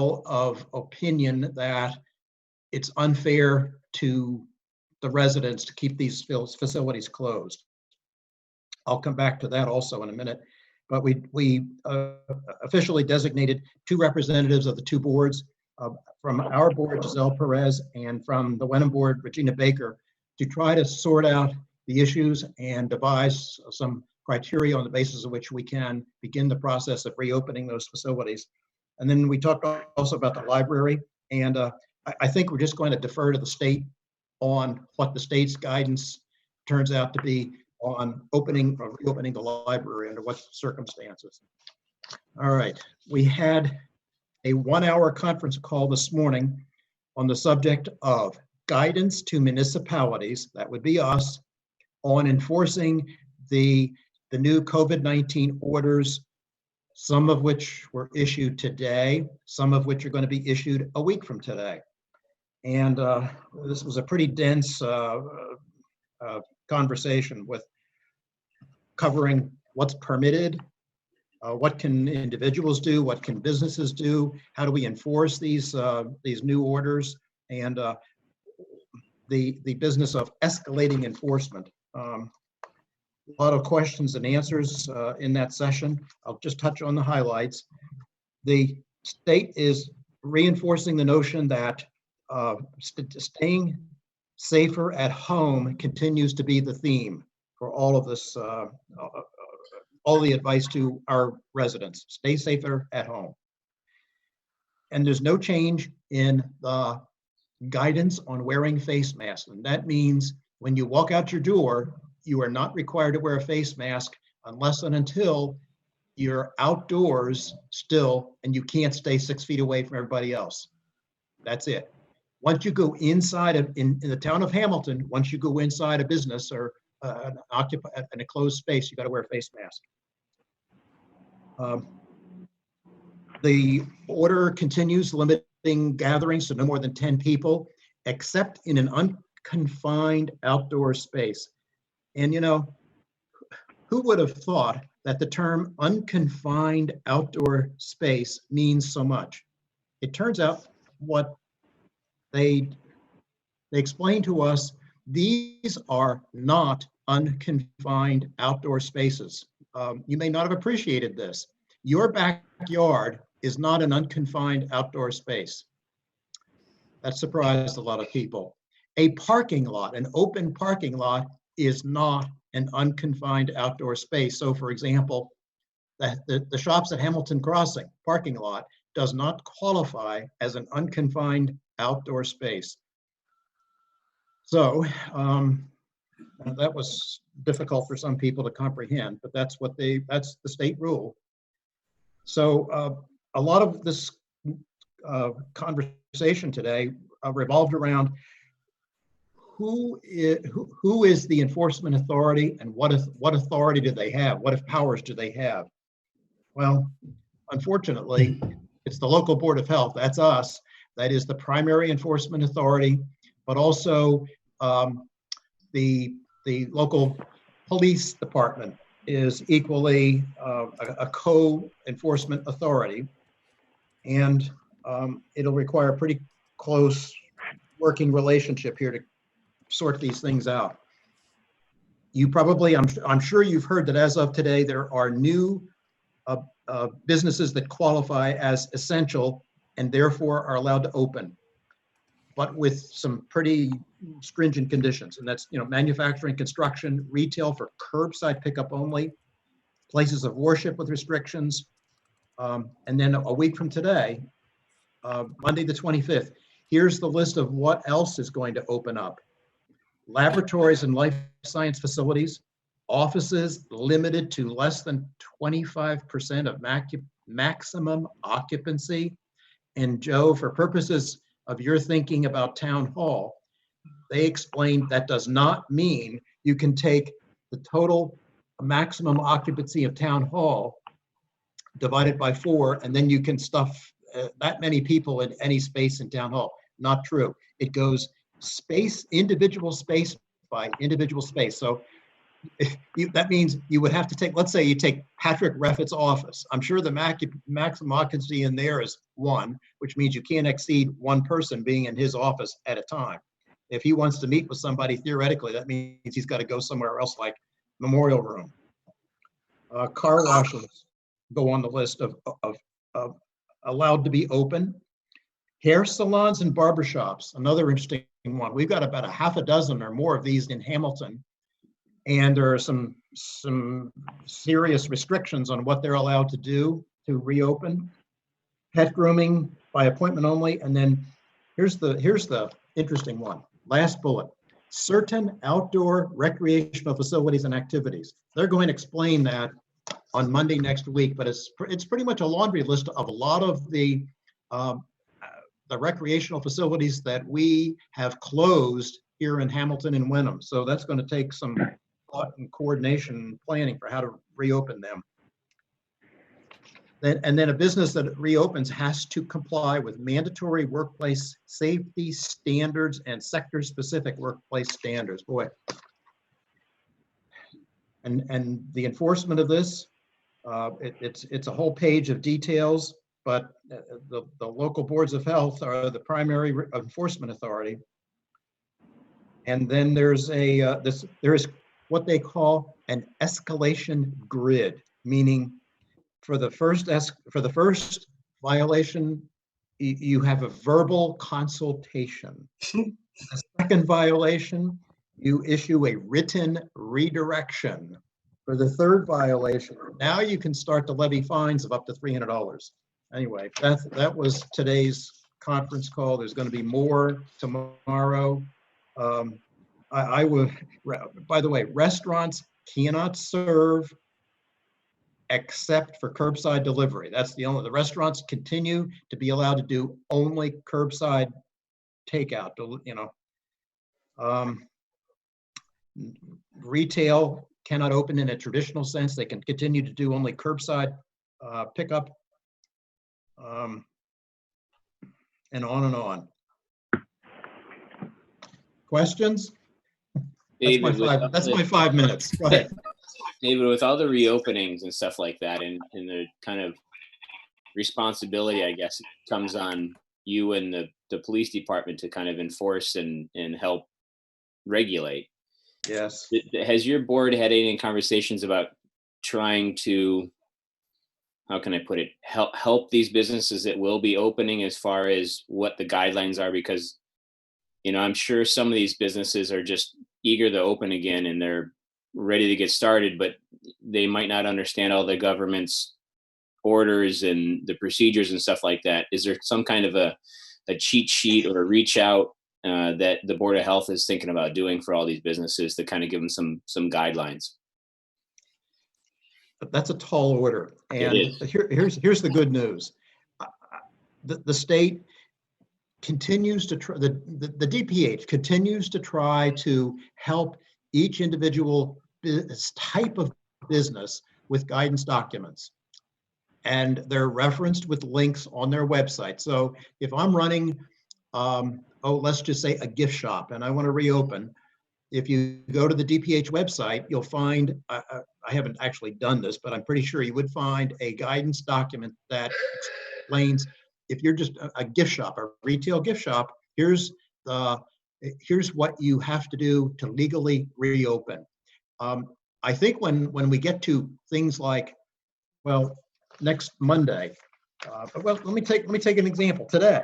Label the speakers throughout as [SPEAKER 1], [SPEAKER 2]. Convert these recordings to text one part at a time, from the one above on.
[SPEAKER 1] of opinion that it's unfair to the residents to keep these facilities closed. I'll come back to that also in a minute. But we officially designated 2 representatives of the 2 boards, from our board, Giselle Perez, and from the Wenham board, Regina Baker, to try to sort out the issues and devise some criteria on the basis of which we can begin the process of reopening those facilities. And then we talked also about the library, and I think we're just going to defer to the state on what the state's guidance turns out to be on opening or reopening the library under what circumstances. All right, we had a 1-hour conference call this morning on the subject of guidance to municipalities, that would be us, on enforcing the new COVID-19 orders, some of which were issued today, some of which are going to be issued a week from today. And this was a pretty dense conversation with covering what's permitted, what can individuals do, what can businesses do, how do we enforce these new orders, and the business of escalating enforcement. A lot of questions and answers in that session. I'll just touch on the highlights. The state is reinforcing the notion that staying safer at home continues to be the theme for all of this, all the advice to our residents. Stay safer at home. And there's no change in the guidance on wearing face masks. And that means when you walk out your door, you are not required to wear a face mask unless and until you're outdoors still and you can't stay 6 feet away from everybody else. That's it. Once you go inside of, in the town of Hamilton, once you go inside a business or in a closed space, you got to wear a face mask. The order continues limiting gatherings to no more than 10 people, except in an unconfined outdoor space. And you know, who would have thought that the term unconfined outdoor space means so much? It turns out what they explained to us, these are not unconfined outdoor spaces. You may not have appreciated this. Your backyard is not an unconfined outdoor space. That surprised a lot of people. A parking lot, an open parking lot, is not an unconfined outdoor space. So for example, the shops at Hamilton Crossing parking lot does not qualify as an unconfined outdoor space. So that was difficult for some people to comprehend, but that's the state rule. So a lot of this conversation today revolved around who is the enforcement authority and what authority do they have? What powers do they have? Well, unfortunately, it's the local board of health. That's us. That is the primary enforcement authority, but also the local police department is equally a co-enforcement authority, and it'll require a pretty close working relationship here to sort these things out. You probably, I'm sure you've heard that as of today, there are new businesses that qualify as essential and therefore are allowed to open, but with some pretty stringent conditions. And that's, manufacturing, construction, retail for curbside pickup only, places of worship with restrictions. And then a week from today, Monday the 25th, here's the list of what else is going to open up. Laboratories and life science facilities, offices limited to less than 25% of maximum occupancy. And Joe, for purposes of your thinking about town hall, they explained that does not mean you can take the total maximum occupancy of town hall divided by 4, and then you can stuff that many people in any space in town hall. Not true. It goes space, individual space by individual space. So that means you would have to take, let's say you take Patrick Reffitt's office. I'm sure the maximum occupancy in there is 1, which means you can't exceed 1 person being in his office at a time. If he wants to meet with somebody, theoretically, that means he's got to go somewhere else, like memorial room. Car washes go on the list of allowed to be open. Hair salons and barbershops, another interesting one. We've got about a half a dozen or more of these in Hamilton, and there are some serious restrictions on what they're allowed to do to reopen. Pet grooming by appointment only, and then here's the interesting one. Last bullet: certain outdoor recreational facilities and activities. They're going to explain that on Monday next week, but it's pretty much a laundry list of a lot of the recreational facilities that we have closed here in Hamilton and Wenham. So that's going to take some thought and coordination and planning for how to reopen them. And then a business that reopens has to comply with mandatory workplace safety standards and sector-specific workplace standards. Boy. And the enforcement of this, it's a whole page of details, but the local boards of health are the primary enforcement authority. And then there's there is what they call an escalation grid, meaning for the first violation, you have a verbal consultation. The second violation, you issue a written redirection. For the third violation, now you can start to levy fines of up to $300. Anyway, that was today's conference call. There's going to be more tomorrow. I would, by the way, restaurants cannot serve except for curbside delivery. That's the restaurants continue to be allowed to do only curbside takeout, retail cannot open in a traditional sense. They can continue to do only curbside pickup, and on and on. Questions?
[SPEAKER 2] David,
[SPEAKER 1] that's my 5 minutes. Go ahead.
[SPEAKER 2] David, with all the reopenings and stuff like that, and the kind of responsibility, I guess, comes on you and the police department to kind of enforce and help regulate.
[SPEAKER 1] Yes.
[SPEAKER 2] Has your board had any conversations about trying to, how can I put it, help these businesses that will be opening as far as what the guidelines are? Because, I'm sure some of these businesses are just eager to open again and they're ready to get started, but they might not understand all the government's orders and the procedures and stuff like that. Is there some kind of a cheat sheet or a reach out that the Board of Health is thinking about doing for all these businesses to kind of give them some guidelines?
[SPEAKER 1] But that's a tall order. And here's the good news. The state continues to try, the DPH continues to try to help each individual type of business with guidance documents. And they're referenced with links on their website. So if I'm running, let's just say a gift shop and I want to reopen, if you go to the DPH website, you'll find, I haven't actually done this, but I'm pretty sure you would find a guidance document that explains, if you're just a gift shop, a retail gift shop, here's what you have to do to legally reopen. I think when we get to things like, well, next Monday, let me take an example today.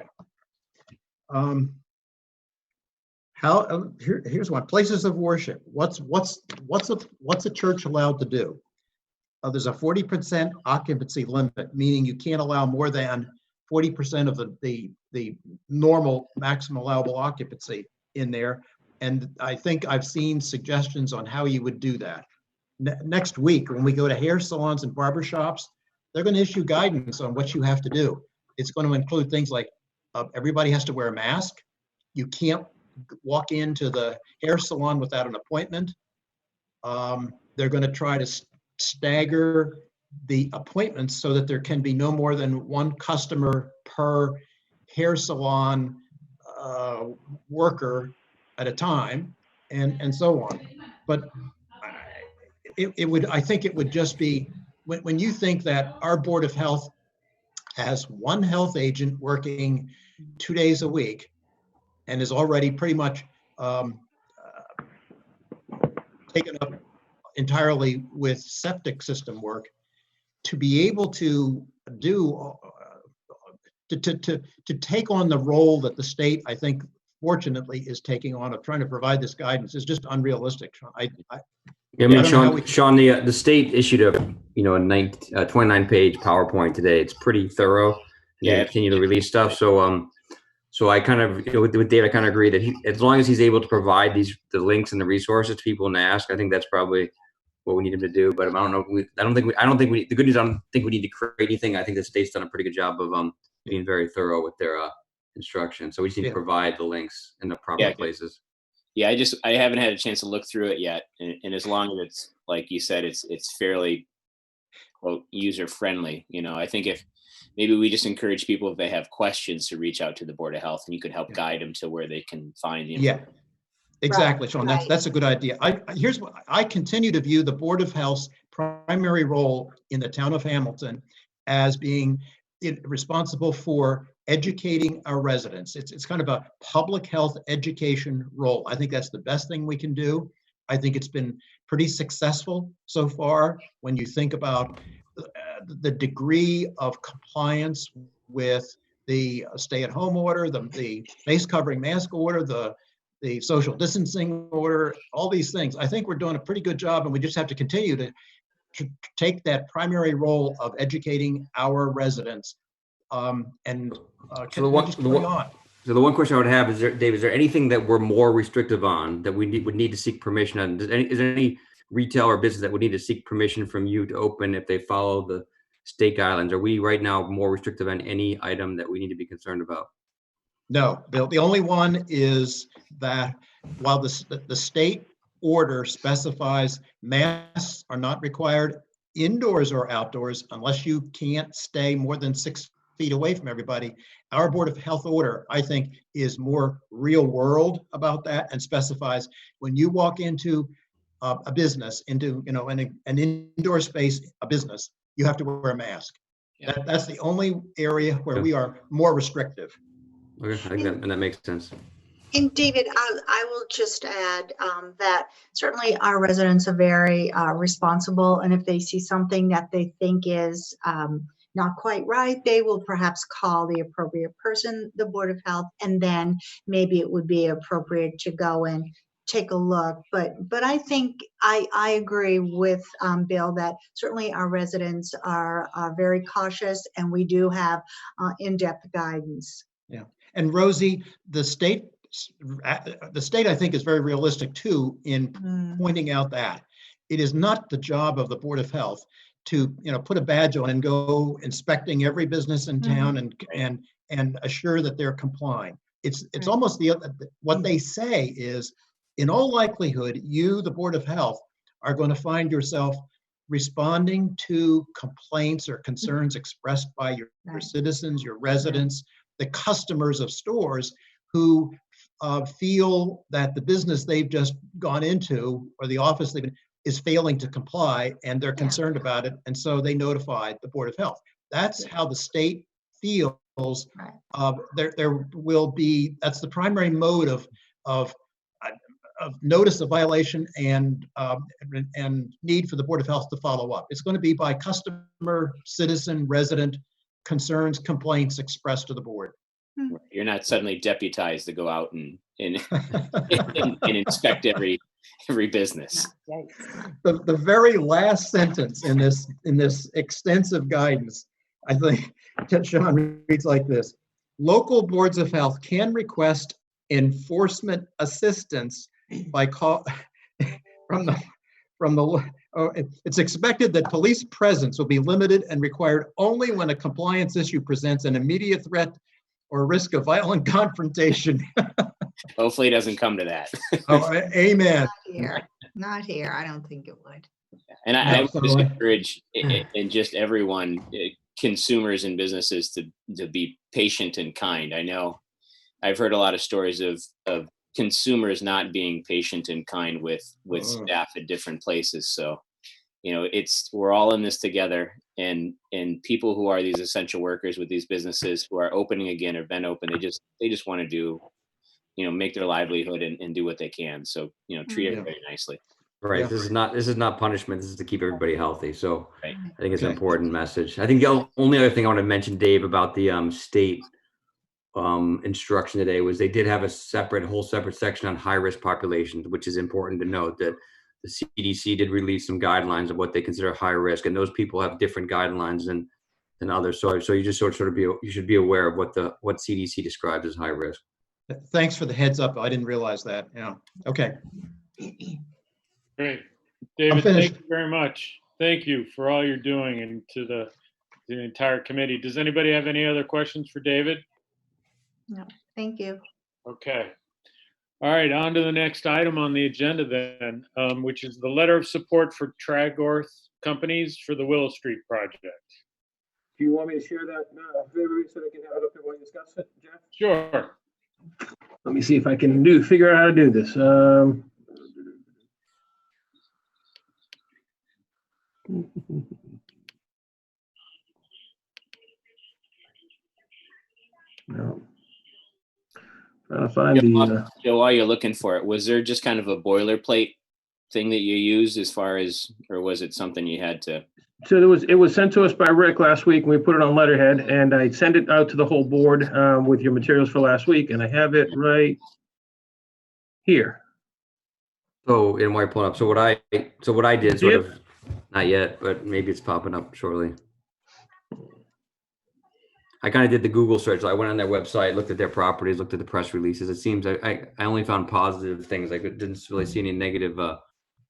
[SPEAKER 1] Here's one: places of worship. What's a church allowed to do? There's a 40% occupancy limit, meaning you can't allow more than 40% of the normal maximum allowable occupancy in there. And I think I've seen suggestions on how you would do that. Next week, when we go to hair salons and barbershops, they're going to issue guidance on what you have to do. It's going to include things like everybody has to wear a mask. You can't walk into the hair salon without an appointment. They're going to try to stagger the appointments so that there can be no more than one customer per hair salon worker at a time, and so on. But it would, I think it would just be, when you think that our Board of Health has one health agent working 2 days a week and is already pretty much taken up entirely with septic system work, to be able to do, to take on the role that the state, I think, fortunately, is taking on of trying to provide this guidance is just unrealistic.
[SPEAKER 3] I
[SPEAKER 1] I
[SPEAKER 3] mean,
[SPEAKER 1] don't know how we
[SPEAKER 3] Sean, the state issued a 29-page PowerPoint today. It's pretty thorough. And
[SPEAKER 2] Yeah.
[SPEAKER 3] they continue to release stuff. So I kind of, with Dave, I kind of agree that as long as he's able to provide the links and the resources to people and ask, I think that's probably what we need him to do. But I don't know. The good news, I don't think we need to create anything. I think the state's done a pretty good job of being very thorough with their instructions. So we just need to provide the links in the proper places.
[SPEAKER 2] Yeah, I haven't had a chance to look through it yet, and as long as it's, like you said, it's fairly, quote, user friendly. I think if maybe we just encourage people, if they have questions, to reach out to the Board of Health, and you could help guide them to where they can find the information.
[SPEAKER 1] Exactly, Sean. That's a good idea. Here's what I continue to view: the Board of Health's primary role in the town of Hamilton as being responsible for educating our residents. It's kind of a public health education role. I think that's the best thing we can do. I think it's been pretty successful so far when you think about the degree of compliance with the stay-at-home order, the face covering mask order, the social distancing order, all these things. I think we're doing a pretty good job, and we just have to continue to take that primary role of educating our residents.
[SPEAKER 3] So the one question I would have is, Dave, is there anything that we're more restrictive on that we would need to seek permission on? Is there any retail or business that would need to seek permission from you to open if they follow the state guidelines? Are we right now more restrictive on any item that we need to be concerned about?
[SPEAKER 1] No, the only one is that while the state order specifies masks are not required indoors or outdoors unless you can't stay more than 6 feet away from everybody, our Board of Health order, I think, is more real world about that, and specifies when you walk into a business, into an indoor space, a business, you have to wear a mask.
[SPEAKER 2] Yeah.
[SPEAKER 1] That's the only area where we are more restrictive.
[SPEAKER 3] Okay, I think that makes sense.
[SPEAKER 4] And David, I will just add that certainly our residents are very responsible, and if they see something that they think is not quite right, they will perhaps call the appropriate person, the Board of Health, and then maybe it would be appropriate to go and take a look. But I think I agree with Bill that certainly our residents are very cautious, and we do have in-depth guidance.
[SPEAKER 1] Yeah, and Rosie, the state, I think, is very realistic too in pointing out that it is not the job of the Board of Health to put a badge on and go inspecting every business in town and assure that they're complying. It's almost what they say is, in all likelihood, you, the Board of Health, are going to find yourself responding to complaints or concerns expressed by your citizens, your residents, the customers of stores who feel that the business they've just gone into or the office they've been is failing to comply, and they're concerned about it, and so they notify the Board of Health. That's how the state feels. There will be, that's the primary mode of notice of violation and need for the Board of Health to follow up. It's going to be by customer, citizen, resident concerns, complaints expressed to the board.
[SPEAKER 2] You're not suddenly deputized to go out and inspect every business.
[SPEAKER 1] The very last sentence in this extensive guidance, I think, Sean, reads like this: local boards of health can request enforcement assistance by call it's expected that police presence will be limited and required only when a compliance issue presents an immediate threat or risk of violent confrontation.
[SPEAKER 2] Hopefully it doesn't come to that.
[SPEAKER 1] Amen.
[SPEAKER 4] Not here. I don't think it would.
[SPEAKER 2] And I would just encourage and just everyone, consumers and businesses, to be patient and kind. I know I've heard a lot of stories of consumers not being patient and kind with staff at different places. So we're all in this together, and people who are these essential workers with these businesses who are opening again or been open, they just want to do, make their livelihood and do what they can. So, treat everybody nicely.
[SPEAKER 3] Right.
[SPEAKER 1] Yeah.
[SPEAKER 3] This is not punishment. This is to keep everybody healthy. So
[SPEAKER 2] Right.
[SPEAKER 3] I think it's an
[SPEAKER 1] Okay.
[SPEAKER 3] important message. I think the only other thing I want to mention, Dave, about the state instruction today was they did have a whole separate section on high risk populations, which is important to note that the CDC did release some guidelines of what they consider high risk, and those people have different guidelines than others. So you just you should be aware of what CDC describes as high risk.
[SPEAKER 1] Thanks for the heads up. I didn't realize that. Yeah. Okay.
[SPEAKER 5] Great. David,
[SPEAKER 1] finished.
[SPEAKER 5] thank you very much. Thank you for all you're doing, and to the entire committee. Does anybody have any other questions for David?
[SPEAKER 4] No, thank you.
[SPEAKER 5] Okay. All right, on to the next item on the agenda then, which is the letter of support for Tragorth Companies for the Willow Street project.
[SPEAKER 6] Do you want me to share that, February, so I can have it up there while you discuss it, Jeff?
[SPEAKER 5] Sure.
[SPEAKER 6] Let me see if I can figure out how to do this. No. Trying to find the.
[SPEAKER 2] Joe, while you're looking for it, was there just kind of a boilerplate thing that you used as far as, or was it something you had to?
[SPEAKER 6] So it was sent to us by Rick last week, and we put it on letterhead, and I sent it out to the whole board with your materials for last week, and I have it right here.
[SPEAKER 3] So in white pulling up. So what I did sort of, not yet, but maybe it's popping up shortly. I kind of did the Google search. So I went on their website, looked at their properties, looked at the press releases. It seems I only found positive things. I didn't really see any negative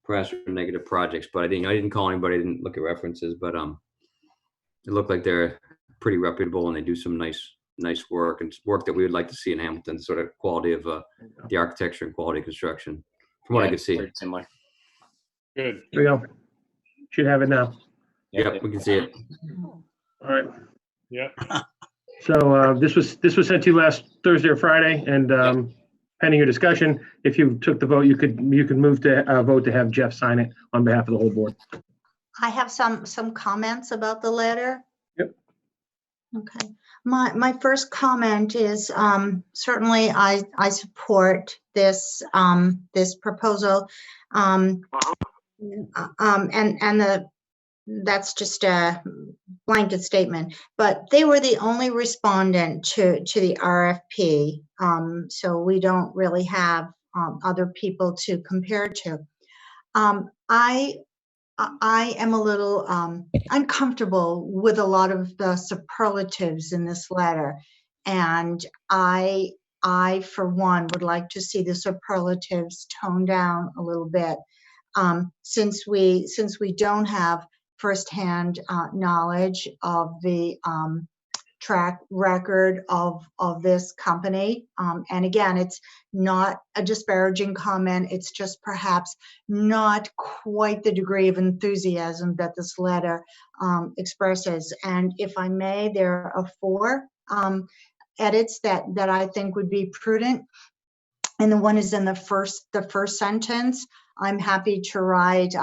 [SPEAKER 3] press or negative projects, but I didn't call anybody, I didn't look at references, but it looked like they're pretty reputable and they do some nice work, and work that we would like to see in Hamilton, sort of quality of the architecture and quality of construction from what I could see.
[SPEAKER 2] Similar.
[SPEAKER 5] Good.
[SPEAKER 6] There we go. Should have it now.
[SPEAKER 3] Yep, we can see it.
[SPEAKER 6] All right.
[SPEAKER 5] Yep.
[SPEAKER 6] So this was sent to you last Thursday or Friday, and pending your discussion, if you took the vote, you could move to vote to have Jeff sign it on behalf of the whole board.
[SPEAKER 4] I have some comments about the letter.
[SPEAKER 6] Yep.
[SPEAKER 4] Okay. My first comment is certainly I support this this proposal, and that's just a blanket statement, but they were the only respondent to the RFP, so we don't really have other people to compare to. I am a little uncomfortable with a lot of the superlatives in this letter, and I for one would like to see the superlatives toned down a little bit, since we don't have firsthand knowledge of the track record of this company. And again, it's not a disparaging comment. It's just perhaps not quite the degree of enthusiasm that this letter expresses. And if I may, there are 4 edits that I think would be prudent. And the one is in the first sentence. I'm happy to write,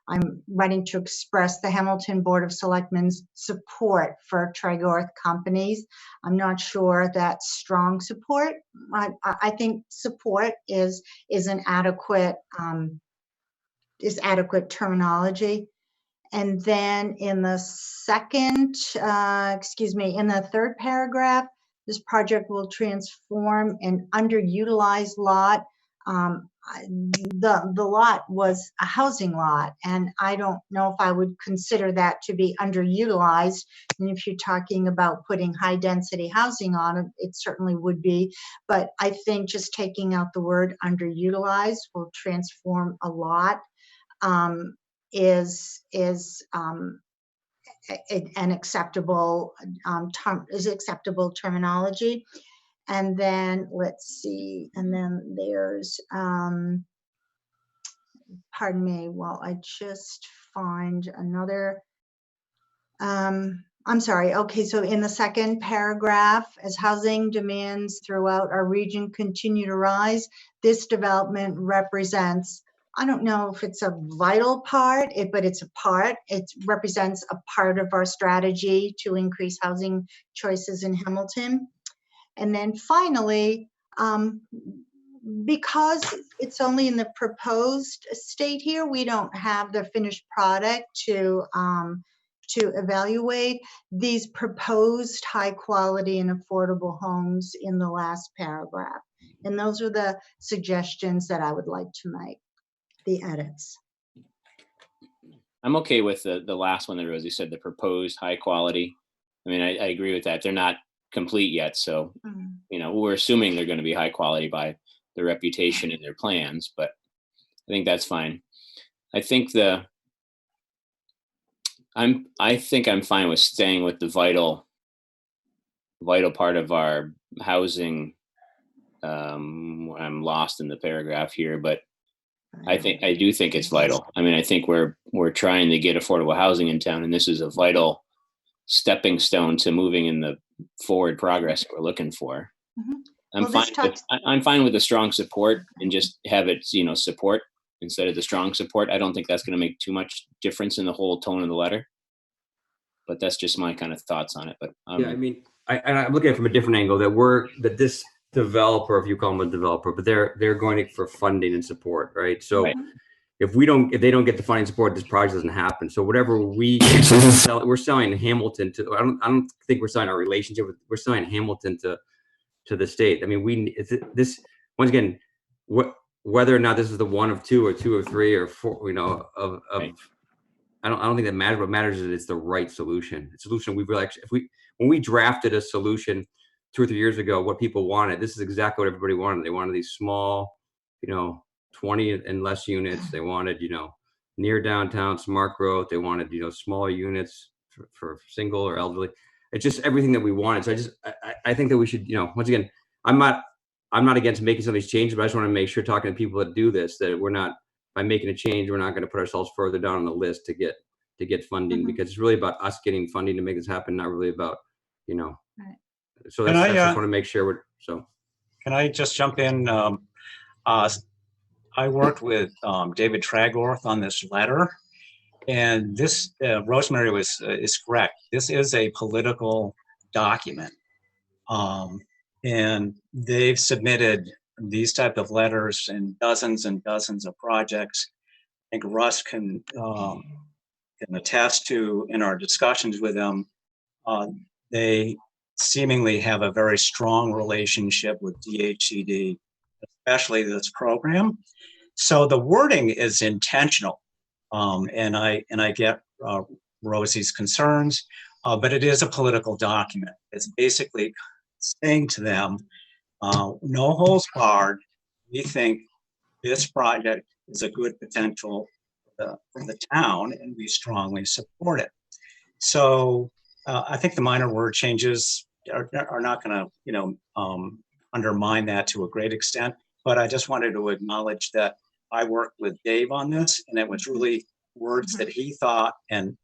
[SPEAKER 4] I'm writing to express the Hamilton Board of Selectmen's support for Tragorth Companies. I'm not sure that strong support. I think support is an adequate terminology. And then in the second, in the third paragraph, this project will transform an underutilized lot. The lot was a housing lot, and I don't know if I would consider that to be underutilized. And if you're talking about putting high density housing on it, it certainly would be. But I think just taking out the word underutilized will transform a lot. Is an acceptable acceptable terminology. And then let's see, and then there's pardon me while I just find another I'm sorry. Okay, so in the second paragraph, as housing demands throughout our region continue to rise, this development represents I don't know if it's a vital part, but it's a part. It represents a part of our strategy to increase housing choices in Hamilton. And then finally, because it's only in the proposed state here, we don't have the finished product to evaluate these proposed high quality and affordable homes in the last paragraph. And those are the suggestions that I would like to make, the edits.
[SPEAKER 2] I'm okay with the last one that Rosie said, the proposed high quality. I mean, I agree with that. They're not complete yet. So, you know, we're assuming they're going to be high quality by their reputation and their plans, but I think that's fine. I think I'm fine with staying with the vital part of our housing. I'm lost in the paragraph here, but I do think it's vital. I mean, I think we're trying to get affordable housing in town, and this is a vital stepping stone to moving in the forward progress we're looking for. I'm fine with the strong support and just have it, you know, support instead of the strong support. I don't think that's going to make too much difference in the whole tone of the letter, but that's just my kind of thoughts on it. But
[SPEAKER 3] yeah, I mean, I'm looking at it from a different angle, that this developer, if you call them a developer, but they're going for funding and support, right? So
[SPEAKER 2] right.
[SPEAKER 3] if they don't get the funding support, this project doesn't happen. So whatever we're selling Hamilton to, I don't think we're selling our relationship with, we're selling Hamilton to the state. I mean, this once again, whether or not this is the one of two or three or four, you know, of
[SPEAKER 2] Right.
[SPEAKER 3] I don't think that matters. What matters is it's the right solution. It's a solution we've really actually, when we drafted a solution 2 or 3 years ago, what people wanted, this is exactly what everybody wanted. They wanted these small, you know, 20 and less units. They wanted, you know, near downtown, smart growth. They wanted, you know, smaller units for single or elderly. It's just everything that we wanted. So I think that we should, you know, once again, I'm not against making some of these changes, but I just want to make sure, talking to people that do this, that we're not, by making a change, we're not going to put ourselves further down on the list to get funding, because it's really about us getting funding to make this happen, not really about, you know.
[SPEAKER 4] Right.
[SPEAKER 3] So I just want to make sure so.
[SPEAKER 7] Can I just jump in? I worked with David Tragorth on this letter, and this Rosemary is correct. This is a political document, and they've submitted these type of letters in dozens and dozens of projects. I think Russ can attest to, in our discussions with them, they seemingly have a very strong relationship with DHCD, especially this program. So the wording is intentional, and I get Rosie's concerns, but it is a political document. It's basically saying to them, no holds barred, we think this project is a good potential for the town, and we strongly support it. So I think the minor word changes are not going to, you know, undermine that to a great extent. But I just wanted to acknowledge that I worked with Dave on this, and it was really words that he thought and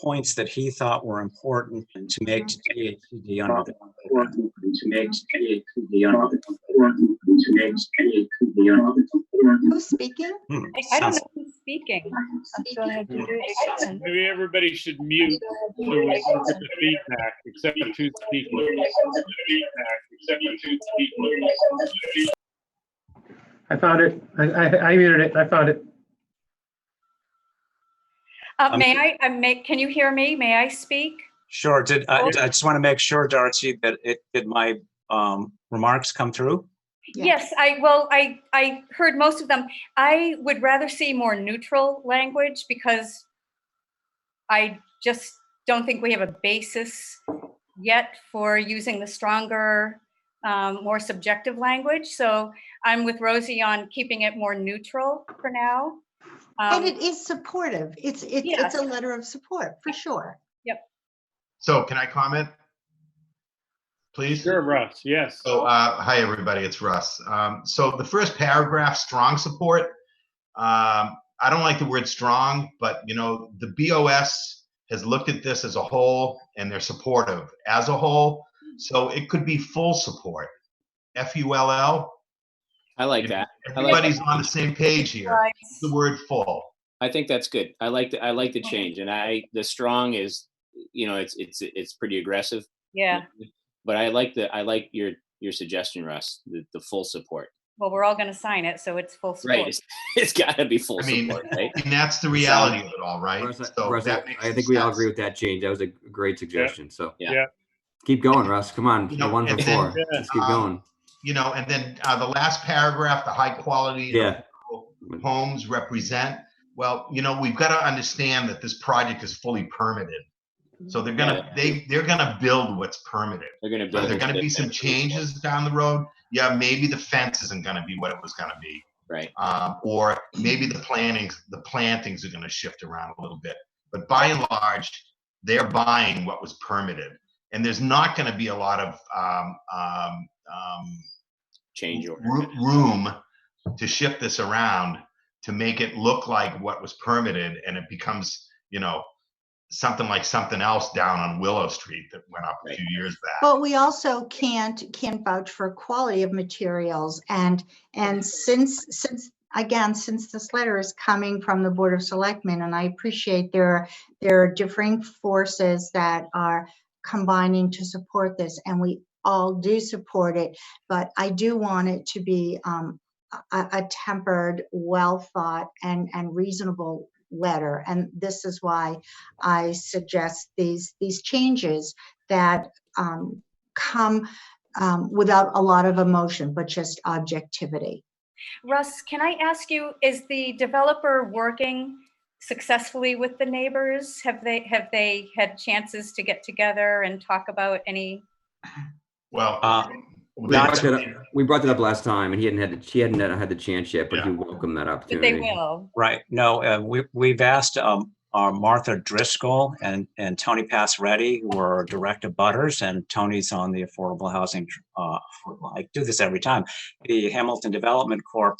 [SPEAKER 7] points that he thought were important to make DHCD under the
[SPEAKER 4] Who's speaking?
[SPEAKER 8] I don't know who's speaking. So I have to do it again.
[SPEAKER 5] Maybe everybody should mute so we don't get the feedback, except who's speaking.
[SPEAKER 6] I found it. I muted it. I found it.
[SPEAKER 8] Can you hear me? May I speak?
[SPEAKER 7] Sure. I just want to make sure, Darcy, that did my remarks come through?
[SPEAKER 8] Yes, I heard most of them. I would rather see more neutral language, because I just don't think we have a basis yet for using the stronger, more subjective language. So I'm with Rosie on keeping it more neutral for now.
[SPEAKER 4] And it is supportive. It's a letter of support for sure.
[SPEAKER 8] Yep.
[SPEAKER 9] So can I comment, please?
[SPEAKER 5] Sure, Russ, yes.
[SPEAKER 9] So hi, everybody, it's Russ. So the first paragraph, strong support. I don't like the word strong, but you know, the BOS has looked at this as a whole and they're supportive as a whole. So it could be full support, FULL.
[SPEAKER 2] I like
[SPEAKER 9] And
[SPEAKER 2] that. I like
[SPEAKER 9] everybody's on the same page here.
[SPEAKER 8] Right.
[SPEAKER 9] The word full.
[SPEAKER 2] I think that's good. I like the change, and the strong is, it's pretty aggressive.
[SPEAKER 8] Yeah.
[SPEAKER 2] But I like your suggestion, Russ. The full support.
[SPEAKER 8] Well, we're all going to sign it, so it's full support.
[SPEAKER 2] Right. It's got to be full
[SPEAKER 9] I mean,
[SPEAKER 2] support, right?
[SPEAKER 9] and that's the reality of it all, right?
[SPEAKER 3] Russ,
[SPEAKER 9] So
[SPEAKER 3] Russ,
[SPEAKER 9] that makes
[SPEAKER 3] I think we all
[SPEAKER 9] sense.
[SPEAKER 3] agree with that change. That was a great suggestion. So
[SPEAKER 2] Yeah.
[SPEAKER 5] Yeah.
[SPEAKER 3] keep going, Russ. Come on.
[SPEAKER 9] You
[SPEAKER 3] You're
[SPEAKER 9] know,
[SPEAKER 3] 1 for
[SPEAKER 9] and
[SPEAKER 3] 4.
[SPEAKER 9] then,
[SPEAKER 3] Let's keep going.
[SPEAKER 9] And then the last paragraph, the high quality
[SPEAKER 3] Yeah.
[SPEAKER 9] homes represent. Well, we've got to understand that this project is fully permitted. So they're gonna build what's permitted.
[SPEAKER 2] They're going to
[SPEAKER 9] So
[SPEAKER 2] build.
[SPEAKER 9] there are gonna be some changes down the road. Yeah, maybe the fence isn't gonna be what it was gonna be.
[SPEAKER 2] Right.
[SPEAKER 9] Or maybe the plantings are gonna shift around a little bit. But by and large, they're buying what was permitted. And there's not gonna be a lot of
[SPEAKER 2] Change order.
[SPEAKER 9] room to shift this around to make it look like what was permitted, and it becomes, something like something else down on Willow Street that went up a few years back.
[SPEAKER 4] But we also can't vouch for quality of materials, and since this letter is coming from the Board of Selectmen, and I appreciate there are differing forces that are combining to support this, and we all do support it, but I do want it to be a tempered, well thought and reasonable letter. And this is why I suggest these changes that come without a lot of emotion, but just objectivity.
[SPEAKER 8] Russ, can I ask you, is the developer working successfully with the neighbors? Have they had chances to get together and talk about any?
[SPEAKER 9] Well,
[SPEAKER 3] we brought that up last time, and he hadn't had the chance yet, but he welcomed that
[SPEAKER 8] But
[SPEAKER 3] opportunity.
[SPEAKER 8] they will.
[SPEAKER 7] Right. No, we've asked Martha Driscoll and Tony Passeretti, who are direct abutters, and Tony's on the Affordable Housing. I do this every time. The Hamilton Development Corp,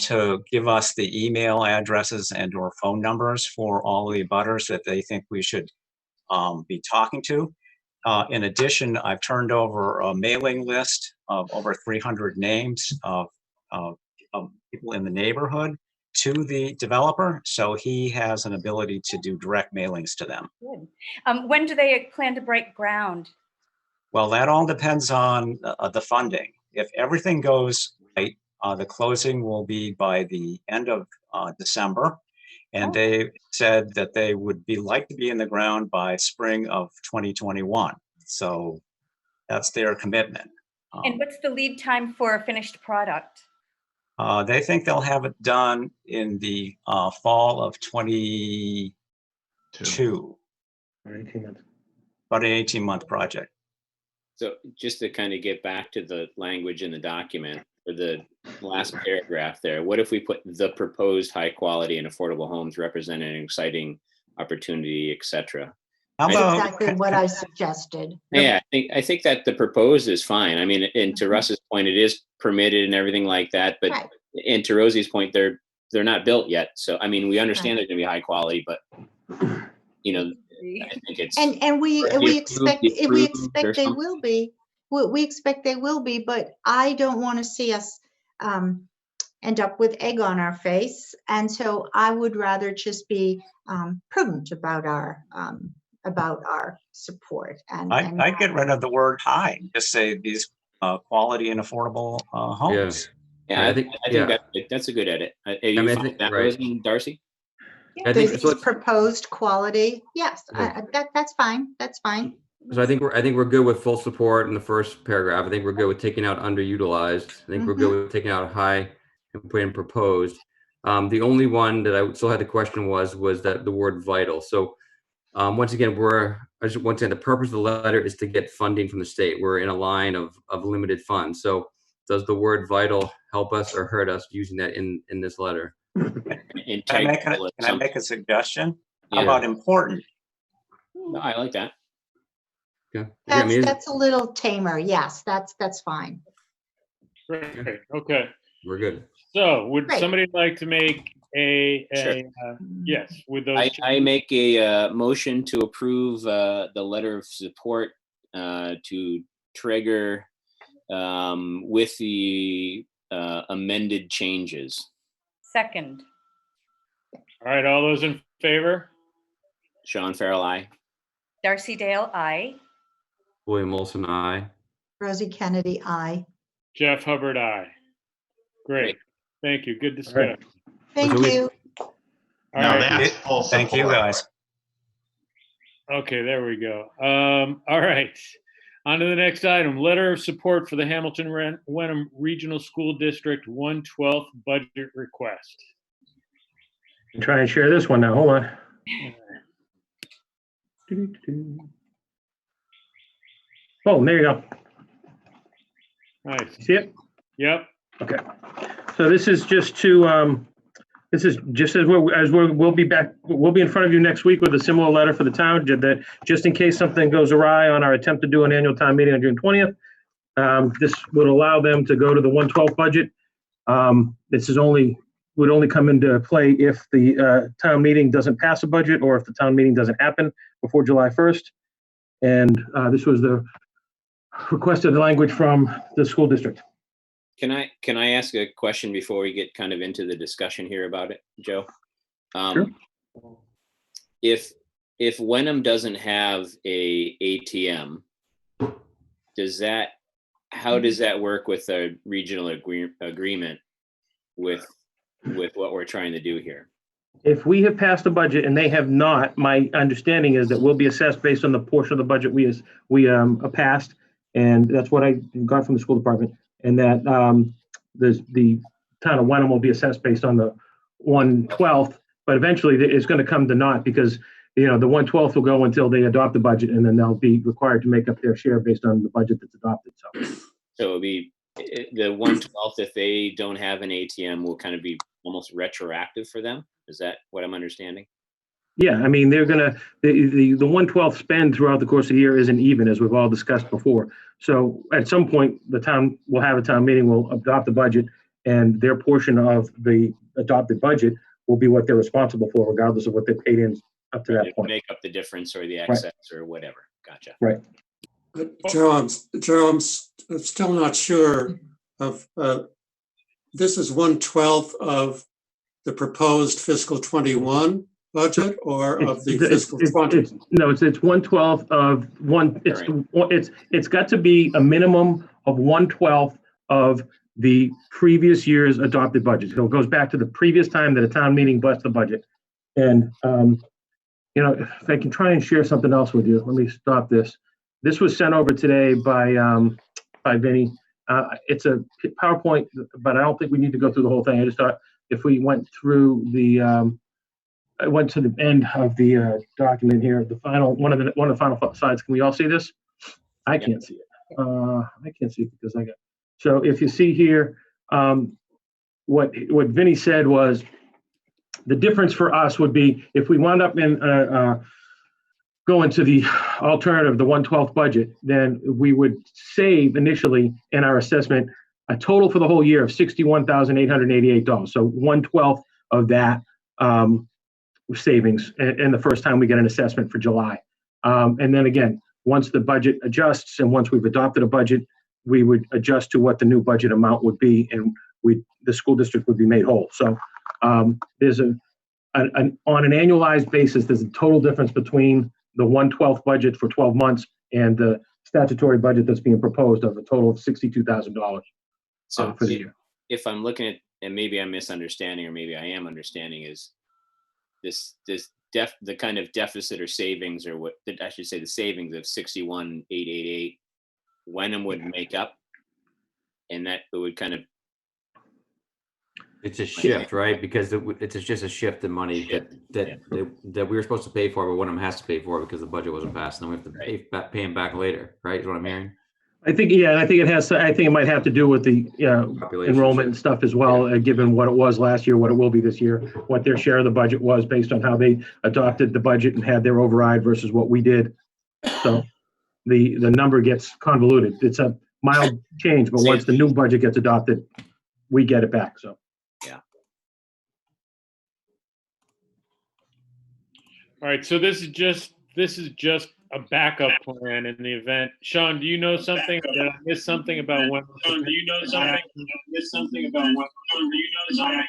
[SPEAKER 7] to give us the email addresses and/or phone numbers for all the abutters that they think we should be talking to. In addition, I've turned over a mailing list of over 300 names of people in the neighborhood to the developer, so he has an ability to do direct mailings to them.
[SPEAKER 8] Good. When do they plan to break ground?
[SPEAKER 7] Well, that all depends on the funding. If everything goes right, the closing will be by the end of December. And they said that they would like to be in the ground by spring of 2021. So that's their commitment.
[SPEAKER 8] And what's the lead time for a finished product?
[SPEAKER 7] They think they'll have it done in the fall of 22.
[SPEAKER 6] 18 months.
[SPEAKER 7] About an 18-month project.
[SPEAKER 2] So just to kind of get back to the language in the document, for the last paragraph there, what if we put the proposed high quality and affordable homes representing an exciting opportunity, etc.?
[SPEAKER 7] How
[SPEAKER 4] That's
[SPEAKER 7] about
[SPEAKER 4] exactly what I suggested.
[SPEAKER 2] Yeah, I think that the proposed is fine. I mean, and to Russ's point, it is permitted and everything like that. But
[SPEAKER 4] Right.
[SPEAKER 2] and to Rosie's point, they're not built yet. So I mean, we understand they're going to be high quality, but I think it's
[SPEAKER 4] And we expect
[SPEAKER 2] the approved
[SPEAKER 4] they
[SPEAKER 2] or
[SPEAKER 4] will be. We expect they will be, but I don't want to see us end up with egg on our face. And so I would rather just be prudent about our support. And
[SPEAKER 7] I'd get rid of the word high. Just say these quality and affordable homes.
[SPEAKER 2] Yeah, I think that's a good edit. You find that, Rosie and Darcy?
[SPEAKER 3] I think
[SPEAKER 4] these proposed quality. Yes, that's fine. That's fine.
[SPEAKER 3] So I think we're good with full support in the first paragraph. I think we're good with taking out underutilized. I think we're good with taking out high and putting proposed. The only one that I still had the question was that the word vital. So once again, the purpose of the letter is to get funding from the state. We're in a line of limited funds. So does the word vital help us or hurt us using that in this letter?
[SPEAKER 7] Can I make a suggestion? How about important?
[SPEAKER 2] No, I like that.
[SPEAKER 3] Okay.
[SPEAKER 4] That's a little tamer. Yes, that's fine.
[SPEAKER 5] Great. Okay.
[SPEAKER 3] We're good.
[SPEAKER 5] So would
[SPEAKER 4] Great.
[SPEAKER 5] somebody like to make
[SPEAKER 2] Sure.
[SPEAKER 5] yes, with those?
[SPEAKER 2] I make a motion to approve the letter of support to trigger with the amended changes.
[SPEAKER 8] Second.
[SPEAKER 5] All right, all those in favor?
[SPEAKER 2] Sean Farrell, I.
[SPEAKER 8] Darcy Dale, aye.
[SPEAKER 3] William Olson, aye.
[SPEAKER 4] Rosie Kennedy, aye.
[SPEAKER 5] Jeff Hubbard, aye. Great. Thank you. Good
[SPEAKER 6] right.
[SPEAKER 5] discussion.
[SPEAKER 4] Thank
[SPEAKER 3] So we-
[SPEAKER 4] you.
[SPEAKER 5] All
[SPEAKER 9] Now
[SPEAKER 5] right.
[SPEAKER 9] that's full
[SPEAKER 7] Thank you,
[SPEAKER 9] support.
[SPEAKER 7] guys.
[SPEAKER 5] Okay, there we go. All right. On to the next item. Letter of support for the Hamilton Wenham Regional School District 1/12 budget request.
[SPEAKER 6] Try and share this one now. Hold on. Oh, there you go.
[SPEAKER 5] Nice.
[SPEAKER 6] See it?
[SPEAKER 5] Yep.
[SPEAKER 6] Okay. So this is just to, this is just we'll be back, we'll be in front of you next week with a similar letter for the town, that just in case something goes awry on our attempt to do an annual town meeting on June 20th. This would allow them to go to the 1/12 budget. This is would only come into play if the town meeting doesn't pass a budget or if the town meeting doesn't happen before July 1st. And this was the requested language from the school district.
[SPEAKER 2] Can I ask a question before we get kind of into the discussion here about it, Joe?
[SPEAKER 6] Sure.
[SPEAKER 2] If Wenham doesn't have a ATM, how does that work with a regional agreement with what we're trying to do here?
[SPEAKER 6] If we have passed a budget and they have not, my understanding is that we'll be assessed based on the portion of the budget we passed, and that's what I got from the school department, and that the town of Wenham will be assessed based on the 1/12, but eventually it's going to come to naught because the 1/12 will go until they adopt the budget, and then they'll be required to make up their share based on the budget that's adopted.
[SPEAKER 2] So it'll be the 1/12 if they don't have an ATM will kind of be almost retroactive for them. Is that what I'm understanding?
[SPEAKER 6] Yeah, I mean, they're gonna, the 1/12 spend throughout the course of the year isn't even, as we've all discussed before. So at some point, the town will have a town meeting, will adopt the budget, and their portion of the adopted budget will be what they're responsible for, regardless of what they paid in up to that point.
[SPEAKER 2] Make up the difference or the excess or whatever. Gotcha.
[SPEAKER 6] Right.
[SPEAKER 10] But Joe, I'm still not sure of, this is 1/12 of the proposed fiscal 21 budget or of the fiscal 20?
[SPEAKER 6] No, it's 1/12 of one, it's got to be a minimum of 1/12 of the previous year's adopted budget. So it goes back to the previous time that a town meeting blessed the budget. And, if I can try and share something else with you, let me stop this. This was sent over today by Vinny. It's a PowerPoint, but I don't think we need to go through the whole thing. I just thought if we went through I went to the end of the document here, the final one of the final slides. Can we all see this? I can't see it. I can't see it because I got. So if you see here, what Vinny said was the difference for us would be if we wound up in going to the alternative, the 1/12 budget, then we would save initially in our assessment a total for the whole year of $61,888. So 1/12 of that savings and the first time we get an assessment for July. And then again, once the budget adjusts and once we've adopted a budget, we would adjust to what the new budget amount would be, and the school district would be made whole. So there's on an annualized basis, there's a total difference between the 1/12 budget for 12 months and the statutory budget that's being proposed of a total of $62,000
[SPEAKER 2] So
[SPEAKER 6] for the year.
[SPEAKER 2] if I'm looking at, and maybe I'm misunderstanding, or maybe I am understanding, is the kind of deficit or savings, or what I should say, the savings of 61,888, Wenham would make up, and that it would kind of.
[SPEAKER 3] It's a shift, right? Because it's just a shift in money that we were supposed to pay for, but Wenham has to pay for because the budget wasn't passed, and then we have to pay them back later, right? Is what I'm hearing.
[SPEAKER 6] I think it might have to do with the enrollment and stuff as well, given what it was last year, what it will be this year, what their share of the budget was based on how they adopted the budget and had their override versus what we did. So the number gets convoluted. It's a mild change, but once the new budget gets adopted, we get it back. So.
[SPEAKER 2] Yeah.
[SPEAKER 5] All right. So this is just a backup plan in the event. Sean, do you know something? Did I miss something about when? Sean, do you know something? Miss something about when? Sean, do you know something?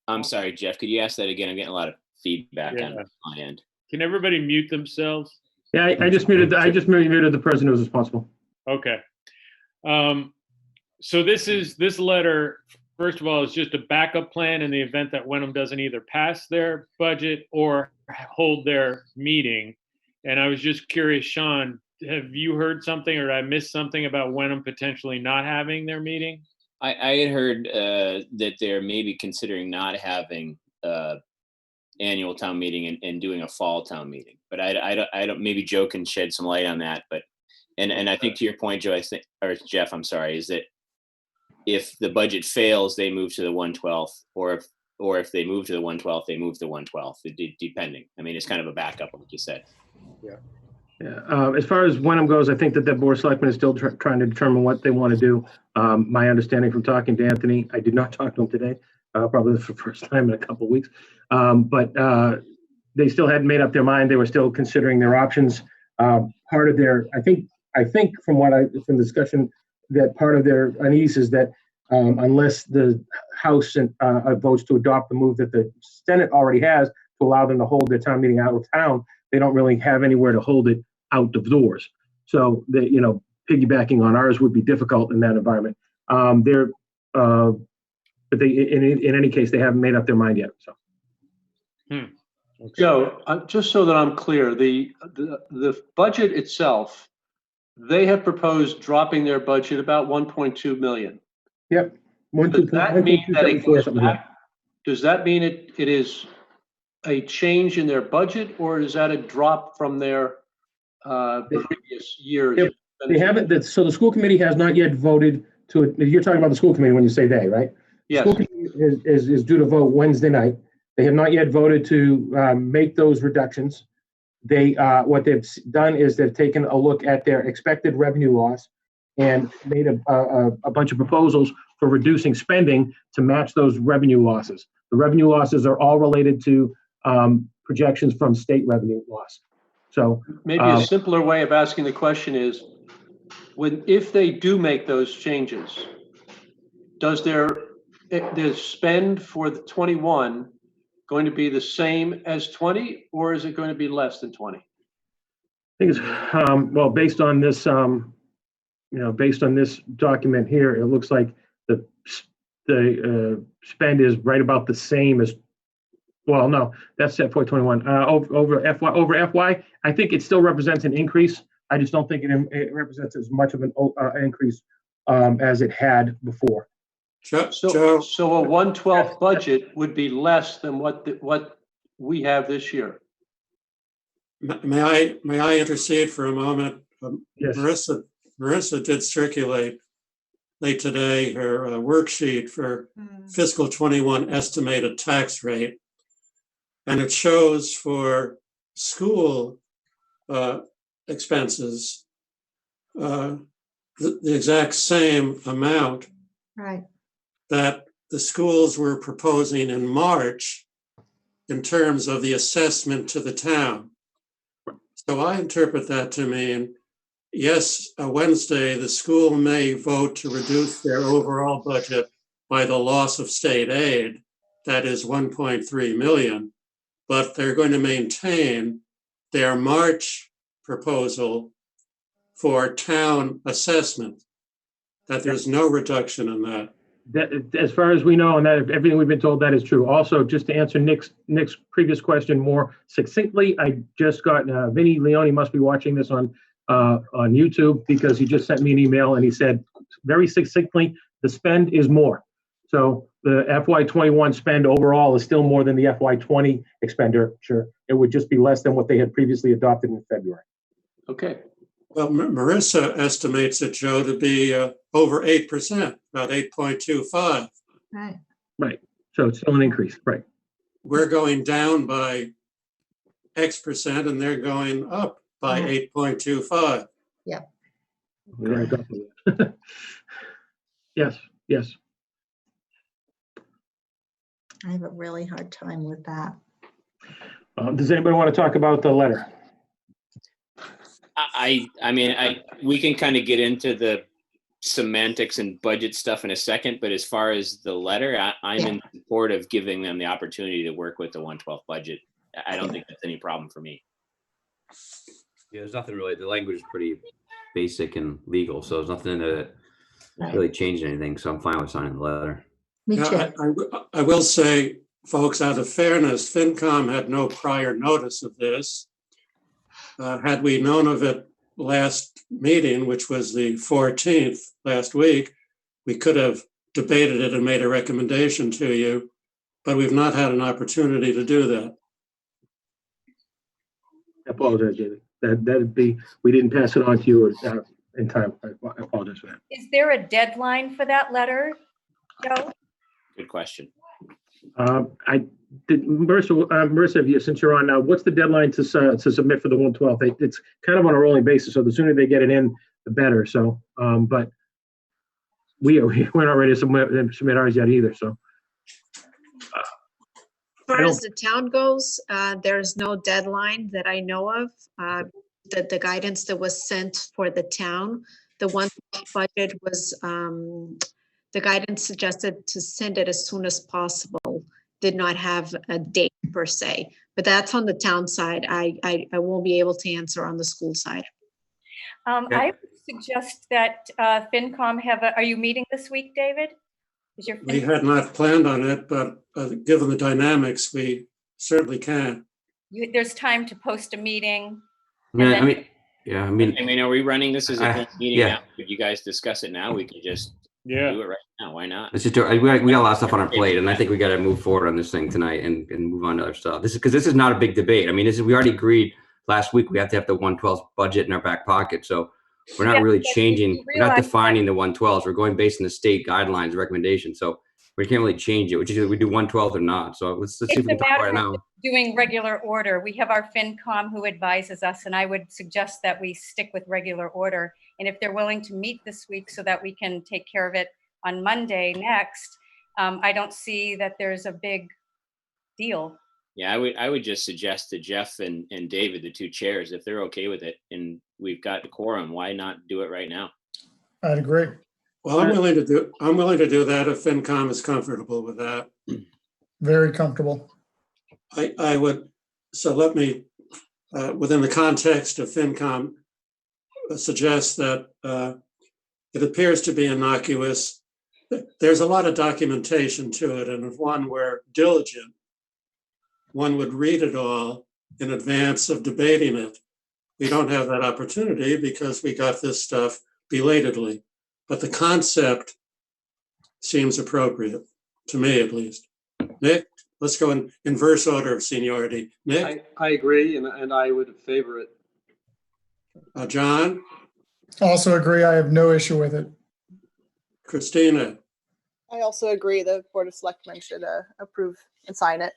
[SPEAKER 2] I'm sorry, Jeff. Could you ask that again? I'm getting a lot of feedback
[SPEAKER 5] Yeah.
[SPEAKER 2] on my end.
[SPEAKER 5] Can everybody mute themselves?
[SPEAKER 6] Yeah, I just muted the person who was responsible.
[SPEAKER 5] Okay. So this letter, first of all, is just a backup plan in the event that Wenham doesn't either pass their budget or hold their meeting. And I was just curious, Sean, have you heard something or did I miss something about Wenham potentially not having their meeting?
[SPEAKER 2] I had heard that they're maybe considering not having annual town meeting and doing a fall town meeting. But I don't. Maybe Joe can shed some light on that. But and I think to your point, Joe, I think, or Jeff, I'm sorry, is that if the budget fails, they move to the 1/12th, or if they move to the 1/12th, they move to the 1/12th, depending. I mean, it's kind of a backup, like you said.
[SPEAKER 6] Yeah. As far as Wenham goes, I think that the Board of Selectmen is still trying to determine what they want to do. My understanding from talking to Anthony, I did not talk to him today, probably for the first time in a couple of weeks, but they still hadn't made up their mind. They were still considering their options. Part of their, I think from the discussion, that part of their unease is that unless the House votes to adopt the move that the Senate already has to allow them to hold their town meeting out of town, they don't really have anywhere to hold it out of doors. So piggybacking on ours would be difficult in that environment. But they, in any case, they haven't made up their mind yet. So.
[SPEAKER 5] Okay.
[SPEAKER 11] Joe, just so that I'm clear, the budget itself, they have proposed dropping their budget about 1.2 million.
[SPEAKER 6] Yep.
[SPEAKER 11] Does that mean that it goes back? Does that mean it is a change in their budget, or is that a drop from their previous years?
[SPEAKER 6] They haven't. So the school committee has not yet voted to. You're talking about the school committee when you say they, right?
[SPEAKER 11] Yes.
[SPEAKER 6] The school committee is due to vote Wednesday night. They have not yet voted to make those reductions. They what they've done is they've taken a look at their expected revenue loss and made a bunch of proposals for reducing spending to match those revenue losses. The revenue losses are all related to projections from state revenue loss. So
[SPEAKER 11] maybe a simpler way of asking the question is, if they do make those changes, does their spend for the 21 going to be the same as 20, or is it going to be less than 20?
[SPEAKER 6] I think it's well, based on this based on this document here, it looks like the spend is right about the same as. Well, no, that's FY21. Over FY, I think it still represents an increase. I just don't think it represents as much of an increase as it had before.
[SPEAKER 11] So a 1/12 budget would be less than what we have this year.
[SPEAKER 10] May I intercede for a moment?
[SPEAKER 6] Yes.
[SPEAKER 10] Marissa did circulate late today her worksheet for fiscal 21 estimated tax rate. And it shows for school expenses the exact same amount
[SPEAKER 4] Right.
[SPEAKER 10] that the schools were proposing in March in terms of the assessment to the town. So I interpret that to mean, yes, Wednesday, the school may vote to reduce their overall budget by the loss of state aid, that is 1.3 million. But they're going to maintain their March proposal for town assessment, that there's no reduction in that.
[SPEAKER 6] That, as far as we know, and that everything we've been told, that is true. Also, just to answer Nick's previous question more succinctly, I just got Vinny Leone must be watching this on YouTube, because he just sent me an email and he said very succinctly, the spend is more. So the FY21 spend overall is still more than the FY20 expenditure. It would just be less than what they had previously adopted in February.
[SPEAKER 11] Okay.
[SPEAKER 10] Well, Marissa estimates it, Joe, to be over 8%, about 8.25.
[SPEAKER 4] Right.
[SPEAKER 6] Right. So it's still an increase. Right.
[SPEAKER 10] We're going down by X percent and they're going up by 8.25.
[SPEAKER 4] Yeah.
[SPEAKER 6] Yes. Yes.
[SPEAKER 4] I have a really hard time with that.
[SPEAKER 6] Does anybody want to talk about the letter?
[SPEAKER 2] We can kind of get into the semantics and budget stuff in a second, but as far as the letter, I'm in support of giving them the opportunity to work with the 112 budget. I don't think that's any problem for me.
[SPEAKER 3] Yeah, there's nothing really, the language is pretty basic and legal, so there's nothing that really changed anything, so I'm fine with signing the letter.
[SPEAKER 4] Me too.
[SPEAKER 10] I will say, folks, out of fairness, FinCom had no prior notice of this. Had we known of it last meeting, which was the 14th last week, we could have debated it and made a recommendation to you, but we've not had an opportunity to do that.
[SPEAKER 6] I apologize, Jamie. That'd be, we didn't pass it on to you in time. I apologize for that.
[SPEAKER 8] Is there a deadline for that letter, Joe?
[SPEAKER 2] Good question.
[SPEAKER 6] I did, Marissa, since you're on now, what's the deadline to submit for the 112? It's kind of on a rolling basis, so the sooner they get it in, the better. So, but we're not ready to submit ours yet either. So,
[SPEAKER 12] as far as the town goes, there's no deadline that I know of. The guidance that was sent for the town, the one budget was, the guidance suggested to send it as soon as possible. Did not have a date per se, but that's on the town side. I won't be able to answer on the school side.
[SPEAKER 8] I would suggest that FinCom are you meeting this week, David?
[SPEAKER 10] We had not planned on it, but given the dynamics, we certainly can.
[SPEAKER 8] There's time to post a meeting.
[SPEAKER 3] I mean,
[SPEAKER 2] are we running this as a joint meeting
[SPEAKER 3] yeah.
[SPEAKER 2] now? Could you guys discuss it now? We could just do it right now. Why not?
[SPEAKER 3] Let's just do it. We got a lot of stuff on our plate, and I think we got to move forward on this thing tonight and move on to other stuff. This is not a big debate. I mean, we already agreed last week we have to have the 112 budget in our back pocket, so we're not really changing. We're not defining the 112s. We're going based on the state guidelines recommendations. So we can't really change it, which is either we do 112 or not. So let's see if we can talk about it now.
[SPEAKER 8] Doing regular order. We have our FinCom who advises us, and I would suggest that we stick with regular order. And if they're willing to meet this week so that we can take care of it on Monday next, I don't see that there's a big deal.
[SPEAKER 2] Yeah, I would just suggest to Jeff and David, the two chairs, if they're okay with it, and we've got the quorum, why not do it right now?
[SPEAKER 13] I'd agree.
[SPEAKER 10] Well, I'm willing to do that if FinCom is comfortable with that.
[SPEAKER 13] Very comfortable.
[SPEAKER 10] I would, so let me, within the context of FinCom, suggest that it appears to be innocuous. There's a lot of documentation to it, and if one were diligent, one would read it all in advance of debating it. We don't have that opportunity because we got this stuff belatedly, but the concept seems appropriate, to me at least. Nick, let's go in inverse order of seniority. Nick?
[SPEAKER 11] I agree, and I would favor it.
[SPEAKER 10] John?
[SPEAKER 13] Also agree. I have no issue with it.
[SPEAKER 10] Christina?
[SPEAKER 14] I also agree the Board of Selectmen should approve and sign it.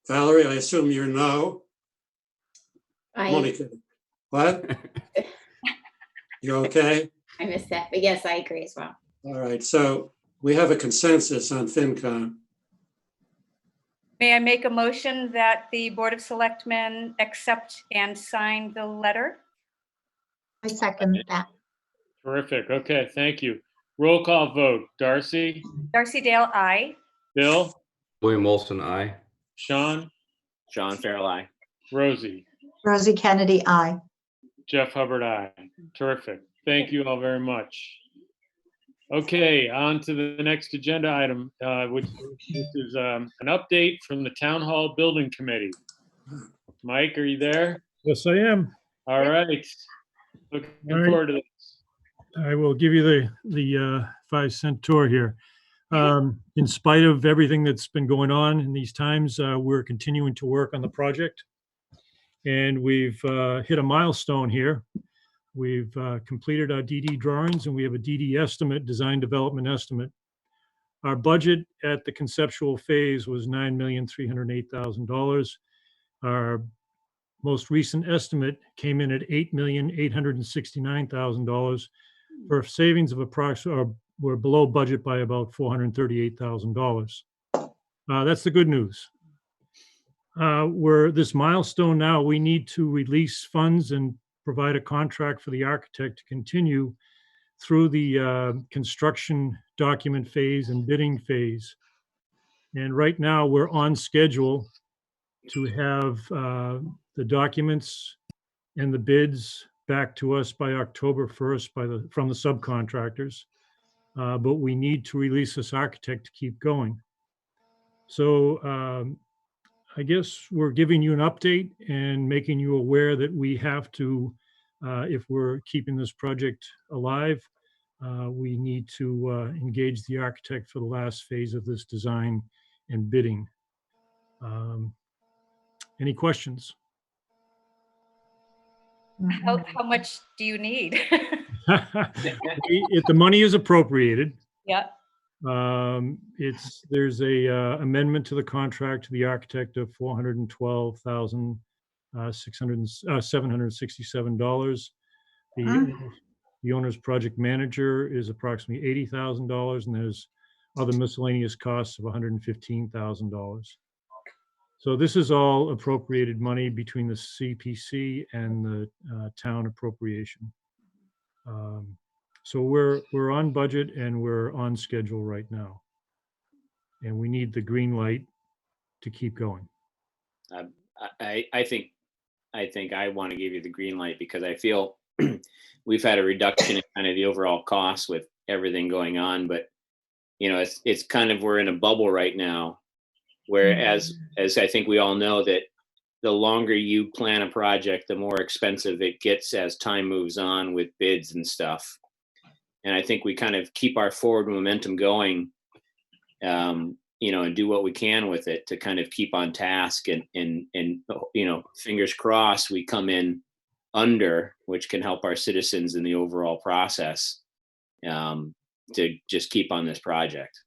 [SPEAKER 10] Valerie, I assume you're no?
[SPEAKER 15] I
[SPEAKER 10] I'm only kidding. What? You okay?
[SPEAKER 15] I missed that, but yes, I agree as well.
[SPEAKER 10] All right, so we have a consensus on FinCom.
[SPEAKER 8] May I make a motion that the Board of Selectmen accept and sign the letter?
[SPEAKER 4] I second that.
[SPEAKER 5] Terrific. Okay, thank you. Roll call vote. Darcy?
[SPEAKER 8] Darcy Dale, aye.
[SPEAKER 5] Bill?
[SPEAKER 3] William Wilson, aye.
[SPEAKER 5] Sean?
[SPEAKER 2] Sean Farrell, aye.
[SPEAKER 5] Rosie?
[SPEAKER 4] Rosie Kennedy, aye.
[SPEAKER 5] Jeff Hubbard, aye. Terrific. Thank you all very much. Okay, on to the next agenda item, which is an update from the Town Hall Building Committee. Mike, are you there?
[SPEAKER 16] Yes, I am.
[SPEAKER 5] All right. Looking forward to this.
[SPEAKER 16] I will give you the 5-cent tour here. In spite of everything that's been going on in these times, we're continuing to work on the project. And we've hit a milestone here. We've completed our DD drawings and we have a DD estimate, design development estimate. Our budget at the conceptual phase was $9,308,000. Our most recent estimate came in at $8,869,000 for savings of approximately, we're below budget by about $438,000. That's the good news. We're this milestone now, we need to release funds and provide a contract for the architect to continue through the construction document phase and bidding phase. And right now, we're on schedule to have the documents and the bids back to us by October 1st from the subcontractors. But we need to release this architect to keep going. So I guess we're giving you an update and making you aware that we have to, if we're keeping this project alive, we need to engage the architect for the last phase of this design and bidding. Any questions?
[SPEAKER 8] How much do you need?
[SPEAKER 16] If the money is appropriated,
[SPEAKER 8] Yeah.
[SPEAKER 16] there's a amendment to the contract to the architect of $412,767. The owner's project manager is approximately $80,000, and there's other miscellaneous costs of $115,000. So this is all appropriated money between the CPC and the town appropriation. So we're on budget and we're on schedule right now. And we need the green light to keep going.
[SPEAKER 2] I think I want to give you the green light because I feel we've had a reduction in kind of the overall cost with everything going on, but you know, it's kind of, we're in a bubble right now, whereas as I think we all know that the longer you plan a project, the more expensive it gets as time moves on with bids and stuff. And I think we kind of keep our forward momentum going, you know, and do what we can with it to kind of keep on task and you know, fingers crossed we come in under, which can help our citizens in the overall process, to just keep on this project.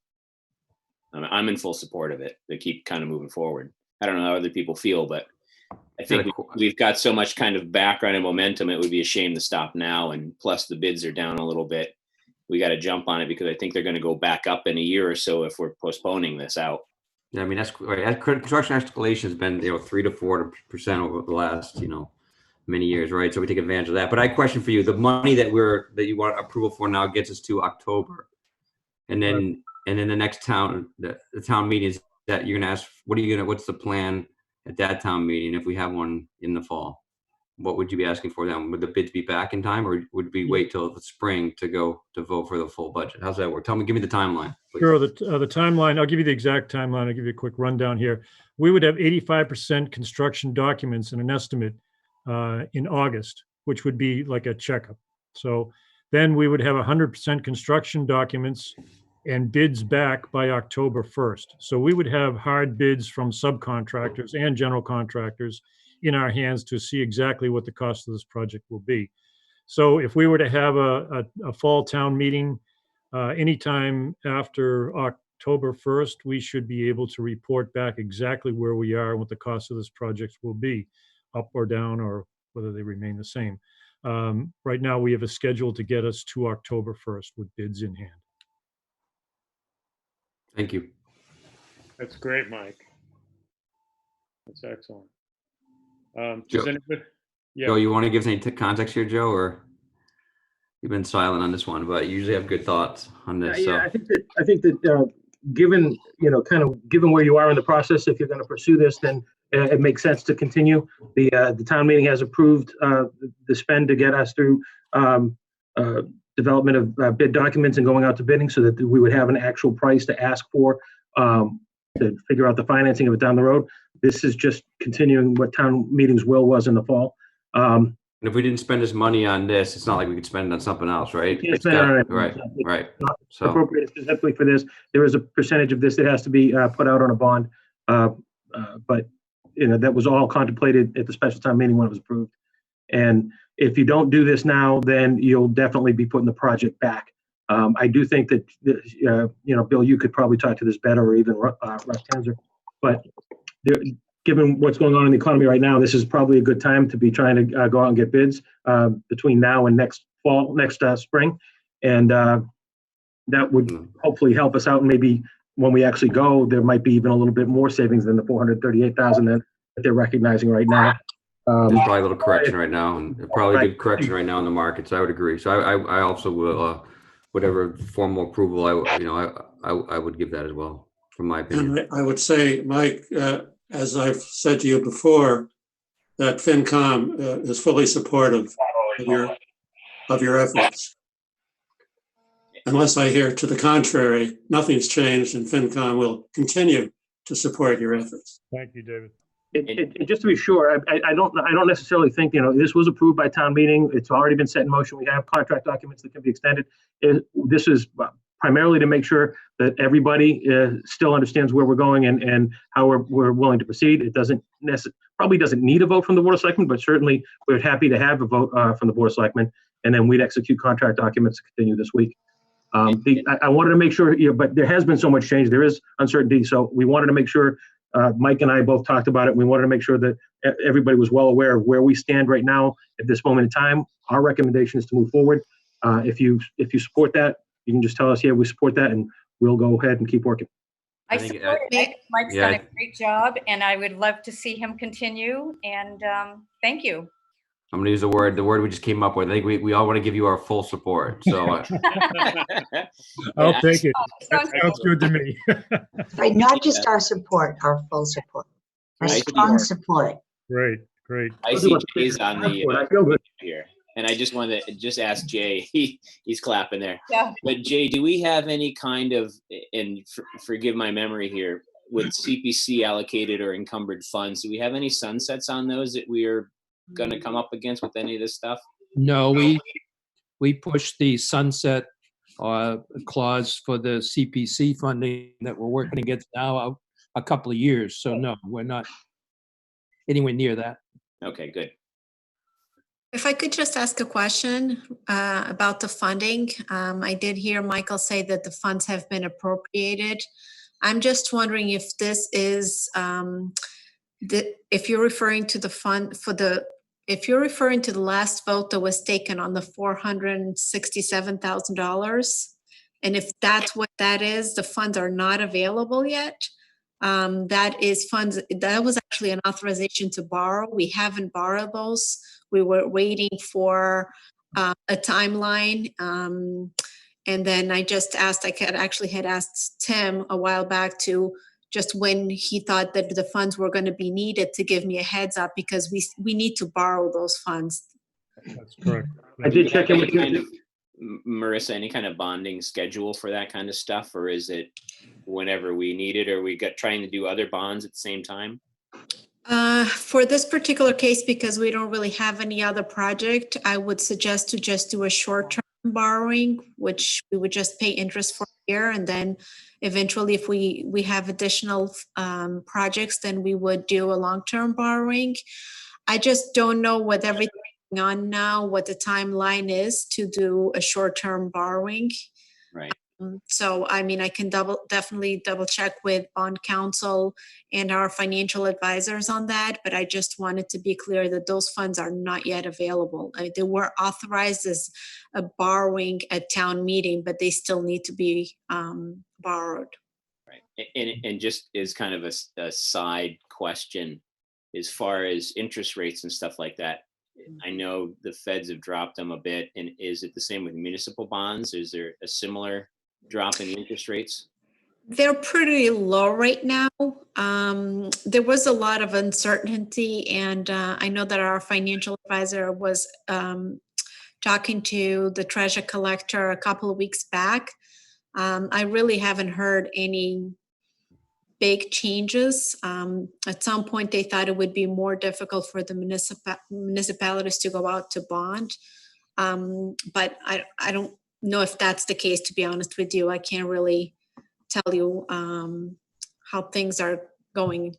[SPEAKER 2] I'm in full support of it, to keep kind of moving forward. I don't know how other people feel, but I think we've got so much kind of background and momentum, it would be a shame to stop now. And plus the bids are down a little bit. We got to jump on it because I think they're going to go back up in a year or so if we're postponing this out.
[SPEAKER 3] Yeah, I mean, that's right. Construction escalation has been, 3 to 4% over the last, many years, right? So we take advantage of that. But I have a question for you. The money that you want approval for now gets us to October. And then the next town, the town meeting is that you're gonna ask, what's the plan at that town meeting if we have one in the fall? What would you be asking for then? Would the bids be back in time, or would we wait till the spring to vote for the full budget? How's that work? Give me the timeline, please.
[SPEAKER 16] Sure, the timeline, I'll give you the exact timeline. I'll give you a quick rundown here. We would have 85% construction documents and an estimate in August, which would be like a checkup. So then we would have 100% construction documents and bids back by October 1st. So we would have hard bids from subcontractors and general contractors in our hands to see exactly what the cost of this project will be. So if we were to have a fall town meeting anytime after October 1st, we should be able to report back exactly where we are and what the cost of this project will be, up or down, or whether they remain the same. Right now, we have a schedule to get us to October 1st with bids in hand.
[SPEAKER 3] Thank you.
[SPEAKER 5] That's great, Mike. That's excellent.
[SPEAKER 3] Joe, Joe, you want to give us any context here, Joe, or you've been silent on this one, but you usually have good thoughts on this.
[SPEAKER 6] Yeah, I think that given given where you are in the process, if you're going to pursue this, then it makes sense to continue. The town meeting has approved the spend to get us through development of bid documents and going out to bidding, so that we would have an actual price to ask for to figure out the financing of it down the road. This is just continuing what town meeting's will was in the fall.
[SPEAKER 3] And if we didn't spend this money on this, it's not like we could spend it on something else, right? Right. So
[SPEAKER 6] appropriated specifically for this. There is a percentage of this that has to be put out on a bond, but that was all contemplated at the special town meeting when it was approved. And if you don't do this now, then you'll definitely be putting the project back. I do think that Bill, you could probably talk to this better, or even Russ Tenzer, but given what's going on in the economy right now, this is probably a good time to be trying to go out and get bids between now and next spring. And that would hopefully help us out. And maybe when we actually go, there might be even a little bit more savings than the $438,000 that they're recognizing right now.
[SPEAKER 3] There's probably a little correction right now, and probably
[SPEAKER 6] Right.
[SPEAKER 3] good correction right now in the market. So I would agree. So I also will, whatever formal approval I would give that as well, from my opinion.
[SPEAKER 10] And I would say, Mike, as I've said to you before, that FinCom is fully supportive of your efforts. Unless I hear to the contrary, nothing's changed, and FinCom will continue to support your efforts.
[SPEAKER 16] Thank you, David.
[SPEAKER 6] Just to be sure, I don't necessarily think, this was approved by town meeting. It's already been set in motion. We have contract documents that can be extended. This is primarily to make sure that everybody still understands where we're going and how we're willing to proceed. It probably doesn't need a vote from the Board of Selectmen, but certainly we're happy to have a vote from the Board of Selectmen, and then we'd execute contract documents to continue this week. I wanted to make sure, but there has been so much change. There is uncertainty. So we wanted to make sure, Mike and I both talked about it. We wanted to make sure that everybody was well aware of where we stand right now at this moment in time. Our recommendation is to move forward. If you support that, you can just tell us, yeah, we support that, and we'll go ahead and keep working.
[SPEAKER 8] I support it. Mike's done a great job, and I would love to see him continue. And thank you.
[SPEAKER 3] I'm going to use the word we just came up with. I think we all want to give you our full support. So
[SPEAKER 16] I'll take it. That sounds good to me.
[SPEAKER 4] Right, not just our support, our full support, our strong support.
[SPEAKER 16] Great, great.
[SPEAKER 2] I see Jay's on the here, and I just wanted to ask Jay. He's clapping there.
[SPEAKER 8] Yeah.
[SPEAKER 2] But Jay, do we have any kind of, and forgive my memory here, with CPC allocated or encumbered funds? Do we have any sunsets on those that we are going to come up against with any of this stuff?
[SPEAKER 17] No, we pushed the sunset clause for the CPC funding that we're working against now a couple of years. So no, we're not anywhere near that.
[SPEAKER 2] Okay, good.
[SPEAKER 12] If I could just ask a question about the funding. I did hear Michael say that the funds have been appropriated. I'm just wondering if this is, if you're referring to the fund if you're referring to the last vote that was taken on the $467,000, and if that's what that is, the funds are not available yet. That is funds, that was actually an authorization to borrow. We haven't borrowed those. We were waiting for a timeline. And then I just asked, I had asked Tim a while back to just when he thought that the funds were going to be needed to give me a heads up, because we need to borrow those funds.
[SPEAKER 16] That's correct.
[SPEAKER 6] I did check in with you.
[SPEAKER 2] Marissa, any kind of bonding schedule for that kind of stuff, or is it whenever we need it, or we got trying to do other bonds at the same time?
[SPEAKER 12] For this particular case, because we don't really have any other project, I would suggest to just do a short-term borrowing, which we would just pay interest for a year, and then eventually if we have additional projects, then we would do a long-term borrowing. I just don't know with everything going on now what the timeline is to do a short-term borrowing.
[SPEAKER 2] Right.
[SPEAKER 12] So, I mean, I can definitely double check with bond counsel and our financial advisors on that, but I just wanted to be clear that those funds are not yet available. They were authorized as a borrowing at town meeting, but they still need to be borrowed.
[SPEAKER 2] Right. And just as kind of a side question, as far as interest rates and stuff like that, I know the feds have dropped them a bit. And is it the same with municipal bonds? Is there a similar drop in interest rates?
[SPEAKER 12] They're pretty low right now. There was a lot of uncertainty, and I know that our financial advisor was talking to the treasurer collector a couple of weeks back. I really haven't heard any big changes. At some point, they thought it would be more difficult for the municipalities to go out to bond. But I don't know if that's the case, to be honest with you. I can't really tell you how things are going.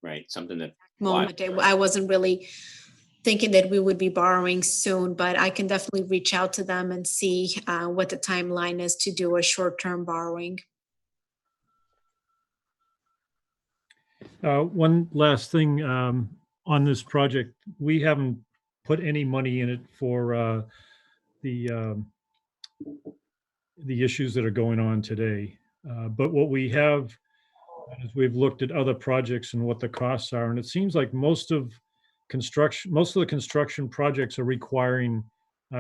[SPEAKER 2] Right, something that
[SPEAKER 12] Moment. I wasn't really thinking that we would be borrowing soon, but I can definitely reach out to them and see what the timeline is to do a short-term borrowing.
[SPEAKER 16] One last thing on this project, we haven't put any money in it for the issues that are going on today. But what we have is we've looked at other projects and what the costs are, and it seems like most of most of the construction projects are requiring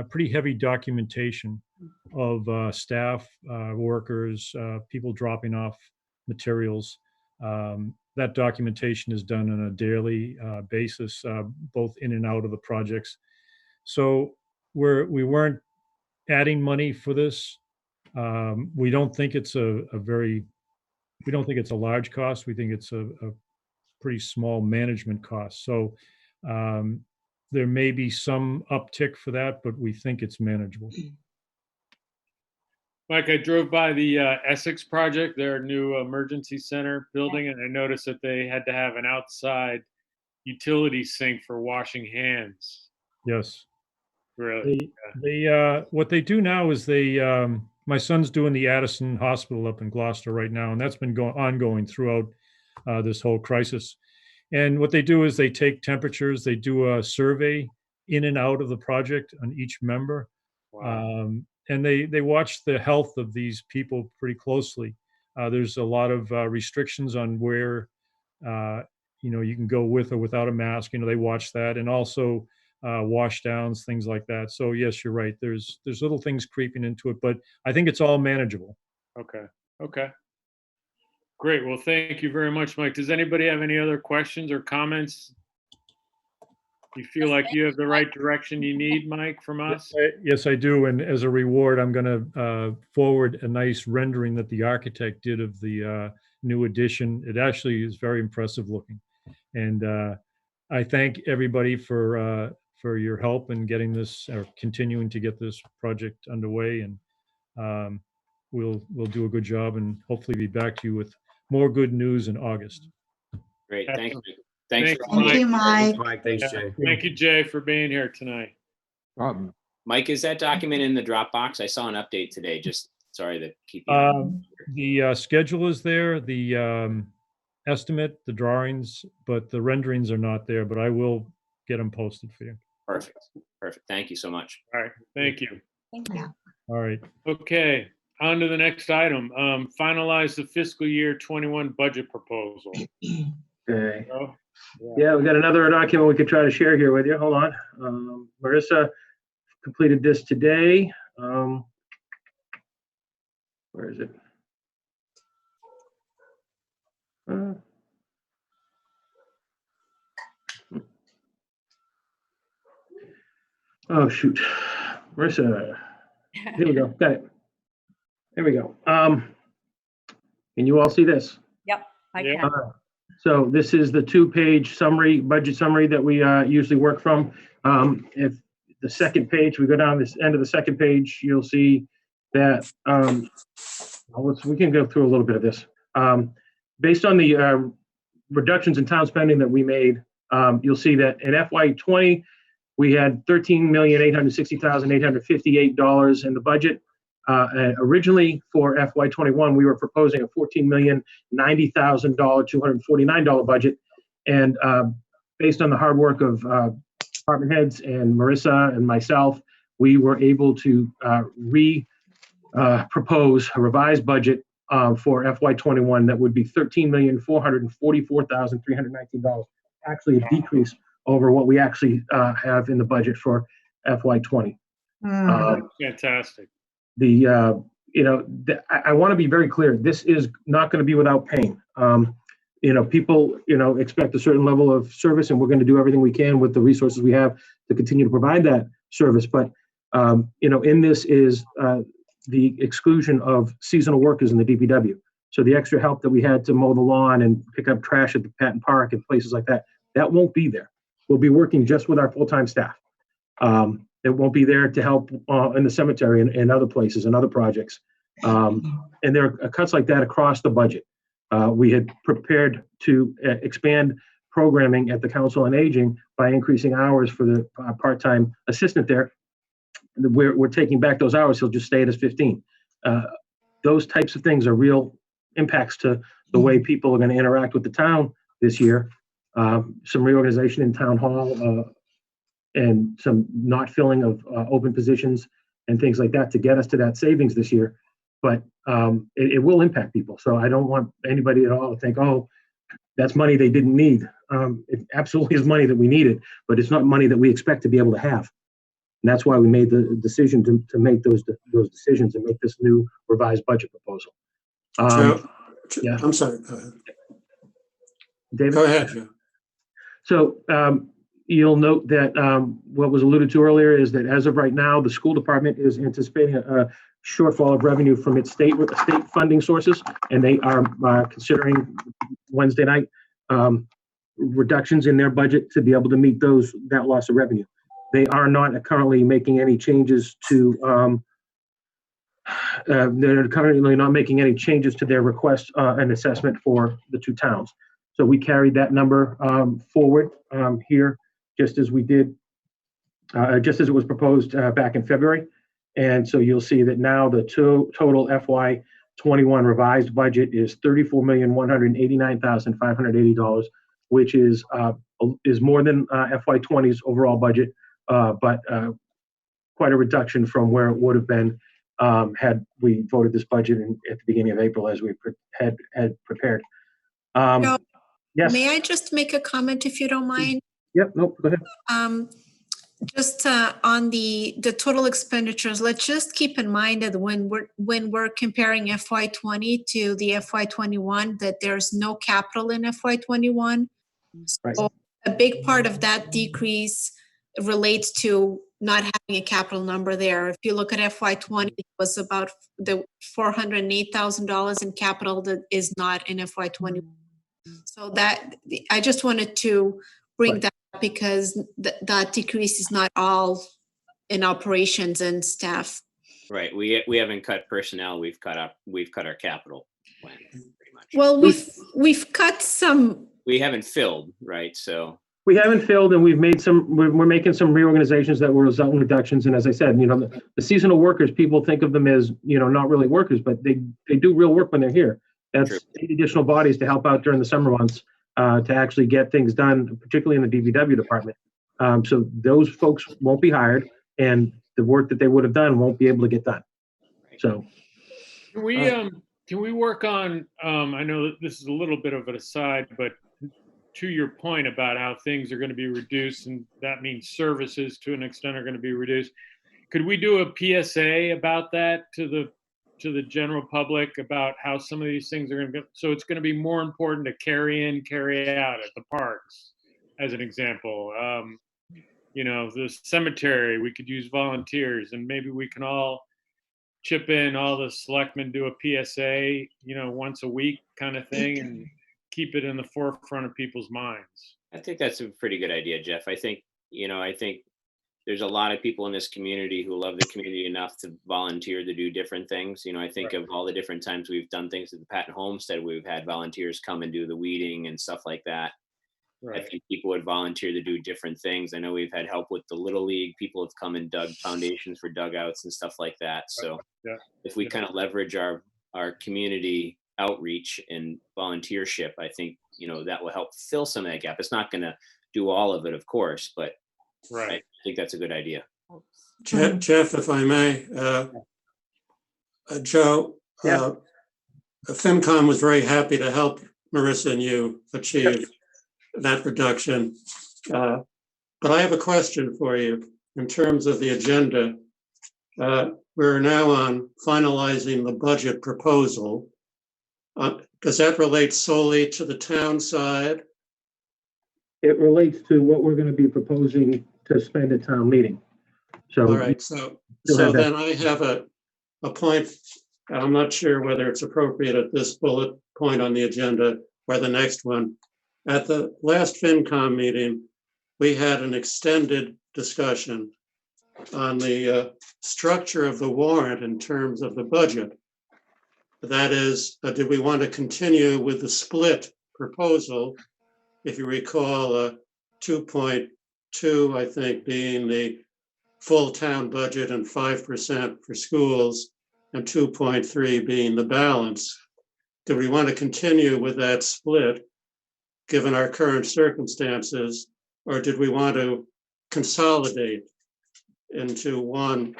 [SPEAKER 16] pretty heavy documentation of staff, workers, people dropping off materials. That documentation is done on a daily basis, both in and out of the projects. So we weren't adding money for this. We don't think it's we don't think it's a large cost. We think it's a pretty small management cost. So there may be some uptick for that, but we think it's manageable.
[SPEAKER 5] Mike, I drove by the Essex project, their new emergency center building, and I noticed that they had to have an outside utility sink for washing hands.
[SPEAKER 16] Yes.
[SPEAKER 5] Really?
[SPEAKER 16] What they do now is my son's doing the Addison Hospital up in Gloucester right now, and that's been ongoing throughout this whole crisis. And what they do is they take temperatures, they do a survey in and out of the project on each member.
[SPEAKER 5] Wow.
[SPEAKER 16] And they watch the health of these people pretty closely. There's a lot of restrictions on where you can go with or without a mask. They watch that, and also wash downs, things like that. So yes, you're right. There's little things creeping into it, but I think it's all manageable.
[SPEAKER 5] Okay. Okay. Great. Well, thank you very much, Mike. Does anybody have any other questions or comments? You feel like you have the right direction you need, Mike, from us?
[SPEAKER 16] Yes, I do. And as a reward, I'm going to forward a nice rendering that the architect did of the new addition. It actually is very impressive looking. And I thank everybody for your help in getting this, or continuing to get this project underway. And we'll do a good job, and hopefully be back to you with more good news in August.
[SPEAKER 2] Great. Thank you.
[SPEAKER 5] Thank
[SPEAKER 4] you, Mike.
[SPEAKER 3] Thanks, Jay.
[SPEAKER 5] Thank you, Jay, for being here tonight.
[SPEAKER 2] Mike, is that document in the Dropbox? I saw an update today. Just sorry to keep you.
[SPEAKER 16] The schedule is there, the estimate, the drawings, but the renderings are not there, but I will get them posted for you.
[SPEAKER 2] Perfect. Perfect. Thank you so much.
[SPEAKER 5] All right. Thank you.
[SPEAKER 8] Thank you.
[SPEAKER 16] All right.
[SPEAKER 5] Okay. On to the next item. Finalize the fiscal year 21 budget proposal.
[SPEAKER 6] Okay.
[SPEAKER 5] So,
[SPEAKER 6] Yeah, we got another document we could try to share here with you. Hold on. Marissa completed this today. Where is it? Oh, shoot. Marissa. Here we go. Got it. There we go. Can you all see this?
[SPEAKER 8] Yep, I can.
[SPEAKER 6] So this is the 2-page summary, budget summary that we usually work from. If the second page, we go down this end of the second page, you'll see that, we can go through a little bit of this. Based on the reductions in town spending that we made, you'll see that in FY20, we had $13,860,858 in the budget. Originally for FY21, we were proposing a $14,090,000, $249 budget. And based on the hard work of department heads and Marissa and myself, we were able to propose a revised budget for FY21 that would be $13,444,319. Actually a decrease over what we actually have in the budget for FY20.
[SPEAKER 5] Fantastic.
[SPEAKER 6] I want to be very clear. This is not going to be without pain. People, expect a certain level of service, and we're going to do everything we can with the resources we have to continue to provide that service. But, in this is the exclusion of seasonal workers in the DPW. So the extra help that we had to mow the lawn and pick up trash at the Patton Park and places like that, that won't be there. We'll be working just with our full-time staff. It won't be there to help in the cemetery and other places and other projects. And there are cuts like that across the budget. We had prepared to expand programming at the Council on Aging by increasing hours for the part-time assistant there. We're taking back those hours. He'll just stay at his 15. Those types of things are real impacts to the way people are going to interact with the town this year. Some reorganization in town hall and some not filling of open positions and things like that to get us to that savings this year. But it will impact people. So I don't want anybody at all to think, oh, that's money they didn't need. It absolutely is money that we needed, but it's not money that we expect to be able to have. And that's why we made the decision to make those decisions and make this new revised budget proposal.
[SPEAKER 10] Joe,
[SPEAKER 6] Yeah.
[SPEAKER 10] I'm sorry. Go ahead.
[SPEAKER 6] David?
[SPEAKER 10] Go ahead, Joe.
[SPEAKER 6] So you'll note that what was alluded to earlier is that as of right now, the school department is anticipating a shortfall of revenue from its state funding sources, and they are considering Wednesday night reductions in their budget to be able to meet that loss of revenue. They are not currently making any changes to they're currently not making any changes to their request and assessment for the two towns. So we carried that number forward here, just as we did, just as it was proposed back in February. And so you'll see that now the total FY21 revised budget is $34,189,580, which is more than FY20's overall budget, but quite a reduction from where it would have been had we voted this budget at the beginning of April as we had prepared.
[SPEAKER 12] Joe,
[SPEAKER 6] Yes.
[SPEAKER 12] may I just make a comment if you don't mind?
[SPEAKER 6] Yep. Nope. Go ahead.
[SPEAKER 12] Just on the total expenditures, let's just keep in mind that when we're comparing FY20 to the FY21, that there's no capital in FY21.
[SPEAKER 6] Right.
[SPEAKER 12] So a big part of that decrease relates to not having a capital number there. If you look at FY20, it was about the $408,000 in capital that is not in FY21. So that I just wanted to bring that up because that decrease is not all in operations and staff.
[SPEAKER 2] Right. We haven't cut personnel. We've cut our capital plan pretty much.
[SPEAKER 12] Well, we've cut some.
[SPEAKER 2] We haven't filled, right? So
[SPEAKER 6] we haven't filled, and we've made we're making some reorganizations that will result in reductions. And as I said, the seasonal workers, people think of them as, not really workers, but they do real work when they're here. That's 8 additional bodies to help out during the summer months to actually get things done, particularly in the DPW department. So those folks won't be hired, and the work that they would have done won't be able to get done. So
[SPEAKER 5] can we work on, I know that this is a little bit of an aside, but to your point about how things are going to be reduced, and that means services to an extent are going to be reduced. Could we do a PSA about that to the general public about how some of these things are going to be? So it's going to be more important to carry in, carry out at the parks, as an example. The cemetery, we could use volunteers, and maybe we can all chip in, all the selectmen do a PSA, once a week kind of thing, and keep it in the forefront of people's minds.
[SPEAKER 2] I think that's a pretty good idea, Jeff. I think there's a lot of people in this community who love the community enough to volunteer to do different things. I think of all the different times we've done things at the Patton Homestead, we've had volunteers come and do the weeding and stuff like that. Right. I think people would volunteer to do different things. I know we've had help with the Little League. People have come and dug foundations for dugouts and stuff like that. So if we kind of leverage our community outreach and volunteership, I think, that will help fill some of that gap. It's not going to do all of it, of course, but I think that's a good idea.
[SPEAKER 10] Jeff, if I may, Joe, FinCom was very happy to help Marissa and you achieve that reduction. But I have a question for you in terms of the agenda. We're now on finalizing the budget proposal. Does that relate solely to the town side?
[SPEAKER 6] It relates to what we're going to be proposing to spend at town meeting. So,
[SPEAKER 10] all right. So then I have a point. I'm not sure whether it's appropriate at this bullet point on the agenda or the next one. At the last FinCom meeting, we had an extended discussion on the structure of the warrant in terms of the budget. That is, did we want to continue with the split proposal? If you recall, 2.2, I think, being the full town budget and 5% for schools, and 2.3 being the balance. Do we want to continue with that split, given our current circumstances, or did we want to consolidate into one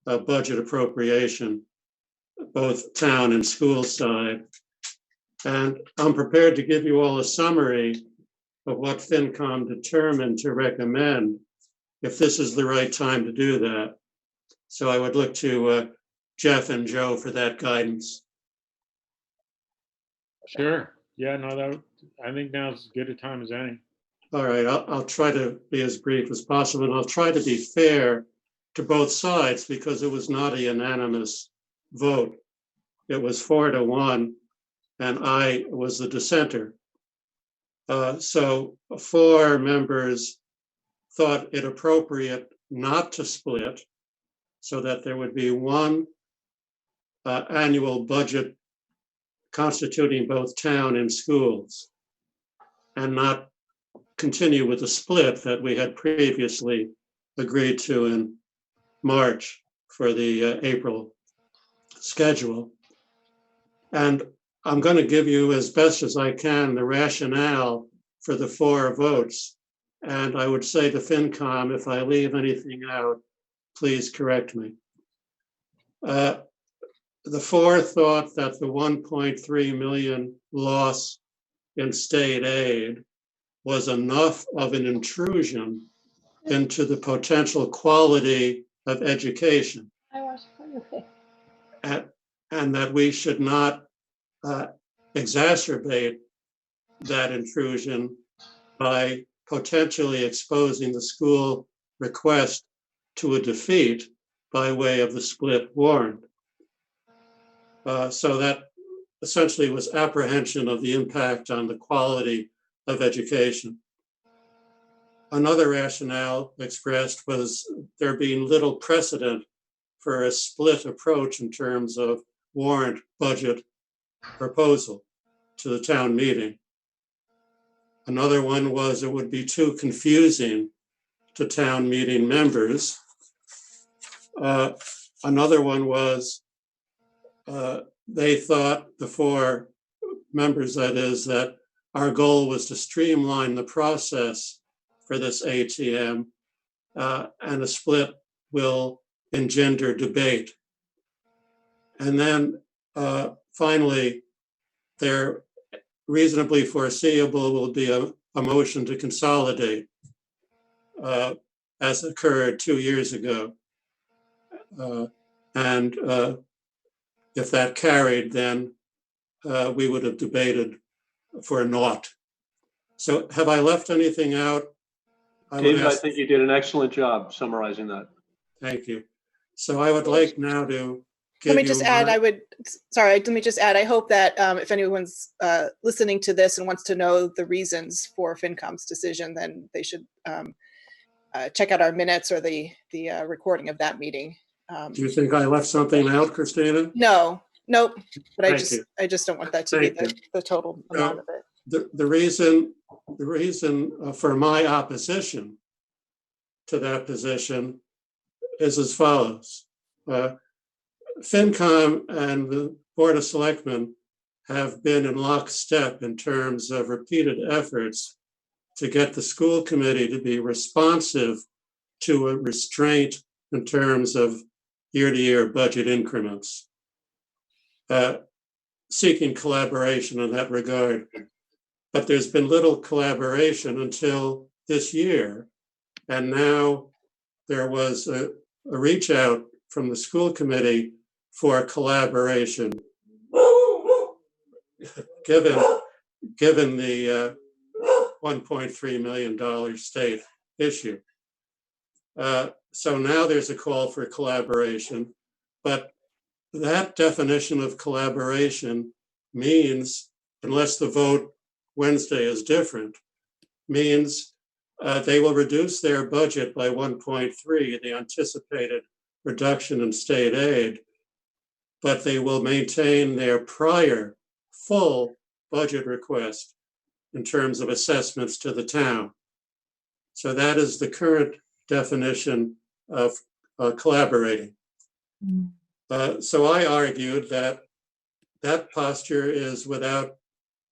[SPEAKER 10] budget appropriation, both town and school side? And I'm prepared to give you all a summary of what FinCom determined to recommend, if this is the right time to do that. So I would look to Jeff and Joe for that guidance.
[SPEAKER 5] Sure. Yeah, no, I think now's as good a time as any.
[SPEAKER 10] All right, I'll try to be as brief as possible, and I'll try to be fair to both sides because it was not a unanimous vote. It was 4-1, and I was the dissenter. So 4 members thought it appropriate not to split so that there would be one annual budget constituting both town and schools, and not continue with the split that we had previously agreed to in March for the April schedule. And I'm going to give you as best as I can the rationale for the 4 votes. And I would say to FinCom, if I leave anything out, please correct me. The 4 thought that the 1.3 million loss in state aid was enough of an intrusion into the potential quality of education. And that we should not exacerbate that intrusion by potentially exposing the school request to a defeat by way of the split warrant. So that essentially was apprehension of the impact on the quality of education. Another rationale expressed was there being little precedent for a split approach in terms of warrant budget proposal to the town meeting. Another one was it would be too confusing to town meeting members. Another one was they thought, the 4 members that is, that our goal was to streamline the process for this ATM, and a split will engender debate. And then finally, there reasonably foreseeable will be a motion to consolidate, as occurred 2 years ago. And if that carried, then we would have debated for naught. So have I left anything out?
[SPEAKER 11] David, I think you did an excellent job summarizing that.
[SPEAKER 10] Thank you. So I would like now to
[SPEAKER 14] Let me just add, let me just add, I hope that if anyone's listening to this and wants to know the reasons for FinCom's decision, then they should check out our minutes or the recording of that meeting.
[SPEAKER 10] Do you think I left something out, Christina?
[SPEAKER 14] No, nope. But
[SPEAKER 10] Thank you.
[SPEAKER 14] I just don't want that to be the total amount of it.
[SPEAKER 10] The reason for my opposition to that position is as follows. FinCom and the Board of Selectmen have been in lockstep in terms of repeated efforts to get the school committee to be responsive to a restraint in terms of year-to-year budget increments, seeking collaboration in that regard. But there's been little collaboration until this year. And now there was a reach out from the school committee for collaboration, given the $1.3 million state issue. So now there's a call for collaboration, but that definition of collaboration means, unless the vote Wednesday is different, means they will reduce their budget by 1.3, the anticipated reduction in state aid, but they will maintain their prior full budget request in terms of assessments to the town. So that is the current definition of collaborating. So I argued that that posture is without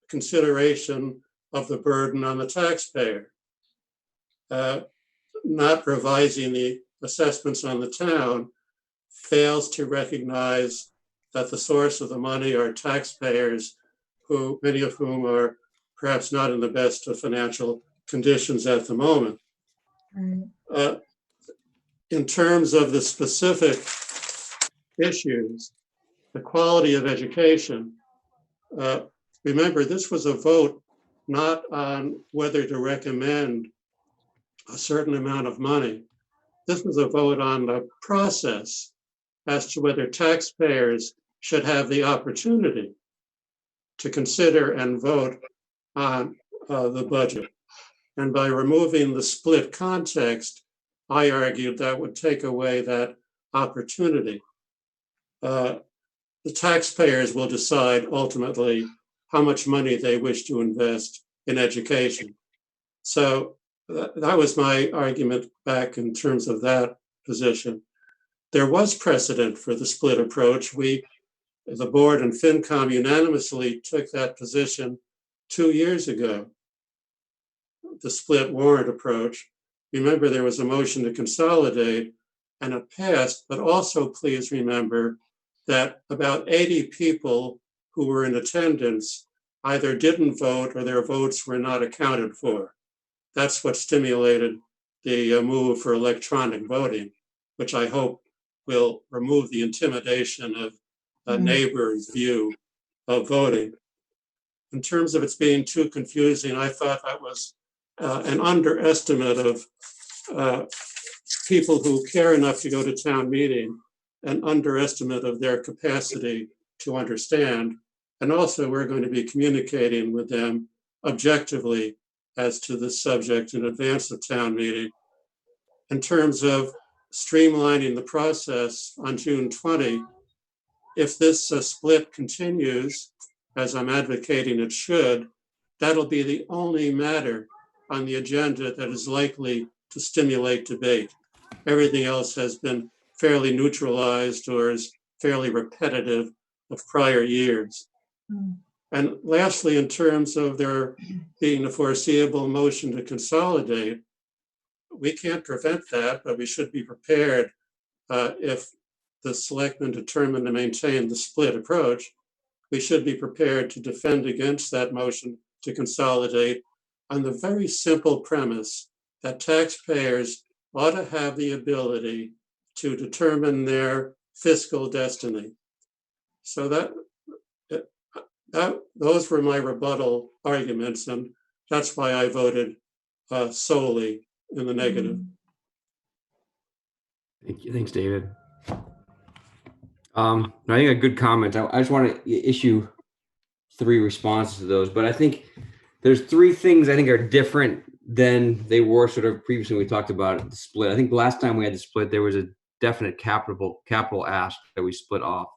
[SPEAKER 10] consideration of the burden on the taxpayer. Not revising the assessments on the town fails to recognize that the source of the money are taxpayers, who many of whom are perhaps not in the best of financial conditions at the moment. In terms of the specific issues, the quality of education, remember, this was a vote not on whether to recommend a certain amount of money. This was a vote on the process as to whether taxpayers should have the opportunity to consider and vote on the budget. And by removing the split context, I argued that would take away that opportunity. The taxpayers will decide ultimately how much money they wish to invest in education. So that was my argument back in terms of that position. There was precedent for the split approach. The board and FinCom unanimously took that position 2 years ago, the split warrant approach. Remember, there was a motion to consolidate and it passed, but also please remember that about 80 people who were in attendance either didn't vote or their votes were not accounted for. That's what stimulated the move for electronic voting, which I hope will remove the intimidation of a neighbor's view of voting. In terms of it's being too confusing, I thought that was an underestimate of people who care enough to go to town meeting, an underestimate of their capacity to understand. And also, we're going to be communicating with them objectively as to this subject in advance of town meeting. In terms of streamlining the process on June 20, if this split continues, as I'm advocating it should, that'll be the only matter on the agenda that is likely to stimulate debate. Everything else has been fairly neutralized or is fairly repetitive of prior years. And lastly, in terms of there being a foreseeable motion to consolidate, we can't prevent that, but we should be prepared if the selectmen determine to maintain the split approach. We should be prepared to defend against that motion to consolidate on the very simple premise that taxpayers ought to have the ability to determine their fiscal destiny. So those were my rebuttal arguments, and that's why I voted solely in the negative.
[SPEAKER 3] Thank you. Thanks, David. I think a good comment. I just want to issue 3 responses to those, but I think there's 3 things I think are different than they were sort of previously. We talked about the split. I think the last time we had the split, there was a definite capital ask that we split off,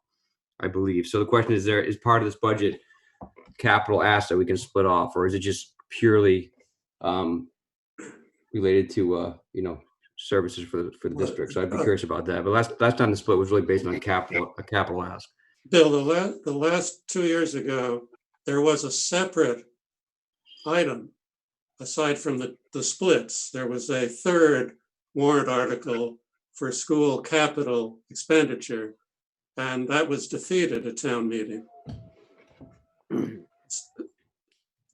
[SPEAKER 3] I believe. So the question is part of this budget capital ask that we can split off, or is it just purely related to services for the district? So I'd be curious about that. But last time the split was really based on a capital ask.
[SPEAKER 10] Bill, the last 2 years ago, there was a separate item aside from the splits. There was a third warrant article for school capital expenditure, and that was defeated at town meeting.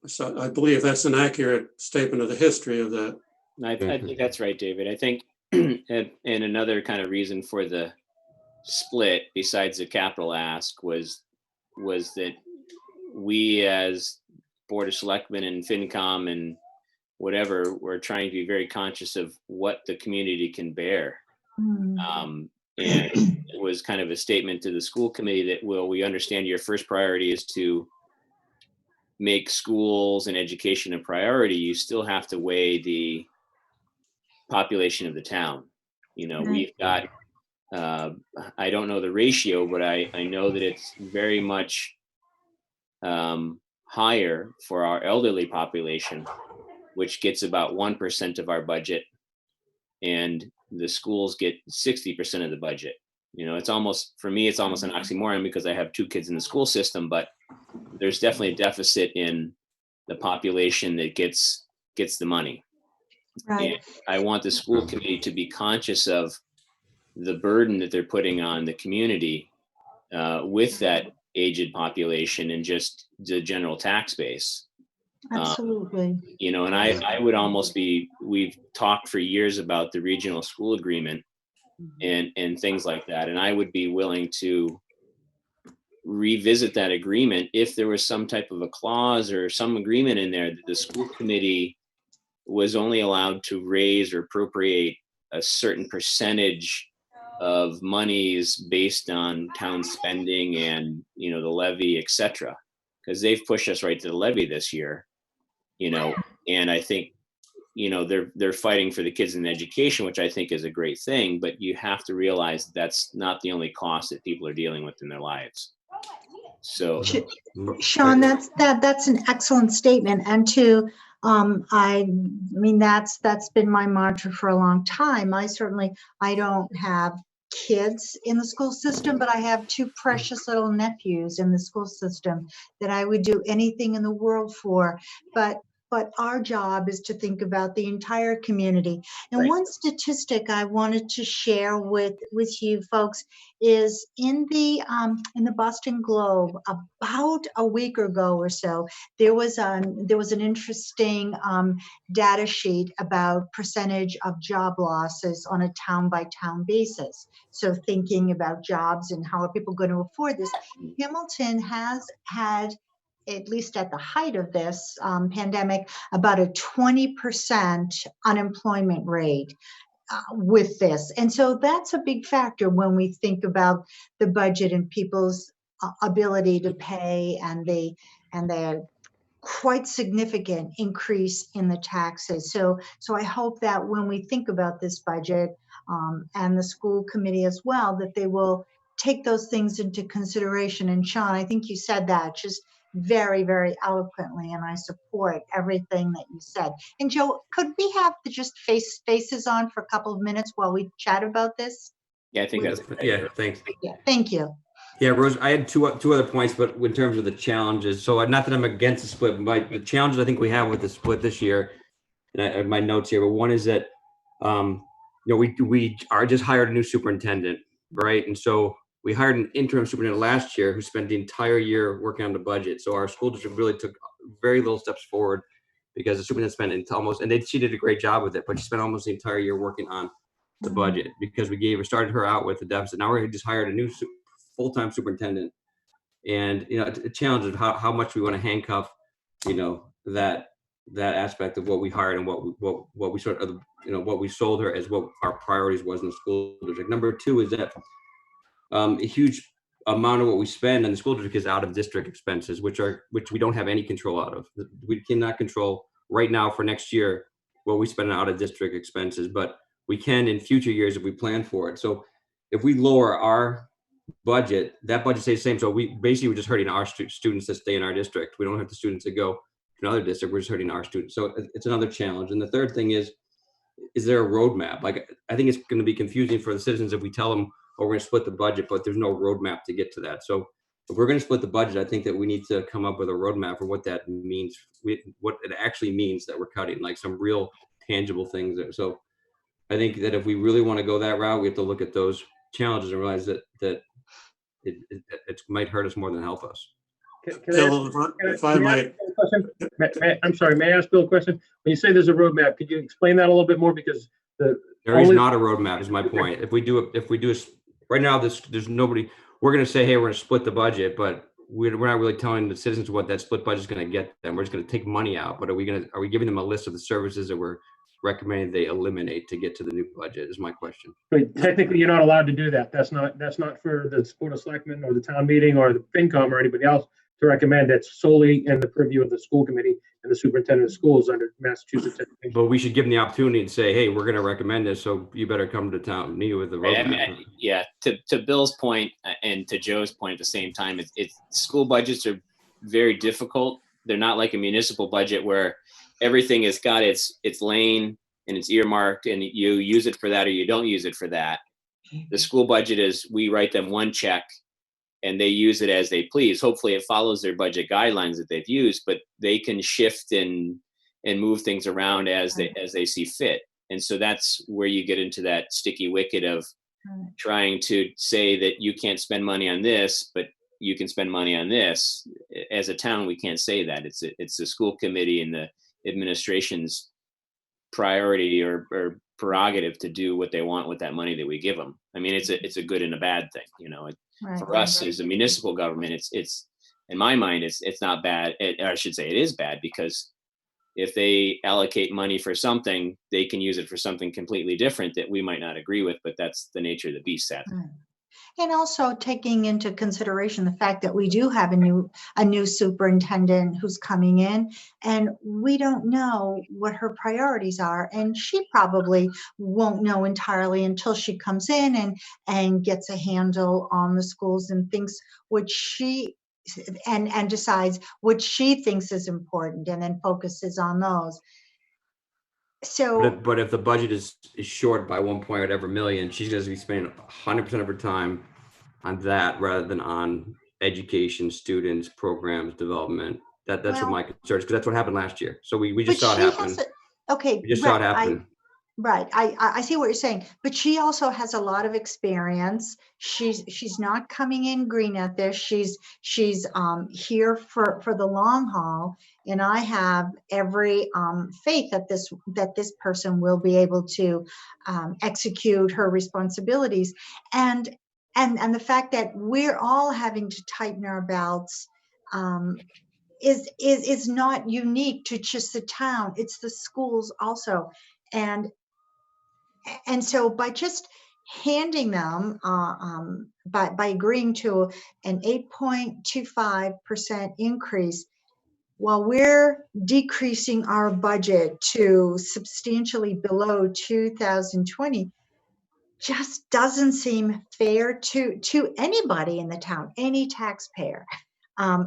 [SPEAKER 10] So I believe that's an accurate statement of the history of that.
[SPEAKER 2] I think that's right, David. I think, and another kind of reason for the split, besides the capital ask, was that we as Board of Selectmen and FinCom and whatever were trying to be very conscious of what the community can bear. And it was kind of a statement to the school committee that, well, we understand your first priority is to make schools and education a priority. You still have to weigh the population of the town. We've got, I don't know the ratio, but I know that it's very much higher for our elderly population, which gets about 1% of our budget, and the schools get 60% of the budget. It's almost, for me, it's almost an oxymoron because I have 2 kids in the school system, but there's definitely a deficit in the population that gets the money.
[SPEAKER 4] Right.
[SPEAKER 2] And I want the school committee to be conscious of the burden that they're putting on the community with that aged population and just the general tax base.
[SPEAKER 4] Absolutely.
[SPEAKER 2] And I would almost we've talked for years about the regional school agreement and things like that. And I would be willing to revisit that agreement if there was some type of a clause or some agreement in there that the school committee was only allowed to raise or appropriate a certain percentage of monies based on town spending and, the levy, et cetera. Because they've pushed us right to the levy this year, and I think, they're fighting for the kids in education, which I think is a great thing, but you have to realize that's not the only cost that people are dealing with in their lives. So,
[SPEAKER 4] Sean, that's an excellent statement. And I mean, that's been my mantra for a long time. I don't have kids in the school system, but I have two precious little nephews in the school system that I would do anything in the world for. But our job is to think about the entire community. And
[SPEAKER 2] right.
[SPEAKER 4] One statistic I wanted to share with you folks is in the Boston Globe about a week ago or so, there was an interesting data sheet about percentage of job losses on a town by town basis. So thinking about jobs and how are people going to afford this, Hamilton has had, at least at the height of this pandemic, about a 20% unemployment rate with this. And so that's a big factor when we think about the budget and people's ability to pay and the quite significant increase in the taxes. So I hope that when we think about this budget and the school committee as well, that they will take those things into consideration. And Sean, I think you said that just very, very eloquently, and I support everything that you said. And Joe, could we have just faces on for a couple of minutes while we chat about this?
[SPEAKER 2] Yeah, I think that's
[SPEAKER 3] thanks.
[SPEAKER 4] Yeah, thank you.
[SPEAKER 3] Yeah, Rose, I had two other points, but in terms of the challenges, so not that I'm against the split, but the challenges I think we have with the split this year, and I have my notes here, but one is that, we are just hired a new superintendent, right? And so we hired an interim superintendent last year who spent the entire year working on the budget. So our school district really took very little steps forward because the superintendent spent she did a great job with it, but she spent almost the entire year working on the budget because we started her out with the deficit. Now we just hired a new full-time superintendent, and a challenge of how much we want to handcuff that aspect of what we hired and what we sort of what we sold her as what our priorities was in the school district. Number two is that a huge amount of what we spend in the school district is out of district expenses, which we don't have any control out of. We cannot control right now for next year what we spend on out of district expenses, but we can in future years if we plan for it. So if we lower our budget, that budget stays the same. So we're just hurting our students that stay in our district. We don't have the students that go to another district. We're just hurting our students. So it's another challenge. And the third thing is there a roadmap? Like, I think it's going to be confusing for the citizens if we tell them, oh, we're going to split the budget, but there's no roadmap to get to that. So if we're going to split the budget, I think that we need to come up with a roadmap for what that means, what it actually means that we're cutting, like some real tangible things there. So I think that if we really want to go that route, we have to look at those challenges and realize that it might hurt us more than help us.
[SPEAKER 10] If I might.
[SPEAKER 6] I'm sorry, may I ask Bill a question? When you say there's a roadmap, could you explain that a little bit more? Because
[SPEAKER 3] there is not a roadmap, is my point. If we do right now, there's nobody. We're going to say, hey, we're going to split the budget, but we're not really telling the citizens what that split budget is going to get them. We're just going to take money out, but are we giving them a list of the services that we're recommending they eliminate to get to the new budget? Is my question.
[SPEAKER 6] But technically, you're not allowed to do that. That's not for the Board of Selectmen or the town meeting or the FinCom or anybody else to recommend. That's solely in the purview of the school committee and the superintendent of schools under Massachusetts education.
[SPEAKER 3] But we should give them the opportunity to say, hey, we're going to recommend this, so you better come to town meeting with the roadmap.
[SPEAKER 2] Yeah, to Bill's point and to Joe's point at the same time, it's school budgets are very difficult. They're not like a municipal budget where everything has got its lane and it's earmarked and you use it for that or you don't use it for that. The school budget is, we write them one check and they use it as they please. Hopefully it follows their budget guidelines that they've used, but they can shift and move things around as they see fit. And so that's where you get into that sticky wicket of trying to say that you can't spend money on this, but you can spend money on this. As a town, we can't say that. It's the school committee and the administration's priority or prerogative to do what they want with that money that we give them. I mean, it's a good and a bad thing, you know. For us as a municipal government, it's in my mind, it's not bad. I should say it is bad, because if they allocate money for something, they can use it for something completely different that we might not agree with, but that's the nature of the beast, sadly.
[SPEAKER 4] And also taking into consideration the fact that we do have a new superintendent who's coming in, and we don't know what her priorities are, and she probably won't know entirely until she comes in and gets a handle on the schools and thinks what she and decides what she thinks is important, and then focuses on those. So,
[SPEAKER 3] But if the budget is short by 1 point whatever million, she's going to be spending 100% of her time on that rather than on education, students, programs, development. That's what my concern is, because that's what happened last year. So we just saw it happen.
[SPEAKER 4] Okay,
[SPEAKER 3] we just saw it happen.
[SPEAKER 4] Right. I see what you're saying, but she also has a lot of experience. She's not coming in green at this. She's here for the long haul, and I have every faith that this person will be able to execute her responsibilities, and the fact that we're all having to tighten our belts is not unique to just the town. It's the schools also, and so by just handing them, by agreeing to an 8.25% increase, while we're decreasing our budget to substantially below 2020, just doesn't seem fair to anybody in the town, any taxpayer.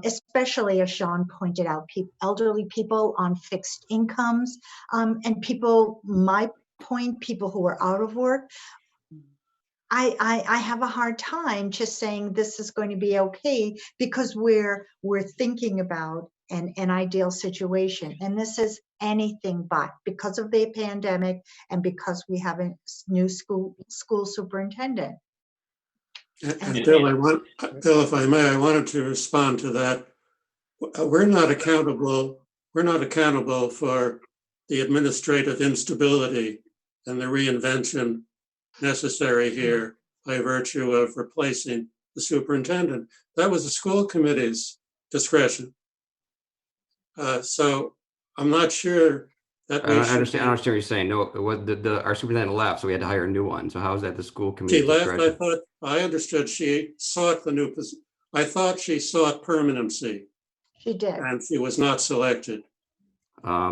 [SPEAKER 4] Especially as Sean pointed out, elderly people on fixed incomes, and people, my point, people who are out of work. I have a hard time just saying this is going to be okay, because we're thinking about an ideal situation, and this is anything but, because of the pandemic and because we have a new school superintendent.
[SPEAKER 10] And Bill, if I may, I wanted to respond to that. We're not accountable for the administrative instability and the reinvention necessary here by virtue of replacing the superintendent. That was the school committee's discretion. So I'm not sure that
[SPEAKER 3] I understand what you're saying. No, it was our superintendent left, so we had to hire a new one. So how is that the school committee?
[SPEAKER 10] She left. I understood she sought the new position. I thought she sought permanency.
[SPEAKER 4] She did,
[SPEAKER 10] and she was not selected.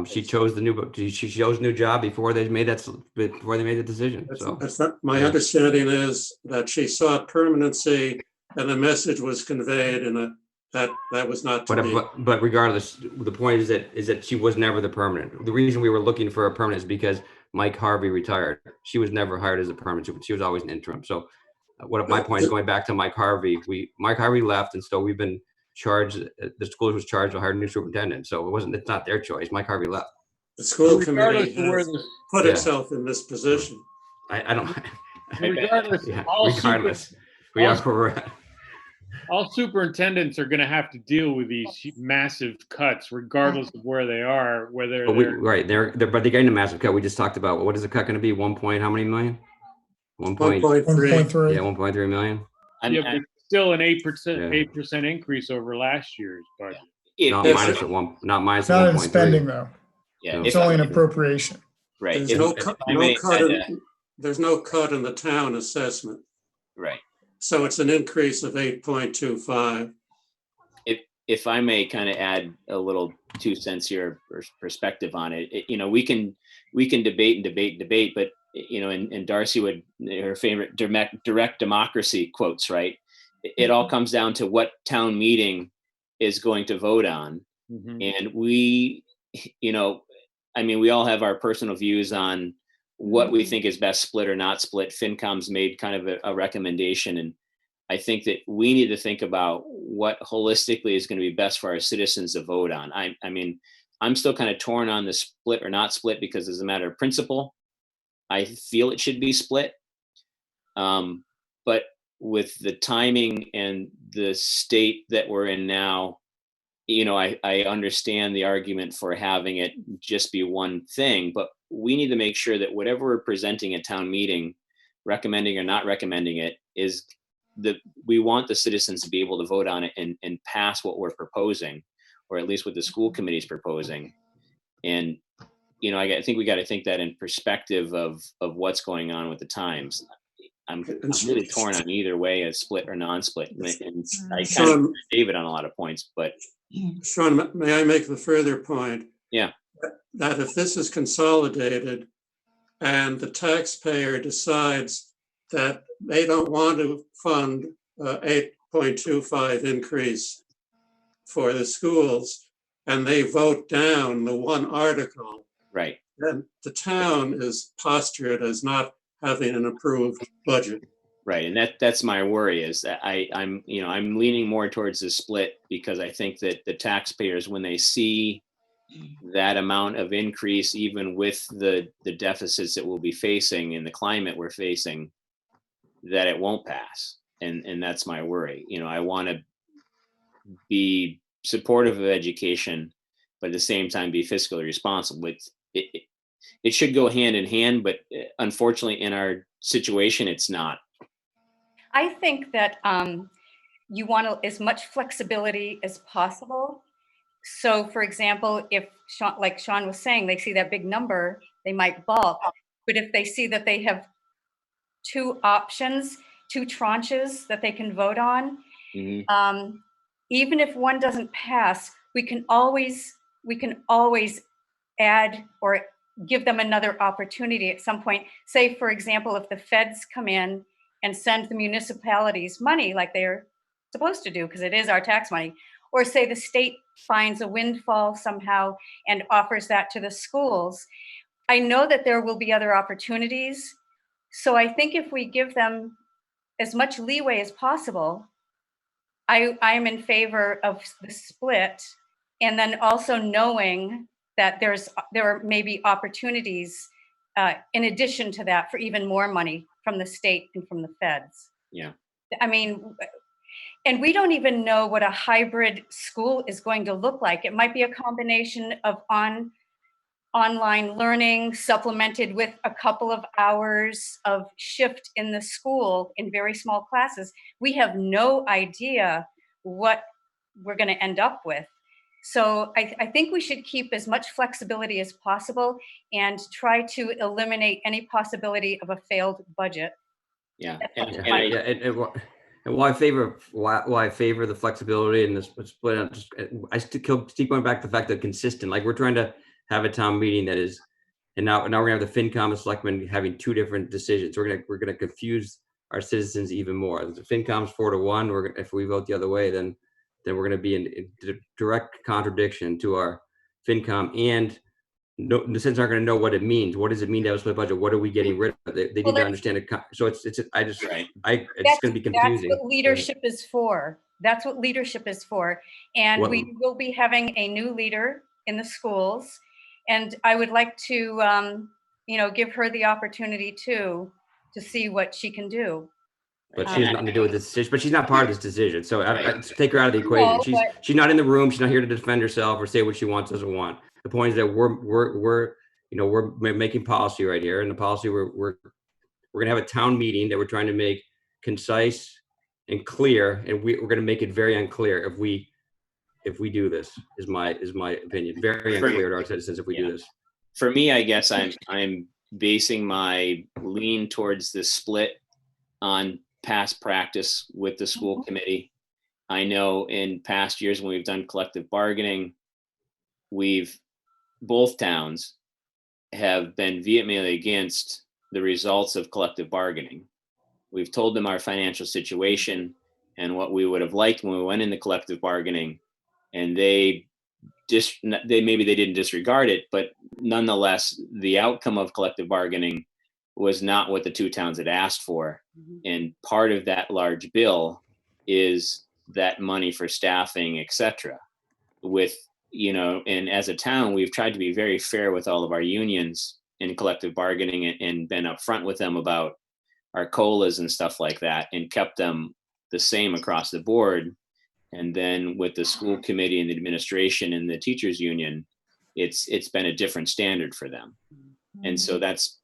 [SPEAKER 3] She chose the new job before they made the decision.
[SPEAKER 10] That's not, my understanding is that she sought permanency, and the message was conveyed in that was not to be.
[SPEAKER 3] But regardless, the point is that she was never the permanent. The reason we were looking for a permanent is because Mike Harvey retired. She was never hired as a permanent. She was always an interim. So what my point is, going back to Mike Harvey, Mike Harvey left, and so we've been charged. The school was charged to hire a new superintendent. So it's not their choice. Mike Harvey left.
[SPEAKER 10] The school committee has put itself in this position.
[SPEAKER 3] I don't.
[SPEAKER 5] Regardless,
[SPEAKER 3] we are correct.
[SPEAKER 5] All superintendents are going to have to deal with these massive cuts, regardless of where they are. Whether
[SPEAKER 3] they're getting a massive cut. We just talked about what is the cut going to be? 1 point, how many million?
[SPEAKER 10] 1.3.
[SPEAKER 3] Yeah, 1.3 million.
[SPEAKER 5] Yeah, but still an 8% increase over last year's budget.
[SPEAKER 3] Not minus at one. Not minus.
[SPEAKER 13] Not in spending though.
[SPEAKER 2] Yeah,
[SPEAKER 13] it's only an appropriation.
[SPEAKER 2] Right.
[SPEAKER 10] There's no cut in the town assessment.
[SPEAKER 2] Right.
[SPEAKER 10] So it's an increase of 8.25.
[SPEAKER 2] If I may kind of add a little 2 cents here perspective on it, we can debate, but and Darcy would, her favorite direct democracy quotes, right? It all comes down to what town meeting is going to vote on. Mm-hmm. And we all have our personal views on what we think is best split or not split. FinCom's made kind of a recommendation. And I think that we need to think about what holistically is going to be best for our citizens to vote on. I mean, I'm still kind of torn on the split or not split, because as a matter of principle, I feel it should be split. But with the timing and the state that we're in now, I understand the argument for having it just be one thing, but we need to make sure that whatever we're presenting at town meeting, recommending or not recommending it, is we want the citizens to be able to vote on it and pass what we're proposing, or at least what the school committee is proposing. And, I think we got to think that in perspective of what's going on with the times. I'm really torn on either way, a split or non-split. And I kind of agree with David on a lot of points, but.
[SPEAKER 10] Sean, may I make the further point?
[SPEAKER 2] Yeah.
[SPEAKER 10] That if this is consolidated and the taxpayer decides that they don't want to fund 8.25 increase for the schools, and they vote down the one article,
[SPEAKER 2] right,
[SPEAKER 10] then the town is postured as not having an approved budget.
[SPEAKER 2] Right, and that's my worry, is that I'm leaning more towards the split, because I think that the taxpayers, when they see that amount of increase, even with the deficits that we'll be facing and the climate we're facing, that it won't pass, and that's my worry. I want to be supportive of education, but at the same time be fiscally responsible. It should go hand in hand, but unfortunately, in our situation, it's not.
[SPEAKER 8] I think that you want as much flexibility as possible. So, for example, if Sean, like Sean was saying, they see that big number, they might balk. But if they see that they have two options, two tranches that they can vote on, even if one doesn't pass, we can always add or give them another opportunity at some point. Say, for example, if the feds come in and send the municipalities money like they're supposed to do, because it is our tax money, or say the state finds a windfall somehow and offers that to the schools, I know that there will be other opportunities. So I think if we give them as much leeway as possible, I am in favor of the split, and then also knowing that there are maybe opportunities in addition to that for even more money from the state and from the feds.
[SPEAKER 2] Yeah.
[SPEAKER 8] I mean, and we don't even know what a hybrid school is going to look like. It might be a combination of online learning supplemented with a couple of hours of shift in the school in very small classes. We have no idea what we're going to end up with. So I think we should keep as much flexibility as possible and try to eliminate any possibility of a failed budget.
[SPEAKER 2] Yeah.
[SPEAKER 3] And why I favor the flexibility and the split, I still keep going back to the fact that consistent, like we're trying to have a town meeting that is, and now we're gonna have the FinCom and Selectmen having two different decisions. We're gonna confuse our citizens even more. The FinCom's 4-1. If we vote the other way, then we're gonna be in direct contradiction to our FinCom, and no, the citizens aren't going to know what it means. What does it mean to have a split budget? What are we getting rid of? They need to understand it. So it's going to be confusing.
[SPEAKER 8] That's what leadership is for. That's what leadership is for. And we will be having a new leader in the schools. And I would like to, give her the opportunity to see what she can do.
[SPEAKER 3] But she has nothing to do with this decision. But she's not part of this decision. So I take her out of the equation. She's not in the room. She's not here to defend herself or say what she wants, doesn't want. The point is that we're making policy right here, and the policy we're gonna have a town meeting that we're trying to make concise and clear, and we're gonna make it very unclear if we do this. Is my opinion. Very unclear to our citizens if we do this.
[SPEAKER 2] For me, I guess I'm basing my lean towards the split on past practice with the school committee. I know in past years when we've done collective bargaining, both towns have been vehemently against the results of collective bargaining. We've told them our financial situation and what we would have liked when we went into collective bargaining, and maybe they didn't disregard it, but nonetheless, the outcome of collective bargaining was not what the two towns had asked for. And part of that large bill is that money for staffing, et cetera. And as a town, we've tried to be very fair with all of our unions in collective bargaining and been upfront with them about our COLAs and stuff like that and kept them the same across the board. And then with the school committee and the administration and the teachers union, it's been a different standard for them. And so that's,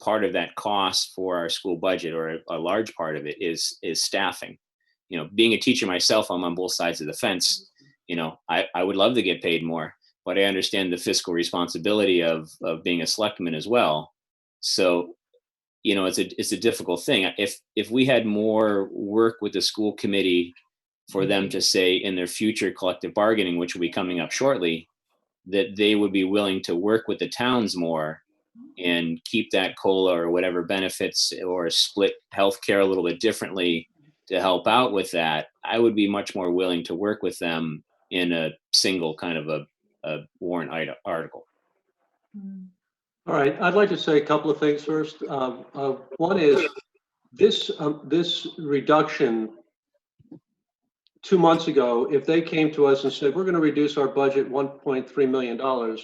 [SPEAKER 2] part of that cost for our school budget, or a large part of it is staffing. Being a teacher myself, I'm on both sides of the fence. I would love to get paid more, but I understand the fiscal responsibility of being a selectman as well. So, it's a difficult thing. If we had more work with the school committee for them to say in their future collective bargaining, which will be coming up shortly, that they would be willing to work with the towns more and keep that COLA or whatever benefits, or split healthcare a little bit differently to help out with that, I would be much more willing to work with them in a single kind of a warrant article.
[SPEAKER 11] All right, I'd like to say a couple of things first. One is this reduction 2 months ago, if they came to us and said, we're going to reduce our budget $1.3 million,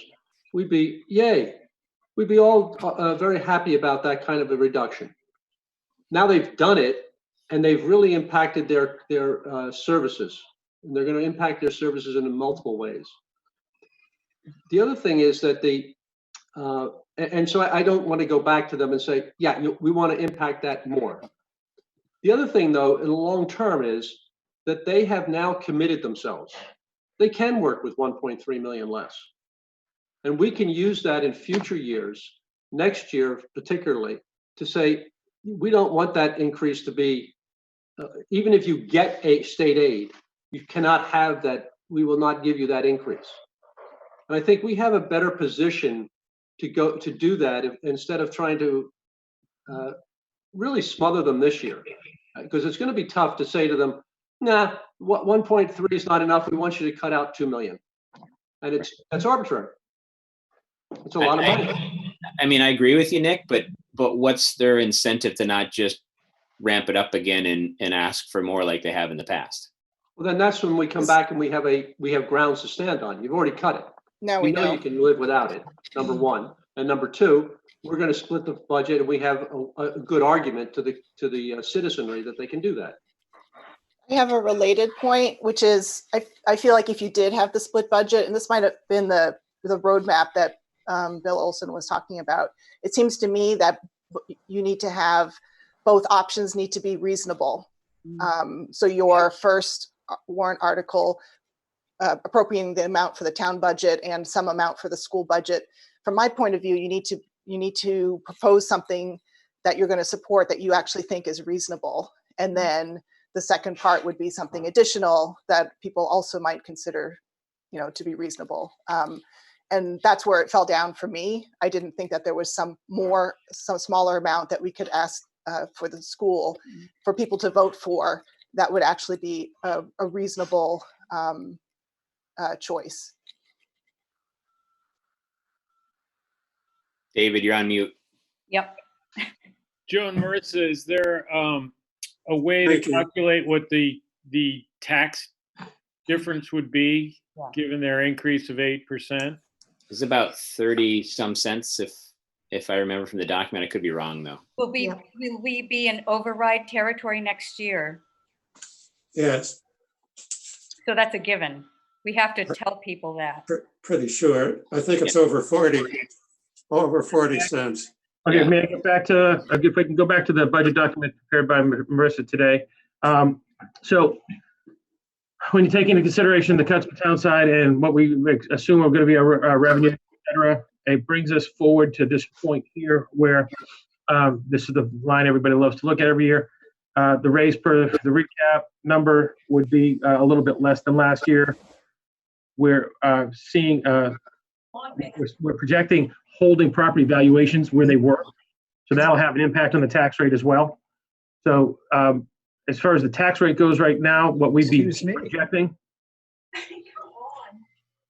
[SPEAKER 11] we'd be, yay. We'd be all very happy about that kind of a reduction. Now they've done it, and they've really impacted their services. And they're going to impact their services in multiple ways. The other thing is that and so I don't want to go back to them and say, yeah, we want to impact that more. The other thing, though, in the long term is that they have now committed themselves. They can work with 1.3 million less. And we can use that in future years, next year particularly, to say, we don't want that increase to be, even if you get a state aid, you cannot have that, we will not give you that increase. And I think we have a better position to do that instead of trying to really smother them this year, because it's going to be tough to say to them, nah, 1.3 is not enough. We want you to cut out 2 million. And that's arbitrary. It's a lot of money.
[SPEAKER 2] I mean, I agree with you, Nick, but what's their incentive to not just ramp it up again and ask for more like they have in the past?
[SPEAKER 11] Well, then that's when we come back and we have grounds to stand on. You've already cut it.
[SPEAKER 14] No,
[SPEAKER 11] we know you can live without it, number one. And number two, we're going to split the budget, and we have a good argument to the citizenry that they can do that.
[SPEAKER 14] I have a related point, which is I feel like if you did have the split budget, and this might have been the roadmap that Bill Olson was talking about, it seems to me that you need to have both options need to be reasonable. So your first warrant article appropriating the amount for the town budget and some amount for the school budget. From my point of view, you need to propose something that you're going to support that you actually think is reasonable. And then the second part would be something additional that people also might consider, to be reasonable. And that's where it fell down for me. I didn't think that there was some smaller amount that we could ask for the school for people to vote for that would actually be a reasonable choice.
[SPEAKER 2] David, you're on mute.
[SPEAKER 8] Yep.
[SPEAKER 5] Joe and Marissa, is there a way to calculate what the tax difference would be given their increase of 8%?
[SPEAKER 2] It's about 30 some cents if I remember from the document. I could be wrong though.
[SPEAKER 8] Will we be in override territory next year?
[SPEAKER 10] Yes.
[SPEAKER 8] So that's a given. We have to tell people that.
[SPEAKER 10] Pretty sure. I think it's over 40 cents.
[SPEAKER 6] Okay, may I get back to, if we can go back to the budget document prepared by Marissa today. So when you take into consideration the cuts for town side and what we assume are going to be our revenue, et cetera, it brings us forward to this point here where this is the line everybody loves to look at every year. The raise per the recap number would be a little bit less than last year. We're seeing, we're projecting holding property valuations where they were. So that'll have an impact on the tax rate as well. So as far as the tax rate goes right now, what we'd be projecting.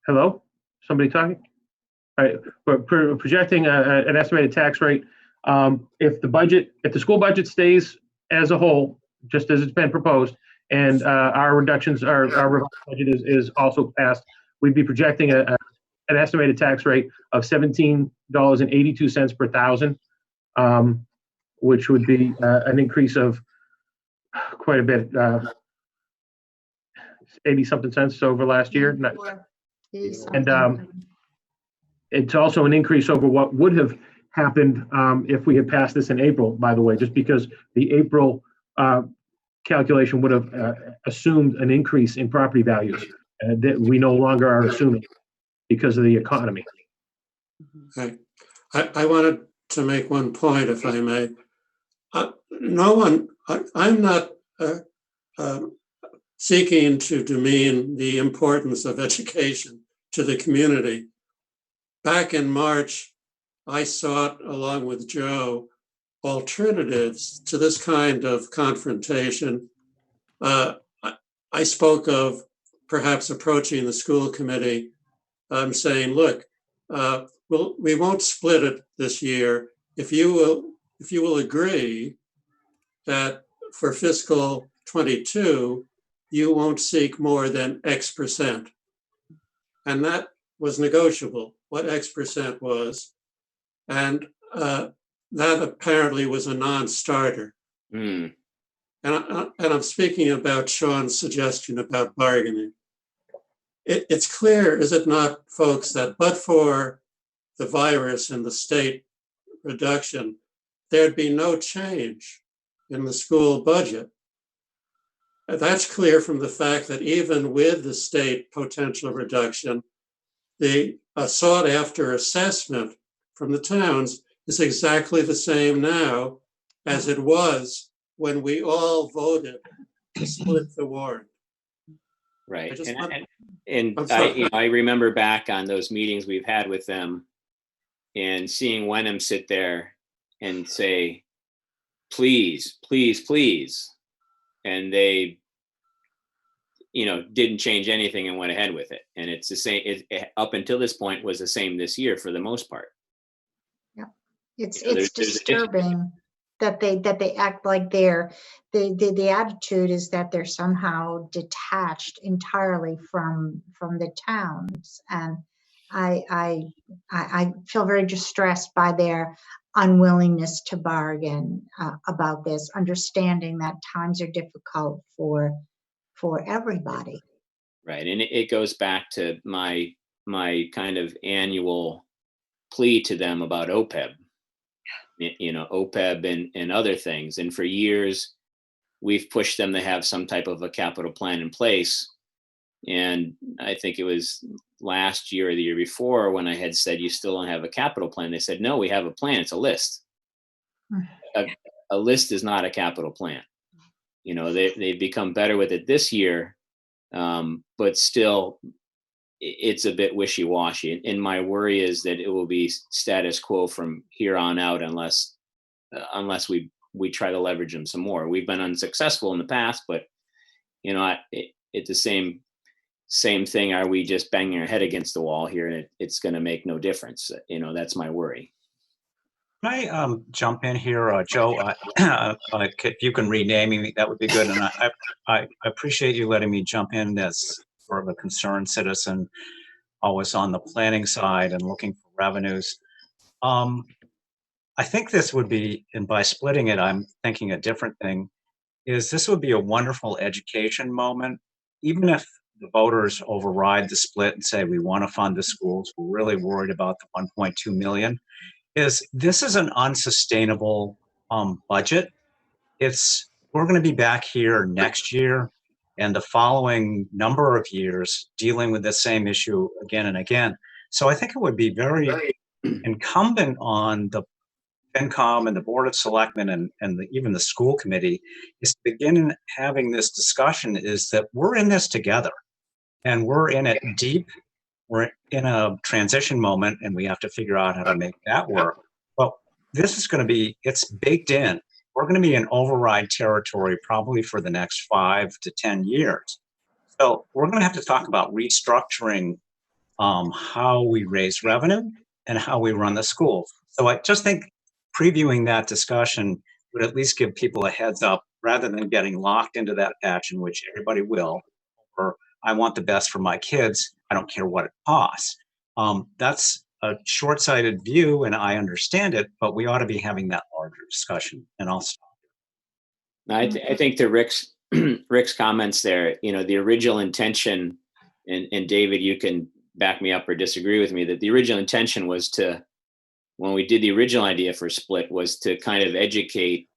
[SPEAKER 6] Hello? Somebody talking? All right, we're projecting an estimated tax rate. If the school budget stays as a whole, just as it's been proposed, and our reductions, our revised budget is also passed, we'd be projecting an estimated tax rate of $17.82 per thousand. which would be an increase of quite a bit, 80 something cents over last year. And it's also an increase over what would have happened if we had passed this in April, by the way, just because the April calculation would have assumed an increase in property values that we no longer are assuming because of the economy.
[SPEAKER 10] Okay. I wanted to make one point, if I may. I'm not seeking to demean the importance of education to the community. Back in March, I sought, along with Joe, alternatives to this kind of confrontation. I spoke of perhaps approaching the school committee, saying, look, we won't split it this year. If you will agree that for fiscal 22, you won't seek more than X percent. And that was negotiable, what X percent was. And that apparently was a non-starter. And I'm speaking about Sean's suggestion about bargaining. It's clear, is it not, folks, that but for the virus and the state reduction, there'd be no change in the school budget. That's clear from the fact that even with the state potential reduction, the sought after assessment from the towns is exactly the same now as it was when we all voted to split the warrant.
[SPEAKER 2] Right. I remember back on those meetings we've had with them and seeing Wenham sit there and say, please, please, please. And they, didn't change anything and went ahead with it. And it's the same, up until this point was the same this year for the most part.
[SPEAKER 4] Yeah. It's disturbing that they act like the attitude is that they're somehow detached entirely from the towns. And I feel very distressed by their unwillingness to bargain about this, understanding that times are difficult for everybody.
[SPEAKER 2] Right. And it goes back to my kind of annual plea to them about OPEB. OPEB and other things. And for years, we've pushed them to have some type of a capital plan in place. And I think it was last year or the year before when I had said, you still don't have a capital plan. They said, no, we have a plan. It's a list. A list is not a capital plan. They've become better with it this year, but still it's a bit wishy-washy. And my worry is that it will be status quo from here on out unless we try to leverage them some more. We've been unsuccessful in the past, but it's the same thing. Are we just banging our head against the wall here and it's going to make no difference? That's my worry.
[SPEAKER 7] Can I jump in here, Joe? If you can rename me, that would be good. And I appreciate you letting me jump in as sort of a concerned citizen, always on the planning side and looking for revenues. I think this would be, and by splitting it, I'm thinking a different thing, is this would be a wonderful education moment, even if the voters override the split and say, we want to fund the schools, we're really worried about the 1.2 million. This is an unsustainable budget. We're going to be back here next year and the following number of years dealing with the same issue again and again. So I think it would be very incumbent on the FinCom and the Board of Selectmen and even the school committee is to begin having this discussion, is that we're in this together and we're in it deep. We're in a transition moment and we have to figure out how to make that work. Well, this is going to be, it's baked in. We're going to be in override territory probably for the next 5 to 10 years. So we're going to have to talk about restructuring how we raise revenue and how we run the schools. So I just think previewing that discussion would at least give people a heads up rather than getting locked into that passion, which everybody will, or I want the best for my kids. I don't care what it costs. That's a short-sighted view, and I understand it, but we ought to be having that larger discussion. And I'll stop.
[SPEAKER 2] I think to Rick's Rick's comments there, you know, the original intention, and David, you can back me up or disagree with me, that the original intention was to, when we did the original idea for split, was to kind of educate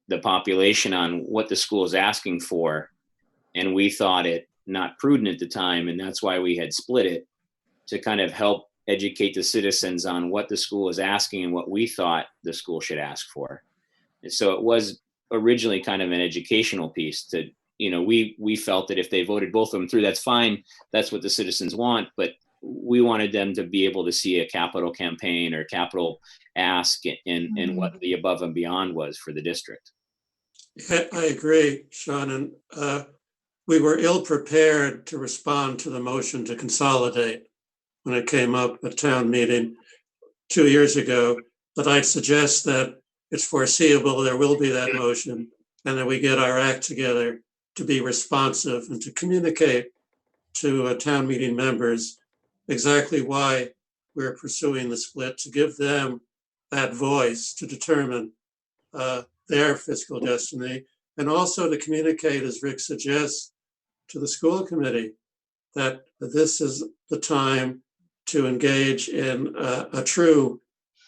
[SPEAKER 2] the population on what the school is asking for. And we thought it not prudent at the time, and that's why we had split it, to kind of help educate the citizens on what the school is asking and what we thought the school should ask for. And so it was originally kind of an educational piece to, you know, we felt that if they voted both of them through, that's fine. That's what the citizens want. But we wanted them to be able to see a capital campaign or capital ask and what the above and beyond was for the district.
[SPEAKER 10] I agree, Sean, and we were ill prepared to respond to the motion to consolidate when it came up at town meeting 2 years ago. But I'd suggest that it's foreseeable there will be that motion, and that we get our act together to be responsive and to communicate to town meeting members exactly why we're pursuing the split, to give them that voice to determine their fiscal destiny, and also to communicate, as Rick suggests, to the school committee that this is the time to engage in a true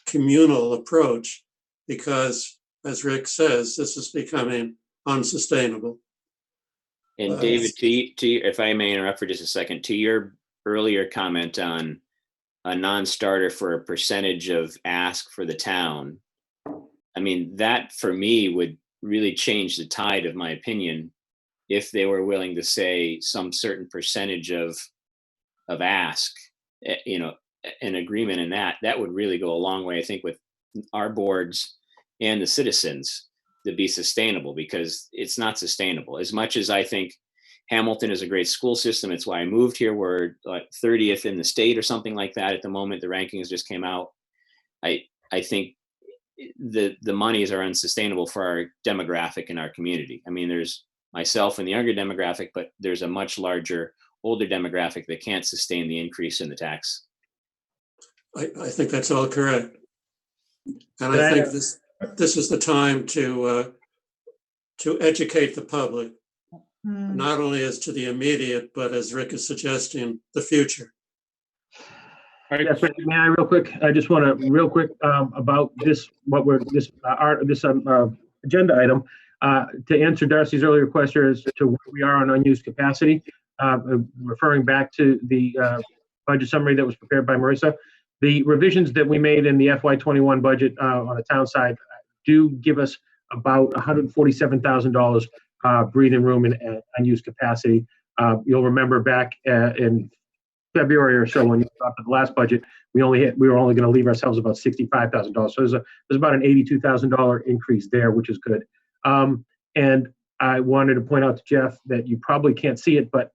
[SPEAKER 10] communal approach, because, as Rick says, this is becoming unsustainable.
[SPEAKER 2] And David, if I may interrupt for just a second, to your earlier comment on a non-starter for a percentage of ask for the town, I mean, that for me would really change the tide of my opinion if they were willing to say some certain percentage of ask, you know, an agreement in that would really go a long way, I think, with our boards and the citizens to be sustainable, because it's not sustainable. As much as I think Hamilton is a great school system, it's why I moved here. We're like 30th in the state or something like that at the moment. The rankings just came out. I think the monies are unsustainable for our demographic in our community. I mean, there's myself and the younger demographic, but there's a much larger older demographic that can't sustain the increase in the tax.
[SPEAKER 10] I think that's all correct. And I think this is the time to educate the public, not only as to the immediate, but as Rick is suggesting, the future.
[SPEAKER 6] All right, yes, may I real quick? I just want to real quick about this, what we're this agenda item to answer Darcy's earlier question as to where we are on unused capacity. Referring back to the budget summary that was prepared by Marissa, the revisions that we made in the FY21 budget on the town side do give us about $147,000 breathing room in unused capacity. You'll remember back in February or so when you adopted the last budget, we were only going to leave ourselves about $65,000. So there's about an $82,000 increase there, which is good. And I wanted to point out to Jeff that you probably can't see it, but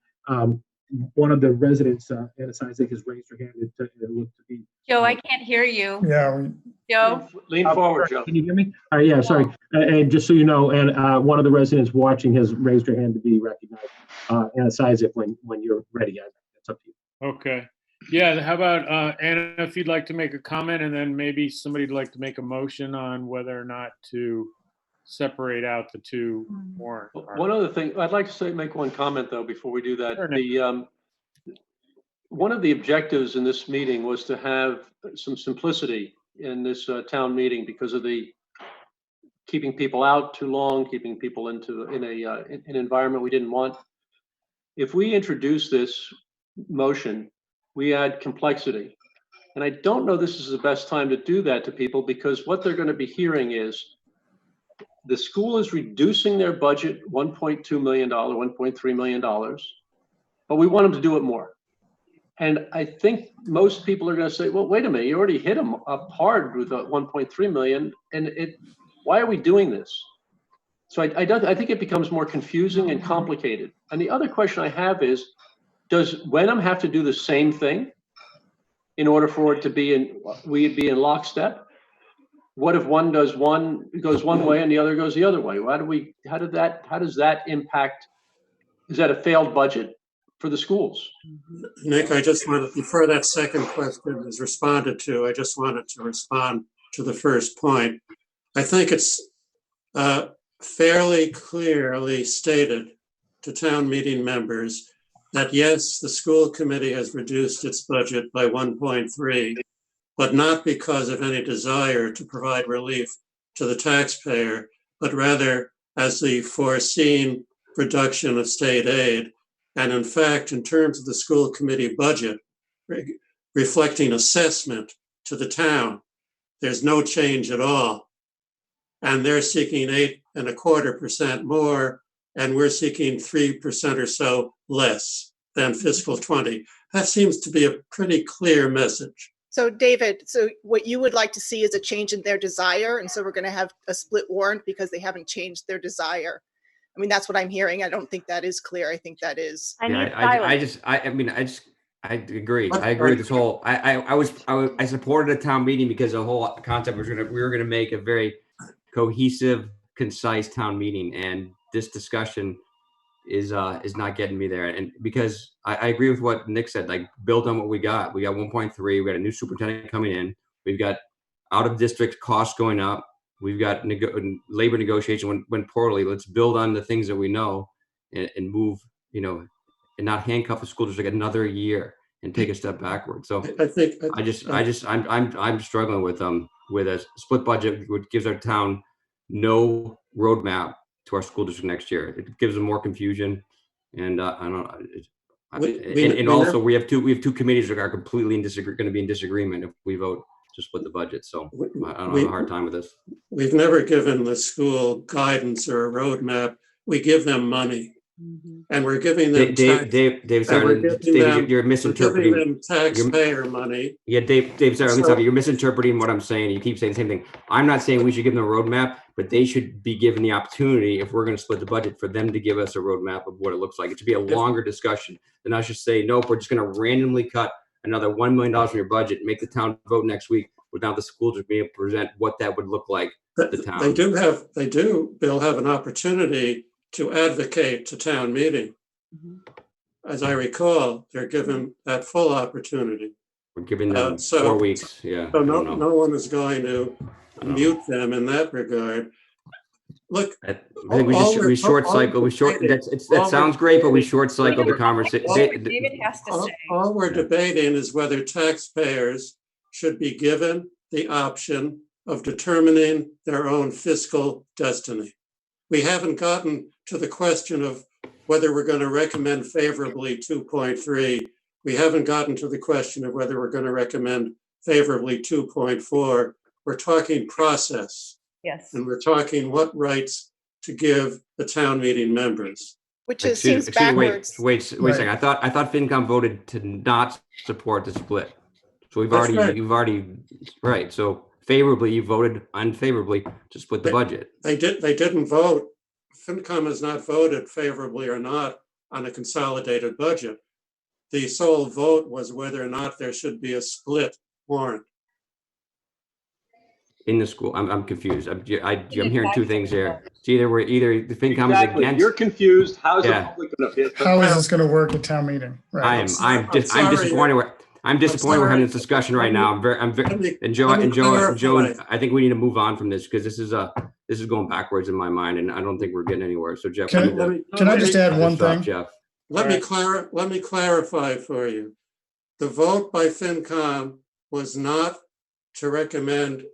[SPEAKER 6] one of the residents, Anna Isaac, has raised her hand. It looked to be.
[SPEAKER 8] Joe, I can't hear you.
[SPEAKER 13] Yeah.
[SPEAKER 8] Joe?
[SPEAKER 11] Lean forward, Joe.
[SPEAKER 6] Can you hear me? Yeah, sorry. And just so you know, and one of the residents watching has raised her hand to be recognized. Anna Isaac, when you're ready, it's up to you.
[SPEAKER 5] Okay. Yeah, how about Anna, if you'd like to make a comment, and then maybe somebody'd like to make a motion on whether or not to separate out the two warrant.
[SPEAKER 11] One other thing, I'd like to make one comment though before we do that.
[SPEAKER 5] Sure.
[SPEAKER 11] One of the objectives in this meeting was to have some simplicity in this town meeting because of the keeping people out too long, keeping people in an environment we didn't want. If we introduce this motion, we add complexity. And I don't know this is the best time to do that to people, because what they're going to be hearing is the school is reducing their budget $1.2 million, $1.3 million, but we want them to do it more. And I think most people are going to say, well, wait a minute, you already hit them up hard with a 1.3 million. And why are we doing this? So I think it becomes more confusing and complicated. And the other question I have is, does Wenham have to do the same thing in order for it to be we'd be in lockstep? What if one goes one way and the other goes the other way? How does that impact? Is that a failed budget for the schools.
[SPEAKER 10] Nick, I just wanted, before that second question is responded to, I just wanted to respond to the first point. I think it's fairly clearly stated to town meeting members that yes, the school committee has reduced its budget by 1.3, but not because of any desire to provide relief to the taxpayer, but rather as the foreseen reduction of state aid. And in fact, in terms of the school committee budget, reflecting assessment to the town, there's no change at all. And they're seeking 8.25% more, and we're seeking 3% or so less than fiscal 20. That seems to be a pretty clear message.
[SPEAKER 14] So David, so what you would like to see is a change in their desire, and so we're going to have a split warrant because they haven't changed their desire. I mean, that's what I'm hearing. I don't think that is clear. I think that is.
[SPEAKER 3] I agree. I agree with this whole. I supported a town meeting because the whole concept was we were gonna make a very cohesive, concise town meeting, and this discussion is not getting me there. And because I agree with what Nick said, like build on what we got. We got 1.3. We got a new superintendent coming in. We've got out of district costs going up. We've got labor negotiation went poorly. Let's build on the things that we know and move, and not handcuff the school district another year and take a step backward. So I'm struggling with a split budget, which gives our town no roadmap to our school district next year. It gives them more confusion, and I don't know. Also, we have two committees that are completely going to be in disagreement if we vote to split the budget. So I don't have a hard time with this.
[SPEAKER 10] We've never given the school guidance or a roadmap. We give them money. And we're giving them
[SPEAKER 3] Dave, sorry, you're misinterpreting.
[SPEAKER 10] We're giving them taxpayer money.
[SPEAKER 3] Yeah, Dave, sorry, you're misinterpreting what I'm saying. You keep saying the same thing. I'm not saying we should give them a roadmap, but they should be given the opportunity, if we're going to split the budget, for them to give us a roadmap of what it looks like. It should be a longer discussion than us just say, nope, we're just going to randomly cut another $1 million from your budget, make the town vote next week without the school just being able to present what that would look like to the town.
[SPEAKER 10] They'll have an opportunity to advocate to town meeting. As I recall, they're given that full opportunity.
[SPEAKER 3] We're giving them 4 weeks. Yeah.
[SPEAKER 10] So no one is going to mute them in that regard. Look,
[SPEAKER 3] I think we short cycle. That sounds great, but we short cycle the conversation.
[SPEAKER 8] David has to say.
[SPEAKER 10] All we're debating is whether taxpayers should be given the option of determining their own fiscal destiny. We haven't gotten to the question of whether we're going to recommend favorably 2.3. We haven't gotten to the question of whether we're going to recommend favorably 2.4. We're talking process.
[SPEAKER 8] Yes.
[SPEAKER 10] And we're talking what rights to give the town meeting members.
[SPEAKER 14] Which seems backwards.
[SPEAKER 3] Wait a second. I thought FinCom voted to not support the split. So you've already right. So favorably, you voted unfavorably to split the budget.
[SPEAKER 10] They didn't vote. FinCom has not voted favorably or not on a consolidated budget. The sole vote was whether or not there should be a split warrant.
[SPEAKER 3] In the school, I'm confused. I'm hearing two things here. It's either the FinCom is against.
[SPEAKER 11] You're confused. How is the public going to fit?
[SPEAKER 13] How is this going to work at town meeting? Right.
[SPEAKER 3] I'm disappointed. I'm disappointed we're having this discussion right now. And Joe, I think we need to move on from this because this is going backwards in my mind, and I don't think we're getting anywhere. So Jeff,
[SPEAKER 13] can I just add one thing?
[SPEAKER 3] Jeff,
[SPEAKER 10] let me clarify for you. The vote by FinCom was not to recommend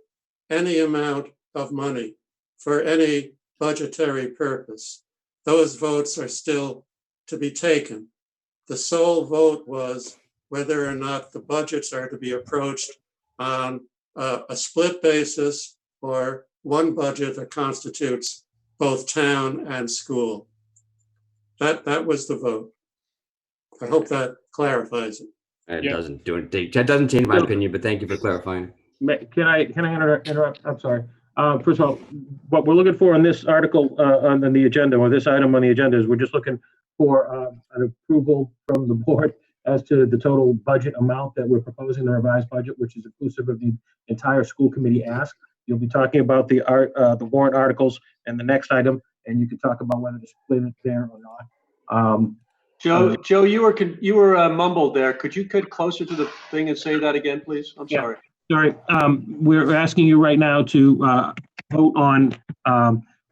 [SPEAKER 10] any amount of money for any budgetary purpose. Those votes are still to be taken. The sole vote was whether or not the budgets are to be approached on a split basis or one budget that constitutes both town and school. That was the vote. I hope that clarifies it.
[SPEAKER 3] It doesn't do it. That doesn't change my opinion, but thank you for clarifying.
[SPEAKER 6] Can I interrupt? I'm sorry. First of all, what we're looking for on this article on the agenda, or this item on the agenda, is we're just looking for an approval from the board as to the total budget amount that we're proposing, the revised budget, which is inclusive of the entire school committee ask. You'll be talking about the warrant articles and the next item, and you can talk about whether to split it there or not.
[SPEAKER 11] Joe, you were mumbled there. Could you get closer to the thing and say that again, please? I'm
[SPEAKER 6] Yeah.
[SPEAKER 11] sorry.
[SPEAKER 6] Sorry, we're asking you right now to vote on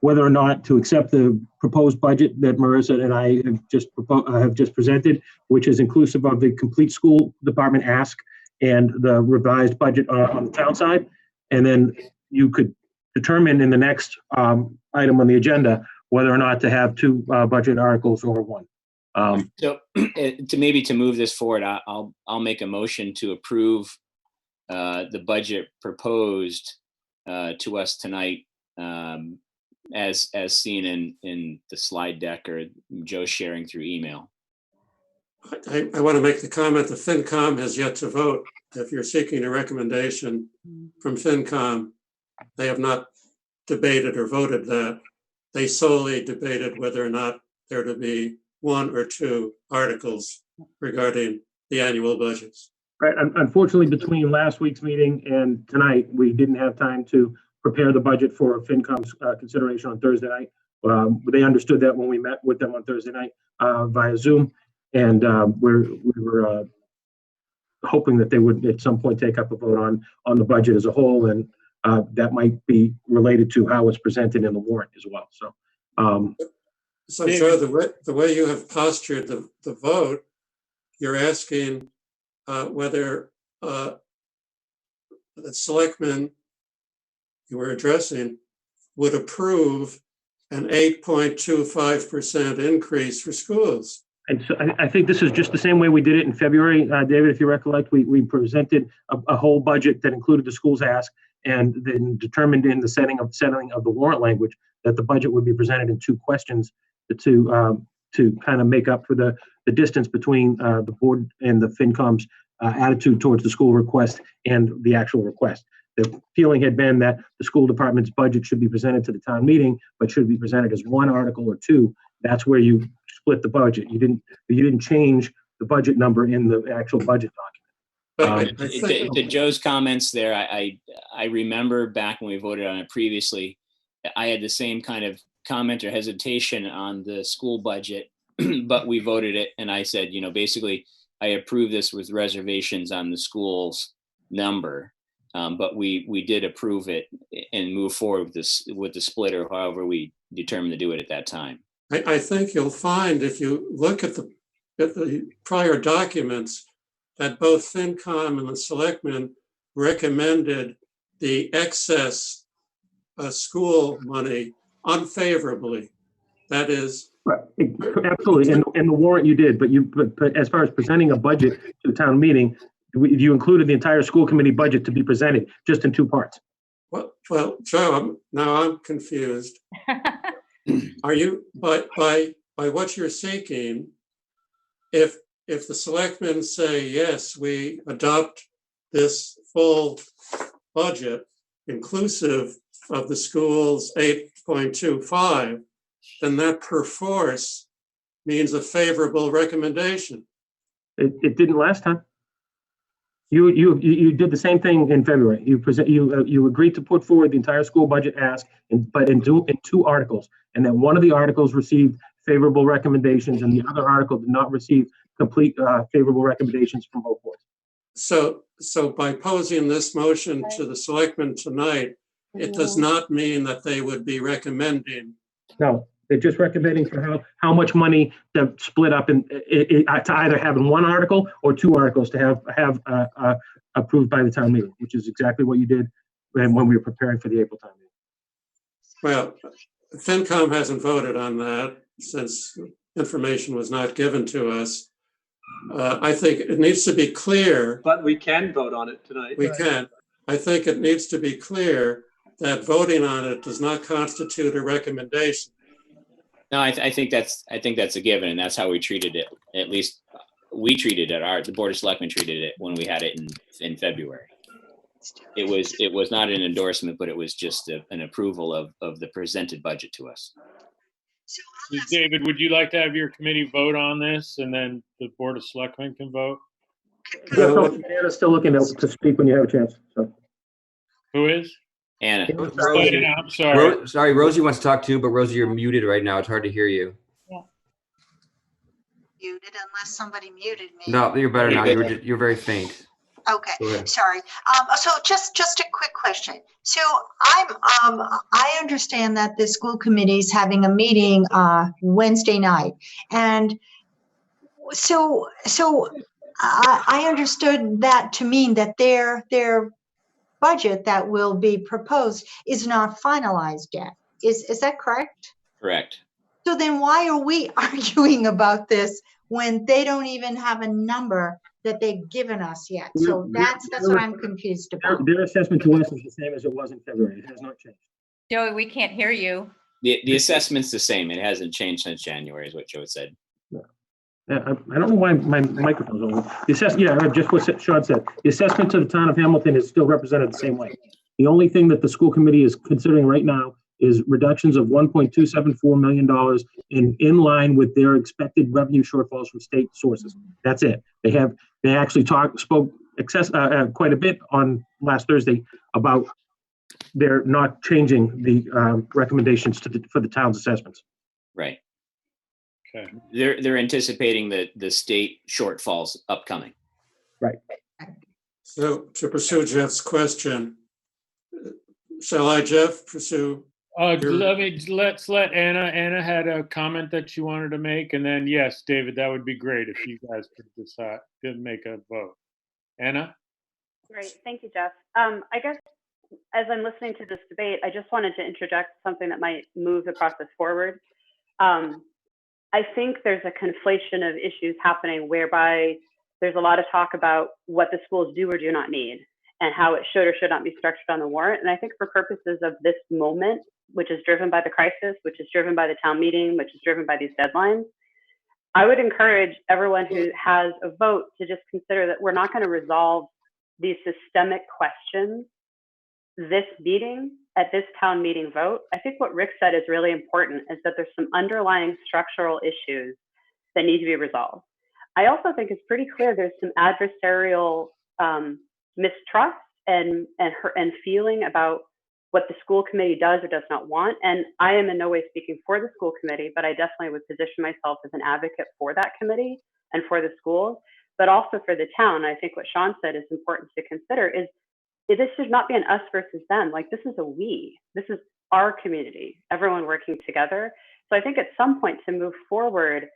[SPEAKER 6] whether or not to accept the proposed budget that Marissa and I have just presented, which is inclusive of the complete school department ask and the revised budget on the town side. And then you could determine in the next item on the agenda whether or not to have two budget articles or one.
[SPEAKER 2] So to move this forward, I'll make a motion to approve the budget proposed to us tonight, as seen in the slide deck or Joe sharing through email.
[SPEAKER 10] I want to make the comment that FinCom has yet to vote. If you're seeking a recommendation from FinCom, they have not debated or voted that. They solely debated whether or not there to be one or two articles regarding the annual budgets.
[SPEAKER 6] Right. Unfortunately, between last week's meeting and tonight, we didn't have time to prepare the budget for FinCom's consideration on Thursday night. They understood that when we met with them on Thursday night via Zoom, and we were hoping that they would at some point take up a vote on the budget as a whole, and that might be related to how it's presented in the warrant as well.
[SPEAKER 10] So Joe, the way you have postured the vote, you're asking whether the selectmen you were addressing would approve an 8.25% increase for schools.
[SPEAKER 6] And so I think this is just the same way we did it in February, David, if you recollect, we presented a whole budget that included the school's ask, and then determined in the setting of the warrant language that the budget would be presented in two questions to kind of make up for the distance between the board and the FinCom's attitude towards the school request and the actual request. The feeling had been that the school department's budget should be presented to the town meeting, but should be presented as one article or two. That's where you split the budget. You didn't change the budget number in the actual budget document.
[SPEAKER 2] To Joe's comments there, I remember back when we voted on it previously, I had the same kind of comment or hesitation on the school budget, but we voted it, and I said, basically, I approve this with reservations on the school's number, but we did approve it and move forward with the split, or however we determined to do it at that time.
[SPEAKER 10] I think you'll find if you look at the prior documents that both FinCom and the selectmen recommended the excess school money unfavorably. That is.
[SPEAKER 6] Right. Absolutely. In the warrant you did, but as far as presenting a budget to the town meeting, you included the entire school committee budget to be presented just in two parts.
[SPEAKER 10] Well, Joe, now I'm confused. Are you, by what you're seeking, if the selectmen say, yes, we adopt this full budget inclusive of the school's 8.25, then that per force means a favorable recommendation.
[SPEAKER 6] It didn't last time. You did the same thing in February. You agreed to put forward the entire school budget ask, but in two articles, and that one of the articles received favorable recommendations, and the other article did not receive complete favorable recommendations from both boards.
[SPEAKER 10] So by posing this motion to the selectmen tonight, it does not mean that they would be recommending.
[SPEAKER 6] No, they're just recommending for how much money to split up to either have in one article or two articles to have approved by the town meeting, which is exactly what you did when we were preparing for the April town meeting.
[SPEAKER 10] Well, FinCom hasn't voted on that since information was not given to us. I think it needs to be clear.
[SPEAKER 11] But we can vote on it tonight.
[SPEAKER 10] We can. I think it needs to be clear that voting on it does not constitute a recommendation.
[SPEAKER 2] No, I think that's a given, and that's how we treated it. At least we treated it. The Board of Selectmen treated it when we had it in February. It was not an endorsement, but it was just an approval of the presented budget to us.
[SPEAKER 5] David, would you like to have your committee vote on this, and then the Board of Selectmen can vote?
[SPEAKER 6] Anna's still looking to speak when you have a chance. So.
[SPEAKER 5] Who is?
[SPEAKER 2] Anna.
[SPEAKER 5] I'm sorry.
[SPEAKER 3] Sorry, Rosie wants to talk too, but Rosie, you're muted right now. It's hard to hear you.
[SPEAKER 8] Yeah.
[SPEAKER 4] Muted unless somebody muted me.
[SPEAKER 3] No, you're better now.
[SPEAKER 2] Pretty good.
[SPEAKER 3] You're very faint.
[SPEAKER 4] Okay,
[SPEAKER 3] Go ahead.
[SPEAKER 4] sorry. So just a quick question. So I understand that the school committee is having a meeting Wednesday night, and so I understood that to mean that their budget that will be proposed is not finalized yet. Is that correct?
[SPEAKER 2] Correct.
[SPEAKER 4] So then why are we arguing about this when they don't even have a number that they've given us yet? So that's what I'm confused about.
[SPEAKER 6] Their assessment to us is the same as it was in February. It has not changed.
[SPEAKER 8] Joey, we can't hear you.
[SPEAKER 2] The assessment's the same. It hasn't changed since January, is what Joe said.
[SPEAKER 6] Yeah, I don't know why my microphone's on. The assessment, yeah, just what Sean said. The assessment to the town of Hamilton is still represented the same way. The only thing that the school committee is considering right now is reductions of $1.274 million in line with their expected revenue shortfalls from state sources. That's it. They actually spoke quite a bit on last Thursday about they're not changing the recommendations for the town's assessments.
[SPEAKER 2] Right.
[SPEAKER 5] Okay.
[SPEAKER 2] They're anticipating the state shortfalls upcoming.
[SPEAKER 6] Right.
[SPEAKER 10] So to pursue Jeff's question, shall I, Jeff, pursue?
[SPEAKER 5] Let's let Anna. Anna had a comment that she wanted to make, and then yes, David, that would be great if you guys could decide to make a vote. Anna.
[SPEAKER 18] Great, thank you, Jeff. I guess as I'm listening to this debate, I just wanted to interject something that might move the process forward. I think there's a conflation of issues happening whereby there's a lot of talk about what the schools do or do not need and how it should or should not be structured on the warrant. And I think for purposes of this moment, which is driven by the crisis, which is driven by the town meeting, which is driven by these deadlines, I would encourage everyone who has a vote to just consider that we're not going to resolve these systemic questions this meeting at this town meeting vote. I think what Rick said is really important, is that there's some underlying structural issues that need to be resolved. I also think it's pretty clear there's some adversarial mistrust and feeling about what the school committee does or does not want. And I am in no way speaking for the school committee, but I definitely would position myself as an advocate for that committee and for the schools, but also for the town. I think what Sean said is important to consider is this should not be an us versus them. Like, this is a we. This is our community, everyone working together. So I think at some point to move forward,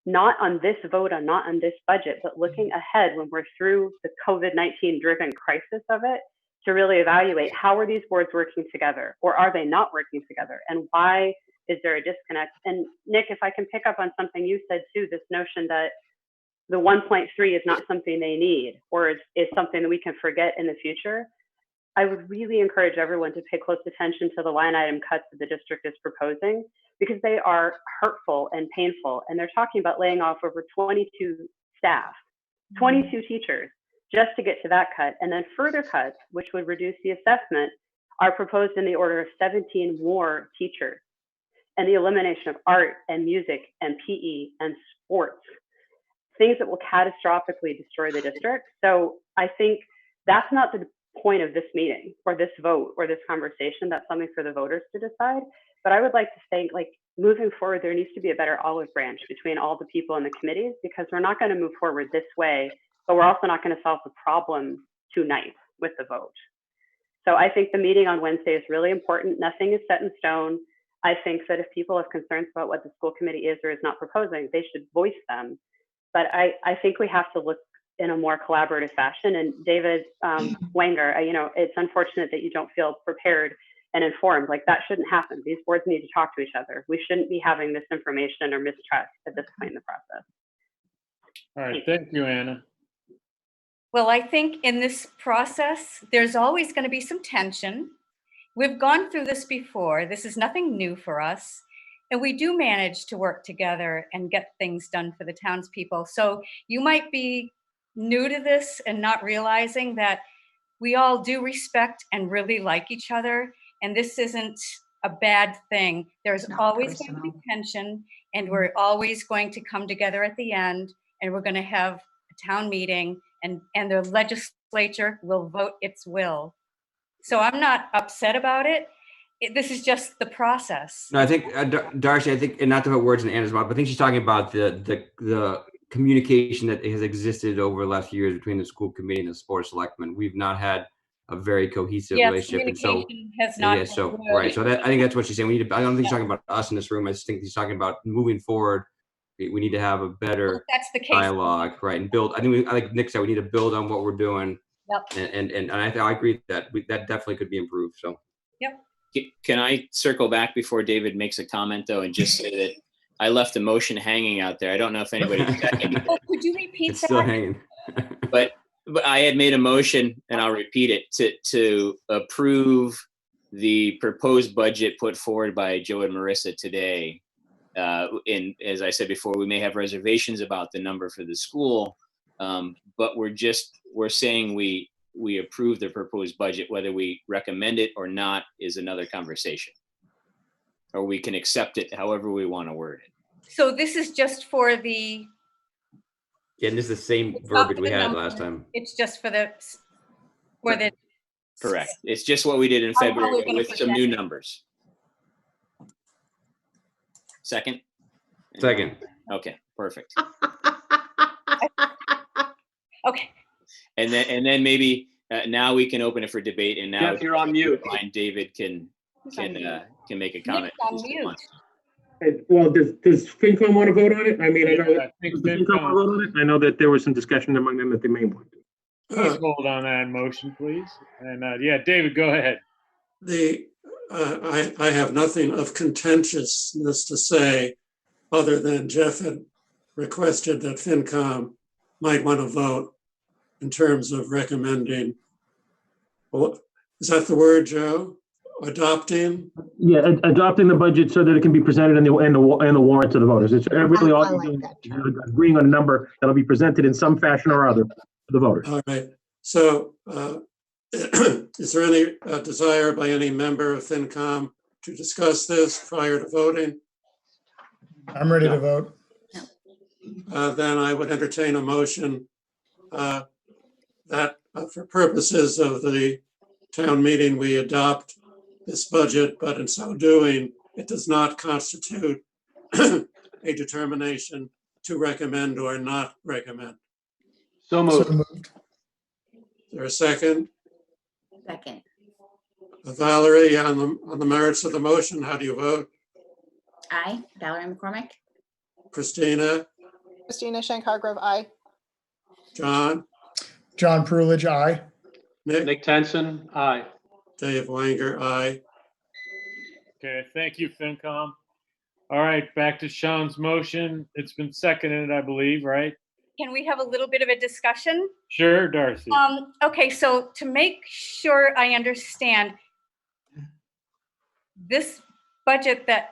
[SPEAKER 18] not on this vote, not on this budget, but looking ahead when we're through the COVID-19 driven crisis of it, to really evaluate how are these boards working together, or are they not working together, and why is there a disconnect? And Nick, if I can pick up on something you said too, this notion that the 1.3 is not something they need, or is something that we can forget in the future. I would really encourage everyone to pay close attention to the line item cuts that the district is proposing, because they are hurtful and painful. And they're talking about laying off over 22 staff, 22 teachers, just to get to that cut. And then further cuts, which would reduce the assessment, are proposed in the order of 17 more teachers, and the elimination of art and music and PE and sports, things that will catastrophically destroy the district. So I think that's not the point of this meeting or this vote or this conversation. That's something for the voters to decide. But I would like to say, like, moving forward, there needs to be a better olive branch between all the people in the committees, because we're not going to move forward this way, but we're also not going to solve the problem tonight with the vote. So I think the meeting on Wednesday is really important. Nothing is set in stone. I think that if people have concerns about what the school committee is or is not proposing, they should voice them. But I think we have to look in a more collaborative fashion. And David Wenger, it's unfortunate that you don't feel prepared and informed. Like, that shouldn't happen. These boards need to talk to each other. We shouldn't be having misinformation or mistrust at this point in the process.
[SPEAKER 5] All right, thank you, Anna.
[SPEAKER 8] Well, I think in this process, there's always going to be some tension. We've gone through this before. This is nothing new for us. And we do manage to work together and get things done for the townspeople. So you might be new to this and not realizing that we all do respect and really like each other. And this isn't a bad thing. There's always going to be tension, and we're always going to come together at the end, and we're going to have a town meeting, and the legislature will vote its will. So I'm not upset about it. this is just the process.
[SPEAKER 3] No, I think Darcy. I think, and not to put words in Anna's mouth, but I think she's talking about the communication that has existed over the last few years between the school committee and the board of selectmen. We've not had a very cohesive
[SPEAKER 8] Yes,
[SPEAKER 3] relationship, and so
[SPEAKER 8] communication has not
[SPEAKER 3] yeah.
[SPEAKER 8] been
[SPEAKER 3] So
[SPEAKER 8] good.
[SPEAKER 3] right. So that I think that's what she's saying. We need to. I don't think he's talking about us in this room. I just think he's talking about moving forward. We need to have a
[SPEAKER 8] Well,
[SPEAKER 3] better
[SPEAKER 8] if that's the case.
[SPEAKER 3] dialogue, right, and build. I think like Nick said, we need to build on what we're doing.
[SPEAKER 8] Yep.
[SPEAKER 3] And I agree that that definitely could be improved. So.
[SPEAKER 8] Yep.
[SPEAKER 2] Can I circle back before David makes a comment though, and just say that I left a motion hanging out there. I don't know if anybody seconded it.
[SPEAKER 8] Oh, could you repeat
[SPEAKER 3] It's
[SPEAKER 8] that?
[SPEAKER 3] still hanging.
[SPEAKER 2] but I had made a motion, and I'll repeat it, to approve the proposed budget put forward by Joe and Marissa today. And as I said before, we may have reservations about the number for the school, but we're saying we approve the proposed budget. Whether we recommend it or not is another conversation, or we can accept it however we want to word it.
[SPEAKER 8] So this is just for the.
[SPEAKER 3] Yeah, and this is the same
[SPEAKER 8] It's not
[SPEAKER 3] verbiage
[SPEAKER 8] for
[SPEAKER 3] we
[SPEAKER 8] the
[SPEAKER 3] had
[SPEAKER 8] number,
[SPEAKER 3] last time.
[SPEAKER 8] It's just for the. For the.
[SPEAKER 2] Correct. It's just what we did in
[SPEAKER 8] How we're
[SPEAKER 2] February
[SPEAKER 8] gonna
[SPEAKER 2] with some new
[SPEAKER 8] present it.
[SPEAKER 2] numbers. Second?
[SPEAKER 3] Second.
[SPEAKER 2] Okay, perfect.
[SPEAKER 8] Okay.
[SPEAKER 2] And then maybe now we can open it for debate, and now
[SPEAKER 11] Jeff, you're on mute.
[SPEAKER 2] David can make a comment.
[SPEAKER 8] Nick's on mute.
[SPEAKER 6] Well, does FinCom want to vote on it? I mean, I know,
[SPEAKER 5] Yeah, I think
[SPEAKER 6] does the FinCom want to vote on it? I know that there was some discussion among them that they may want to.
[SPEAKER 5] Please hold on that motion, please. And yeah, David, go ahead.
[SPEAKER 10] I have nothing of contentiousness to say, other than Jeff had requested that FinCom might want to vote in terms of recommending. Is that the word, Joe? Adopting?
[SPEAKER 6] Yeah, adopting the budget so that it can be presented in the warrant to the voters. It's really all
[SPEAKER 4] I like
[SPEAKER 6] doing,
[SPEAKER 4] that term.
[SPEAKER 6] agreeing on a number that'll be presented in some fashion or other to the voters.
[SPEAKER 10] All right. So is there any desire by any member of FinCom to discuss this prior to voting?
[SPEAKER 13] I'm ready to vote.
[SPEAKER 10] Then I would entertain a motion that for purposes of the town meeting, we adopt this budget, but in so doing, it does not constitute a determination to recommend or not recommend.
[SPEAKER 11] So moved.
[SPEAKER 13] So moved.
[SPEAKER 10] Is there a second?
[SPEAKER 15] Second.
[SPEAKER 10] Valerie, on the merits of the motion, how do you vote?
[SPEAKER 15] Aye. Valerie McCormick.
[SPEAKER 10] Christina,
[SPEAKER 14] Christina Shank-Hargrove, aye.
[SPEAKER 10] John,
[SPEAKER 13] John Prulidge, aye.
[SPEAKER 10] Nick,
[SPEAKER 11] Nick Tenson, aye.
[SPEAKER 10] Dave Wanger, aye.
[SPEAKER 5] Okay, thank you, FinCom. All right, back to Sean's motion. It's been seconded, I believe, right?
[SPEAKER 8] Can we have a little bit of a discussion?
[SPEAKER 5] Sure, Darcy.
[SPEAKER 8] Okay, so to make sure I understand, this budget that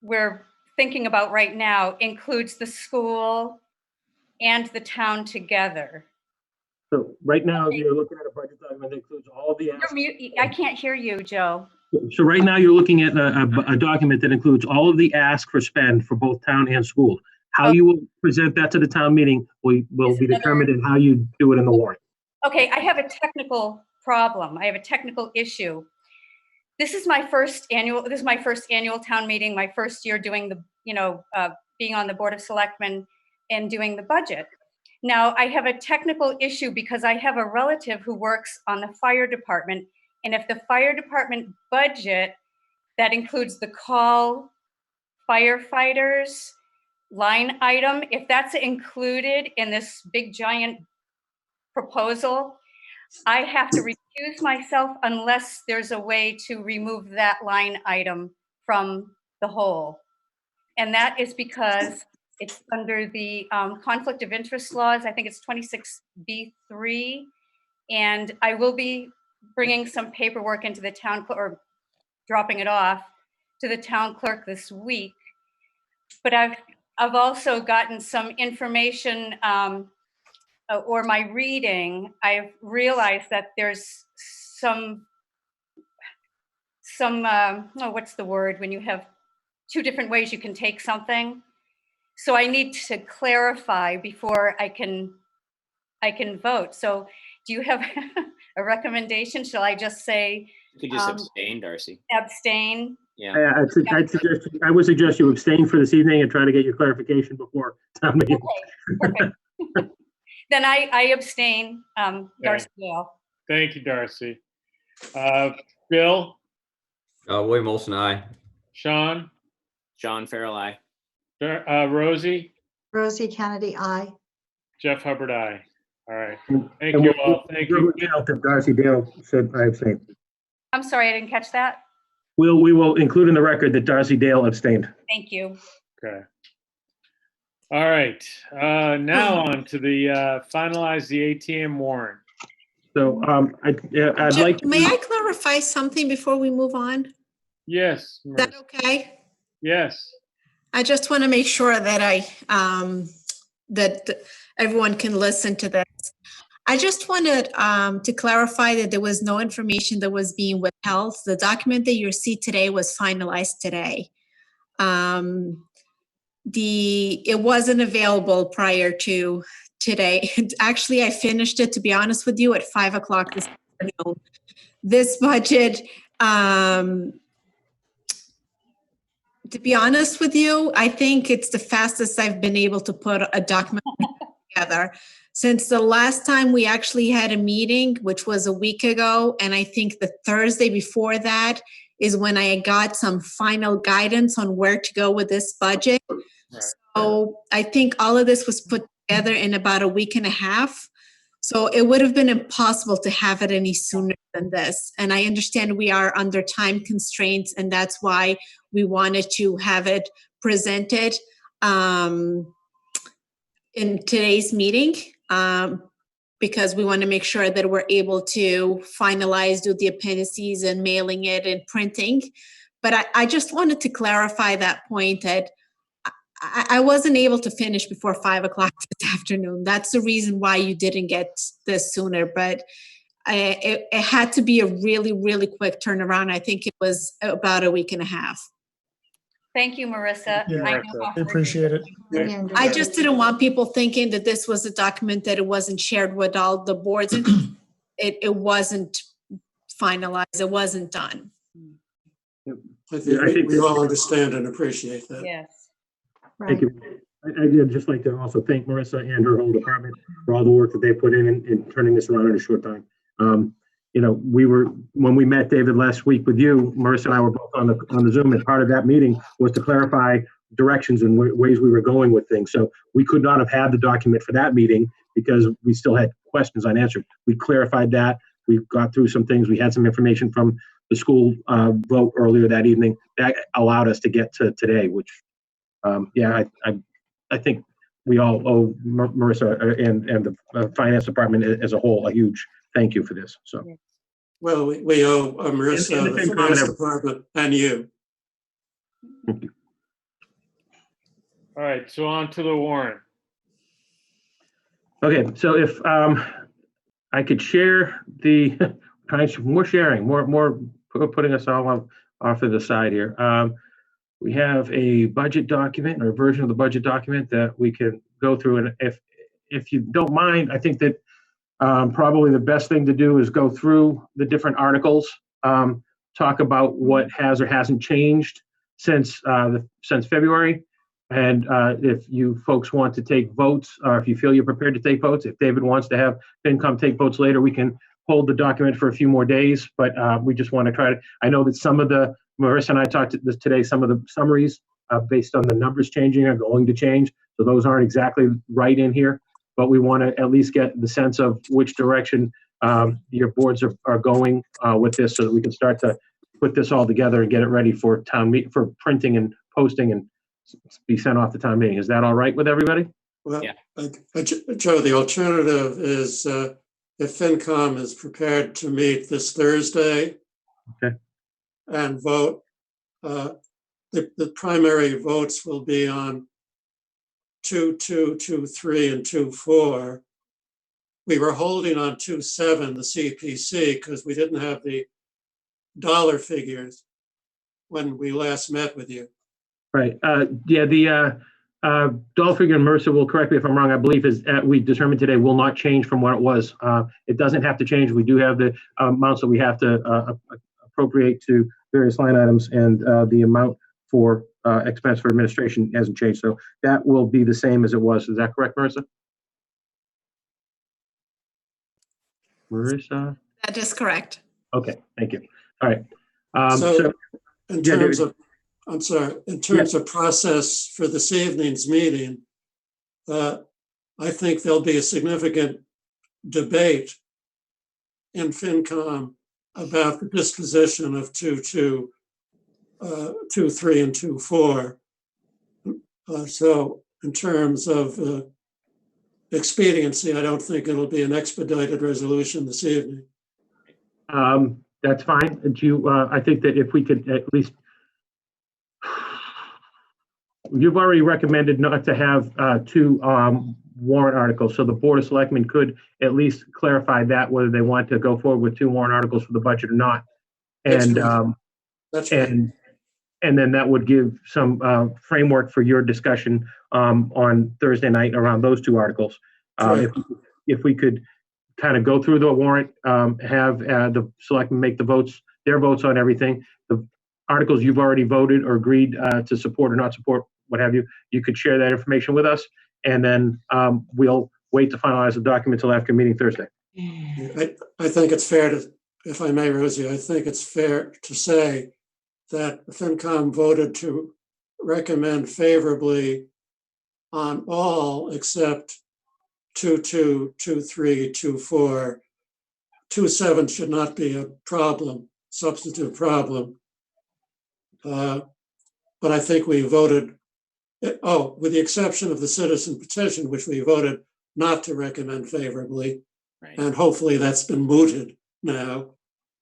[SPEAKER 8] we're thinking about right now includes the school and the town together.
[SPEAKER 6] So right now, you're looking at a budget document that includes all the.
[SPEAKER 8] You're mute. I can't hear you, Joe.
[SPEAKER 6] So right now, you're looking at a document that includes all of the ask for spend for both town and school. How you will present that to the town meeting will be determined in how you do it in the warrant.
[SPEAKER 8] Okay, I have a technical problem. I have a technical issue. This is my first annual town meeting, my first year doing the, being on the Board of Selectmen and doing the budget. Now, I have a technical issue because I have a relative who works on the fire department. And if the fire department budget, that includes the call firefighters line item, if that's included in this big giant proposal, I have to recuse myself unless there's a way to remove that line item from the whole. And that is because it's under the conflict of interest laws. I think it's 26B3. And I will be bringing some paperwork into the town or dropping it off to the town clerk this week. But I've also gotten some information or my reading. I've realized that there's some what's the word when you have two different ways you can take something. So I need to clarify before I can vote. So do you have a recommendation? Shall I just say
[SPEAKER 2] You could just
[SPEAKER 8] Um,
[SPEAKER 2] abstain, Darcy.
[SPEAKER 8] Abstain.
[SPEAKER 2] Yeah.
[SPEAKER 6] I would suggest you abstain for this evening and try to get your clarification before town meeting.
[SPEAKER 8] Perfect. Then I abstain, Darcy Dale.
[SPEAKER 5] Thank you, Darcy. Bill,
[SPEAKER 3] William Olson, aye.
[SPEAKER 5] Sean,
[SPEAKER 2] John Farrell, aye.
[SPEAKER 5] Rosie,
[SPEAKER 4] Rosie Kennedy, aye.
[SPEAKER 5] Jeff Hubbard, aye. All right. Thank
[SPEAKER 6] And
[SPEAKER 5] you
[SPEAKER 6] we'll-
[SPEAKER 5] all. Thank you.
[SPEAKER 6] Darcy Dale said I abstained.
[SPEAKER 8] I'm sorry, I didn't catch that.
[SPEAKER 6] We will include in the record that Darcy Dale abstained.
[SPEAKER 8] Thank you.
[SPEAKER 5] Okay. All right. Now on to the finalize the ATM warrant.
[SPEAKER 6] So I'd like to.
[SPEAKER 12] May I clarify something before we move on?
[SPEAKER 5] Yes.
[SPEAKER 12] Is that okay?
[SPEAKER 5] Yes.
[SPEAKER 12] I just want to make sure that that everyone can listen to this. I just wanted to clarify that there was no information that was being withheld. The document that you see today was finalized today. It wasn't available prior to today. Actually, I finished it, to be honest with you, at 5 o'clock this afternoon. This budget, to be honest with you, I think it's the fastest I've been able to put a document together since the last time we actually had a meeting, which was a week ago. And I think the Thursday before that is when I got some final guidance on where to go with this budget. Right. So I think all of this was put together in about a week and a half. So it would have been impossible to have it any sooner than this. And I understand we are under time constraints, and that's why we wanted to have it presented in today's meeting, because we want to make sure that we're able to finalize, do the appendices and mailing it and printing. But I just wanted to clarify that point that I wasn't able to finish before 5 o'clock this afternoon. That's the reason why you didn't get this sooner, but it had to be a really, really quick turnaround. I think it was about a week and a half.
[SPEAKER 8] Thank you, Marissa.
[SPEAKER 13] Yeah,
[SPEAKER 8] I know how
[SPEAKER 13] I appreciate it.
[SPEAKER 12] I just didn't want people thinking that this was a document that it wasn't shared with all the boards. It wasn't finalized. It wasn't done.
[SPEAKER 10] I think we all understand and appreciate that.
[SPEAKER 8] Yes.
[SPEAKER 6] Thank you. I'd just like to also thank Marissa and her whole department for all the work that they put in turning this around in a short time. When we met, David, last week with you, Marissa and I were both on the Zoom, and part of that meeting was to clarify directions and ways we were going with things. So we could not have had the document for that meeting because we still had questions unanswered. We clarified that. We got through some things. We had some information from the school vote earlier that evening that allowed us to get to today, which I think we all owe Marissa and the finance department as a whole a huge thank you for this. So,
[SPEAKER 10] well, we owe Marissa,
[SPEAKER 6] and
[SPEAKER 10] the finance department, and you.
[SPEAKER 6] Thank you.
[SPEAKER 5] All right, so on to the warrant.
[SPEAKER 6] Okay, so if I could share more sharing, more putting us all off to the side here. We have a budget document or a version of the budget document that we can go through. And if you don't mind, I think that probably the best thing to do is go through the different articles, talk about what has or hasn't changed since February. And if you folks want to take votes, or if you feel you're prepared to take votes, if David wants to have FinCom take votes later, we can hold the document for a few more days. But we just want to try to, I know that Marissa and I talked today, some of the summaries based on the numbers changing are going to change. So those aren't exactly right in here, but we want to at least get the sense of which direction your boards are going with this so that we can start to put this all together and get it ready for for printing and posting and be sent off to town meeting. Is that all right with everybody?
[SPEAKER 10] Well, yeah. Joe, the alternative is if FinCom is prepared to meet this Thursday,
[SPEAKER 6] okay,
[SPEAKER 10] and vote, the primary votes will be on 2.2, 2.3, and 2.4. We were holding on 2.7, the CPC, because we didn't have the dollar figures when we last met with you.
[SPEAKER 6] Right. The dollar figure, and Marissa will correct me if I'm wrong, I believe is we determined today will not change from what it was. It doesn't have to change. We do have the amounts that we have to appropriate to various line items, and the amount for expense for administration hasn't changed. So that will be the same as it was. Is that correct, Marissa? Marissa?
[SPEAKER 12] That is correct.
[SPEAKER 6] Okay, thank you. All right.
[SPEAKER 10] So in
[SPEAKER 6] yeah,
[SPEAKER 10] terms
[SPEAKER 6] David.
[SPEAKER 10] of, I'm sorry, in terms of process for this evening's meeting, I think there'll be a significant debate in FinCom about the disposition of 2.2, 2.3, and 2.4. So in terms of expediency, I don't think it'll be an expedited resolution this evening.
[SPEAKER 6] That's fine. I think that if we could at least, you've already recommended not to have two warrant articles, so the Board of Selectmen could at least clarify that, whether they want to go forward with two warrant articles for the budget or not. And
[SPEAKER 10] That's right.
[SPEAKER 6] And then that would give some framework for your discussion on Thursday night around those two articles. If we could kind of go through the warrant, have the selectmen make their votes on everything. The articles you've already voted or agreed to support or not support, what have you, you could share that information with us, and then we'll wait to finalize the document till after meeting Thursday.
[SPEAKER 10] I think it's fair to, if I may, Rosie, I think it's fair to say that FinCom voted to recommend favorably on all except 2.2, 2.3, 2.4. 2.7 should not be a problem, substantive problem. But I think we voted, with the exception of the citizen petition, which we voted not to recommend favorably. Right. And hopefully that's been mooted now.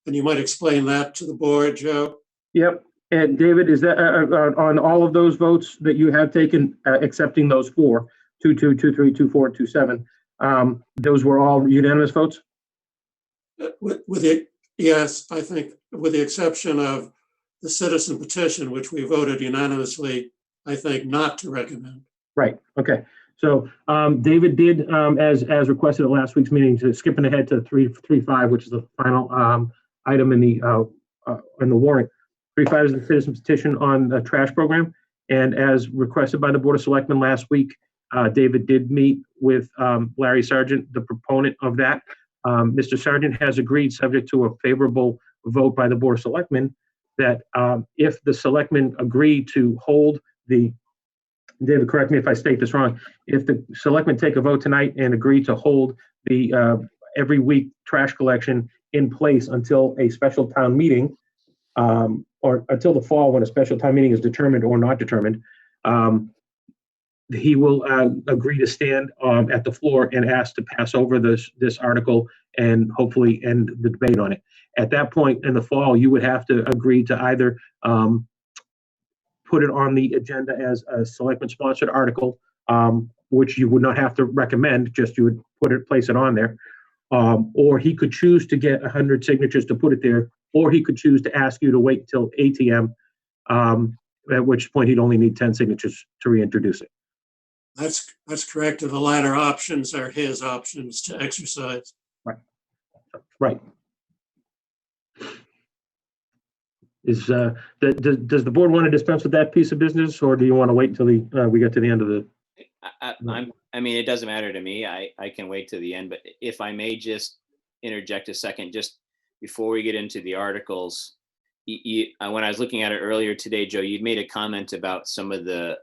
[SPEAKER 10] And you might explain that to the board, Joe?
[SPEAKER 6] Yep. And David, is that on all of those votes that you have taken, accepting those four, 2.2, 2.3, 2.4, 2.7, those were all unanimous votes?
[SPEAKER 10] Yes, I think with the exception of the citizen petition, which we voted unanimously, I think not to recommend.
[SPEAKER 6] Right. Okay. So David did, as requested at last week's meeting, to skipping ahead to 3.5, which is the final item in the warrant. 3.5 is the citizen petition on the trash program, and as requested by the Board of Selectmen last week, David did meet with Larry Sargent, the proponent of that. Mr. Sargent has agreed, subject to a favorable vote by the Board of Selectmen, that if the Selectmen agree to hold the, David, correct me if I state this wrong, if the Selectmen take a vote tonight and agree to hold the every week trash collection in place until a special town meeting, or until the fall when a special town meeting is determined or not determined, he will agree to stand at the floor and ask to pass over this article and hopefully end the debate on it. At that point in the fall, you would have to agree to either put it on the agenda as a selectman-sponsored article, which you would not have to recommend, just you would place it on there, or he could choose to get 100 signatures to put it there, or he could choose to ask you to wait till ATM, at which point he'd only need 10 signatures to reintroduce it.
[SPEAKER 10] That's correct. And the latter options are his options to exercise.
[SPEAKER 6] Right. Right. Does the board want to dispense with that piece of business, or do you want to wait until we get to the end of the?
[SPEAKER 2] I mean, it doesn't matter to me. I can wait to the end, but if I may just interject a second, just before we get into the articles, when I was looking at it earlier today, Joe, you'd made a comment about some of the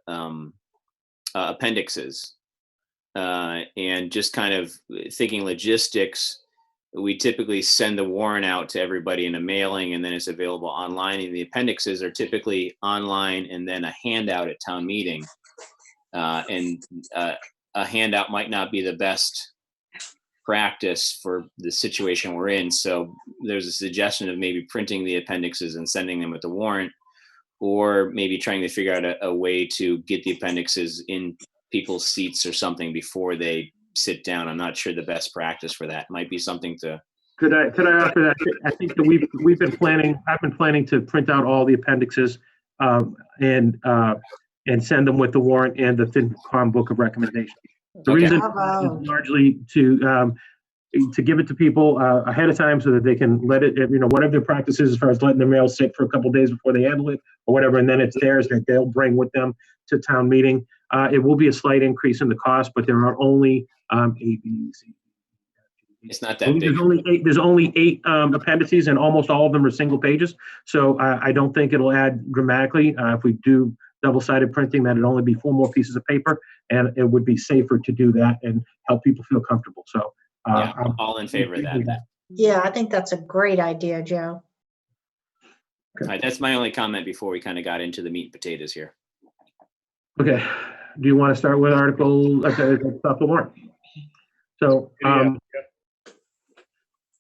[SPEAKER 2] appendixes, and just kind of thinking logistics. We typically send the warrant out to everybody in a mailing, and then it's available online. And the appendixes are typically online, and then a handout at town meeting. And a handout might not be the best practice for the situation we're in. So there's a suggestion of maybe printing the appendixes and sending them with the warrant, or maybe trying to figure out a way to get the appendixes in people's seats or something before they sit down. I'm not sure the best practice for that might be something to.
[SPEAKER 6] Could I offer that? I think that we've been planning. I've been planning to print out all the appendixes and send them with the warrant and the FinCom book of recommendations. The reason is largely to to give it to people ahead of time so that they can let it, whatever their practice is as far as letting the mail sit for a couple days before they handle it or whatever, and then it's theirs that they'll bring with them to town meeting. It will be a slight increase in the cost, but there are only A, B, C.
[SPEAKER 2] It's not that big.
[SPEAKER 6] There's only eight appendices, and almost all of them are single pages. So I don't think it'll add dramatically. If we do double-sided printing, that'd only be 4 more pieces of paper, and it would be safer to do that and help people feel comfortable. So
[SPEAKER 2] Yeah, I'm all in favor of that.
[SPEAKER 4] Yeah, I think that's a great idea, Joe.
[SPEAKER 2] All right, that's my only comment before we kind of got into the meat and potatoes here.
[SPEAKER 6] Okay. Do you want to start with article at the top of the warrant? So,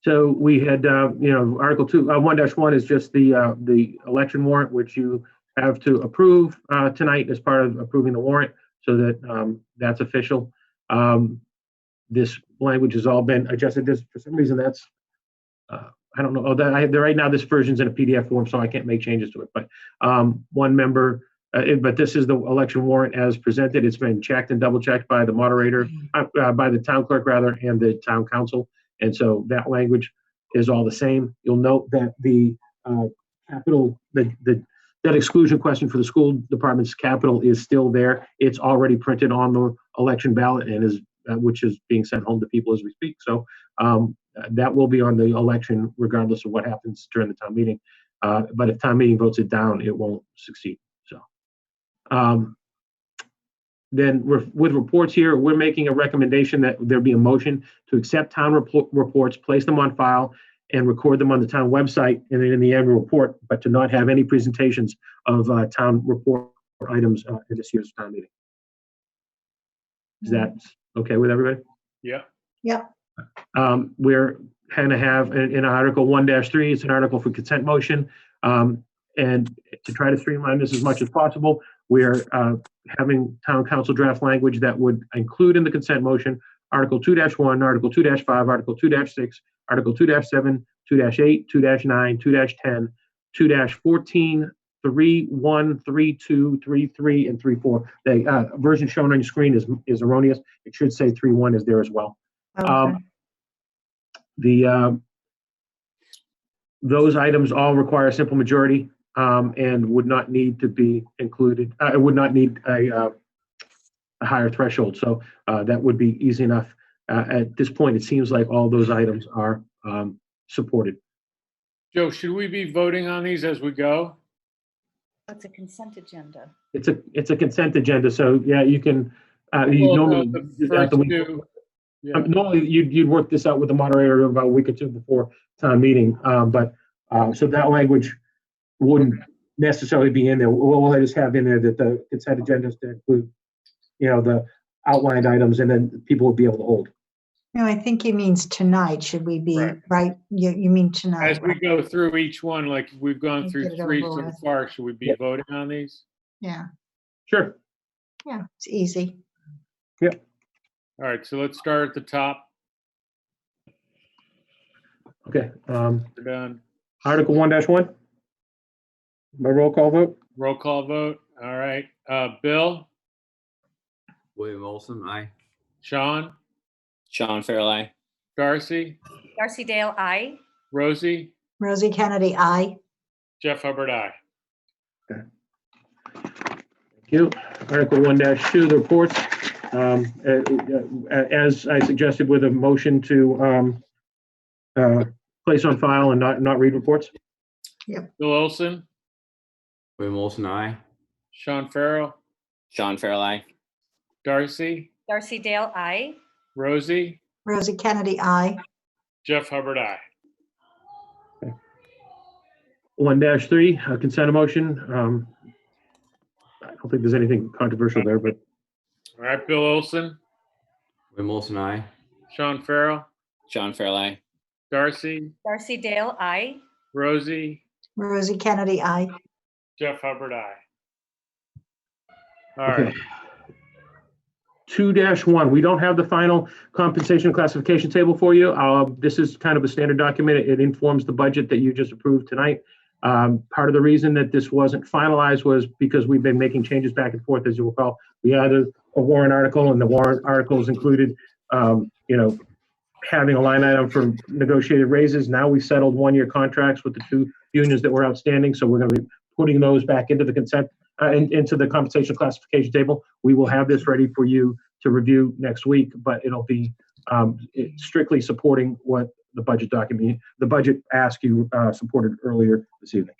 [SPEAKER 6] so we had, Article 1-1 is just the election warrant, which you have to approve tonight as part of approving the warrant, so that that's official. This language has all been adjusted. This, for some reason, that's I don't know. Oh, that right now this version's in a PDF form, so I can't make changes to it. But one member. But this is the election warrant as presented. It's been checked and double checked by the moderator, by the town clerk rather, and the town council. And so that language is all the same. You'll note that the capital, that exclusion question for the school department's capital is still there. It's already printed on the election ballot and is, which is being sent home to people as we speak. So that will be on the election regardless of what happens during the town meeting. But if town meeting votes it down, it won't succeed. Then with reports here, we're making a recommendation that there be a motion to accept town reports, place them on file, and record them on the town website and then in the annual report, but to not have any presentations of town report items in this year's town meeting. Is that okay with everybody?
[SPEAKER 5] Yeah.
[SPEAKER 4] Yeah.
[SPEAKER 6] We're going to have in Article 1-3, it's an article for consent motion. And to try to streamline this as much as possible, we're having town council draft language that would include in the consent motion Article 2-1, Article 2-5, Article 2-6, Article 2-7, 2-8, 2-9, 2-10, 2-14, 3-1, 3-2, 3-3, and 3-4. The version shown on your screen is erroneous. It should say 3-1 is there as well.
[SPEAKER 4] Okay.
[SPEAKER 6] Those items all require a simple majority and would not need to be included. It would not need a higher threshold. So that would be easy enough. At this point, it seems like all those items are supported.
[SPEAKER 5] Joe, should we be voting on these as we go?
[SPEAKER 8] That's a consent agenda.
[SPEAKER 6] It's a consent agenda. So yeah, you can. Normally you'd work this out with the moderator about a week or two before town meeting. So that language wouldn't necessarily be in there. We'll just have in there that the consent agenda is to include, the outlined items, and then people will be able to hold.
[SPEAKER 4] No, I think he means tonight. Should we be right? You mean tonight?
[SPEAKER 5] As we go through each one, like we've gone through 3 so far, should we be voting on these?
[SPEAKER 4] Yeah.
[SPEAKER 6] Sure.
[SPEAKER 4] Yeah, it's easy.
[SPEAKER 6] Yep.
[SPEAKER 5] All right, so let's start at the top.
[SPEAKER 6] Okay.
[SPEAKER 5] We're done.
[SPEAKER 6] Article 1-1. By roll call vote.
[SPEAKER 5] Roll call vote. All right. Bill.
[SPEAKER 3] William Olson, aye.
[SPEAKER 5] Sean.
[SPEAKER 2] Sean Farrell, aye.
[SPEAKER 5] Darcy.
[SPEAKER 8] Darcy Dale, aye.
[SPEAKER 5] Rosie.
[SPEAKER 4] Rosie Kennedy, aye.
[SPEAKER 5] Jeff Hubbard, aye.
[SPEAKER 6] Okay. Thank you. Article 1-2, the reports. As I suggested, with a motion to place on file and not read reports.
[SPEAKER 4] Yep.
[SPEAKER 5] Bill Olson.
[SPEAKER 3] William Olson, aye.
[SPEAKER 5] Sean Farrell.
[SPEAKER 2] Sean Farrell, aye.
[SPEAKER 5] Darcy.
[SPEAKER 8] Darcy Dale, aye.
[SPEAKER 5] Rosie.
[SPEAKER 4] Rosie Kennedy, aye.
[SPEAKER 5] Jeff Hubbard, aye.
[SPEAKER 6] Okay. 1-3, consent motion. I don't think there's anything controversial there, but.
[SPEAKER 5] All right, Bill Olson.
[SPEAKER 3] William Olson, aye.
[SPEAKER 5] Sean Farrell.
[SPEAKER 2] Sean Farrell, aye.
[SPEAKER 5] Darcy.
[SPEAKER 8] Darcy Dale, aye.
[SPEAKER 5] Rosie.
[SPEAKER 4] Rosie Kennedy, aye.
[SPEAKER 5] Jeff Hubbard, aye. All
[SPEAKER 6] Okay.
[SPEAKER 5] right.
[SPEAKER 6] 2-1, we don't have the final compensation classification table for you. This is kind of a standard document. It informs the budget that you just approved tonight. Part of the reason that this wasn't finalized was because we've been making changes back and forth, as you recall. We had a warrant article, and the warrant articles included, having a line item for negotiated raises. Now we settled one-year contracts with the two unions that were outstanding, so we're going to be putting those back into the into the compensation classification table. We will have this ready for you to review next week, but it'll be strictly supporting what the budget document, the budget ask you supported earlier this evening.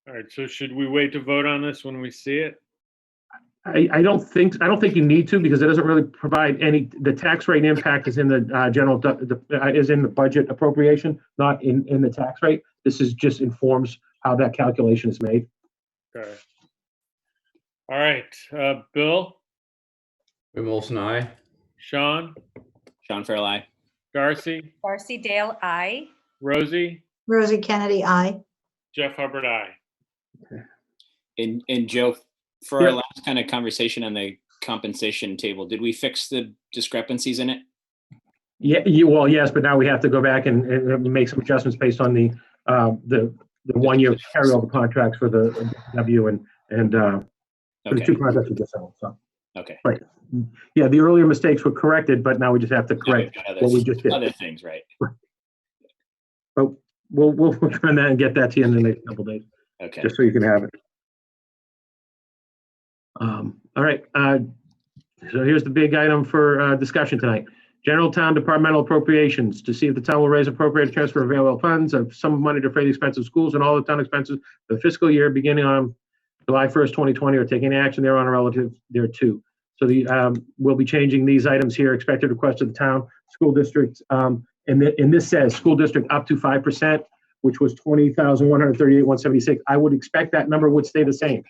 [SPEAKER 5] All right, so should we wait to vote on this when we see it?
[SPEAKER 6] I don't think you need to, because it doesn't really provide any. The tax rate impact is in the is in the budget appropriation, not in the tax rate. This is just informs how that calculation is made.
[SPEAKER 5] Okay. All right, Bill.
[SPEAKER 3] Wim Olson, aye.
[SPEAKER 5] Sean.
[SPEAKER 2] Sean Farrell, aye.
[SPEAKER 5] Darcy.
[SPEAKER 8] Darcy Dale, I.
[SPEAKER 5] Rosie.
[SPEAKER 4] Rosie Kennedy, aye.
[SPEAKER 5] Jeff Hubbard, aye.
[SPEAKER 2] And Joe, for our last kind of conversation on the compensation table, did we fix the discrepancies in it?
[SPEAKER 6] Yeah, well, yes, but now we have to go back and make some adjustments based on the 1 year carryover contracts for the W and for the two contracts we just settled. So.
[SPEAKER 2] Okay.
[SPEAKER 6] Right. Yeah, the earlier mistakes were corrected, but now we just have to correct what we just did.
[SPEAKER 2] Other things, right?
[SPEAKER 6] But we'll work on that and get that to you in the next couple days.
[SPEAKER 2] Okay.
[SPEAKER 6] Just so you can have it. All right. So here's the big item for discussion tonight. General town departmental appropriations to see if the town will raise appropriate transfer available funds of some money to defray the expense of schools and all the town expenses for the fiscal year beginning on July 1st, 2020, or taking action thereon relative thereto. So we'll be changing these items here. Expected request of the town school district, and this says school district up to 5%, which was $20,138,176. I would expect that number would stay the same.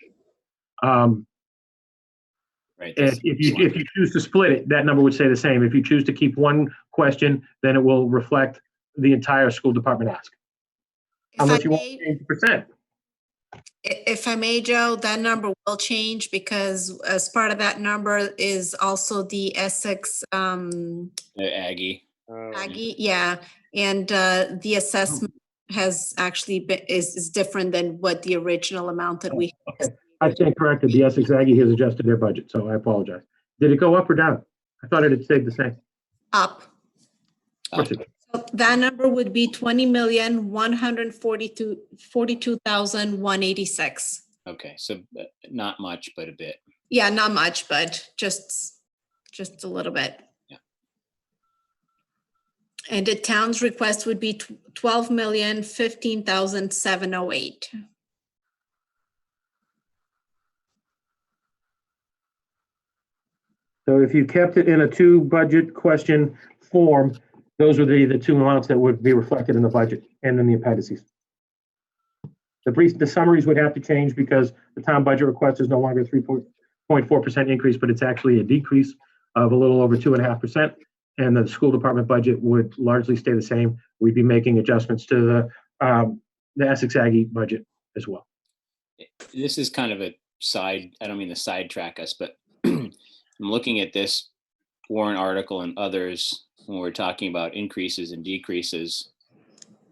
[SPEAKER 2] Right.
[SPEAKER 6] And if you choose to split it, that number would stay the same. If you choose to keep one question, then it will reflect the entire school department ask. Unless you want to change the percent.
[SPEAKER 12] If I may, Joe, that number will change because as part of that number is also the Essex
[SPEAKER 2] Aggie.
[SPEAKER 12] Aggie, yeah, and the assessment has actually been is different than what the original amount that we.
[SPEAKER 6] Okay. I stand corrected. The Essex Aggie has adjusted their budget, so I apologize. Did it go up or down? I thought it had stayed the same.
[SPEAKER 12] Up.
[SPEAKER 6] Of course it did.
[SPEAKER 12] So that number would be 20,142,186.
[SPEAKER 2] Okay, so not much, but a bit.
[SPEAKER 12] Yeah, not much, but just a little bit.
[SPEAKER 2] Yeah.
[SPEAKER 12] And the town's request would be 12,015,708.
[SPEAKER 6] So if you kept it in a two budget question form, those would be the two amounts that would be reflected in the budget and in the appendices. The summaries would have to change because the town budget request is no longer a 3.4% increase, but it's actually a decrease of a little over 2.5%. And the school department budget would largely stay the same. We'd be making adjustments to the Essex Aggie budget as well.
[SPEAKER 2] This is kind of a side, I don't mean to sidetrack us, but I'm looking at this warrant article and others when we're talking about increases and decreases.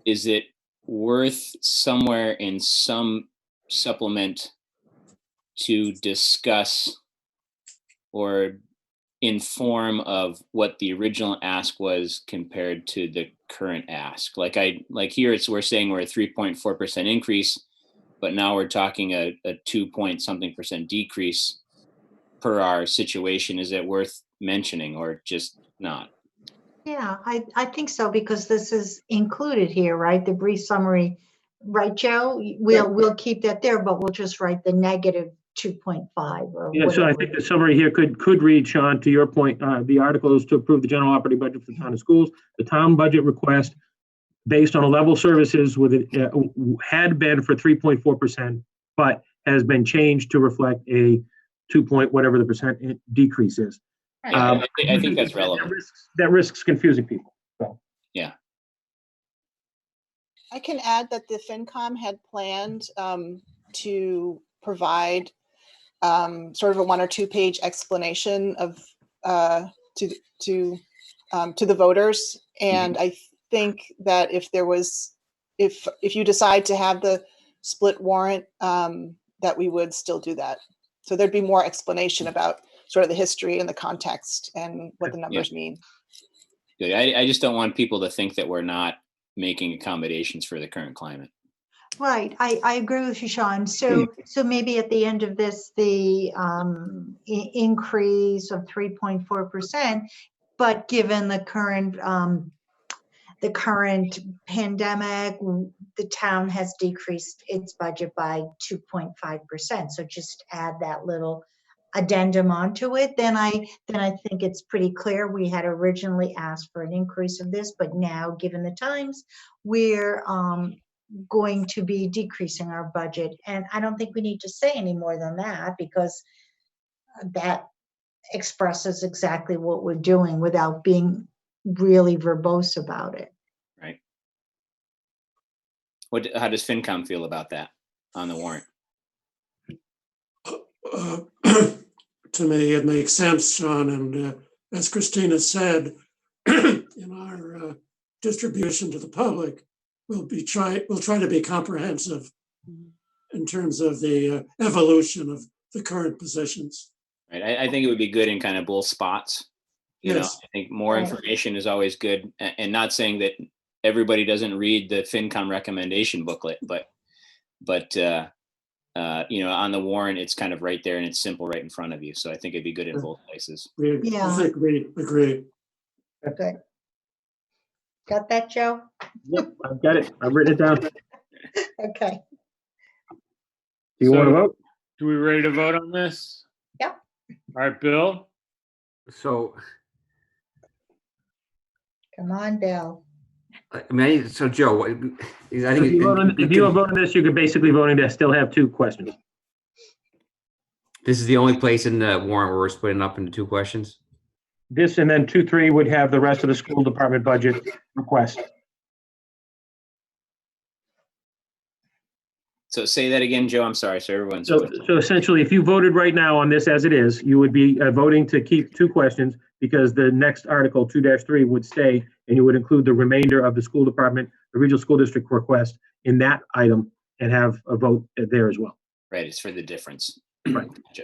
[SPEAKER 2] Is it worth somewhere in some supplement to discuss or inform of what the original ask was compared to the current ask? Like here we're saying we're a 3.4% increase, but now we're talking a 2 point something percent decrease per our situation. Is it worth mentioning or just not?
[SPEAKER 4] Yeah, I think so, because this is included here, right? The brief summary, right, Joe? We'll keep that there, but we'll just write the negative 2.5 or
[SPEAKER 6] yeah, so I think the summary here could read, Sean, to your point, the article is to approve the general operating budget for the town and schools. The town budget request based on a level services with it had been for 3.4%, but has been changed to reflect a 2 point whatever the percent decrease is.
[SPEAKER 2] Yeah, I think that's relevant.
[SPEAKER 6] That risks confusing people. So.
[SPEAKER 2] Yeah.
[SPEAKER 14] I can add that the FinCom had planned to provide sort of a 1 or 2 page explanation of to the voters, and I think that if you decide to have the split warrant, that we would still do that. So there'd be more explanation about sort of the history and the context and what the numbers mean.
[SPEAKER 2] Good. I just don't want people to think that we're not making accommodations for the current climate.
[SPEAKER 4] Right, I agree with you, Sean. So maybe at the end of this, the increase of 3.4%, but given the current pandemic, the town has decreased its budget by 2.5%. So just add that little addendum onto it, then I think it's pretty clear. We had originally asked for an increase of this, but now, given the times, we're going to be decreasing our budget. And I don't think we need to say any more than that, because that expresses exactly what we're doing without being really verbose about it.
[SPEAKER 2] Right. How does FinCom feel about that on the warrant?
[SPEAKER 10] To me, it makes sense, Sean. And as Christina said, in our distribution to the public, we'll try to be comprehensive in terms of the evolution of the current positions.
[SPEAKER 2] Right. I think it would be good in kind of both spots. You know,
[SPEAKER 10] Yes.
[SPEAKER 2] I think more
[SPEAKER 4] Right.
[SPEAKER 2] information is always good, and not saying that everybody doesn't read the FinCom recommendation booklet, but you know, on the warrant, it's kind of right there and it's simple right in front of you. So I think it'd be good in both places.
[SPEAKER 4] Yeah.
[SPEAKER 10] Agree.
[SPEAKER 4] Good. Got that, Joe?
[SPEAKER 6] Yep, I've got it. I've written it down. Do
[SPEAKER 4] Okay.
[SPEAKER 6] you want to vote?
[SPEAKER 5] Do we ready to vote on this?
[SPEAKER 4] Yep.
[SPEAKER 5] All right, Bill?
[SPEAKER 3] So,
[SPEAKER 4] Come on, Bill.
[SPEAKER 3] I mean, so Joe, I think
[SPEAKER 6] If you vote on this, you could basically voting to still have two questions.
[SPEAKER 3] this is the only place in the warrant where we're splitting up into two questions.
[SPEAKER 6] This and then 2.3 would have the rest of the school department budget request.
[SPEAKER 2] So say that again, Joe. I'm sorry. So everyone's.
[SPEAKER 6] So essentially, if you voted right now on this as it is, you would be voting to keep two questions, because the next article, 2-3, would stay, and you would include the remainder of the school department, the regional school district request in that item, and have a vote there as well.
[SPEAKER 2] Right. It's for the difference.
[SPEAKER 6] Right.
[SPEAKER 2] Gotcha.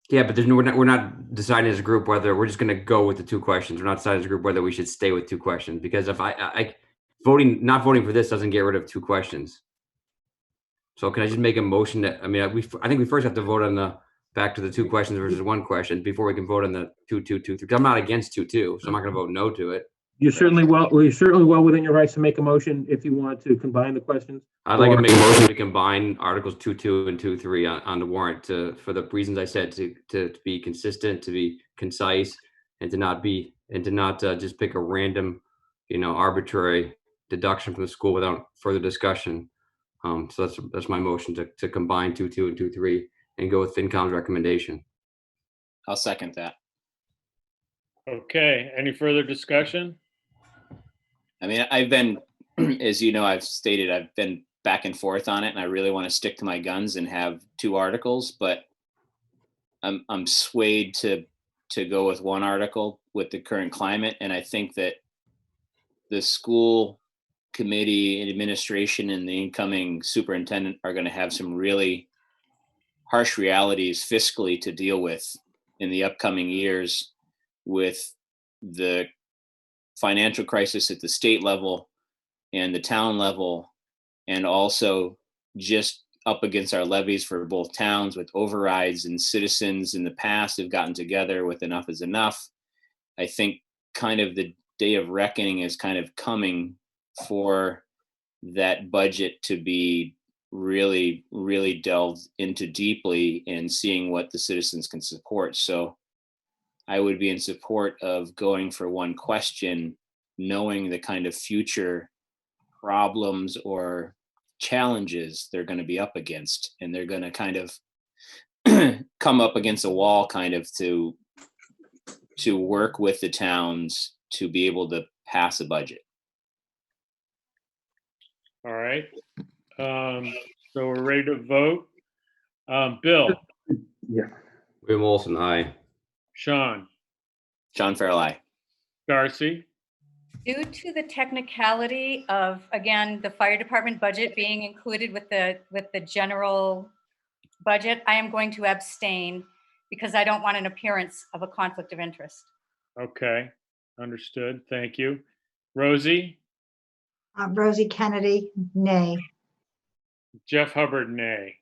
[SPEAKER 3] Yeah, but we're not deciding as a group whether we're just going to go with the two questions. We're not deciding as a group whether we should stay with two questions, because if not voting for this doesn't get rid of two questions. So can I just make a motion that, I mean, I think we first have to vote on back to the two questions versus one question before we can vote on the 2-2-2-3. Because I'm not against 2-2, so I'm not going to vote no to it.
[SPEAKER 6] You're certainly well within your rights to make a motion if you want to combine the questions.
[SPEAKER 3] I'd like to make a motion to combine Articles 2-2 and 2-3 on the warrant for the reasons I said, to be consistent, to be concise, and to not just pick a random, arbitrary deduction from the school without further discussion. So that's my motion to combine 2-2 and 2-3 and go with FinCom's recommendation.
[SPEAKER 2] I'll second that.
[SPEAKER 5] Okay. Any further discussion?
[SPEAKER 2] I mean, I've been, as you know, I've been back and forth on it, and I really want to stick to my guns and have two articles, but I'm swayed to go with one article with the current climate. And I think that the school committee and administration and the incoming superintendent are going to have some really harsh realities fiscally to deal with in the upcoming years, with the financial crisis at the state level and the town level, and also just up against our levies for both towns with overrides, and citizens in the past have gotten together with enough is enough. I think kind of the day of reckoning is kind of coming for that budget to be really, really delved into deeply and seeing what the citizens can support. So I would be in support of going for one question, knowing the kind of future problems or challenges they're going to be up against, and they're going to kind of come up against a wall kind of to work with the towns to be able to pass a budget.
[SPEAKER 5] All right. So we're ready to vote. Bill?
[SPEAKER 6] Yeah.
[SPEAKER 3] William Olson, aye.
[SPEAKER 5] Sean?
[SPEAKER 2] John Farrell, aye.
[SPEAKER 5] Darcy?
[SPEAKER 8] Due to the technicality of, again, the fire department budget being included with the general budget, I am going to abstain because I don't want an appearance of a conflict of interest.
[SPEAKER 5] Okay, understood. Thank you. Rosie?
[SPEAKER 4] Rosie Kennedy, nay.
[SPEAKER 5] Jeff Hubbard, nay.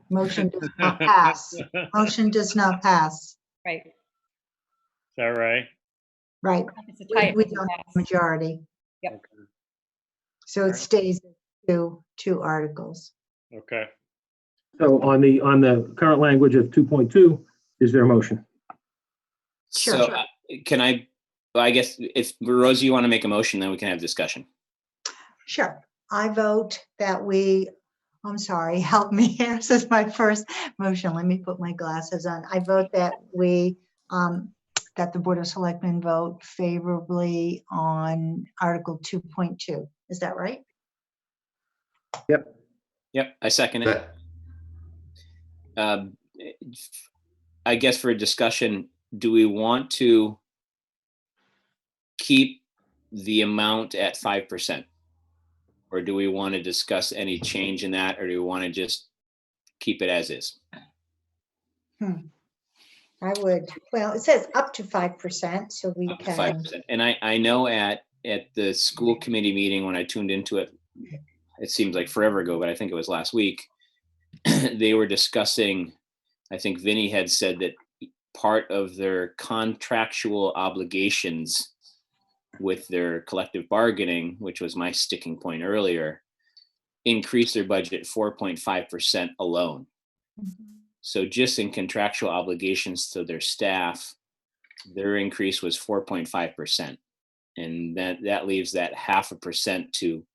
[SPEAKER 4] Motion does not pass. Motion does not pass.
[SPEAKER 8] Right.
[SPEAKER 5] Is that right?
[SPEAKER 4] Right.
[SPEAKER 8] It's a
[SPEAKER 4] We
[SPEAKER 8] tie.
[SPEAKER 4] we don't have a majority.
[SPEAKER 8] Yep.
[SPEAKER 4] So it stays two articles.
[SPEAKER 5] Okay.
[SPEAKER 6] So on the current language of 2.2, is there a motion?
[SPEAKER 4] Sure.
[SPEAKER 2] So can I guess if Rosie, you want to make a motion, then we can have discussion.
[SPEAKER 4] Sure. I vote that I'm sorry, help me here. This is my first motion. Let me put my glasses on. I vote that that the Board of Selectmen vote favorably on Article 2.2. Is that right?
[SPEAKER 6] Yep.
[SPEAKER 2] Yep, I second it. I guess for a discussion, do we want to keep the amount at 5%? Or do we want to discuss any change in that, or do we want to just keep it as is?
[SPEAKER 4] I would, well, it says up to 5%, so we
[SPEAKER 2] Up to
[SPEAKER 4] can.
[SPEAKER 2] 5%. And I know at the school committee meeting, when I tuned into it, it seems like forever ago, but I think it was last week, they were discussing, I think Vinny had said that part of their contractual obligations with their collective bargaining, which was my sticking point earlier, increased their budget 4.5% alone. So just in contractual obligations to their staff, their increase was 4.5%. And that leaves that 0.5% to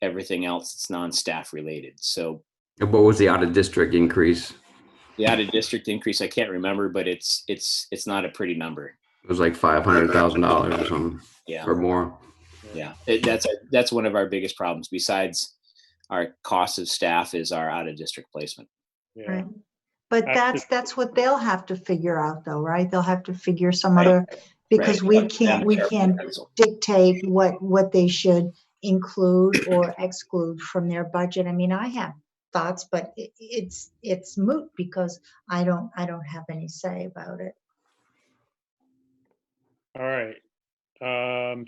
[SPEAKER 2] everything else that's non-staff related. So
[SPEAKER 3] And what was the out of district increase?
[SPEAKER 2] the out of district increase, I can't remember, but it's not a pretty number.
[SPEAKER 3] It was like $500,000 or something.
[SPEAKER 2] Yeah.
[SPEAKER 3] Or more.
[SPEAKER 2] Yeah, that's one of our biggest problems. Besides our cost of staff is our out of district placement.
[SPEAKER 5] Yeah.
[SPEAKER 4] Right. But that's what they'll have to figure out though, right? They'll have to figure some other, because we can't dictate what they should include or exclude from their budget. I mean, I have thoughts, but it's moot because I don't have any say about it.
[SPEAKER 5] All right.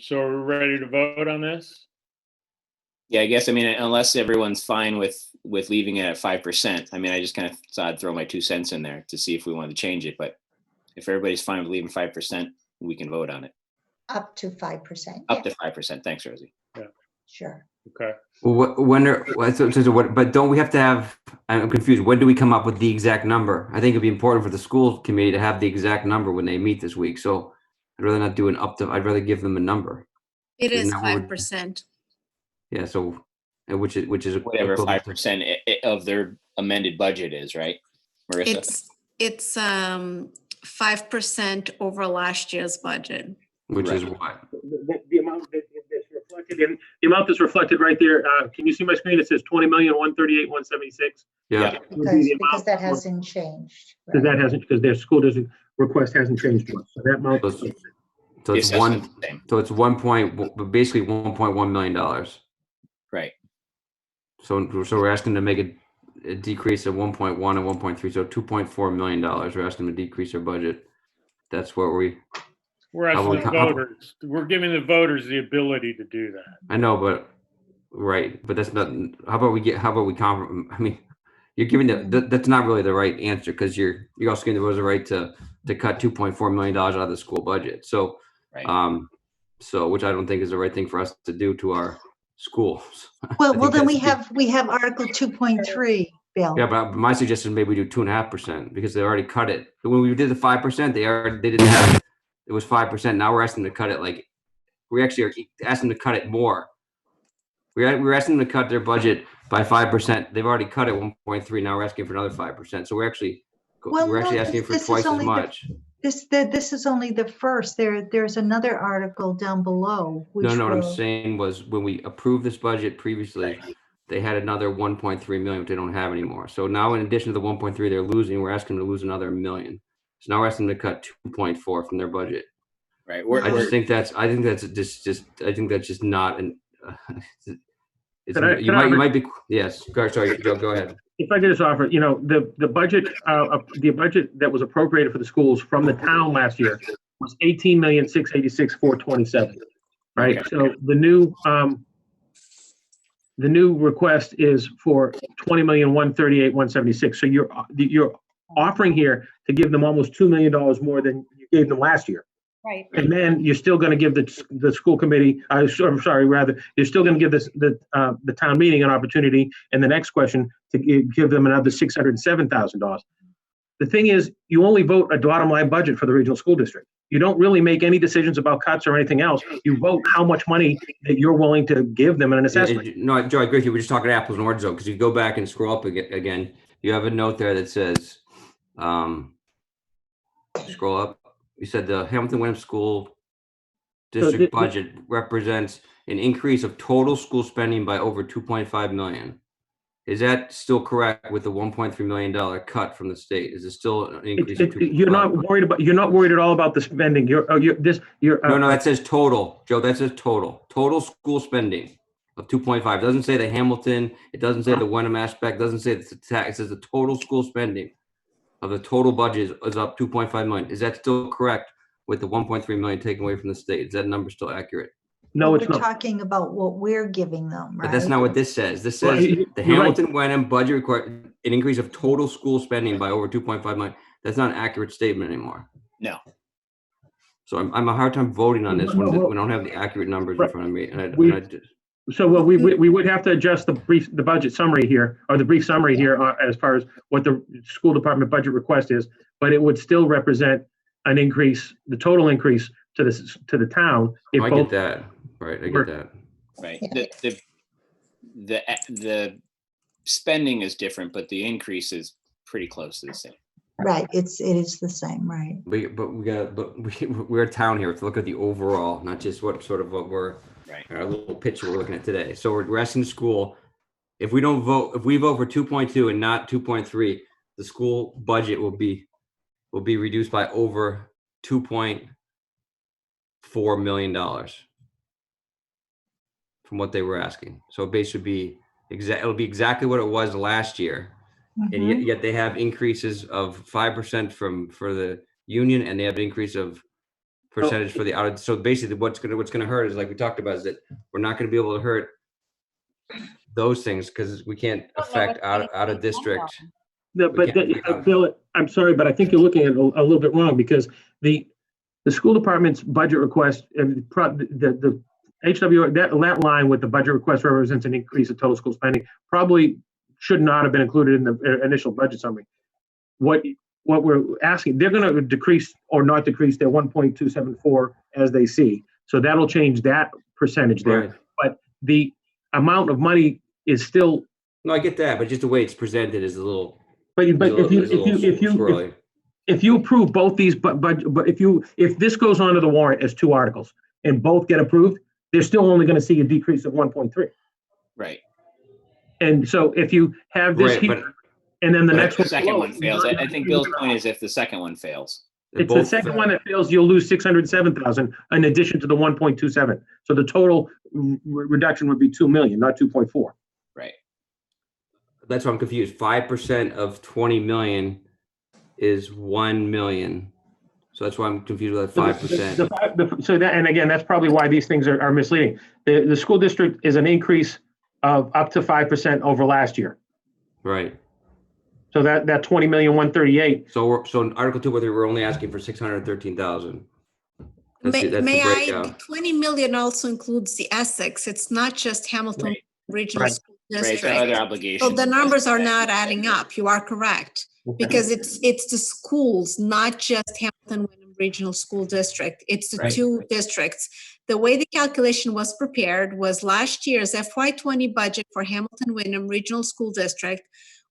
[SPEAKER 5] So are we ready to vote on this?
[SPEAKER 2] Yeah, I guess, I mean, unless everyone's fine with leaving it at 5%, I mean, I just kind of thought I'd throw my 2 cents in there to see if we wanted to change it. But if everybody's fine with leaving 5%, we can vote on it.
[SPEAKER 4] Up to 5%.
[SPEAKER 2] Up to 5%. Thanks, Rosie.
[SPEAKER 5] Yeah.
[SPEAKER 4] Sure.
[SPEAKER 5] Okay.
[SPEAKER 3] Well, but don't we have to have, I'm confused. When do we come up with the exact number? I think it'd be important for the school committee to have the exact number when they meet this week. So I'd rather not do an I'd rather give them a number.
[SPEAKER 12] It is
[SPEAKER 3] Isn't that what
[SPEAKER 12] 5%.
[SPEAKER 3] Yeah, so, and which is
[SPEAKER 2] Whatever
[SPEAKER 3] equivalent to-
[SPEAKER 2] 5% of their amended budget is, right, Marissa?
[SPEAKER 12] It's 5% over last year's budget.
[SPEAKER 3] Which is
[SPEAKER 2] Right.
[SPEAKER 3] what?
[SPEAKER 6] The amount that's reflected in, the amount that's reflected right there, can you see my screen? It says 20,138,176.
[SPEAKER 3] Yeah.
[SPEAKER 4] Because that hasn't changed.
[SPEAKER 6] Because that hasn't, because their school district request hasn't changed much. So that amount.
[SPEAKER 3] So it's basically $1.1 million.
[SPEAKER 2] Right.
[SPEAKER 3] So we're asking to make a decrease of 1.1 and 1.3, so $2.4 million. We're asking them to decrease their budget. That's what we're
[SPEAKER 5] asking the voters. We're giving the voters the ability to do that.
[SPEAKER 3] I know, but that's not. How about we I mean, you're giving that's not really the right answer, because you're also giving the voters the right to cut $2.4 million out of the school budget. So,
[SPEAKER 2] right.
[SPEAKER 3] So which I don't think is the right thing for us to do to our schools.
[SPEAKER 4] Well, then we have Article 2.3, Bill.
[SPEAKER 3] Yeah, but my suggestion maybe we do 2.5%, because they already cut it. When we did the 5%, they didn't have it was 5%. Now we're asking them to cut it we actually are asking them to cut it more. We're asking them to cut their budget by 5%. They've already cut it 1.3. Now we're asking for another 5%. So we're actually asking for twice as much.
[SPEAKER 4] This is only the first. There's another article down below.
[SPEAKER 3] No, what I'm saying was when we approved this budget previously, they had another 1.3 million, which they don't have anymore. So now, in addition to the 1.3 they're losing, we're asking them to lose another $1 million. So now we're asking them to cut 2.4 from their budget.
[SPEAKER 2] Right.
[SPEAKER 3] I think that's just not an. You might be. Yes. Sorry, Joe. Go ahead.
[SPEAKER 6] If I could just offer, the budget that was appropriated for the schools from the town last year was 18,686,427. Right.
[SPEAKER 2] Okay.
[SPEAKER 6] So the new request is for 20,138,176. So you're offering here to give them almost $2 million more than you gave them last year.
[SPEAKER 8] Right.
[SPEAKER 6] And then you're still going to give the school committee, I'm sorry, rather, you're still going to give the town meeting an opportunity in the next question to give them another $607,000. The thing is, you only vote a bottom line budget for the regional school district. You don't really make any decisions about cuts or anything else. You vote how much money that you're willing to give them in an assessment.
[SPEAKER 3] No, Joe, I agree with you. We're just talking apples and oranges though, because you go back and scroll up again, you have a note there that says, scroll up. You said the Hamilton Wyndham School District budget represents an increase of total school spending by over 2.5 million. Is that still correct with the $1.3 million cut from the state? Is it still an increase?
[SPEAKER 6] You're not worried at all about the spending. No,
[SPEAKER 3] that says total, Joe. That says total school spending of 2.5. It doesn't say the Hamilton. It doesn't say the Wenham aspect. It doesn't say the tax. It says the total school spending of the total budget is up 2.5 million. Is that still correct with the 1.3 million taken away from the state? Is that number still accurate?
[SPEAKER 6] No, it's
[SPEAKER 4] We're
[SPEAKER 6] not.
[SPEAKER 4] talking about what we're giving them, right?
[SPEAKER 3] But that's not what this says. This says the Hamilton Wenham budget requires an increase of total school spending by over 2.5 million. That's not an accurate statement anymore.
[SPEAKER 2] No.
[SPEAKER 3] So I'm a hard time voting on this when we don't have the accurate numbers in front of me.
[SPEAKER 6] We would have to adjust the budget summary here, or the brief summary here, as far as what the school department budget request is, but it would still represent an increase, the total increase to the town.
[SPEAKER 3] I get that. Right, I get that.
[SPEAKER 2] Right. The spending is different, but the increase is pretty close to the same.
[SPEAKER 4] Right, it is the same, right?
[SPEAKER 3] We're a town here to look at the overall, not just what we're our little picture we're looking at today. So we're asking the school, if we vote for 2.2 and not 2.3, the school budget will be reduced by over $2.4 million from what they were asking. So basically it'll be exactly what it was last year. And yet they have increases of 5% for the union, and they have an increase of percentage for the out. So basically what's gonna hurt is, like we talked about, is that we're not gonna be able to hurt those things because we can't affect out of district.
[SPEAKER 6] No, but Bill, I'm sorry, but I think you're looking at it a little bit wrong, because the school department's budget request, the HW, that line with the budget request represents an increase of total school spending, probably should not have been included in the initial budget summary. What we're asking, they're going to decrease or not decrease their 1.274 as they see. So that'll change that percentage there. Right. But the amount of money is still.
[SPEAKER 3] No, I get that, but just the way it's presented is a little.
[SPEAKER 6] But if you approve both these, but if this goes onto the warrant as two articles and both get approved, they're still only going to see a decrease of 1.3.
[SPEAKER 2] Right.
[SPEAKER 6] And so if you have this here, and then the next one,
[SPEAKER 2] second one fails. I think Bill's point is if the second one fails.
[SPEAKER 6] It's the second one that fails, you'll lose 607,000 in addition to the 1.27. So the total reduction would be 2 million, not 2.4.
[SPEAKER 2] Right.
[SPEAKER 3] That's why I'm confused. 5% of 20 million is 1 million. So that's why I'm confused with that 5%.
[SPEAKER 6] So that, and again, that's probably why these things are misleading. The school district is an increase of up to 5% over last year.
[SPEAKER 3] Right.
[SPEAKER 6] So that 20,138.
[SPEAKER 3] So Article 2, whether we're only asking for 613,000.
[SPEAKER 12] The 20 million also includes the Essex. It's not just Hamilton Regional School District.
[SPEAKER 2] Right, other obligations.
[SPEAKER 12] So the numbers are not adding up. You are correct. Because it's the schools, not just Hamilton Wyndham Regional School District. It's the two districts. The way the calculation was prepared was last year's FY20 budget for Hamilton Wyndham Regional School District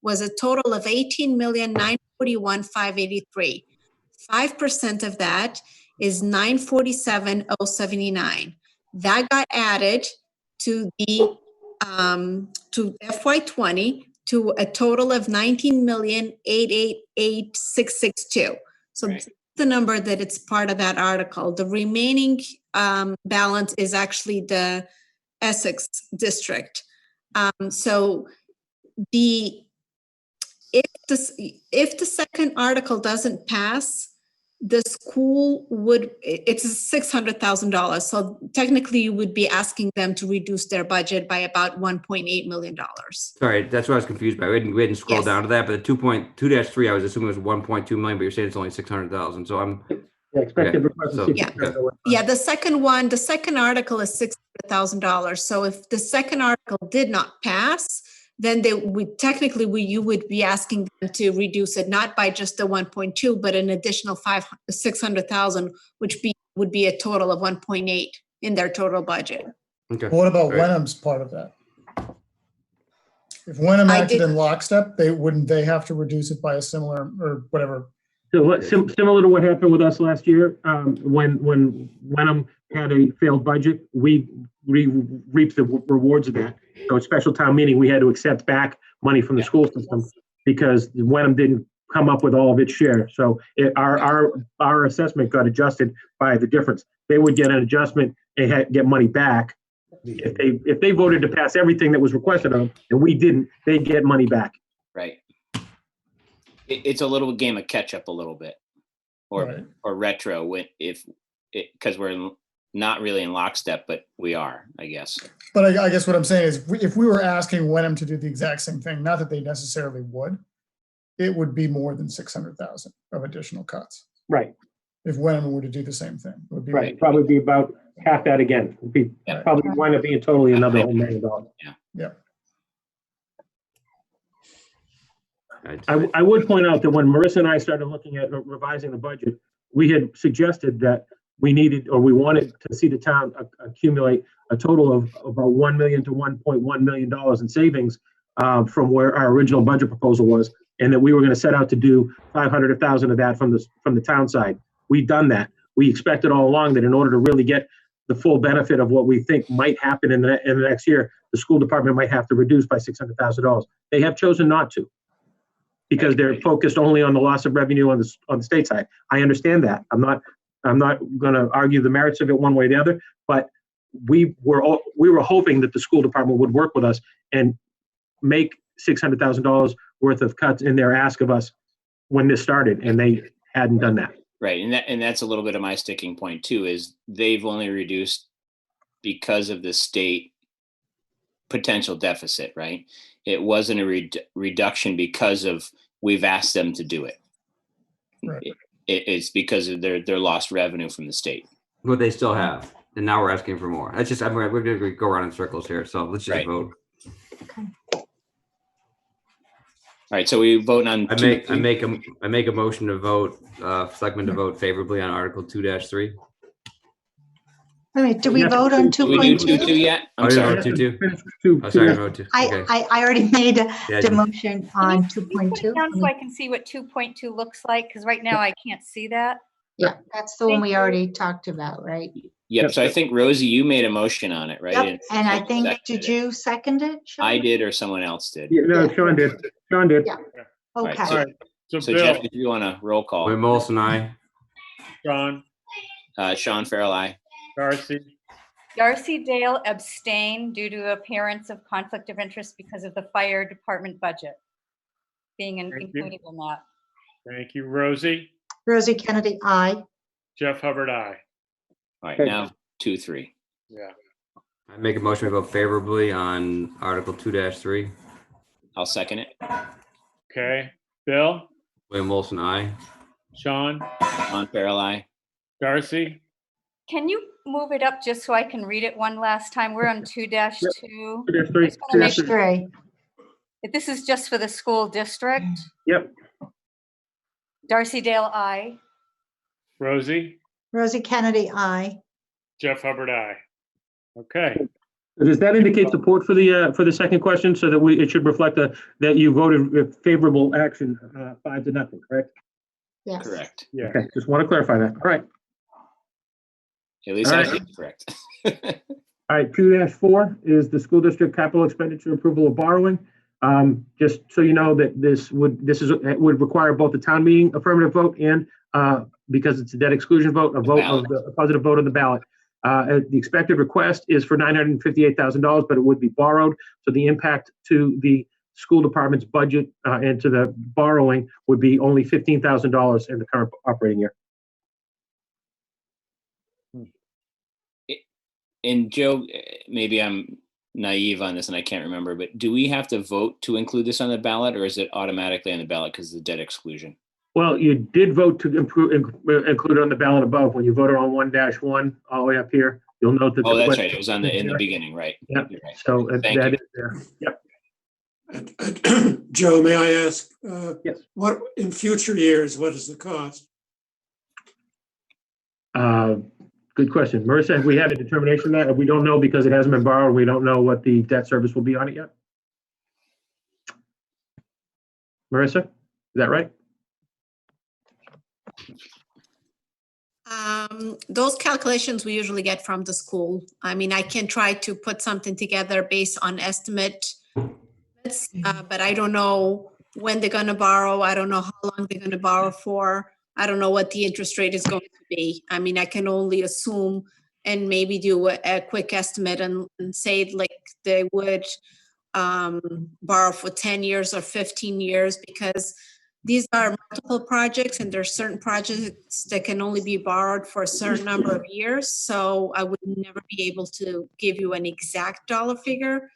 [SPEAKER 12] was a total of 18,941,583. 5% of that is 947,079. That got added to the to FY20 to a total of 19,888,662. So the number that it's part of that article. The remaining balance is actually the Essex district. So if the second article doesn't pass, the school would, it's $600,000. So technically you would be asking them to reduce their budget by about $1.8 million.
[SPEAKER 3] Sorry, that's what I was confused by. We didn't scroll
[SPEAKER 12] Yes.
[SPEAKER 3] down to that, but the 2.2-3, I was assuming it was 1.2 million, but you're saying it's only 600,000. So I'm
[SPEAKER 6] Expected
[SPEAKER 3] okay,
[SPEAKER 6] request
[SPEAKER 3] so,
[SPEAKER 6] of
[SPEAKER 12] Yeah.
[SPEAKER 3] okay.
[SPEAKER 12] Yeah, the second article is $600,000. So if the second article did not pass, then you would be asking them to reduce it, not by just the 1.2, but an additional 600,000, which would be a total of 1.8 in their total budget.
[SPEAKER 3] Okay.
[SPEAKER 13] What about
[SPEAKER 3] All right.
[SPEAKER 13] Wenham's part of that? If Wenham
[SPEAKER 12] I
[SPEAKER 13] acted
[SPEAKER 12] did-
[SPEAKER 13] in lockstep, wouldn't they have to reduce it by a similar or whatever?
[SPEAKER 6] So similar to what happened with us last year, when Wenham had a failed budget, we reaped the rewards of that. So at special town meeting, we had to accept back money from the school system because Wenham didn't come up with all of its share. So our assessment got adjusted by the difference. They would get an adjustment and get money back. If they voted to pass everything that was requested of them and we didn't, they'd get money back.
[SPEAKER 2] Right. It's a little game of catch up a little bit, or
[SPEAKER 13] Right.
[SPEAKER 2] or retro because we're not really in lockstep, but we are, I guess.
[SPEAKER 13] But I guess what I'm saying is, if we were asking Wenham to do the exact same thing, not that they necessarily would, it would be more than 600,000 of additional cuts.
[SPEAKER 6] Right.
[SPEAKER 13] If Wenham were to do the same thing, it would be
[SPEAKER 6] Right. Probably be about half that again. It'd be probably wind up being totally another $1 million.
[SPEAKER 13] Yeah.
[SPEAKER 6] I would point out that when Marissa and I started looking at revising the budget, we had suggested that we wanted to see the town accumulate a total of about $1 million to $1.1 million in savings from where our original budget proposal was, and that we were going to set out to do 500 or 1,000 of that from the town side. We've done that. We expected all along that in order to really get the full benefit of what we think might happen in the next year, the school department might have to reduce by $600,000. They have chosen not to, because they're focused only on the loss of revenue on the state side. I understand that. I'm not going to argue the merits of it one way or the other, but we were hoping that the school department would work with us and make $600,000 worth of cuts in their ask of us when this started, and they hadn't done that.
[SPEAKER 2] Right, and that's a little bit of my sticking point too, is they've only reduced because of the state potential deficit, right? It wasn't a reduction because of we've asked them to do it.
[SPEAKER 13] Right.
[SPEAKER 2] It's because of their lost revenue from the state.
[SPEAKER 3] What they still have, and now we're asking for more. That's just we're going to go around in circles here. So let's just vote.
[SPEAKER 2] All right, so we vote on.
[SPEAKER 3] I make a motion to vote, Selectmen to vote favorably on Article 2-3.
[SPEAKER 4] Wait, do we vote on
[SPEAKER 2] Did we do
[SPEAKER 4] 2.2?
[SPEAKER 2] 2.2 yet? I'm
[SPEAKER 3] Oh, you
[SPEAKER 2] sorry.
[SPEAKER 3] vote 2-2? Oh, sorry, vote 2. Okay.
[SPEAKER 4] I already made
[SPEAKER 3] Yeah,
[SPEAKER 4] the
[SPEAKER 3] you-
[SPEAKER 4] motion on
[SPEAKER 8] Can you put it
[SPEAKER 4] 2.2.
[SPEAKER 8] down so I can see what 2.2 looks like? Because right now I can't see that.
[SPEAKER 4] Yeah, that's the one we already talked about, right?
[SPEAKER 2] Yep. So I think Rosie, you made a motion on it, right?
[SPEAKER 4] Yep, and I think,
[SPEAKER 2] seconded
[SPEAKER 4] did
[SPEAKER 2] it.
[SPEAKER 4] you second it? Sean?
[SPEAKER 2] I did, or someone else did.
[SPEAKER 6] Yeah, no, Sean did. Sean did.
[SPEAKER 4] Yeah.
[SPEAKER 2] All right,
[SPEAKER 4] Okay.
[SPEAKER 2] so,
[SPEAKER 5] All right. So
[SPEAKER 2] so
[SPEAKER 5] Bill,
[SPEAKER 2] Jeff, if you want a roll call.
[SPEAKER 3] William Olson, aye.
[SPEAKER 5] John,
[SPEAKER 2] Sean Farrell, aye.
[SPEAKER 5] Darcy,
[SPEAKER 8] Darcy Dale abstained due to appearance of conflict of interest because of the fire department budget being
[SPEAKER 5] Thank you.
[SPEAKER 8] included in that.
[SPEAKER 5] thank you. Rosie,
[SPEAKER 4] Rosie Kennedy, aye.
[SPEAKER 5] Jeff Hubbard, aye.
[SPEAKER 2] All right, now 2-3.
[SPEAKER 5] Yeah.
[SPEAKER 3] I make a motion to vote favorably on Article 2-3.
[SPEAKER 2] I'll second it.
[SPEAKER 5] Okay. Bill,
[SPEAKER 3] William Olson, aye.
[SPEAKER 5] Sean,
[SPEAKER 2] Sean Farrell, aye.
[SPEAKER 5] Darcy,
[SPEAKER 8] Can you move it up just so I can read it one last time? We're on 2-2. I just
[SPEAKER 6] 2-3.
[SPEAKER 8] wanna make sure
[SPEAKER 4] 3.
[SPEAKER 8] that this is just for the school district.
[SPEAKER 6] Yep.
[SPEAKER 8] Darcy Dale, aye.
[SPEAKER 5] Rosie,
[SPEAKER 4] Rosie Kennedy, aye.
[SPEAKER 5] Jeff Hubbard, aye. Okay.
[SPEAKER 6] Does that indicate support for the second question, so that it should reflect that you voted with favorable action, 5-0, correct?
[SPEAKER 4] Yes.
[SPEAKER 2] Correct.
[SPEAKER 5] Yeah.
[SPEAKER 6] Okay, just want to clarify that. All right.
[SPEAKER 2] At least
[SPEAKER 6] All
[SPEAKER 2] I
[SPEAKER 6] right.
[SPEAKER 2] think correct.
[SPEAKER 6] All right, 2-4 is the school district capital expenditure approval of borrowing. Just so you know that it would require both the town meeting affirmative vote and because it's a debt exclusion vote, a positive vote on the ballot. The expected request is for $958,000, but it would be borrowed. So the impact to the school department's budget and to the borrowing would be only $15,000 in the current operating year.
[SPEAKER 2] And Joe, maybe I'm naive on this and I can't remember, but do we have to vote to include this on the ballot, or is it automatically on the ballot because of the debt exclusion?
[SPEAKER 6] Well, you did vote to include it on the ballot above. When you voted on 1-1 all the way up here, you'll note that.
[SPEAKER 2] Oh, that's right. It was on in the beginning, right?
[SPEAKER 6] Yep.
[SPEAKER 2] You're right.
[SPEAKER 6] So
[SPEAKER 2] Thank
[SPEAKER 6] that
[SPEAKER 2] you.
[SPEAKER 6] is there. Yep.
[SPEAKER 10] Joe, may I ask?
[SPEAKER 6] Yes.
[SPEAKER 10] What, in future years, what is the cost?
[SPEAKER 6] Good question. Marissa, have we had a determination of that? We don't know because it hasn't been borrowed. We don't know what the debt service will be on it yet. Marissa, is that right?
[SPEAKER 12] Those calculations we usually get from the school. I mean, I can try to put something together based on estimate, but I don't know when they're going to borrow. I don't know how long they're going to borrow for. I don't know what the interest rate is going to be. I mean, I can only assume and maybe do a quick estimate and say like they would borrow for 10 years or 15 years, because these are multiple projects and there's certain projects that can only be borrowed for a certain number of years. So I would never be able to give you an exact dollar figure,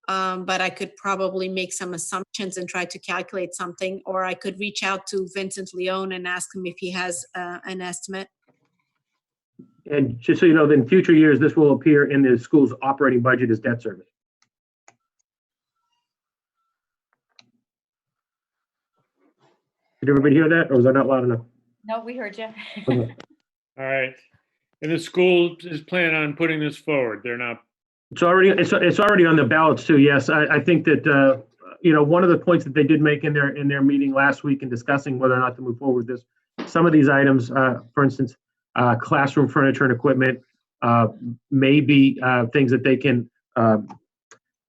[SPEAKER 12] but I could probably make some assumptions and try to calculate something, or I could reach out to Vincent Leone and ask him if he has an estimate.
[SPEAKER 6] And just so you know, in future years, this will appear in the school's operating budget as debt service. Did everybody hear that, or was I not loud enough?
[SPEAKER 8] No, we heard you.
[SPEAKER 6] Okay.
[SPEAKER 5] All right. And the school is planning on putting this forward. They're not.
[SPEAKER 6] It's already on the ballots too. Yes, I think that one of the points that they did make in their meeting last week in discussing whether or not to move forward with this, some of these items, for instance, classroom furniture and equipment, may be things that they can.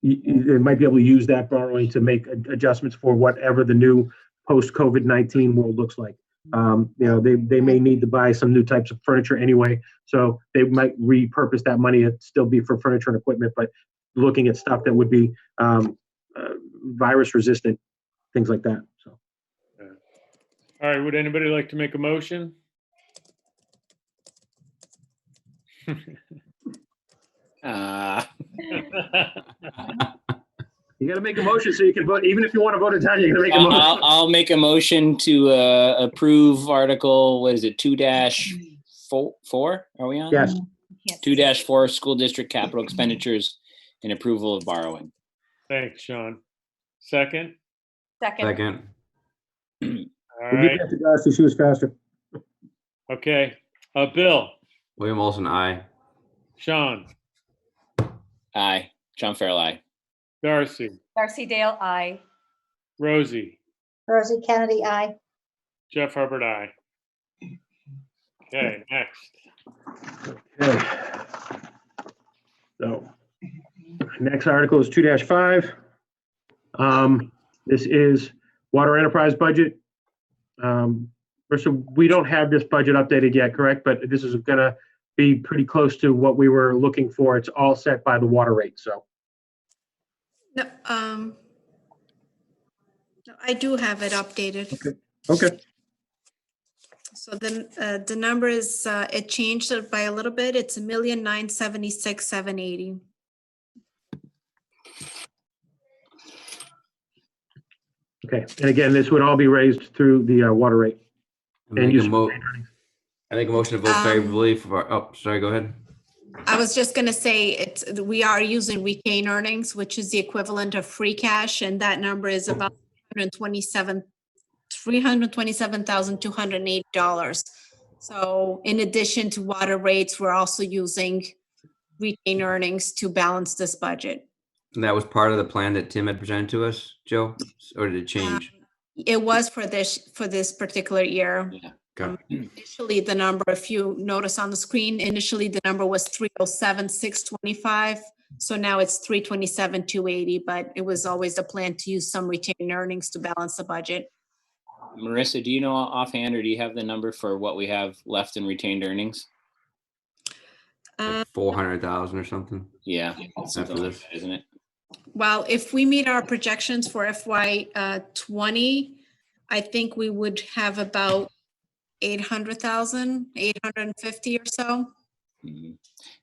[SPEAKER 6] They might be able to use that borrowing to make adjustments for whatever the new post-COVID-19 world looks like. They may need to buy some new types of furniture anyway, so they might repurpose that money to still be for furniture and equipment, but looking at stuff that would be virus resistant, things like that. So,
[SPEAKER 5] All right. Would anybody like to make a motion?
[SPEAKER 6] You got to make a motion so you can vote. Even if you want to vote it down, you got to make a motion.
[SPEAKER 2] I'll make a motion to approve Article, what is it, 2-4? Are we on?
[SPEAKER 6] Yes.
[SPEAKER 2] 2-4 school district capital expenditures and approval of borrowing.
[SPEAKER 5] Thanks, Sean. Second?
[SPEAKER 2] Second.
[SPEAKER 5] All
[SPEAKER 6] We'll
[SPEAKER 5] right.
[SPEAKER 6] give that to Darcy. She was faster.
[SPEAKER 5] Okay. Bill,
[SPEAKER 3] William Olson, aye.
[SPEAKER 5] Sean,
[SPEAKER 2] Aye. John Farrell, aye.
[SPEAKER 5] Darcy,
[SPEAKER 8] Darcy Dale, aye.
[SPEAKER 5] Rosie,
[SPEAKER 4] Rosie Kennedy, aye.
[SPEAKER 5] Jeff Hubbard, aye. Okay, next.
[SPEAKER 6] Okay. So, next article is 2-5. This is water enterprise budget. So we don't have this budget updated yet, correct? But this is going to be pretty close to what we were looking for. It's all set by the water rate. So.
[SPEAKER 12] No, I do have it updated.
[SPEAKER 6] Okay.
[SPEAKER 12] So the number is, it changed it by a little bit. It's $1,976,780.
[SPEAKER 6] Okay. And again, this would all be raised through the water rate.
[SPEAKER 3] I make a motion to vote favorably for. Oh, sorry. Go ahead.
[SPEAKER 12] I was just going to say we are using retained earnings, which is the equivalent of free cash, and that number is about $327,280. So in addition to water rates, we're also using retained earnings to balance this budget.
[SPEAKER 3] And that was part of the plan that Tim had presented to us, Joe, or did it change?
[SPEAKER 12] It was for this particular year.
[SPEAKER 3] Yeah.
[SPEAKER 12] Initially, the number, if you notice on the screen, initially the number was 307,625. So now it's 327,280, but it was always the plan to use some retained earnings to balance the budget.
[SPEAKER 2] Marissa, do you know offhand, or do you have the number for what we have left in retained earnings?
[SPEAKER 3] Like 400,000 or something.
[SPEAKER 2] Yeah,
[SPEAKER 3] After this,
[SPEAKER 2] isn't it?
[SPEAKER 12] Well, if we meet our projections for FY 20, I think we would have about 800,000, 850 or so.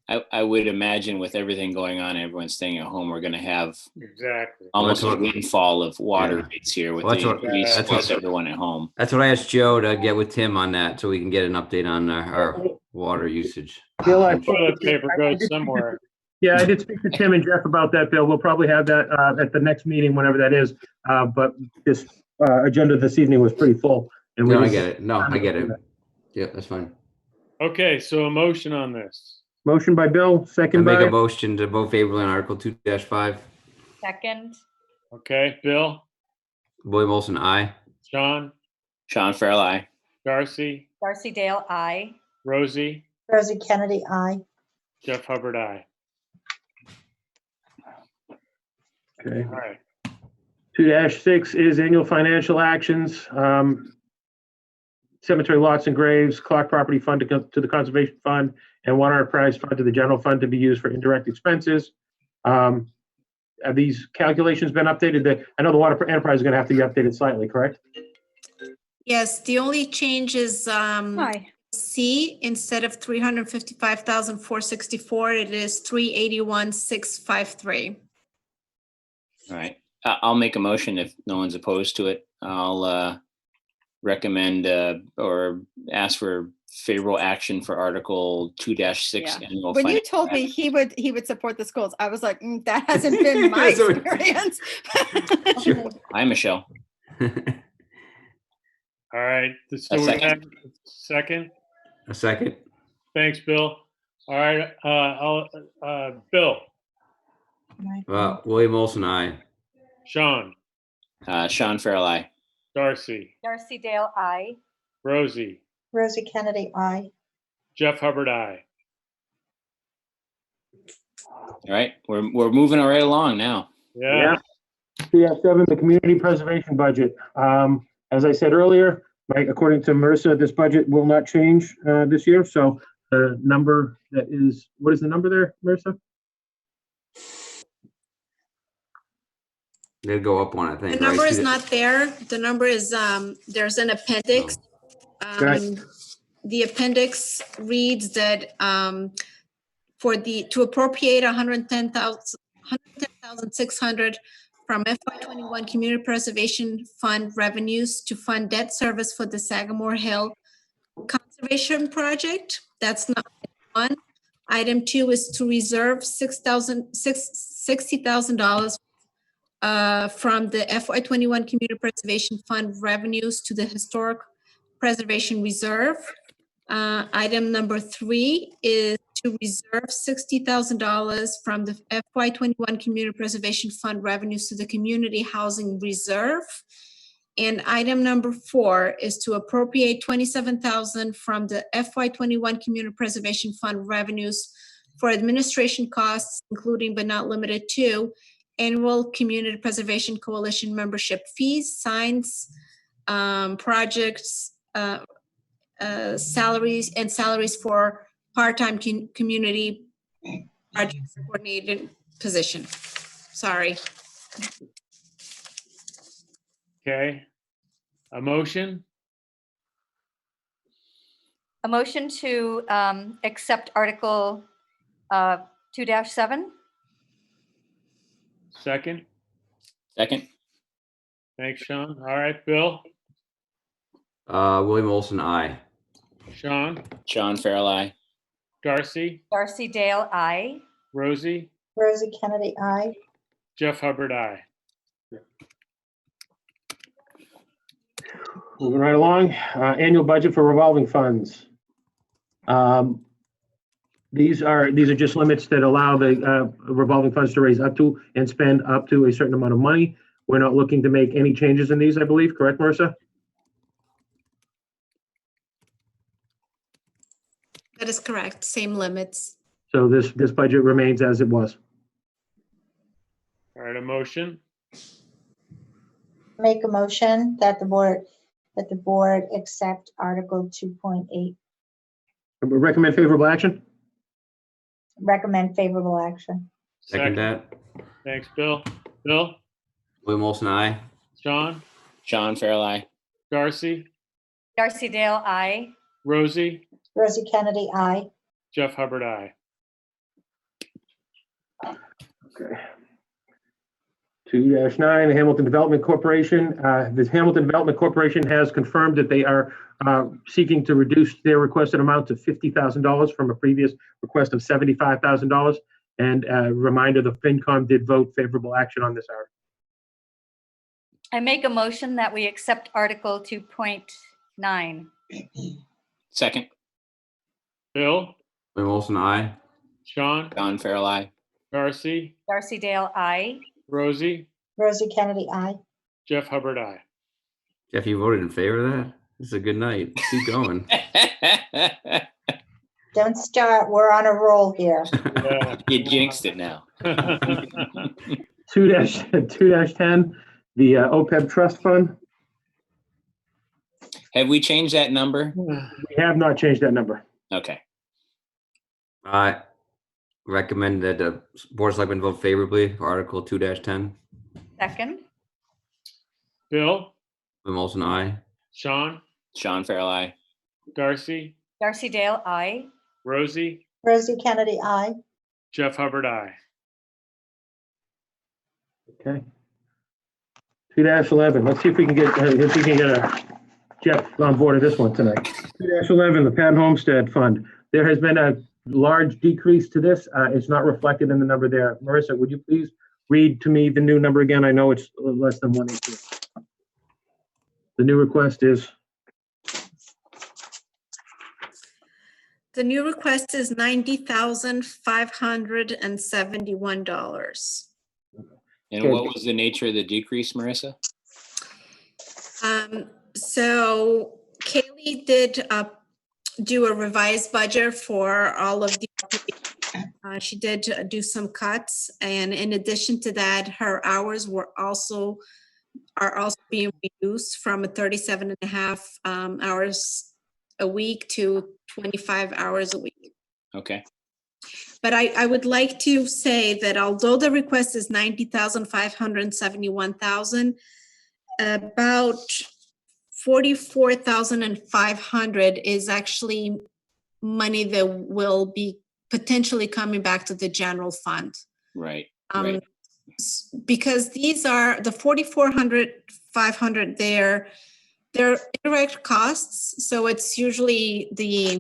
[SPEAKER 2] I would imagine with everything going on, everyone staying at home, we're going to have
[SPEAKER 5] Exactly.
[SPEAKER 2] almost
[SPEAKER 3] Well,
[SPEAKER 2] a
[SPEAKER 3] that's
[SPEAKER 2] windfall of water
[SPEAKER 3] Yeah.
[SPEAKER 2] rates here with
[SPEAKER 3] Well,
[SPEAKER 2] the increase
[SPEAKER 3] that's
[SPEAKER 2] plus
[SPEAKER 3] what-
[SPEAKER 2] everyone at home.
[SPEAKER 3] That's what I asked Joe to get with Tim on that, so we can get an update on our water usage.
[SPEAKER 6] Bill,
[SPEAKER 5] Toilet paper goes somewhere.
[SPEAKER 6] Yeah, I did speak to Tim and Jeff about that, Bill. We'll probably have that at the next meeting, whenever that is. But this agenda this evening was pretty full. And we
[SPEAKER 3] No, I
[SPEAKER 6] didn't
[SPEAKER 3] get it. No, I get it.
[SPEAKER 6] that.
[SPEAKER 3] Yeah, that's fine.
[SPEAKER 5] Okay, so a motion on this.
[SPEAKER 6] Motion by Bill,
[SPEAKER 3] I
[SPEAKER 6] second
[SPEAKER 3] make
[SPEAKER 6] by,
[SPEAKER 3] a motion to vote favorably on Article 2-5.
[SPEAKER 8] Second,
[SPEAKER 5] Okay, Bill,
[SPEAKER 3] William Olson, aye.
[SPEAKER 5] Sean,
[SPEAKER 2] Sean Farrell, aye.
[SPEAKER 5] Darcy,
[SPEAKER 8] Darcy Dale, I.
[SPEAKER 5] Rosie,
[SPEAKER 4] Rosie Kennedy, aye.
[SPEAKER 5] Jeff Hubbard, aye.
[SPEAKER 6] okay.
[SPEAKER 5] All right.
[SPEAKER 6] 2-6 is annual financial actions. Cemetery lots and graves, clock property fund to the conservation fund, and water enterprise fund to the general fund to be used for indirect expenses. Have these calculations been updated? I know the water enterprise is going to have to be updated slightly, correct?
[SPEAKER 12] Yes, the only change is
[SPEAKER 8] Hi.
[SPEAKER 12] C, instead of 355,464, it is 381,653.
[SPEAKER 2] All right. I'll make a motion if no one's opposed to it. I'll recommend or ask for favorable action for Article 2-6
[SPEAKER 19] Yeah.
[SPEAKER 2] annual.
[SPEAKER 19] When you
[SPEAKER 2] financial
[SPEAKER 19] told me
[SPEAKER 2] action.
[SPEAKER 19] he would support the schools, I was like, that hasn't been my
[SPEAKER 3] So-
[SPEAKER 19] experience.
[SPEAKER 2] Hi, Michelle.
[SPEAKER 5] All right. So
[SPEAKER 2] A
[SPEAKER 5] we're
[SPEAKER 2] second.
[SPEAKER 5] gonna have a second.
[SPEAKER 3] A second.
[SPEAKER 5] Thanks, Bill. All right. Bill,
[SPEAKER 3] William Olson, aye.
[SPEAKER 5] Sean,
[SPEAKER 2] Sean Farrell, aye.
[SPEAKER 5] Darcy,
[SPEAKER 8] Darcy Dale, I.
[SPEAKER 5] Rosie,
[SPEAKER 4] Rosie Kennedy, aye.
[SPEAKER 5] Jeff Hubbard, aye.
[SPEAKER 2] All right. We're moving right along now.
[SPEAKER 5] Yeah.
[SPEAKER 6] 2-7, the community preservation budget. As I said earlier, according to Marissa, this budget will not change this year. So the number that is, what is the number there, Marissa?
[SPEAKER 3] They'd go up one, I think.
[SPEAKER 12] The number
[SPEAKER 3] right?
[SPEAKER 12] is not there. The number is, there's an appendix.
[SPEAKER 6] Right.
[SPEAKER 12] The appendix reads that to appropriate 110,600 from FY21 Community Preservation Fund revenues to fund debt service for the Sagamore Hill Conservation Project. That's not one. Item 2 is to reserve $60,000 from the FY21 Community Preservation Fund revenues to the Historic Preservation Reserve. Item number 3 is to reserve $60,000 from the FY21 Community Preservation Fund revenues to the Community Housing Reserve. And item number 4 is to appropriate $27,000 from the FY21 Community Preservation Fund revenues for administration costs, including but not limited to annual Community Preservation Coalition membership fees, signs, projects, salaries for part-time community projects coordinated position. Sorry.
[SPEAKER 5] Okay. A motion?
[SPEAKER 8] A motion to accept Article 2-7.
[SPEAKER 5] Second?
[SPEAKER 2] Second.
[SPEAKER 5] Thanks, Sean. All right, Bill,
[SPEAKER 3] William Olson, aye.
[SPEAKER 5] Sean,
[SPEAKER 2] Sean Farrell, aye.
[SPEAKER 5] Darcy,
[SPEAKER 8] Darcy Dale, I.
[SPEAKER 5] Rosie,
[SPEAKER 4] Rosie Kennedy, aye.
[SPEAKER 5] Jeff Hubbard, aye.
[SPEAKER 6] Moving right along, annual budget for revolving funds. These are just limits that allow the revolving funds to raise up to and spend up to a certain amount of money. We're not looking to make any changes in these, I believe, correct, Marissa?
[SPEAKER 12] That is correct. Same limits.
[SPEAKER 6] So this budget remains as it was.
[SPEAKER 5] All right, a motion?
[SPEAKER 4] Make a motion that the board accept Article 2.8.
[SPEAKER 6] Recommend favorable action?
[SPEAKER 4] Recommend favorable action.
[SPEAKER 3] Second that.
[SPEAKER 5] Thanks, Bill. Bill,
[SPEAKER 3] William Olson, aye.
[SPEAKER 5] Sean,
[SPEAKER 2] Sean Farrell, aye.
[SPEAKER 5] Darcy,
[SPEAKER 8] Darcy Dale, I.
[SPEAKER 5] Rosie,
[SPEAKER 4] Rosie Kennedy, aye.
[SPEAKER 5] Jeff Hubbard, aye.
[SPEAKER 6] Okay. 2-9, the Hamilton Development Corporation. The Hamilton Development Corporation has confirmed that they are seeking to reduce their requested amount to $50,000 from a previous request of $75,000. And a reminder, the FinCom did vote favorable action on this article.
[SPEAKER 8] I make a motion that we accept Article 2.9.
[SPEAKER 2] Second.
[SPEAKER 5] Bill,
[SPEAKER 3] William Olson, aye.
[SPEAKER 5] Sean,
[SPEAKER 2] John Farrell, aye.
[SPEAKER 5] Darcy,
[SPEAKER 8] Darcy Dale, aye.
[SPEAKER 5] Rosie,
[SPEAKER 4] Rosie Kennedy, aye.
[SPEAKER 5] Jeff Hubbard, aye.
[SPEAKER 3] Jeff, you voted in favor of that? This is a good night. Keep going.
[SPEAKER 4] Don't start. We're on a roll here.
[SPEAKER 5] Yeah.
[SPEAKER 2] You jinxed it now.
[SPEAKER 6] 2-10, the OPEB Trust Fund.
[SPEAKER 2] Have we changed that number?
[SPEAKER 6] We have not changed that number.
[SPEAKER 2] Okay.
[SPEAKER 3] I recommend that the Board of Selectmen vote favorably for Article 2-10.
[SPEAKER 8] Second.
[SPEAKER 5] Bill,
[SPEAKER 3] William Olson, aye.
[SPEAKER 5] Sean,
[SPEAKER 2] Sean Farrell, aye.
[SPEAKER 5] Darcy,
[SPEAKER 8] Darcy Dale, aye.
[SPEAKER 5] Rosie,
[SPEAKER 4] Rosie Kennedy, aye.
[SPEAKER 5] Jeff Hubbard, aye.
[SPEAKER 6] Okay. 2-11, let's see if we can get Jeff on board of this one tonight. 2-11, the Pat Homestead Fund. There has been a large decrease to this. It's not reflected in the number there. Marissa, would you please read to me the new number again? I know it's less than 180. The new request is?
[SPEAKER 12] The new request is $90,571.
[SPEAKER 2] And what was the nature of the decrease, Marissa?
[SPEAKER 12] So Kaylee did do a revised budget for all of the, she did do some cuts. And in addition to that, her hours are also being reduced from 37.5 hours a week to 25 hours a week.
[SPEAKER 2] Okay.
[SPEAKER 12] But I would like to say that although the request is $90,571,000, about $44,500 is actually money that will be potentially coming back to the general fund.
[SPEAKER 2] Right.
[SPEAKER 12] Because these are the $4,400, they're indirect costs. So it's usually the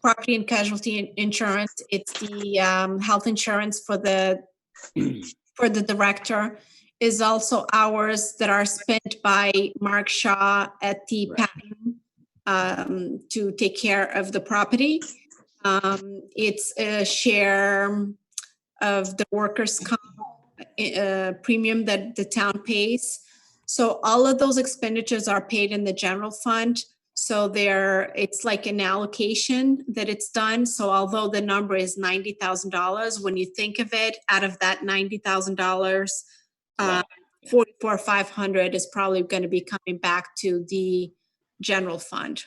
[SPEAKER 12] property and casualty insurance. It's the health insurance for the director. Is also hours that are spent by Mark Shaw at the patent to take care of the property. It's a share of the workers' comp premium that the town pays. So all of those expenditures are paid in the general fund. So it's like an allocation that it's done. So although the number is $90,000, when you think of it, out of that $90,000, $44,500 is probably going to be coming back to the general fund.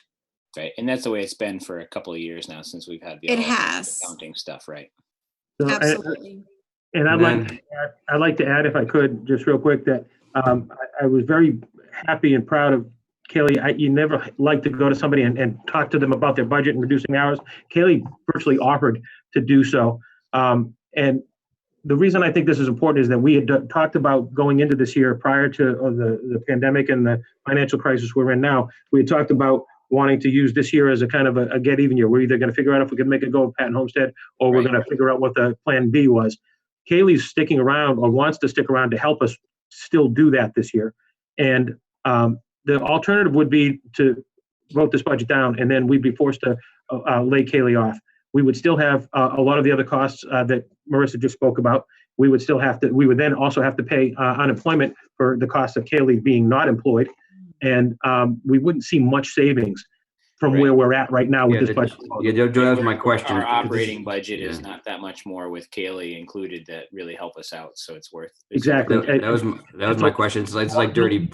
[SPEAKER 2] Right. And that's the way it's been for a couple of years now since we've had the accounting stuff, right?
[SPEAKER 6] So,
[SPEAKER 12] absolutely.
[SPEAKER 6] And I'd like to add, if I could, just real quick, that I was very happy and proud of Kaylee. You never like to go to somebody and talk to them about their budget and reducing hours. Kaylee virtually offered to do so. And the reason I think this is important is that we had talked about going into this year prior to the pandemic and the financial crisis we're in now. We had talked about wanting to use this year as a kind of a get even year. We're either going to figure out if we can make it go with Pat and Homestead, or we're going to figure out what the plan B was. Kaylee's sticking around, or wants to stick around, to help us still do that this year. And the alternative would be to vote this budget down, and then we'd be forced to lay Kaylee off. We would still have a lot of the other costs that Marissa just spoke about. We would then also have to pay unemployment for the cost of Kaylee being not employed. And we wouldn't see much savings from where we're at right now with this budget.
[SPEAKER 3] Yeah, Joe, that was my question.
[SPEAKER 2] Our operating budget is not that much more with Kaylee included that really help us out. So it's worth it.
[SPEAKER 6] Exactly.
[SPEAKER 3] That was my question. It's like dirty.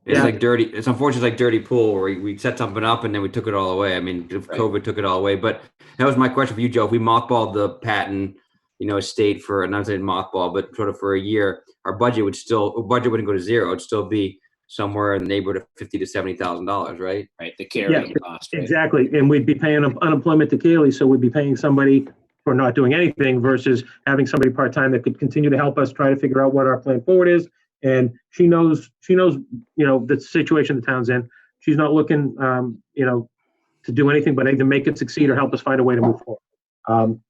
[SPEAKER 3] It's like dirty. It's unfortunately like dirty pool where we set something up and then we took it all away. I mean, COVID took it all away. But that was my question for you, Joe. If we mothballed the patent, estate for, not saying mothball, but sort of for a year, our budget wouldn't go to zero. It'd still be somewhere in the neighborhood of $50,000 to $70,000, right?
[SPEAKER 2] Right. The carrying cost. Right?
[SPEAKER 6] Exactly. And we'd be paying unemployment to Kaylee, so we'd be paying somebody for not doing anything versus having somebody part-time that could continue to help us try to figure out what our plan forward is. And she knows, the situation the town's in. She's not looking, to do anything but either make it succeed or help us find a way to move forward.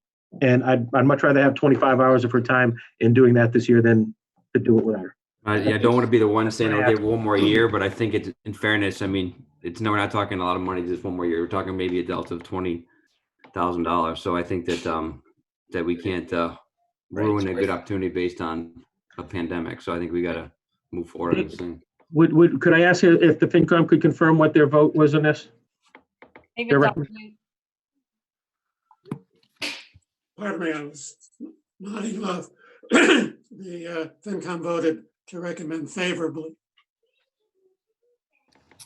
[SPEAKER 6] And I'd much rather have 25 hours of her time in doing that this year than to do it without her.
[SPEAKER 3] Yeah, I don't want to be the one saying I'll give one more year, but I think it's, in fairness, I mean, we're not talking a lot of money just one more year. We're talking maybe a delta of $20,000. So I think that we can't ruin a good opportunity based on a pandemic. So I think we got to move forward on this thing.
[SPEAKER 6] Could I ask you if the FinCom could confirm what their vote was on this?
[SPEAKER 8] Maybe
[SPEAKER 6] Their
[SPEAKER 8] Dr.
[SPEAKER 6] recommend-
[SPEAKER 10] Pardon me, I was nodding off. The FinCom voted to recommend favorably.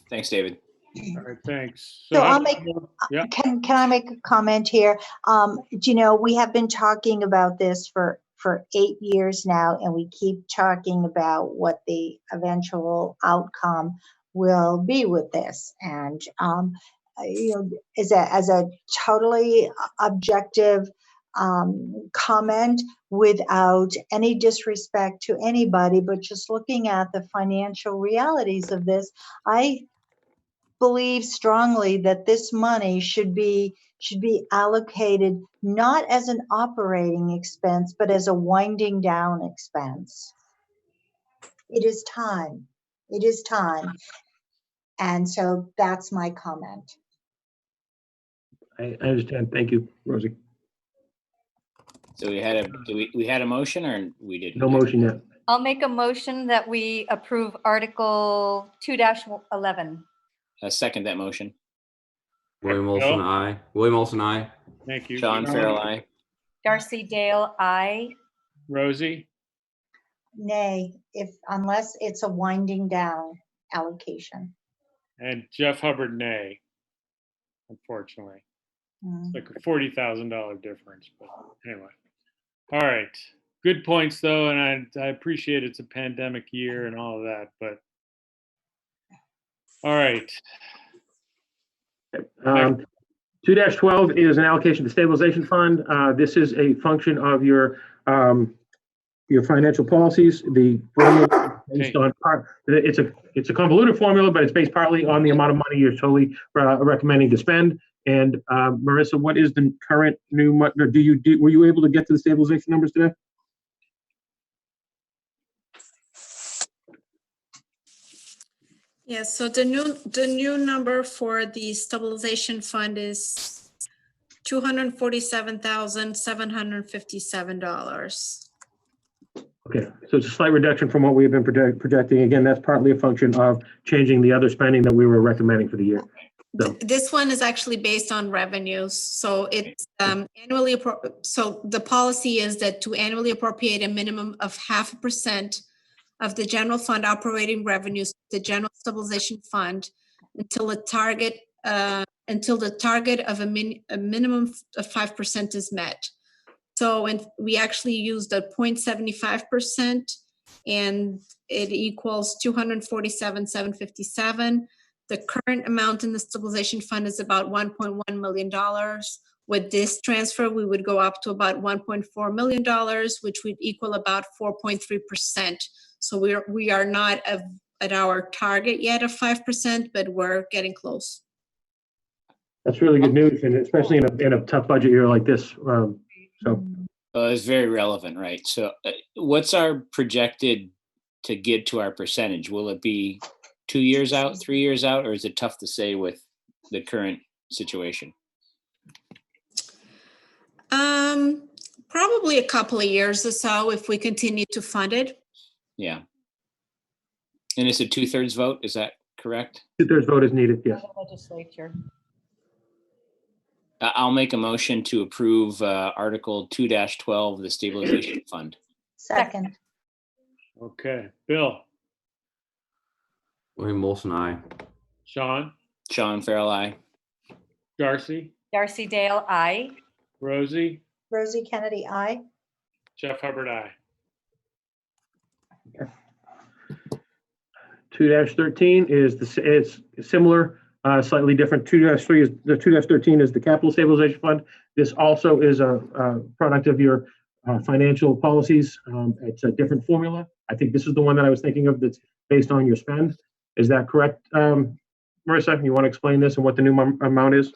[SPEAKER 2] Thanks, David.
[SPEAKER 5] All right, thanks.
[SPEAKER 4] So I'll make,
[SPEAKER 5] yeah.
[SPEAKER 4] can I make a comment here? We have been talking about this for 8 years now, and we keep talking about what the eventual outcome will be with this. And, as a totally objective comment without any disrespect to anybody, but just looking at the financial realities of this, I believe strongly that this money should be allocated not as an operating expense, but as a winding down expense. It is time. It is time. And so that's my comment.
[SPEAKER 6] I understand. Thank you, Rosie.
[SPEAKER 2] So we had a motion, or we didn't?
[SPEAKER 6] No motion yet.
[SPEAKER 8] I'll make a motion that we approve Article 2-11.
[SPEAKER 2] Second that motion.
[SPEAKER 3] William Olson, aye. William Olson, aye.
[SPEAKER 5] Thank you.
[SPEAKER 2] Sean Farrell, aye.
[SPEAKER 8] Darcy Dale, aye.
[SPEAKER 5] Rosie?
[SPEAKER 4] Nay, unless it's a winding down allocation.
[SPEAKER 5] And Jeff Hubbard, nay, unfortunately. It's like a $40,000 difference, but anyway. All right. Good points, though, and I appreciate it's a pandemic year and all of that, but all right.
[SPEAKER 6] 2-12 is an allocation to stabilization fund. This is a function of your financial policies. The formula based on it's a convoluted formula, but it's based partly on the amount of money you're totally recommending to spend. And Marissa, what is the current new money? Were you able to get to the stabilization numbers today?
[SPEAKER 12] Yeah, so the new number for the stabilization fund is $247,757.
[SPEAKER 6] Okay, so it's a slight reduction from what we've been projecting. Again, that's partly a function of changing the other spending that we were recommending for the year. So.
[SPEAKER 12] This one is actually based on revenues. So it's annually, so the policy is that to annually appropriate a minimum of 0.5% of the general fund operating revenues, the general stabilization fund, until the target of a minimum of 5% is met. So we actually used a 0.75%, and it equals 247,757. The current amount in the stabilization fund is about $1.1 million. With this transfer, we would go up to about $1.4 million, which would equal about 4.3%. So we are not at our target yet of 5%, but we're getting close.
[SPEAKER 6] That's really good news, and especially in a tough budget year like this.
[SPEAKER 2] It's very relevant, right? So what's our projected to get to our percentage? Will it be 2 years out, 3 years out, or is it tough to say with the current situation?
[SPEAKER 12] Probably a couple of years or so if we continue to fund it.
[SPEAKER 2] Yeah. And it's a 2/3 vote, is that correct?
[SPEAKER 6] 2/3 vote is needed, yes.
[SPEAKER 8] Legislature.
[SPEAKER 2] I'll make a motion to approve Article 2-12, the Stabilization Fund.
[SPEAKER 4] Second.
[SPEAKER 5] Okay, Bill?
[SPEAKER 3] William Olson, aye.
[SPEAKER 5] Sean?
[SPEAKER 2] Sean Farrell, aye.
[SPEAKER 5] Darcy?
[SPEAKER 8] Darcy Dale, aye.
[SPEAKER 5] Rosie?
[SPEAKER 4] Rosie Kennedy, aye.
[SPEAKER 5] Jeff Hubbard, aye.
[SPEAKER 6] 2-13 is it's similar slightly different. 2-3 is the 2-13 is the capital stabilization fund. This also is a product of your financial policies. It's a different formula. I think this is the one that I was thinking of that's based on your spend. Is that correct, Marissa? You want to explain this and what the new amount is?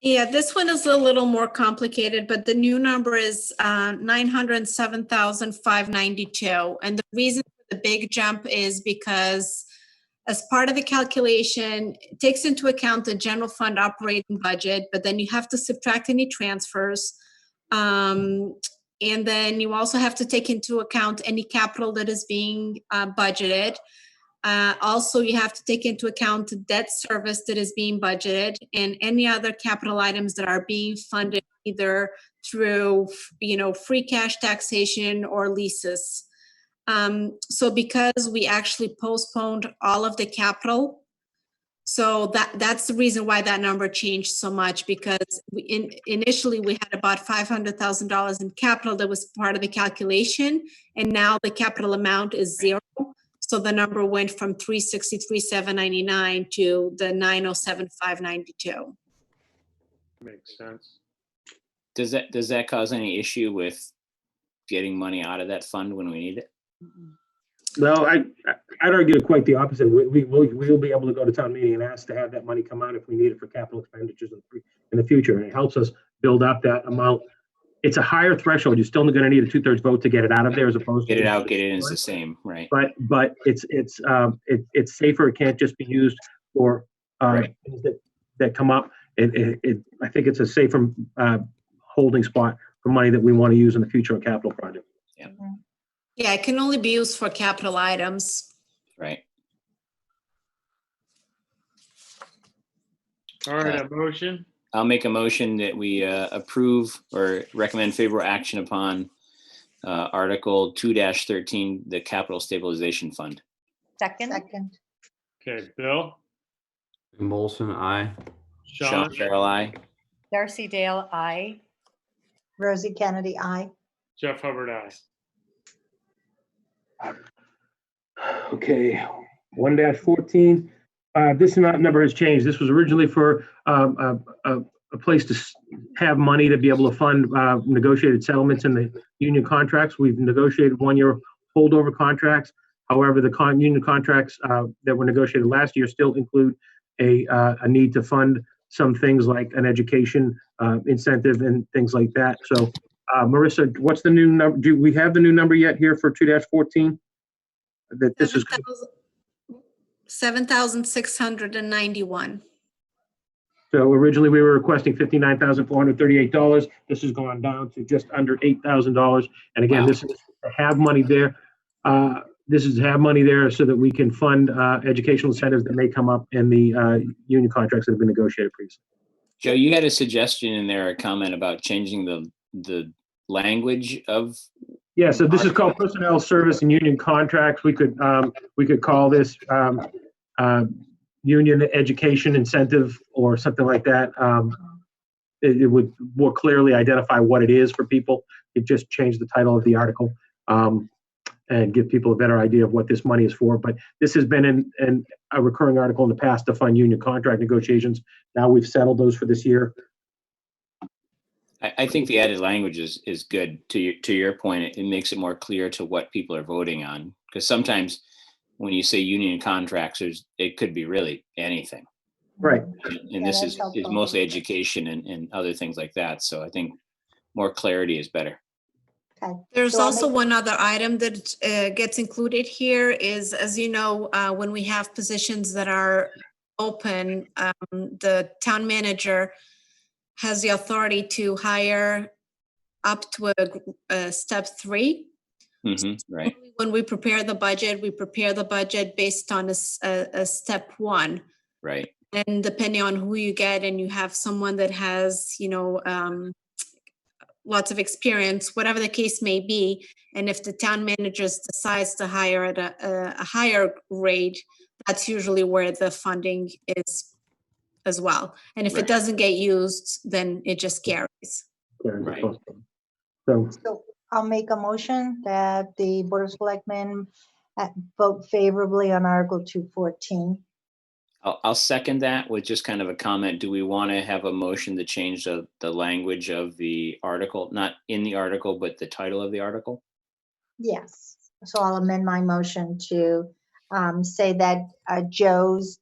[SPEAKER 12] Yeah, this one is a little more complicated, but the new number is 907,592. And the reason for the big jump is because as part of the calculation, it takes into account the general fund operating budget, but then you have to subtract any transfers. And then you also have to take into account any capital that is being budgeted. Also, you have to take into account the debt service that is being budgeted and any other capital items that are being funded either through, free cash taxation or leases. So because we actually postponed all of the capital, so that's the reason why that number changed so much, because initially we had about $500,000 in capital that was part of the calculation, and now the capital amount is zero. So the number went from 363,799 to the 907,592.
[SPEAKER 5] Makes sense.
[SPEAKER 2] Does that cause any issue with getting money out of that fund when we need it?
[SPEAKER 6] No, I'd argue quite the opposite. We will be able to go to town meeting and ask to have that money come out if we need it for capital expenditures in the future. And it helps us build up that amount. It's a higher threshold. You're still going to need a 2/3 vote to get it out of there, as opposed to
[SPEAKER 2] Get it out, get it in is the same, right?
[SPEAKER 6] But it's safer. It can't just be used for things that come up. I think it's a safer holding spot for money that we want to use in the future on capital projects.
[SPEAKER 2] Yeah.
[SPEAKER 12] Yeah, it can only be used for capital items.
[SPEAKER 2] Right.
[SPEAKER 5] All right, a motion.
[SPEAKER 2] I'll make a motion that we approve or recommend favorable action upon Article 2-13, the Capital Stabilization Fund.
[SPEAKER 8] Second.
[SPEAKER 5] Okay, Bill,
[SPEAKER 3] Molson, aye.
[SPEAKER 2] Sean Farrell, aye.
[SPEAKER 8] Darcy Dale, aye.
[SPEAKER 4] Rosie Kennedy, aye.
[SPEAKER 5] Jeff Hubbard, aye.
[SPEAKER 6] Okay, 1-14. This number has changed. This was originally for a place to have money to be able to fund negotiated settlements in the union contracts. We've negotiated 1-year holdover contracts. However, the union contracts that were negotiated last year still include a need to fund some things like an education incentive and things like that. So, Marissa, what's the new number? Do we have the new number yet here for 2-14? That this is
[SPEAKER 12] 7,691.
[SPEAKER 6] So originally we were requesting $59,438. This has gone down to just under $8,000. And again, This is to have money there. This is to have money there so that we can fund educational incentives that may come up in the union contracts that have been negotiated previously.
[SPEAKER 2] Joe, you had a suggestion in there, a comment about changing the language of.
[SPEAKER 6] Yeah, so this is called personnel service and union contracts. We could call this union education incentive or something like that. It would more clearly identify what it is for people. It just changed the title of the article and give people a better idea of what this money is for. But this has been in a recurring article in the past to fund union contract negotiations. Now we've settled those for this year.
[SPEAKER 2] I think the added language is good. To your point, it makes it more clear to what people are voting on. Because sometimes when you say union contracts, it could be really anything.
[SPEAKER 6] Right.
[SPEAKER 2] And this is mostly education and other things like that. So I think more clarity is better.
[SPEAKER 4] Okay.
[SPEAKER 12] There's also one other item that gets included here is, as you know, when we have positions that are open, the town manager has the authority to hire up to a step 3.
[SPEAKER 2] Mm-hmm, right.
[SPEAKER 12] When we prepare the budget based on a step 1.
[SPEAKER 2] Right.
[SPEAKER 12] And depending on who you get, and you have someone that has, lots of experience, whatever the case may be, and if the town manager decides to hire at a higher rate, that's usually where the funding is as well. And if it doesn't get used, then it just carries.
[SPEAKER 2] Right.
[SPEAKER 6] So
[SPEAKER 4] I'll make a motion that the Board of Selectmen vote favorably on Article 214.
[SPEAKER 2] I'll second that with just kind of a comment. Do we want to have a motion to change the language of the article, not in the article, but the title of the article?
[SPEAKER 4] Yes, so I'll amend my motion to say that Joe's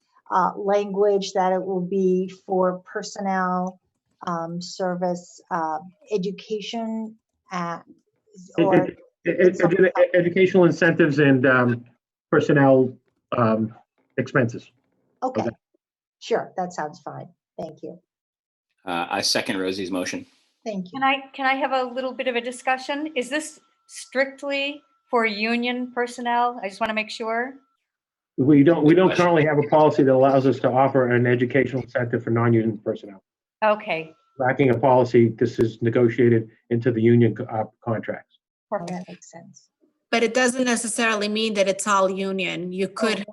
[SPEAKER 4] language, that it will be for personnel, service, education, or
[SPEAKER 6] Educational incentives and personnel expenses.
[SPEAKER 4] okay, sure, that sounds fine. Thank you.
[SPEAKER 2] I second Rosie's motion.
[SPEAKER 4] Thank you.
[SPEAKER 8] Can I have a little bit of a discussion? Is this strictly for union personnel? I just want to make sure.
[SPEAKER 6] We don't currently have a policy that allows us to offer an educational incentive for non-union personnel.
[SPEAKER 8] Okay.
[SPEAKER 6] Lacking a policy, this is negotiated into the union contracts.
[SPEAKER 4] Perfect. That makes sense.
[SPEAKER 12] But it doesn't necessarily mean that it's all union. You could,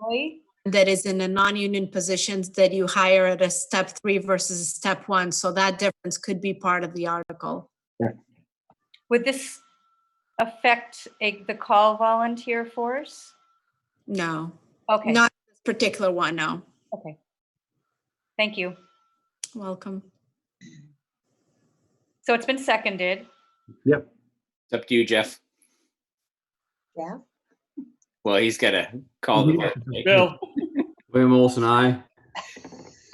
[SPEAKER 12] that is in a non-union positions that you hire at a step 3 versus a step 1. So that difference could be part of the article.
[SPEAKER 6] Right.
[SPEAKER 8] Would this affect the call volunteer force?
[SPEAKER 12] No.
[SPEAKER 8] Okay.
[SPEAKER 12] Not this particular one, no.
[SPEAKER 8] Okay. Thank you.
[SPEAKER 12] Welcome.
[SPEAKER 8] So it's been seconded.
[SPEAKER 6] Yep.
[SPEAKER 2] It's up to you, Jeff.
[SPEAKER 4] Yeah.
[SPEAKER 2] Well, he's got to call the vote.
[SPEAKER 5] Bill.
[SPEAKER 3] William Olson, aye.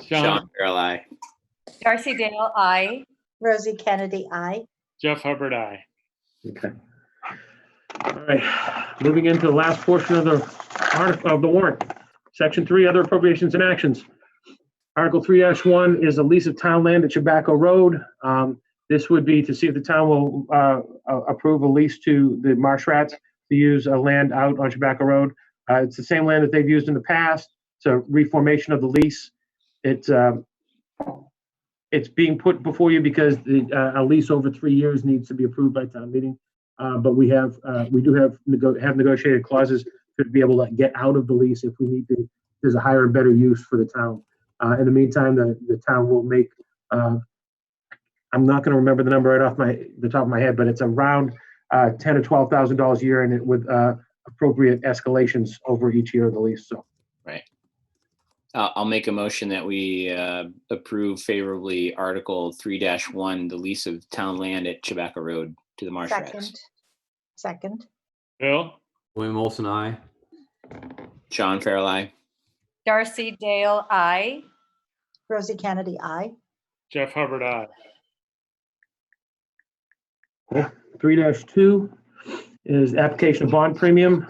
[SPEAKER 2] Sean Farrell, aye.
[SPEAKER 8] Darcy Dale, aye.
[SPEAKER 4] Rosie Kennedy, aye.
[SPEAKER 5] Jeff Hubbard, aye.
[SPEAKER 6] Okay. All right. Moving into the last portion of the warrant. Section 3, other appropriations and actions. Article 3-1 is a lease of town land at Tobacco Road. This would be to see if the town will approve a lease to the Marsh Rats to use land out on Tobacco Road. It's the same land that they've used in the past. It's a reformation of the lease. It's being put before you because a lease over 3 years needs to be approved by town meeting. But we do have negotiated clauses to be able to get out of the lease if we need to. There's a higher and better use for the town. In the meantime, the town will make. I'm not going to remember the number right off the top of my head, but it's around $10,000 or $12,000 a year, and it with appropriate escalations over each year of the lease. So,
[SPEAKER 2] right. I'll make a motion that we approve favorably Article 3-1, the lease of town land at Tobacco Road to the Marsh Rats.
[SPEAKER 4] Second.
[SPEAKER 5] Bill.
[SPEAKER 3] William Olson, aye.
[SPEAKER 2] Sean Farrell, aye.
[SPEAKER 8] Darcy Dale, aye.
[SPEAKER 4] Rosie Kennedy, aye.
[SPEAKER 5] Jeff Hubbard, aye.
[SPEAKER 6] 3-2 is application of bond premium.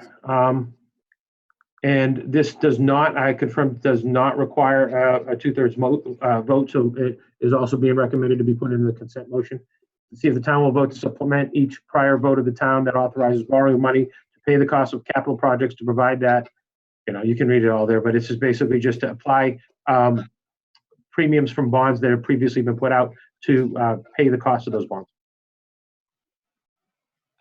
[SPEAKER 6] And this does not, I confirm, does not require a 2/3 vote. So it is also being recommended to be put into the consent motion. To see if the town will vote to supplement each prior vote of the town that authorizes borrowing money to pay the cost of capital projects to provide that. You can read it all there, but it's just basically just to apply premiums from bonds that have previously been put out to pay the cost of those bonds.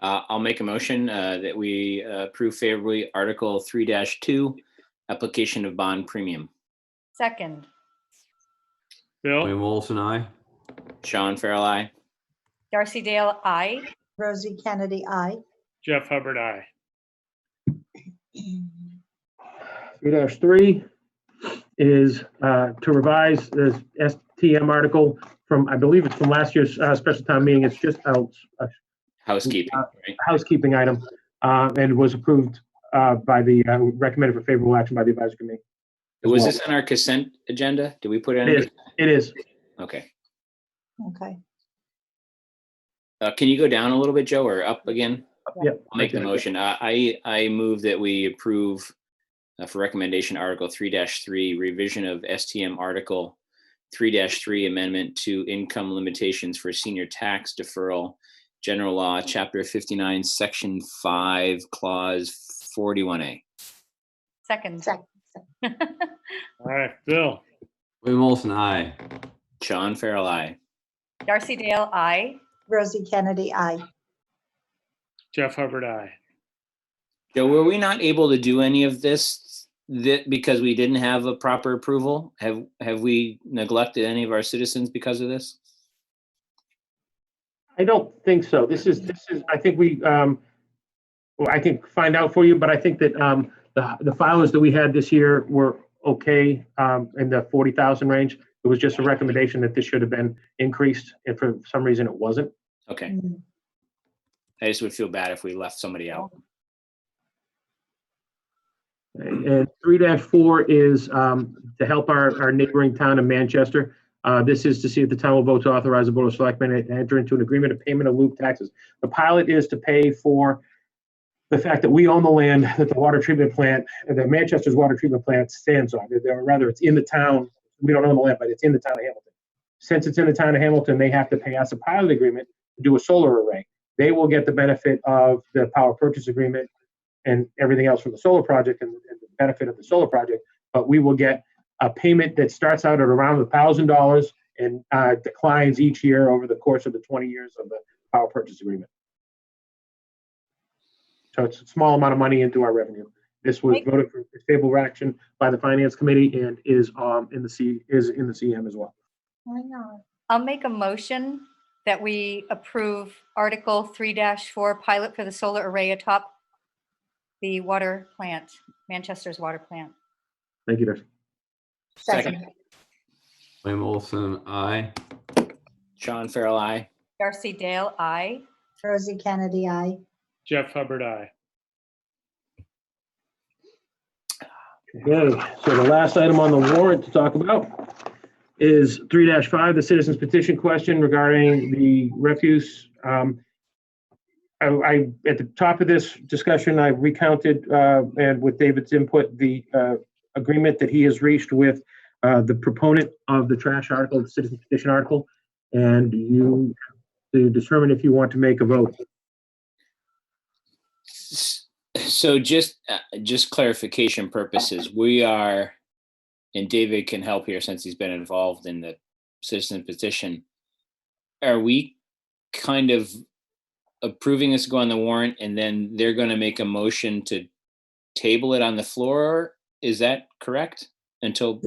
[SPEAKER 2] I'll make a motion that we approve favorably Article 3-2, application of bond premium.
[SPEAKER 8] Second.
[SPEAKER 5] Bill.
[SPEAKER 3] William Olson, aye.
[SPEAKER 2] Sean Farrell, aye.
[SPEAKER 8] Darcy Dale, aye.
[SPEAKER 4] Rosie Kennedy, aye.
[SPEAKER 5] Jeff Hubbard, aye.
[SPEAKER 6] 3-3 is to revise the STM article from, I believe it's from last year's special town meeting. It's just a
[SPEAKER 2] housekeeping, right?
[SPEAKER 6] Housekeeping item, and was approved by the recommended for favorable action by the advisory committee.
[SPEAKER 2] Was this on our consent agenda? Did we put it on?
[SPEAKER 6] It is.
[SPEAKER 2] Okay.
[SPEAKER 4] Okay.
[SPEAKER 2] Can you go down a little bit, Joe, or up again?
[SPEAKER 6] Yep.
[SPEAKER 2] I'll make the motion. I move that we approve for recommendation Article 3-3, revision of STM Article 3-3, amendment to income limitations for senior tax deferral, General Law, Chapter 59, Section 5, Clause 41A.
[SPEAKER 8] Second.
[SPEAKER 5] All right, Bill.
[SPEAKER 3] William Olson, aye.
[SPEAKER 2] Sean Farrell, aye.
[SPEAKER 8] Darcy Dale, aye.
[SPEAKER 4] Rosie Kennedy, aye.
[SPEAKER 5] Jeff Hubbard, aye.
[SPEAKER 2] Joe, were we not able to do any of this because we didn't have a proper approval? Have we neglected any of our citizens because of this?
[SPEAKER 6] I don't think so. This is. I think we. Well, I can find out for you, but I think that the filers that we had this year were okay in the 40,000 range. It was just a recommendation that this should have been increased, and for some reason it wasn't.
[SPEAKER 2] Okay. I just would feel bad if we left somebody out.
[SPEAKER 6] And 3-4 is to help our neighboring town of Manchester. This is to see if the town will vote to authorize the Board of Selectmen to enter into an agreement of payment of loop taxes. The pilot is to pay for the fact that we own the land that the water treatment plant, the Manchester's water treatment plant stands on. Or rather, it's in the town. We don't own the land, but it's in the town of Hamilton. Since it's in the town of Hamilton, they have to pay us a pilot agreement to do a solar array. They will get the benefit of the power purchase agreement and everything else from the solar project and the benefit of the solar project, but we will get a payment that starts out at around $1,000 and declines each year over the course of the 20 years of the power purchase agreement. So it's a small amount of money into our revenue. This was voted for favorable action by the Finance Committee and is in the CM as well.
[SPEAKER 8] I'll make a motion that we approve Article 3-4 pilot for the solar array atop the water plant, Manchester's water plant.
[SPEAKER 6] Thank you, Darcy.
[SPEAKER 8] Second.
[SPEAKER 3] William Olson, aye.
[SPEAKER 2] Sean Farrell, aye.
[SPEAKER 8] Darcy Dale, aye.
[SPEAKER 4] Rosie Kennedy, aye.
[SPEAKER 5] Jeff Hubbard, aye.
[SPEAKER 6] Okay, so the last item on the warrant to talk about is 3-5, the citizens petition question regarding the refuse. I at the top of this discussion, I recounted and with David's input, the agreement that he has reached with the proponent of the trash article, the citizen petition article, and you to determine if you want to make a vote.
[SPEAKER 2] So just clarification purposes, we are, and David can help here since he's been involved in the citizen petition. Are we kind of approving this to go on the warrant and then they're going to make a motion to table it on the floor? Is that correct? Until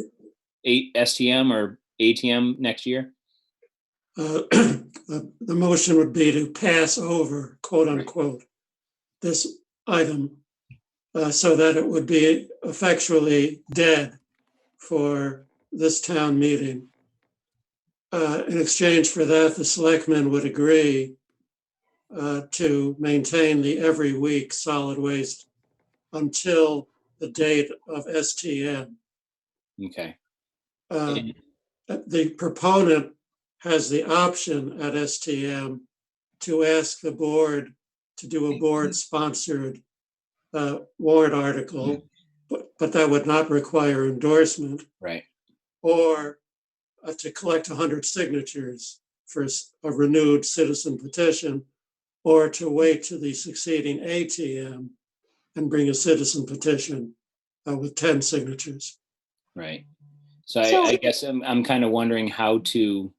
[SPEAKER 2] STM or ATM next year?
[SPEAKER 10] The motion would be to pass over, quote unquote, this item so that it would be effectually dead for this town meeting. In exchange for that, the selectmen would agree to maintain the every week solid waste until the date of STM.
[SPEAKER 2] Okay.
[SPEAKER 10] The proponent has the option at STM to ask the board to do a board-sponsored warrant article, but that would not require endorsement.
[SPEAKER 2] Right.
[SPEAKER 10] Or to collect 100 signatures for a renewed citizen petition, or to wait to the succeeding ATM and bring a citizen petition with 10 signatures.
[SPEAKER 2] Right. So I guess I'm kind of wondering how to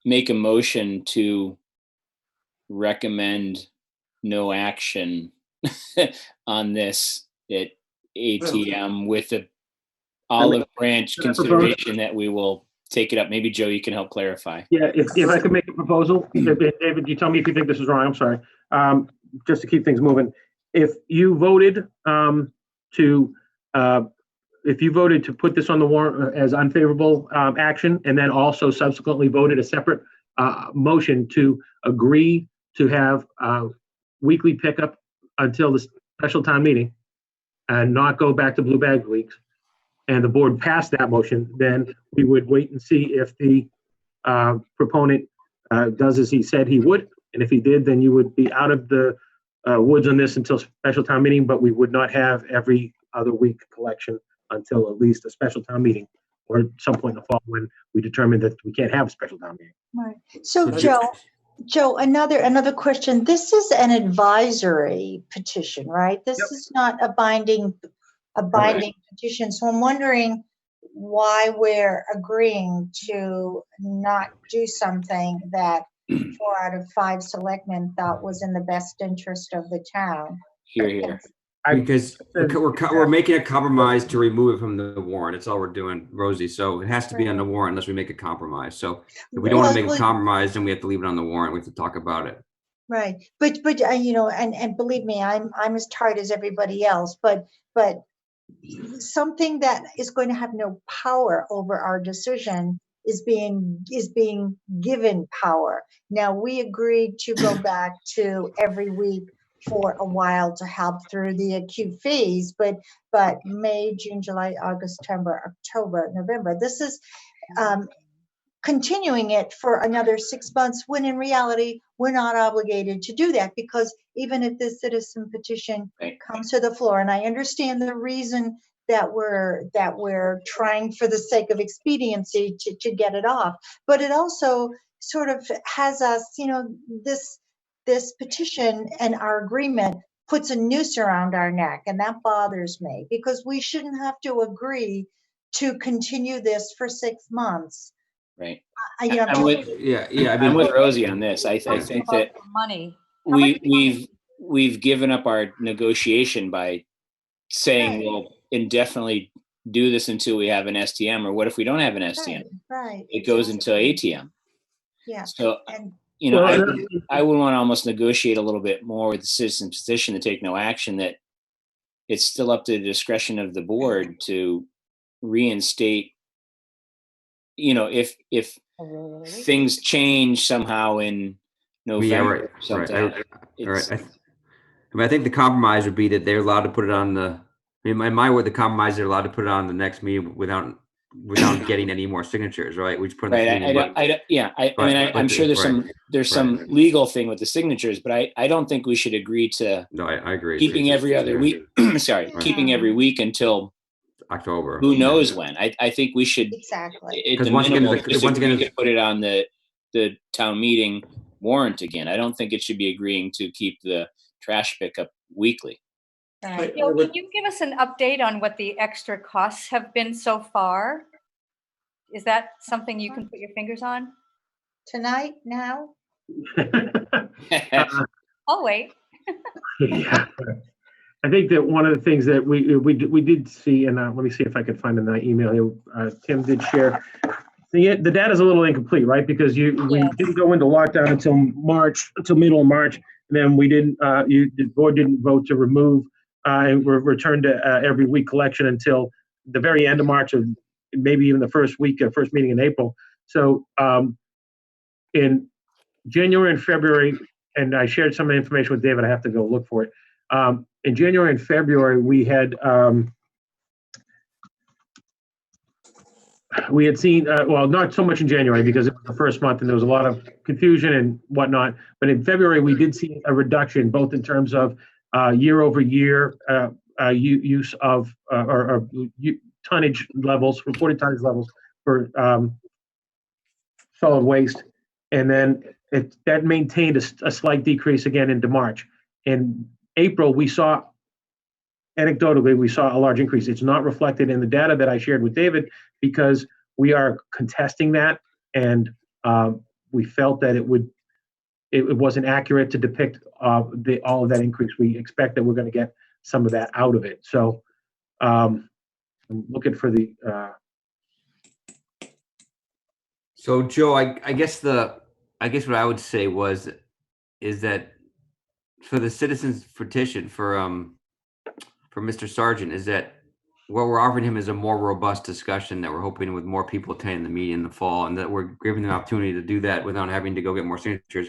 [SPEAKER 2] make a motion to recommend no action on this at ATM with the olive branch consideration that we will take it up. Maybe Joe, you can help clarify.
[SPEAKER 6] Yeah, if I could make a proposal, David, you tell me if you think this is wrong, I'm sorry. Just to keep things moving. If you voted to put this on the warrant as unfavorable action, and then also subsequently voted a separate motion to agree to have weekly pickup until the special town meeting and not go back to blue bag weeks, and the board passed that motion, then we would wait and see if the proponent does as he said he would. And if he did, then you would be out of the woods on this until special town meeting, but we would not have every other week collection until at least a special town meeting or some point in the fall when we determine that we can't have a special town meeting.
[SPEAKER 4] Right. So Joe, another question. This is an advisory petition, right? This is not a binding petition. So I'm wondering why we're agreeing to not do something that 4 out of 5 selectmen thought was in the best interest of the town.
[SPEAKER 2] Here.
[SPEAKER 3] Because we're making a compromise to remove it from the warrant. That's all we're doing, Rosie. So it has to be on the warrant unless we make a compromise. So if we don't want to make a compromise, then we have to leave it on the warrant. We have to talk about it.
[SPEAKER 4] Right. But you know, and believe me, I'm as tired as everybody else, but something that is going to have no power over our decision is being given power. Now, we agreed to go back to every week for a while to help through the acute phase, but May, June, July, August, September, October, November, this is continuing it for another 6 months, when in reality, we're not obligated to do that, because even if this citizen petition comes to the floor, and I understand the reason that we're trying for the sake of expediency to get it off, but it also sort of has us, this petition and our agreement puts a noose around our neck, and that bothers me, because we shouldn't have to agree to continue this for 6 months.
[SPEAKER 2] Right.
[SPEAKER 3] I'm
[SPEAKER 2] with Rosie on this. I think that
[SPEAKER 8] money.
[SPEAKER 2] we've given up our negotiation by saying we'll indefinitely do this until we have an STM, or what if we don't have an STM?
[SPEAKER 4] Right.
[SPEAKER 2] It goes until ATM.
[SPEAKER 4] Yeah.
[SPEAKER 2] So,
[SPEAKER 4] And
[SPEAKER 2] I would want to almost negotiate a little bit more with the citizen petition to take no action, that it's still up to the discretion of the board to reinstate, if things change somehow in November or something.
[SPEAKER 3] I think the compromise would be that they're allowed to put it on the, in my word, the compromise, they're allowed to put it on the next meeting without getting any more signatures, right? We just put in the meeting.
[SPEAKER 2] I'm sure there's some legal thing with the signatures, but I don't think we should agree to.
[SPEAKER 3] No, I agree.
[SPEAKER 2] Keeping every other week. Sorry, keeping every week until
[SPEAKER 3] October.
[SPEAKER 2] Who knows when? I think we should
[SPEAKER 4] exactly.
[SPEAKER 2] Because once again, we could put it on the town meeting warrant again. I don't think it should be agreeing to keep the trash pickup weekly.
[SPEAKER 8] Bill, can you give us an update on what the extra costs have been so far? Is that something you can put your fingers on?
[SPEAKER 4] Tonight, now?
[SPEAKER 8] I'll wait.
[SPEAKER 6] Yeah. I think that one of the things that we did see, and let me see if I could find an email here. Tim did share. The data is a little incomplete, right? Because we didn't go into lockdown until middle of March. And then we didn't. The board didn't vote to remove and return to every week collection until the very end of March, or maybe even the first meeting in April. So in January and February, and I shared some of the information with David. I have to go look for it. In January and February, we had seen, well, not so much in January because it was the first month and there was a lot of confusion and whatnot. But in February, we did see a reduction, both in terms of year over year use of tonnage levels, reported tonnage levels for solid waste. And then that maintained a slight decrease again into March. In April, anecdotally, we saw a large increase. It's not reflected in the data that I shared with David because we are contesting that, and we felt that it wasn't accurate to depict all of that increase. We expect that we're going to get some of that out of it. So I'm looking for the.
[SPEAKER 3] So Joe, I guess what I would say is that for the citizens petition for Mr. Sargent, is that what we're offering him is a more robust discussion that we're hoping with more people attending the meeting in the fall, and that we're giving them an opportunity to do that without having to go get more signatures.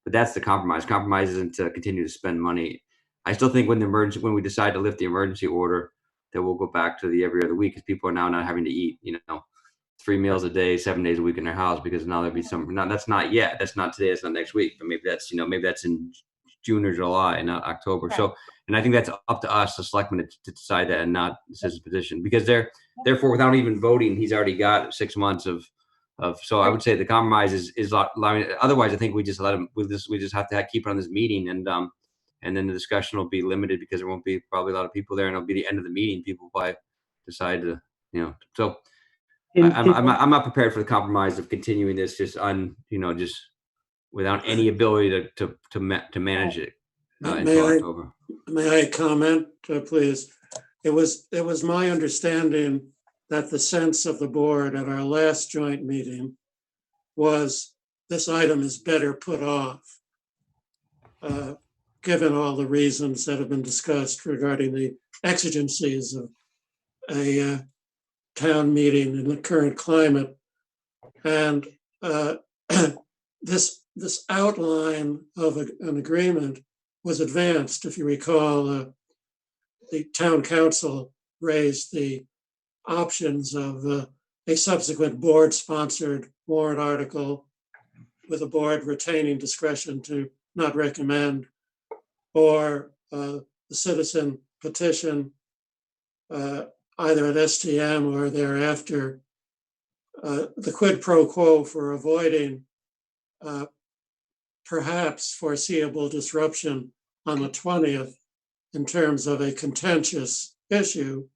[SPEAKER 3] But that's the compromise. Compromise isn't to continue to spend money. I still think when we decide to lift the emergency order, that we'll go back to the every other week, because people are now not having to eat, 3 meals a day, 7 days a week in their house, because now there'll be some. Now that's not yet. That's not today. That's not next week. But maybe that's in June or July, not October. Right. So, and I think that's up to us, the selectmen, to decide that, and not the citizen's petition, because therefore, without even voting, he's already got 6 months of. So I would say the compromise is allowing. Otherwise, I think we just let him. We just have to keep it on this meeting, and then the discussion will be limited because there won't be probably a lot of people there, and it'll be the end of the meeting. People probably decide to, So I'm not prepared for the compromise of continuing this just without any ability to manage it until October.
[SPEAKER 10] May I comment, please? It was my understanding that the sense of the board at our last joint meeting was this item is better put off, given all the reasons that have been discussed regarding the exigencies of a town meeting in the current climate. And this outline of an agreement was advanced. If you recall, the town council raised the options of a subsequent board-sponsored warrant article with the board retaining discretion to not recommend, or the citizen petition either at STM or thereafter. The quid pro quo for avoiding perhaps foreseeable disruption on the 20th in terms of a contentious issue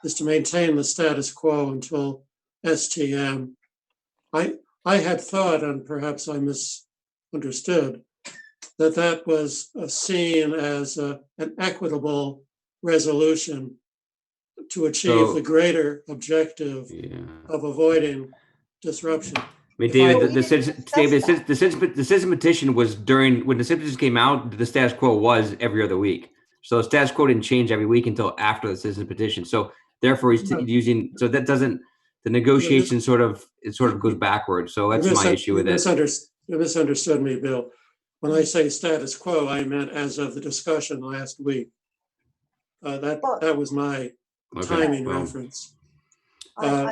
[SPEAKER 10] is to maintain the status quo until STM. I had thought, and perhaps I misunderstood, that was seen as an equitable resolution to achieve the greater objective of avoiding disruption.
[SPEAKER 3] I mean, David, the citizen petition was during, when the citizen petition came out, the status quo was every other week. So the status quo didn't change every week until after the citizen petition. So therefore he's using, so that doesn't, the negotiation it sort of goes backwards. So that's my issue with it.
[SPEAKER 10] You misunderstood me, Bill. When I say status quo, I meant as of the discussion last week. That was my timing reference.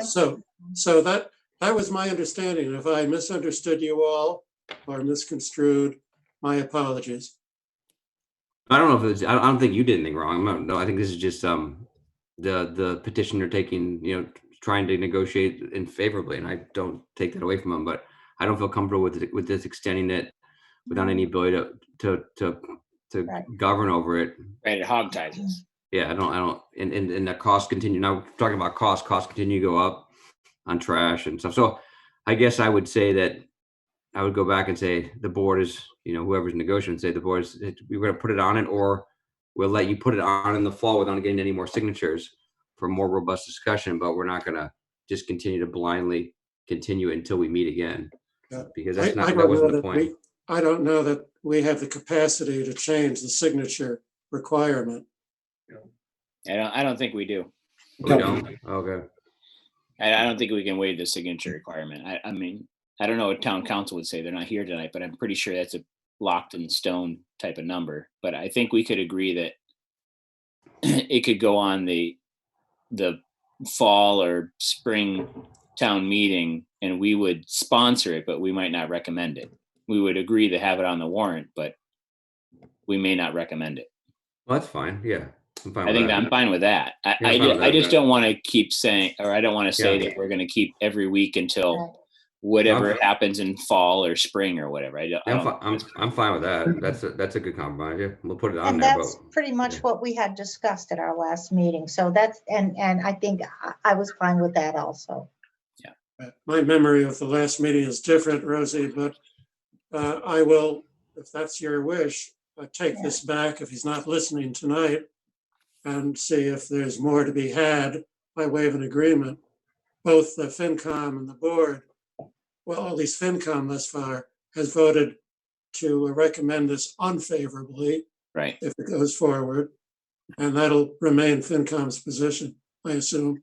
[SPEAKER 10] So that was my understanding. If I misunderstood you all or misconstrued, my apologies.
[SPEAKER 3] I don't know if it's, I don't think you did anything wrong. No, I think this is just the petitioner taking, trying to negotiate in favorably, and I don't take that away from him. But I don't feel comfortable with this extending it without any ability to govern over it.
[SPEAKER 2] Right, it hogties us.
[SPEAKER 3] Yeah, I don't, and the costs continue. Now talking about costs continue to go up on trash and stuff. So I guess I would say that I would go back and say the board is, whoever's negotiating, say the board is, we're going to put it on it, or we'll let you put it on in the fall without getting any more signatures for more robust discussion, but we're not going to just continue to blindly continue it until we meet again, because that wasn't the point.
[SPEAKER 10] I don't know that we have the capacity to change the signature requirement.
[SPEAKER 2] I don't think we do.
[SPEAKER 3] We don't? Okay.
[SPEAKER 2] I don't think we can waive the signature requirement. I mean, I don't know what town council would say. They're not here tonight, but I'm pretty sure that's a locked in stone type of number. But I think we could agree that it could go on the fall or spring town meeting, and we would sponsor it, but we might not recommend it. We would agree to have it on the warrant, but we may not recommend it.
[SPEAKER 3] Well, that's fine. Yeah. I'm
[SPEAKER 2] fine with that. I just don't want to keep saying, or I don't want to say that we're going to keep every week until whatever happens in fall or spring or whatever.
[SPEAKER 3] I'm fine with that. That's a good compromise. Yeah, we'll put it on
[SPEAKER 4] and
[SPEAKER 3] there.
[SPEAKER 4] That's pretty much what we had discussed at our last meeting. So that's, and I think I was fine with that also.
[SPEAKER 10] Yeah. My memory of the last meeting is different, Rosie, but I will, if that's your wish, take this back if he's not listening tonight, and see if there's more to be had by way of an agreement. Both the FinCom and the board, well, at least FinCom thus far, has voted to recommend this unfavorably,
[SPEAKER 2] right,
[SPEAKER 10] if it goes forward, and that'll remain FinCom's position, I assume.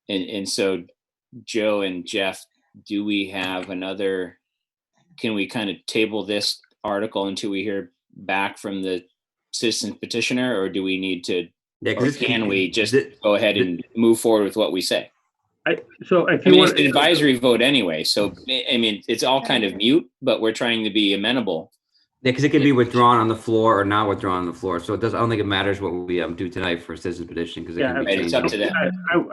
[SPEAKER 2] And so, Joe and Jeff, do we have another, can we kind of table this article until we hear back from the citizen petitioner, or do we need to, or can we just go ahead and move forward with what we say?
[SPEAKER 6] So if you want,
[SPEAKER 2] it's an advisory vote anyway, so I mean, it's all kind of mute, but we're trying to be amenable.
[SPEAKER 3] Yeah, because it can be withdrawn on the floor or not withdrawn on the floor. So it does. I don't think it matters what we do tonight for a citizen petition, because it can be changed.
[SPEAKER 2] It's up to them.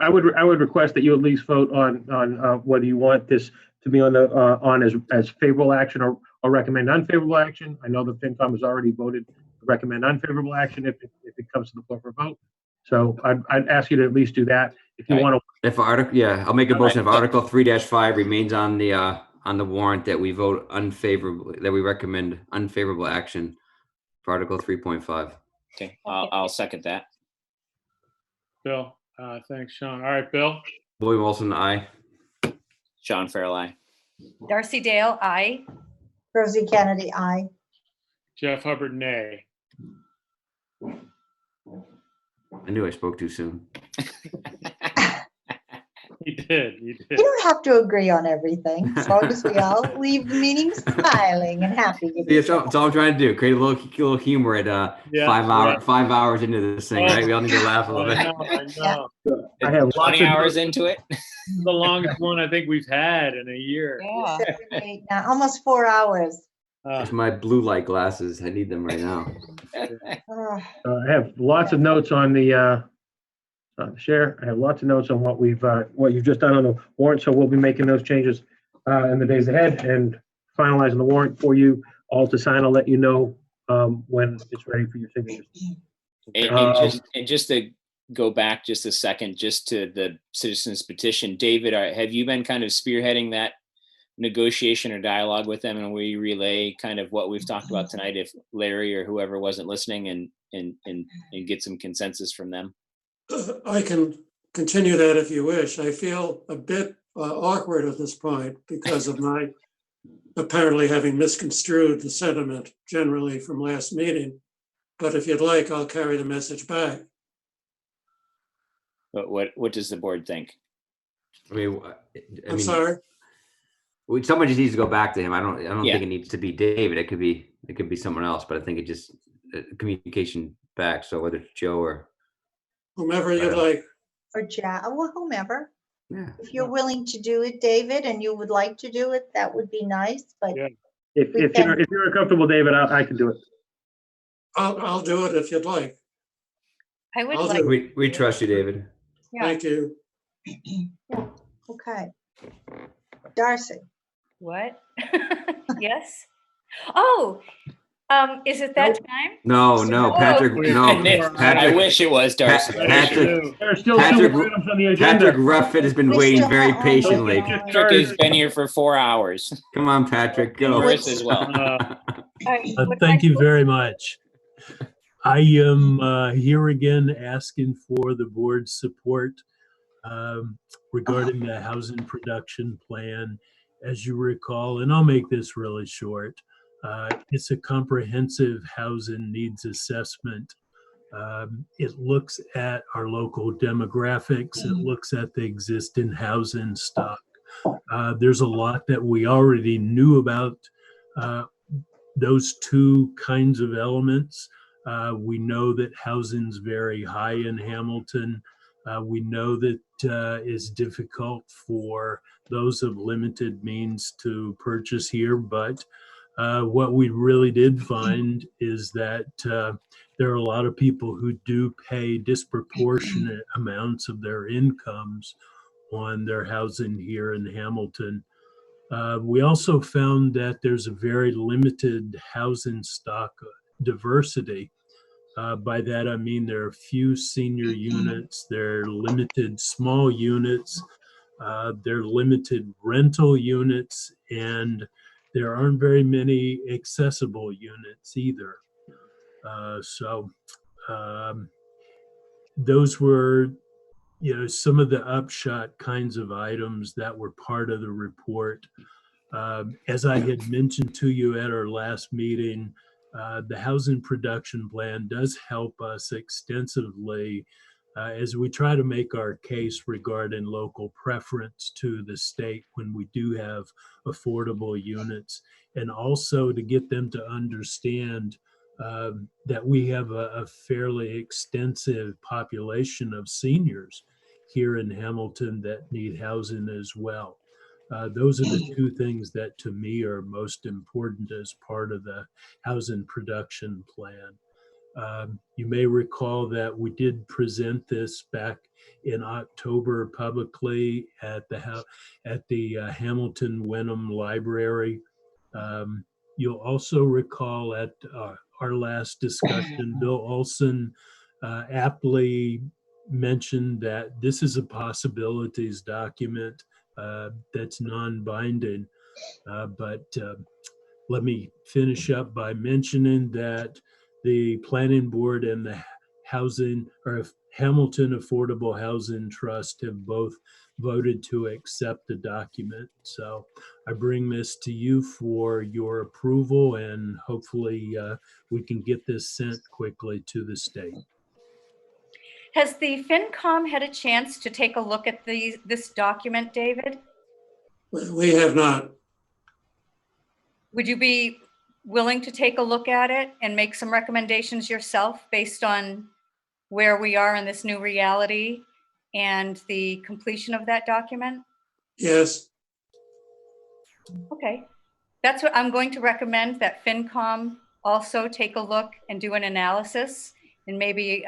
[SPEAKER 6] I would request that you at least vote on whether you want this to be on as favorable action or recommend unfavorable action. I know the FinCom has already voted to recommend unfavorable action if it comes to the floor for vote. So I'd ask you to at least do that if you want to.
[SPEAKER 3] If I'll make a motion. If Article 3-5 remains on the warrant, that we vote unfavorably, that we recommend unfavorable action for Article 3.5.
[SPEAKER 2] Okay, I'll second that.
[SPEAKER 5] Bill, thanks, Sean. All right, Bill.
[SPEAKER 3] William Wilson, aye.
[SPEAKER 2] Sean Farrell, aye.
[SPEAKER 8] Darcy Dale, aye.
[SPEAKER 4] Rosie Kennedy, aye.
[SPEAKER 5] Jeff Hubbard, nay.
[SPEAKER 3] I knew I spoke too soon.
[SPEAKER 5] did. You
[SPEAKER 4] We
[SPEAKER 5] did.
[SPEAKER 4] don't have to agree on everything, as long as we all leave the meeting smiling and happy. with
[SPEAKER 3] See,
[SPEAKER 4] each other.
[SPEAKER 3] that's all I'm trying to do. Create a little humor at
[SPEAKER 5] Yeah,
[SPEAKER 3] 5 hours into this thing,
[SPEAKER 5] Oh,
[SPEAKER 3] right? We all need to laugh a little
[SPEAKER 5] I
[SPEAKER 3] bit.
[SPEAKER 5] know, I know.
[SPEAKER 6] I have lots
[SPEAKER 2] 20
[SPEAKER 6] of
[SPEAKER 2] hours
[SPEAKER 6] notes.
[SPEAKER 2] into it.
[SPEAKER 5] The longest one I think we've had in a year.
[SPEAKER 8] Yeah.
[SPEAKER 4] 7, 8, 9, almost 4 hours.
[SPEAKER 3] It's my blue light glasses. I need them right now.
[SPEAKER 4] Ugh.
[SPEAKER 6] I have lots of notes on the share. I have lots of notes on what you've just done on the warrant. So we'll be making those changes in the days ahead and finalizing the warrant for you all to sign. I'll let you know when it's ready for your signatures.
[SPEAKER 2] And just to go back just a second, just to the citizens petition, David, have you been kind of spearheading that negotiation or dialogue with them, and we relay kind of what we've talked about tonight if Larry or whoever wasn't listening, and get some consensus from them?
[SPEAKER 10] I can continue that if you wish. I feel a bit awkward at this point because of my apparently having misconstrued the sentiment generally from last meeting. But if you'd like, I'll carry the message back.
[SPEAKER 2] But what does the board think?
[SPEAKER 10] I'm sorry.
[SPEAKER 3] Someone just needs to go back to him. I don't
[SPEAKER 2] Yeah.
[SPEAKER 3] think it needs to be David. It could be someone else, but I think it just communication back. So whether it's Joe or
[SPEAKER 10] whomever you'd like.
[SPEAKER 4] Or Jack, well, whomever.
[SPEAKER 3] Yeah.
[SPEAKER 4] If you're willing to do it, David, and you would like to do it, that would be nice, but.
[SPEAKER 5] Yeah.
[SPEAKER 6] If you're comfortable, David, I can do it.
[SPEAKER 10] I'll do it if you'd like.
[SPEAKER 8] I would
[SPEAKER 10] I'll
[SPEAKER 8] like.
[SPEAKER 10] do it.
[SPEAKER 3] we trust you, David.
[SPEAKER 8] Yeah.
[SPEAKER 10] Thank you.
[SPEAKER 4] Yeah, okay. Darcy.
[SPEAKER 8] What? Yes. Oh, is it that time?
[SPEAKER 3] No, Patrick. No, Patrick.
[SPEAKER 2] I wish it was, Darcy.
[SPEAKER 3] Patrick.
[SPEAKER 6] There are still
[SPEAKER 3] Patrick,
[SPEAKER 6] two items on the agenda.
[SPEAKER 3] Patrick Ruffett has been
[SPEAKER 4] We
[SPEAKER 3] waiting
[SPEAKER 4] still
[SPEAKER 3] very
[SPEAKER 4] have- oh,
[SPEAKER 3] patiently.
[SPEAKER 4] my God.
[SPEAKER 2] Patrick has been here for 4 hours.
[SPEAKER 3] Come on, Patrick, go.
[SPEAKER 2] Chris as well.
[SPEAKER 16] Thank you very much. I am here again asking for the board's support regarding the housing production plan. As you recall, and I'll make this really short, it's a comprehensive housing needs assessment. It looks at our local demographics. It looks at the existing housing stock. There's a lot that we already knew about those two kinds of elements. We know that housing's very high in Hamilton. We know that it's difficult for those of limited means to purchase here, but what we really did find is that there are a lot of people who do pay disproportionate amounts of their incomes on their housing here in Hamilton. We also found that there's a very limited housing stock diversity. By that, I mean there are few senior units, there are limited small units, there are limited rental units, and there aren't very many accessible units either. Those were, some of the upshot kinds of items that were part of the report. As I had mentioned to you at our last meeting, the housing production plan does help us extensively as we try to make our case regarding local preference to the state when we do have affordable units, and also to get them to understand that we have a fairly extensive population of seniors here in Hamilton that need housing as well. Those are the two things that to me are most important as part of the housing production plan. You may recall that we did present this back in October publicly at the Hamilton Wenham Library. You'll also recall at our last discussion, Bill Olson aptly mentioned that this is a possibilities document that's non-binding. But let me finish up by mentioning that the planning board and the Hamilton Affordable Housing Trust have both voted to accept the document. So I bring this to you for your approval, and hopefully we can get this sent quickly to the state.
[SPEAKER 8] Has the FinCom had a chance to take a look at this document, David?
[SPEAKER 10] We have not.
[SPEAKER 8] Would you be willing to take a look at it and make some recommendations yourself based on where we are in this new reality and the completion of that document?
[SPEAKER 10] Yes.
[SPEAKER 8] Okay. That's what I'm going to recommend, that FinCom also take a look and do an analysis and maybe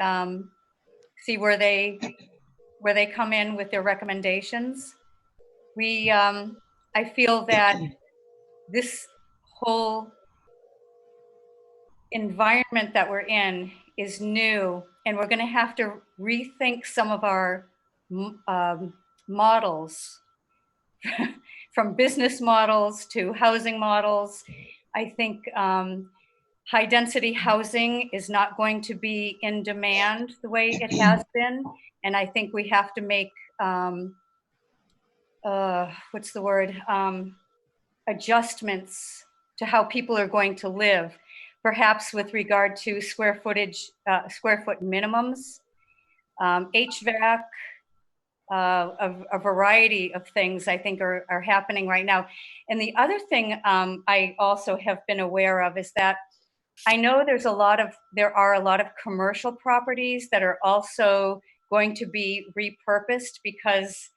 [SPEAKER 8] see where they come in with their recommendations. I feel that this whole environment that we're in is new, and we're going to have to rethink some of our models from business models to housing models. I think high density housing is not going to be in demand the way it has been. And I think we have to make, what's the word? Adjustments to how people are going to live, perhaps with regard to square foot minimums, HVAC, a variety of things I think are happening right now. And the other thing I also have been aware of is that I know there are a lot of commercial properties that are also going to be repurposed because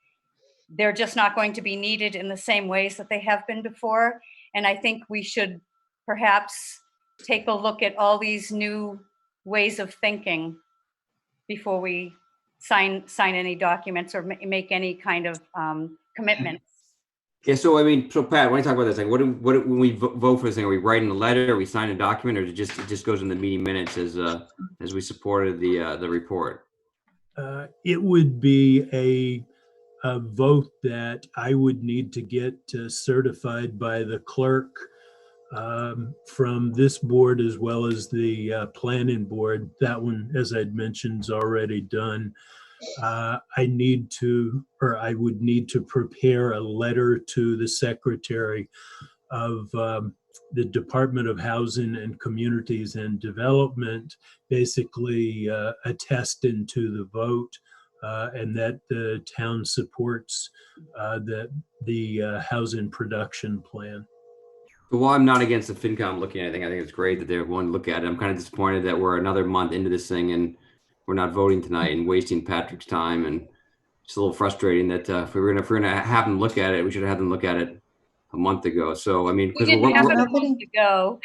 [SPEAKER 8] they're just not going to be needed in the same ways that they have been before. And I think we should perhaps take a look at all these new ways of thinking before we sign any documents or make any kind of commitments.
[SPEAKER 3] Yeah, so I mean, so Pat, when you talk about this, like, when we vote for this thing, are we writing a letter, are we signing a document, or it just goes in the meeting minutes as we supported the report?
[SPEAKER 16] It would be a vote that I would need to get certified by the clerk from this board as well as the planning board. That one, as I'd mentioned, is already done. I would need to prepare a letter to the Secretary of the Department of Housing and Communities and Development, basically attesting to the vote and that the town supports the housing production plan.
[SPEAKER 3] So while I'm not against the FinCom looking at it, I think it's great that they want to look at it. I'm kind of disappointed that we're another month into this thing and we're not voting tonight and wasting Patrick's time. And it's a little frustrating that if we're gonna have them look at it, we should have had them look at it a month ago. So I mean,
[SPEAKER 8] We didn't have it a month ago.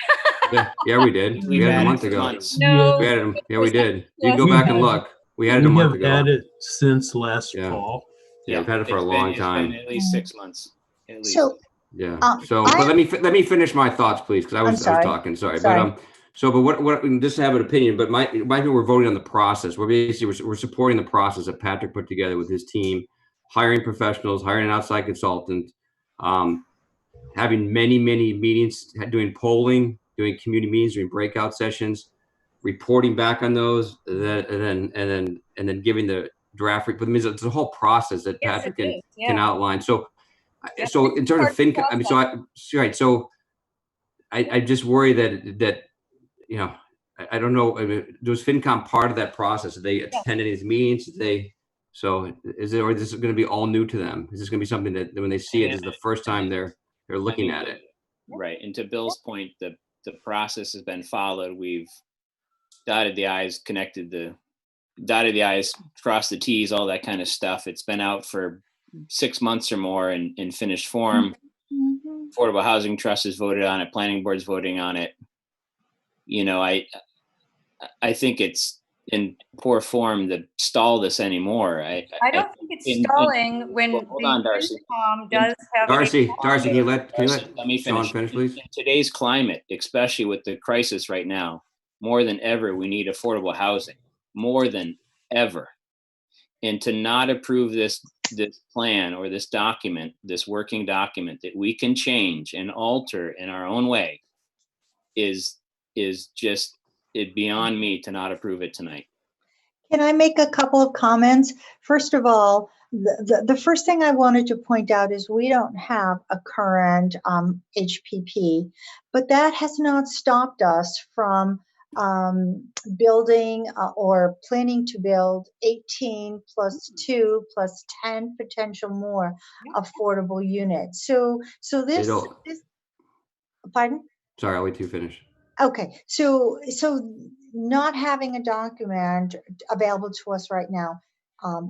[SPEAKER 3] yeah, we did. We had it a month ago.
[SPEAKER 8] No.
[SPEAKER 3] We had it. Yeah, we did. You can go back and look. We had it a month ago.
[SPEAKER 16] We have had it since last fall.
[SPEAKER 3] Yeah, we've had it for a long time.
[SPEAKER 2] It's been at least 6 months. At least.
[SPEAKER 4] So,
[SPEAKER 3] yeah. So, but let me finish my thoughts, please, because I was talking. Sorry. But what just to have an opinion. But my we're voting on the process. We're basically we're supporting the process that Patrick put together with his team, hiring professionals, hiring an outside consultant, having many meetings, doing polling, doing community meetings, doing breakout sessions, reporting back on those, and then giving the draft. But it's a whole process that Patrick can outline. So in terms of FinCom, I mean, so I just worry that you know, I don't know. I mean, was FinCom part of that process? Did they attend any of these meetings? So is it, or is this going to be all new to them? Is this going to be something that when they see it is the first time they're looking at it?
[SPEAKER 2] Right. And to Bill's point, the process has been followed. We've dotted the I's, dotted the I's, crossed the T's, all that kind of stuff. It's been out for 6 months or more in finished form. Affordable Housing Trust has voted on it. Planning Board's voting on it. You know, I think it's in poor form to stall this anymore. I don't
[SPEAKER 8] think it's stalling when
[SPEAKER 2] hold on, Darcy.
[SPEAKER 8] Does have
[SPEAKER 3] Darcy, can you let
[SPEAKER 2] me
[SPEAKER 3] Sean finish, please?
[SPEAKER 2] In today's climate, especially with the crisis right now, more than ever, we need affordable housing, more than ever. And to not approve this plan or this document, this working document that we can change and alter in our own way is just beyond me to not approve it tonight.
[SPEAKER 4] Can I make a couple of comments? First of all, the first thing I wanted to point out is we don't have a current HPP, but that has not stopped us from building or planning to build 18 plus 2 plus 10 potential more affordable units. So
[SPEAKER 3] They don't.
[SPEAKER 4] this, pardon?
[SPEAKER 3] Sorry, I'll wait till you finish.
[SPEAKER 4] Okay, so not having a document available to us right now,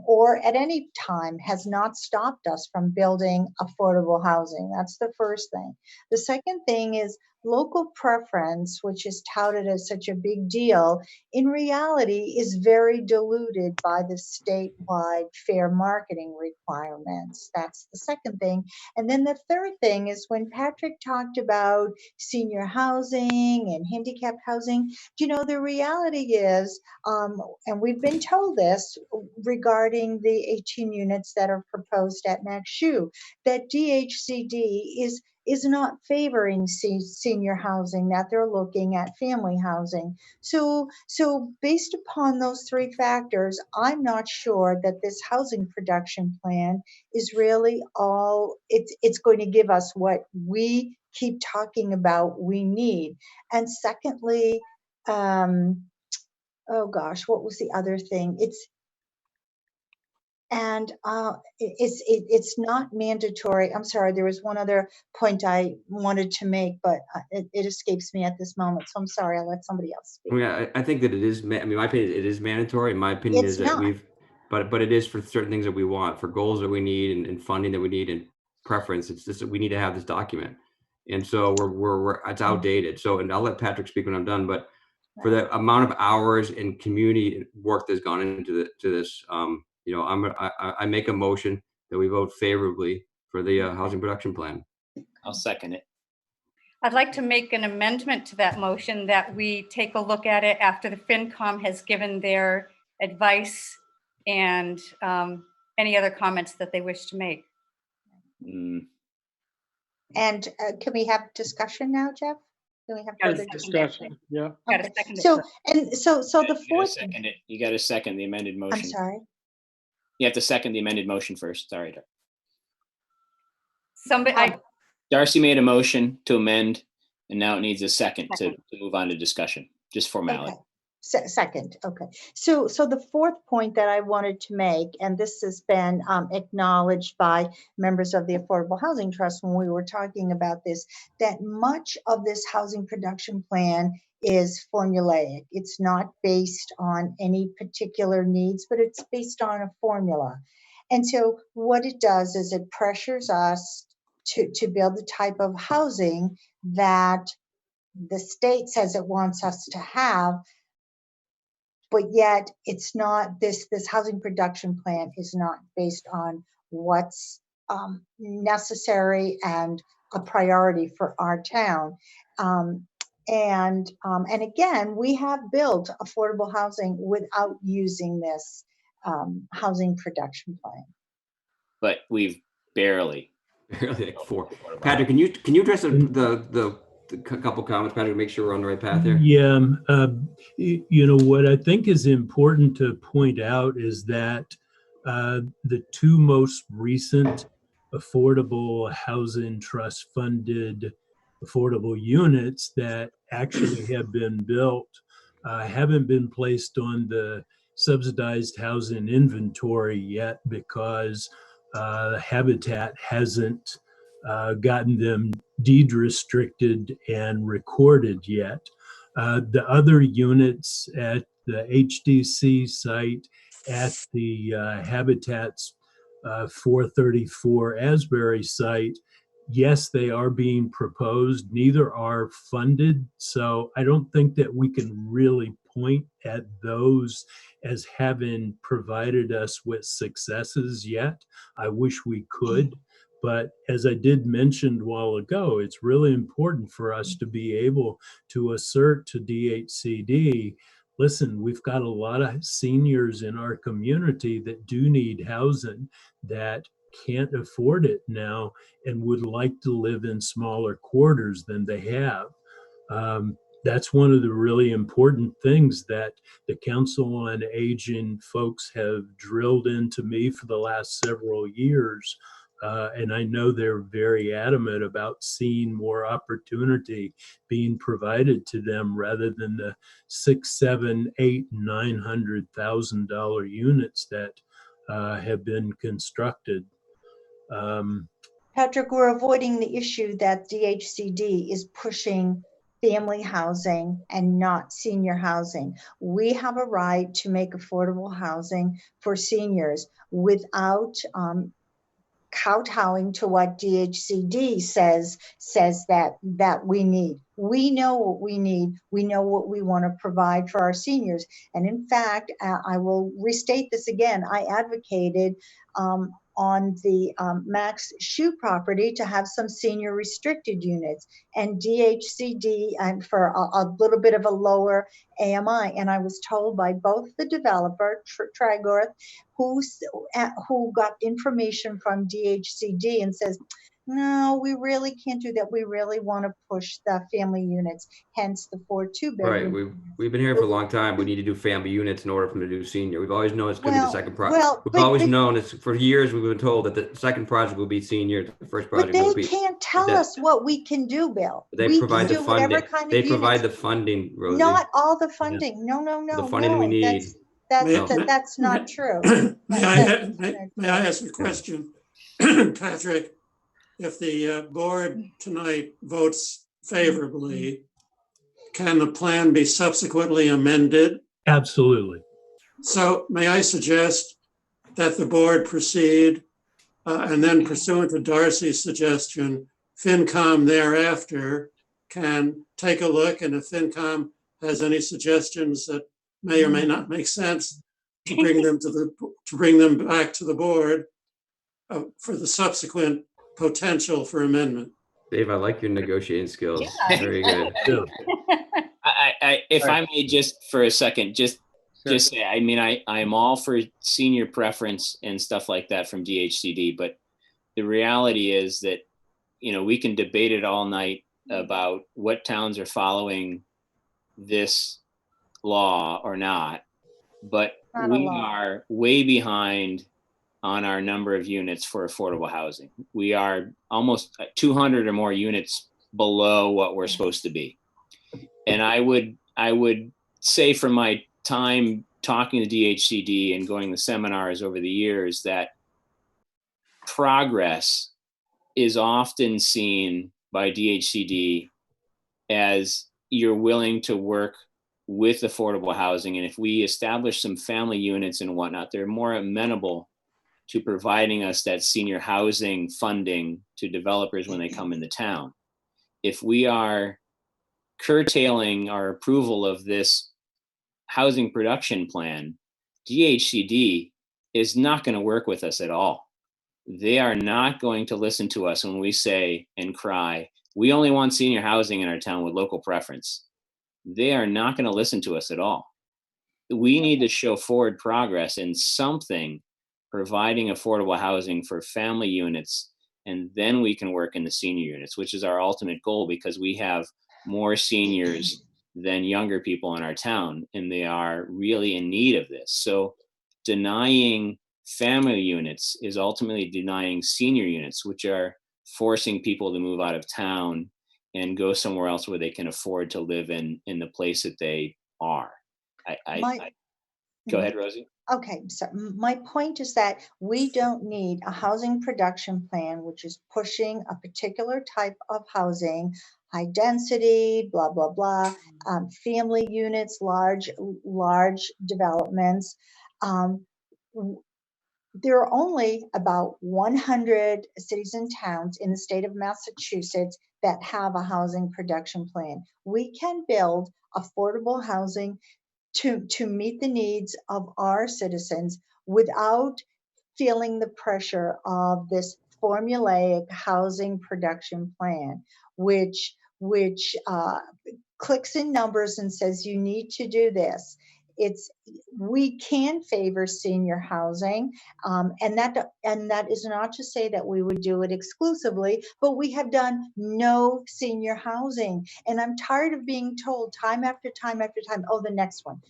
[SPEAKER 4] or at any time, has not stopped us from building affordable housing. That's the first thing. The second thing is local preference, which is touted as such a big deal, in reality is very diluted by the statewide fair marketing requirements. That's the second thing. And then the third thing is when Patrick talked about senior housing and handicapped housing, you know, the reality is, and we've been told this regarding the 18 units that are proposed at Max Shu, that DHCD is not favoring senior housing, that they're looking at family housing. So based upon those three factors, I'm not sure that this housing production plan is really all it's going to give us what we keep talking about we need. And secondly, oh gosh, what was the other thing? It's not mandatory. I'm sorry, there was one other point I wanted to make, but it escapes me at this moment. So I'm sorry, I'll let somebody else speak.
[SPEAKER 3] I mean, I think that it is. I mean, my opinion, it is mandatory. My opinion
[SPEAKER 4] It's
[SPEAKER 3] is that
[SPEAKER 4] not.
[SPEAKER 3] but it is for certain things that we want, for goals that we need, and funding that we need, and preference. It's just that we need to have this document, and so it's outdated. So, and I'll let Patrick speak when I'm done. But for the amount of hours and community work that's gone into this, you know, I make a motion that we vote favorably for the housing production plan.
[SPEAKER 2] I'll second it.
[SPEAKER 8] I'd like to make an amendment to that motion that we take a look at it after the FinCom has given their advice and any other comments that they wish to make.
[SPEAKER 4] And can we have discussion now, Jeff? Can we have further discussion?
[SPEAKER 5] Yeah.
[SPEAKER 4] Okay. So the fourth.
[SPEAKER 2] You got to second the amended motion.
[SPEAKER 4] I'm sorry.
[SPEAKER 2] You have to second the amended motion first. Sorry.
[SPEAKER 8] Somebody.
[SPEAKER 2] Darcy made a motion to amend, and now it needs a second to move on to discussion. Just formality.
[SPEAKER 4] Okay. Second, okay. So the fourth point that I wanted to make, and this has been acknowledged by members of the Affordable Housing Trust when we were talking about this, that much of this housing production plan is formulaic. It's not based on any particular needs, but it's based on a formula. And so what it does is it pressures us to build the type of housing that the state says it wants us to have, but yet it's not, this housing production plan is not based on what's necessary and a priority for our town. And again, we have built affordable housing without using this housing production plan.
[SPEAKER 2] But we've barely
[SPEAKER 3] like 4. Patrick, can you address the couple comments, Patrick, to make sure we're on the right path here?
[SPEAKER 17] Yeah, you know, what I think is important to point out is that the two most recent affordable housing trust funded affordable units that actually have been built haven't been placed on the subsidized housing inventory yet because Habitat hasn't gotten them deed restricted and recorded yet. The other units at the HDC site, at the Habitat's 434 Asbury site, yes, they are being proposed. Neither are funded. So I don't think that we can really point at those as having provided us with successes yet. I wish we could. But as I did mention a while ago, it's really important for us to be able to assert to DHCD, listen, we've got a lot of seniors in our community that do need housing that can't afford it now and would like to live in smaller quarters than they have. That's one of the really important things that the Council on Aging folks have drilled into me for the last several years. And I know they're very adamant about seeing more opportunity being provided to them rather than the $600,000, $700,000, $800,000, $900,000 units that have been constructed.
[SPEAKER 4] Patrick, we're avoiding the issue that DHCD is pushing family housing and not senior housing. We have a right to make affordable housing for seniors without kowtowing to what DHCD says that we need. We know what we need. We know what we want to provide for our seniors. And in fact, I will restate this again. I advocated on the Max Shoe property to have some senior restricted units and DHCD and for a little bit of a lower AMI. And I was told by both the developer, Trigorth, who got information from DHCD and says, no, we really can't do that. We really want to push the family units, hence the 4 2-bedroom.
[SPEAKER 3] Right. We've been here for a long time. We need to do family units in order for them to do senior. We've always known it's going to be the second project. We've always known it's for years. We've been told that the second project will be senior. The first project will be.
[SPEAKER 4] But they can't tell us what we can do, Bill.
[SPEAKER 3] They provide the funding. They provide the funding, Rosie.
[SPEAKER 4] Not all the funding. No.
[SPEAKER 3] The funding we need.
[SPEAKER 4] That's not true.
[SPEAKER 10] May I ask a question, Patrick? If the board tonight votes favorably, can the plan be subsequently amended?
[SPEAKER 17] Absolutely.
[SPEAKER 10] So may I suggest that the board proceed and then pursuant to Darcy's suggestion, FinCom thereafter can take a look, and if FinCom has any suggestions that may or may not make sense, to bring them back to the board for the subsequent potential for amendment.
[SPEAKER 3] Dave, I like your negotiating skills.
[SPEAKER 2] Yeah.
[SPEAKER 3] Very good.
[SPEAKER 2] If I may just for a second, just say, I mean, I'm all for senior preference and stuff like that from DHCD, but the reality is that, we can debate it all night about what towns are following this law or not, but we are way behind on our number of units for affordable housing. We are almost 200 or more units below what we're supposed to be. And I would say from my time talking to DHCD and going to seminars over the years that progress is often seen by DHCD as you're willing to work with affordable housing. And if we establish some family units and whatnot, they're more amenable to providing us that senior housing funding to developers when they come into town. If we are curtailing our approval of this housing production plan, DHCD is not going to work with us at all. They are not going to listen to us when we say and cry, we only want senior housing in our town with local preference. They are not going to listen to us at all. We need to show forward progress in something providing affordable housing for family units, and then we can work in the senior units, which is our ultimate goal, because we have more seniors than younger people in our town, and they are really in need of this. So denying family units is ultimately denying senior units, which are forcing people to move out of town and go somewhere else where they can afford to live in the place that they are. Go ahead, Rosie.
[SPEAKER 4] Okay, so my point is that we don't need a housing production plan, which is pushing a particular type of housing, high density, blah, blah, blah, family units, large developments. There are only about 100 cities and towns in the state of Massachusetts that have a housing production plan. We can build affordable housing to meet the needs of our citizens without feeling the pressure of this formulaic housing production plan, which clicks in numbers and says you need to do this. We can favor senior housing, and that is not to say that we would do it exclusively, but we have done no senior housing, and I'm tired of being told time after time after time, oh, the next one.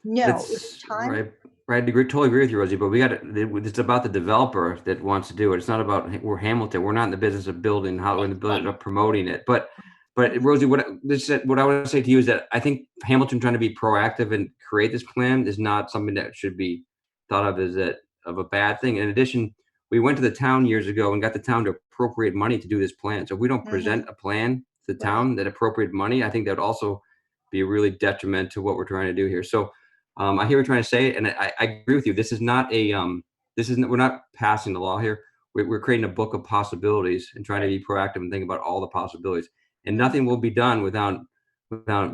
[SPEAKER 4] No, it's time.
[SPEAKER 3] Right. Right, I agree, totally agree with you, Rosie, but we got to, it's about the developer that wants to do it. It's not about, we're Hamilton. We're not in the business of building, how we're in the business of promoting it. But Rosie, what I want to say to you is that I think Hamilton trying to be proactive and create this plan is not something that should be thought of as of a bad thing. In addition, we went to the town years ago and got the town to appropriate money to do this plan. So if we don't present a plan to the town that appropriate money, I think that would also be really detriment to what we're trying to do here. So I hear what you're trying to say, and I agree with you. This is not we're not passing the law here. We're creating a book of possibilities and trying to be proactive and think about all the possibilities. And nothing will be done without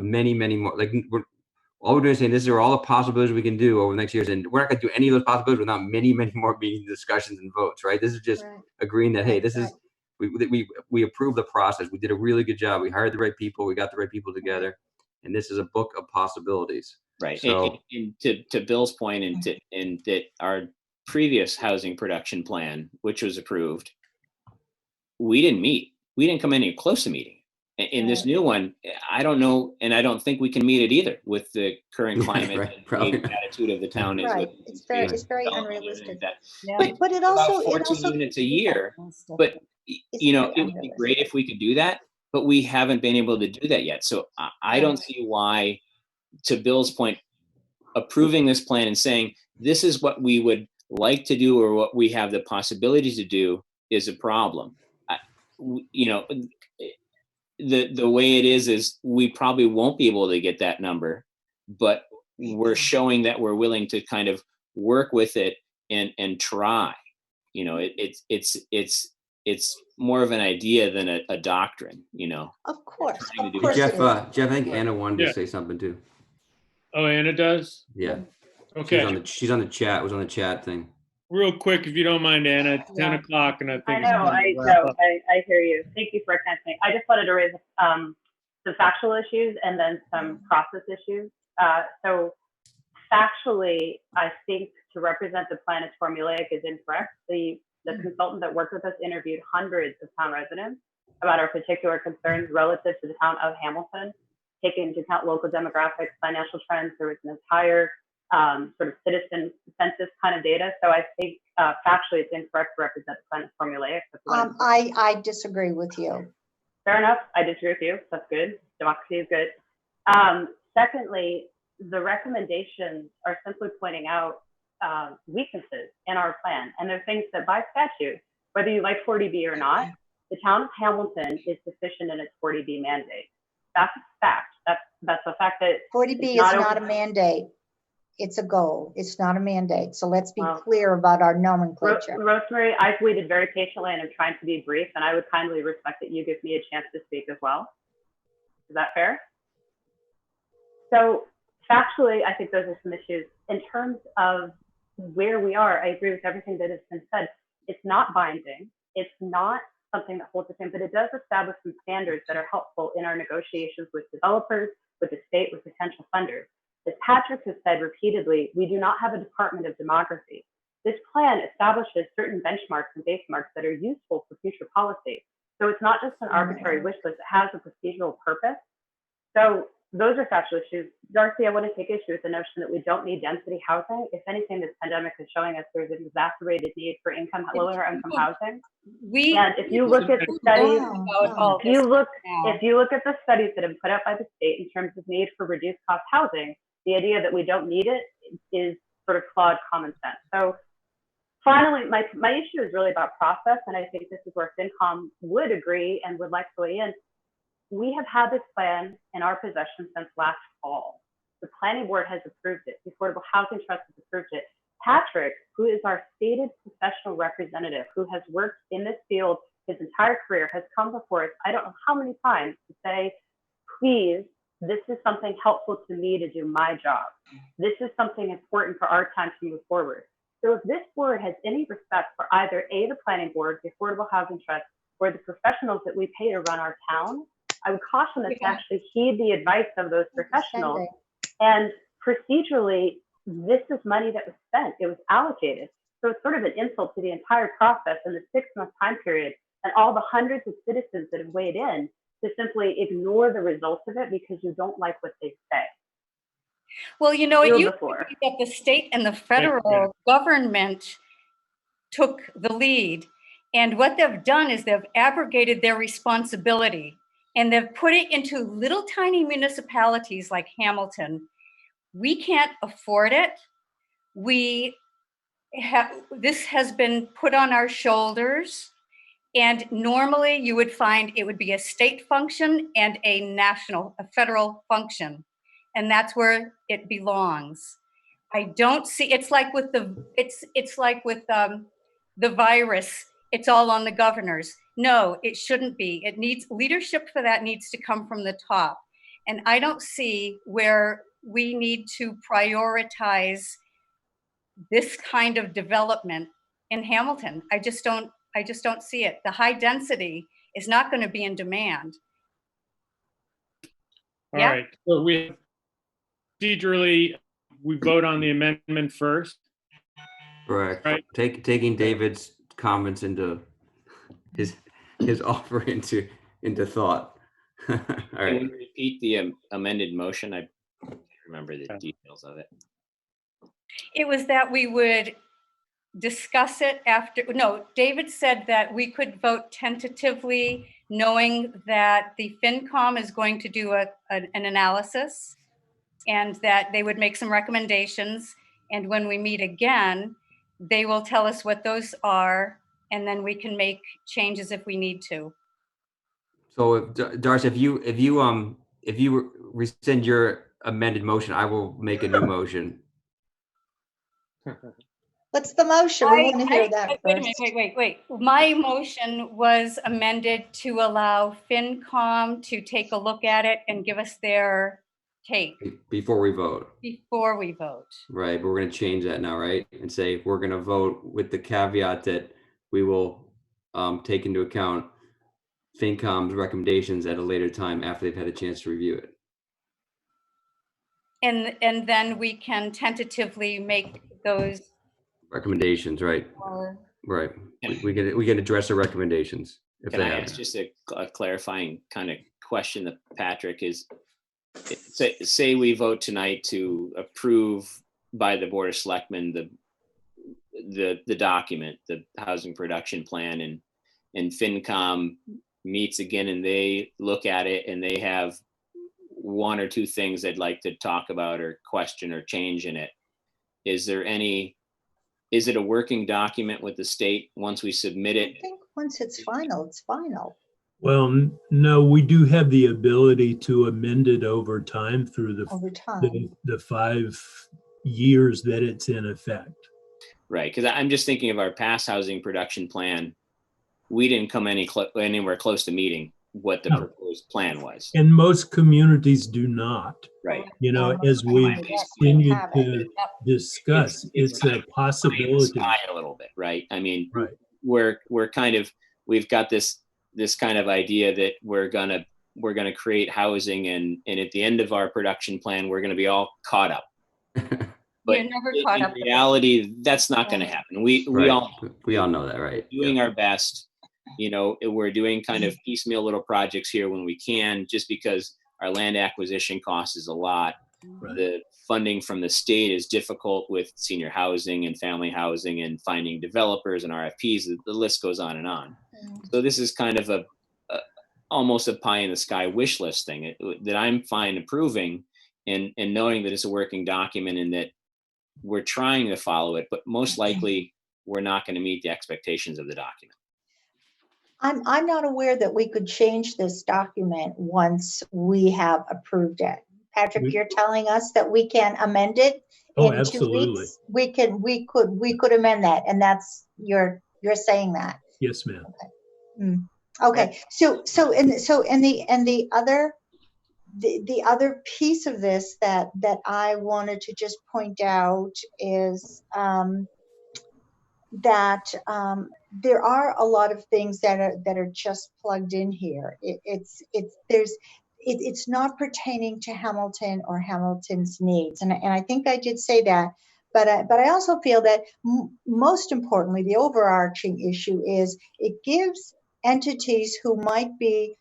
[SPEAKER 3] many more. Like all we're doing is saying this are all the possibilities we can do over the next years, and we're not going to do any of those possibilities without many more meetings, discussions, and votes. Right? This is just agreeing that hey, this is we approved the process. We did a really good job. We hired the right people. We got the right people together, and this is a book of possibilities.
[SPEAKER 2] Right.
[SPEAKER 3] So
[SPEAKER 2] and to Bill's point, and that our previous housing production plan, which was approved, we didn't meet. We didn't come any close to meeting. In this new one, I don't know, and I don't think we can meet it either with the current climate and the attitude of the town.
[SPEAKER 4] Right.
[SPEAKER 2] Is
[SPEAKER 4] It's very unrealistic.
[SPEAKER 2] But
[SPEAKER 4] But it
[SPEAKER 2] about
[SPEAKER 4] also
[SPEAKER 2] 14 units a year. But you know, it would be great if we could do that, but we haven't been able to do that yet. So I don't see why, to Bill's point, approving this plan and saying this is what we would like to do or what we have the possibility to do is a problem. You know, the way it is we probably won't be able to get that number, but we're showing that we're willing to kind of work with it and try. You know, it's more of an idea than a doctrine. You know,
[SPEAKER 4] of course.
[SPEAKER 3] Jeff, I think Anna wanted to say something too.
[SPEAKER 5] Oh, Anna does?
[SPEAKER 3] Yeah.
[SPEAKER 5] Okay.
[SPEAKER 3] She's on the chat. It was on the chat thing.
[SPEAKER 5] Real quick, if you don't mind, Anna, it's 10 o'clock and I think
[SPEAKER 18] I
[SPEAKER 5] it's
[SPEAKER 18] know,
[SPEAKER 5] time to
[SPEAKER 18] I
[SPEAKER 5] wrap
[SPEAKER 18] know,
[SPEAKER 5] up.
[SPEAKER 18] I hear you. Thank you for attention. I just wanted to raise some factual issues and then some process issues. So factually, I think to represent the plan as formulaic is incorrect. The consultant that worked with us interviewed hundreds of town residents about our particular concerns relative to the town of Hamilton, taking into account local demographics, financial trends. There was an entire sort of citizen census kind of data. So I think factually it's incorrect to represent the plan as formulaic.
[SPEAKER 4] I disagree with you.
[SPEAKER 18] Fair enough. I disagree with you. That's good. Democracy is good. Secondly, the recommendations are simply pointing out weaknesses in our plan. And they're things that by statute, whether you like 40B or not, the town of Hamilton is sufficient in its 40B mandate. That's a fact. That's a fact that
[SPEAKER 4] 40B is not a mandate. It's a goal. It's not a mandate. So let's be clear about our nomenclature.
[SPEAKER 18] Rosemary, I've waited very patiently and I'm trying to be brief, and I would kindly respect that you give me a chance to speak as well. Is that fair? So factually, I think those are some issues. In terms of where we are, I agree with everything that has been said. It's not binding. It's not something that holds us in, but it does establish some standards that are helpful in our negotiations with developers, with the state, with potential funders. As Patrick has said repeatedly, we do not have a Department of Demography. This plan establishes certain benchmarks and basemarks that are useful for future policy. So it's not just an arbitrary wish list, it has a procedural purpose. So those are factual issues. Darcy, I want to take issue with the notion that we don't need density housing. If anything, this pandemic is showing us there's an exacerbated need for lower income housing. And if you look at the studies, if you look at the studies that have been put out by the state in terms of need for reduced cost housing, the idea that we don't need it is sort of flawed common sense. So finally, my issue is really about process, and I think this is where FinCom would agree and would like to weigh in. We have had this plan in our possession since last fall. The planning board has approved it. The Affordable Housing Trust has approved it. Patrick, who is our stated professional representative, who has worked in this field his entire career, has come before us, I don't know how many times, to say, please, this is something helpful to me to do my job. This is something important for our time to move forward. So if this board has any respect for either A, the planning board, the Affordable Housing Trust, or the professionals that we pay to run our town, I would caution us to actually heed the advice of those professionals. And procedurally, this is money that was spent. It was allocated. So it's sort of an insult to the entire process in the 6-month time period and all the hundreds of citizens that have weighed in to simply ignore the results of it because you don't like what they say.
[SPEAKER 8] Well, you know, it
[SPEAKER 18] Yield
[SPEAKER 8] used
[SPEAKER 18] the
[SPEAKER 8] to
[SPEAKER 18] floor.
[SPEAKER 8] be that the state and the
[SPEAKER 5] Thank you.
[SPEAKER 8] federal government took the lead. And what they've done is they've abrogated their responsibility and they've put it into little tiny municipalities like Hamilton. We can't afford it. This has been put on our shoulders. And normally you would find it would be a state function and a federal function. And that's where it belongs. I don't see, it's like with the virus, it's all on the governors. No, it shouldn't be. It needs, leadership for that needs to come from the top. And I don't see where we need to prioritize this kind of development in Hamilton. I just don't see it. The high density is not going to be in demand.
[SPEAKER 5] All
[SPEAKER 8] Yeah.
[SPEAKER 5] right, so procedurally, we vote on the amendment first.
[SPEAKER 3] Correct.
[SPEAKER 5] Right.
[SPEAKER 3] Taking David's comments into his offer into thought. All
[SPEAKER 2] Can
[SPEAKER 3] right.
[SPEAKER 2] we repeat the amended motion? I can't remember the details of it.
[SPEAKER 8] It was that we would discuss it after, no, David said that we could vote tentatively, knowing that the FinCom is going to do an analysis and that they would make some recommendations. And when we meet again, they will tell us what those are, and then we can make changes if we need to.
[SPEAKER 3] So, Darcy, if you rescind your amended motion, I will make a new motion.
[SPEAKER 4] What's the motion? We want to hear that
[SPEAKER 8] Wait a minute,
[SPEAKER 4] first.
[SPEAKER 8] wait. My motion was amended to allow FinCom to take a look at it and give us their take
[SPEAKER 3] Before we vote.
[SPEAKER 8] before we vote.
[SPEAKER 3] Right, but we're going to change that now, right? And say we're going to vote with the caveat that we will take into account FinCom's recommendations at a later time after they've had a chance to review it.
[SPEAKER 8] And then we can tentatively make those.
[SPEAKER 3] Recommendations, right? Right. We can address the recommendations if
[SPEAKER 2] Can
[SPEAKER 3] they
[SPEAKER 2] I
[SPEAKER 3] have.
[SPEAKER 2] ask just a clarifying kind of question that Patrick is, say we vote tonight to approve by the Board of Selectmen the document, the housing production plan, and FinCom meets again and they look at it and they have one or two things they'd like to talk about or question or change in it. Is it a working document with the state once we submit it?
[SPEAKER 4] I think once it's final, it's final.
[SPEAKER 17] Well, no, we do have the ability to amend it over time through the 5 years that it's in effect.
[SPEAKER 2] Right, because I'm just thinking of our past housing production plan. We didn't come anywhere close to meeting what the proposed plan was.
[SPEAKER 17] And most communities do not.
[SPEAKER 2] Right.
[SPEAKER 17] You know, as we continue to discuss, it's
[SPEAKER 2] kind
[SPEAKER 17] a
[SPEAKER 2] of
[SPEAKER 17] possibility.
[SPEAKER 2] A little bit, right? I mean,
[SPEAKER 17] right.
[SPEAKER 2] We've got this kind of idea that we're gonna create housing, and at the end of our production plan, we're gonna be all caught up. But
[SPEAKER 8] you're never caught up.
[SPEAKER 2] In reality, that's not going to happen. We all
[SPEAKER 3] know that, right?
[SPEAKER 2] Doing our best. You know, we're doing kind of piecemeal little projects here when we can, just because our land acquisition cost is a lot. Right. The funding from the state is difficult with senior housing and family housing and finding developers and RFPs. The list goes on and on. So this is kind of almost a pie in the sky wish list thing that I'm fine approving, and knowing that it's a working document and that we're trying to follow it, but most likely we're not going to meet the expectations of the document.
[SPEAKER 4] I'm not aware that we could change this document once we have approved it. Patrick, you're telling us that we can amend it in
[SPEAKER 17] absolutely.
[SPEAKER 4] 2 weeks? We could amend that, and that's you're saying that.
[SPEAKER 17] Yes, ma'am.
[SPEAKER 4] Okay. Okay. So the other piece of this that I wanted to just point out is that there are a lot of things that are just plugged in here. It's not pertaining to Hamilton or Hamilton's needs, and I think I did say that. But I also feel that most importantly, the overarching issue is it gives entities who might be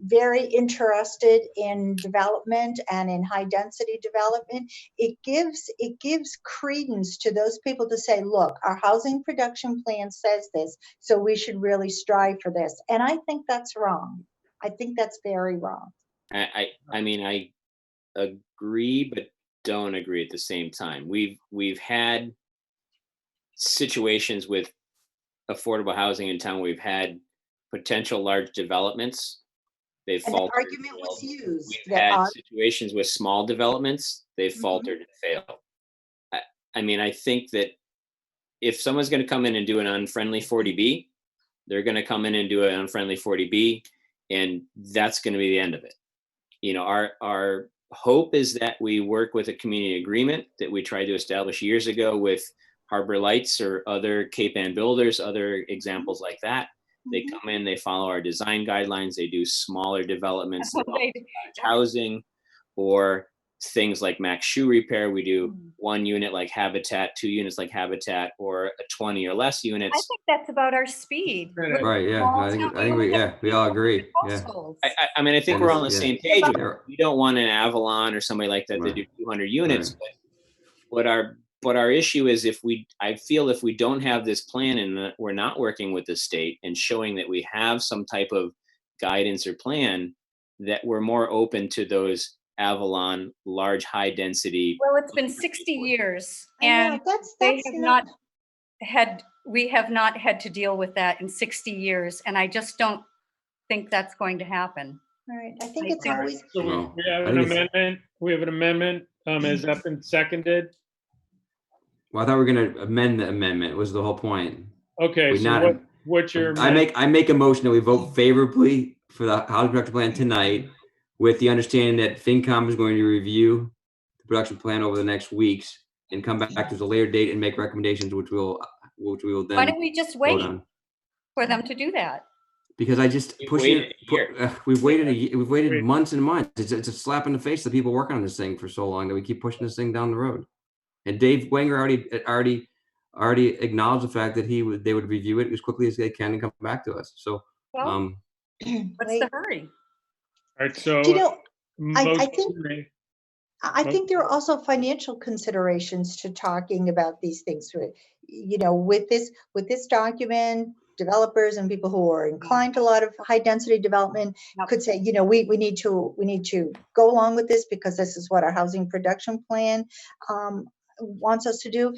[SPEAKER 4] very interested in development and in high density development, it gives credence to those people to say, look, our housing production plan says this, so we should really strive for this. And I think that's wrong. I think that's very wrong.
[SPEAKER 2] I mean, I agree, but don't agree at the same time. We've had situations with affordable housing in town. We've had potential large developments. They've
[SPEAKER 4] And the
[SPEAKER 2] faltered.
[SPEAKER 4] argument was used
[SPEAKER 2] We've
[SPEAKER 4] that
[SPEAKER 2] had situations with small developments. They've faltered and failed. I mean, I think that if someone's going to come in and do an unfriendly 40B, they're going to come in and do an unfriendly 40B, and that's going to be the end of it. You know, our hope is that we work with a community agreement that we tried to establish years ago with Harbor Lights or other Cape Ann builders, other examples like that. They come in, they follow our design guidelines, they do smaller developments, housing, or things like max shoe repair. We do 1 unit like Habitat, 2 units like Habitat, or a 20 or less units.
[SPEAKER 8] I think that's about our speed.
[SPEAKER 3] Right, yeah, I think we all agree, yeah.
[SPEAKER 2] I mean, I think we're on the
[SPEAKER 3] Yeah.
[SPEAKER 2] same page. We don't want an Avalon or somebody like that to do 200 units. But what our issue is, I feel if we don't have this plan and we're not working with the state and showing that we have some type of guidance or plan, that we're more open to those Avalon large high density.
[SPEAKER 8] Well, it's been 60 years and we have not had to deal with that in 60 years. And I just don't think that's going to happen.
[SPEAKER 4] All right, I think it's always.
[SPEAKER 5] So we have an amendment. We have an amendment. Has that been seconded?
[SPEAKER 3] Well, I thought we were going to amend the amendment, was the whole point.
[SPEAKER 5] Okay, so what's your amendment?
[SPEAKER 3] I make a motion that we vote favorably for the housing production plan tonight, with the understanding that FinCom is going to review the production plan over the next weeks and come back to a later date and make recommendations, which we will then.
[SPEAKER 8] Why don't we just wait
[SPEAKER 3] on.
[SPEAKER 8] for them to do that?
[SPEAKER 3] Because I just we've waited months and months. It's a slap in the face to people working on this thing for so long that we keep pushing this thing down the road. And Dave Wenger already acknowledged the fact that they would review it as quickly as they can and come back to us. So,
[SPEAKER 8] what's the hurry?
[SPEAKER 5] All right, so
[SPEAKER 4] I think there are also financial considerations to talking about these things. You know, with this document, developers and people who are inclined to a lot of high density development could say, you know, we need to go along with this because this is what our housing production plan wants us to do.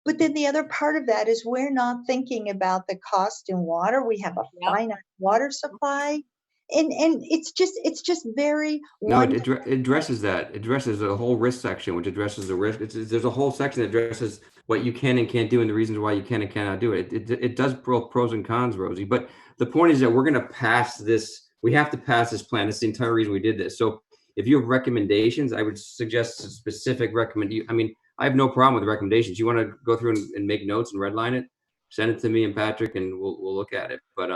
[SPEAKER 4] But then the other part of that is we're not thinking about the cost in water. We have a finite water supply. And it's just very
[SPEAKER 3] no, it addresses that. It addresses the whole risk section, which addresses the risk. There's a whole section that addresses what you can and can't do and the reasons why you can and cannot do it. It does pros and cons, Rosie. But the point is that we're going to pass this. We have to pass this plan. That's the entire reason we did this. So if you have recommendations, I would suggest a specific I mean, I have no problem with the recommendations. You want to go through and make notes and redline it, send it to me and Patrick, and we'll look at it. But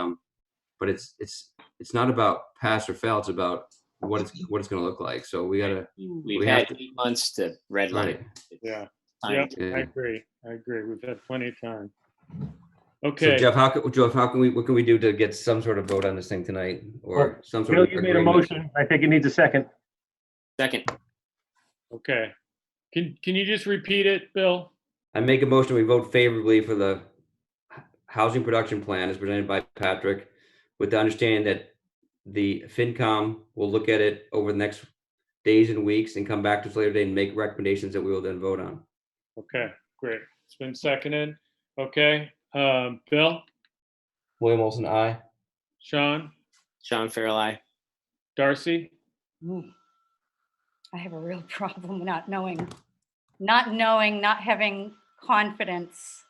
[SPEAKER 3] it's not about pass or fail. It's about what it's going to look like. So we
[SPEAKER 2] had 8 months to redline it.
[SPEAKER 5] Yeah. I agree. We've had plenty of time. Okay.
[SPEAKER 3] So Jeff, what can we do to get some sort of vote on this thing tonight, or some sort
[SPEAKER 6] Bill,
[SPEAKER 3] of
[SPEAKER 6] you made a motion. I think it needs a second.
[SPEAKER 2] Second.
[SPEAKER 5] Okay. Can you just repeat it, Bill?
[SPEAKER 3] I make a motion we vote favorably for the housing production plan as presented by Patrick, with the understanding that the FinCom will look at it over the next days and weeks and come back to us later date and make recommendations that we will then vote on.
[SPEAKER 5] Okay, great. It's been seconded. Okay. Bill?
[SPEAKER 3] William Olson, aye.
[SPEAKER 5] Sean
[SPEAKER 2] Farrell, aye.
[SPEAKER 5] Darcy?
[SPEAKER 8] I have a real problem not having confidence.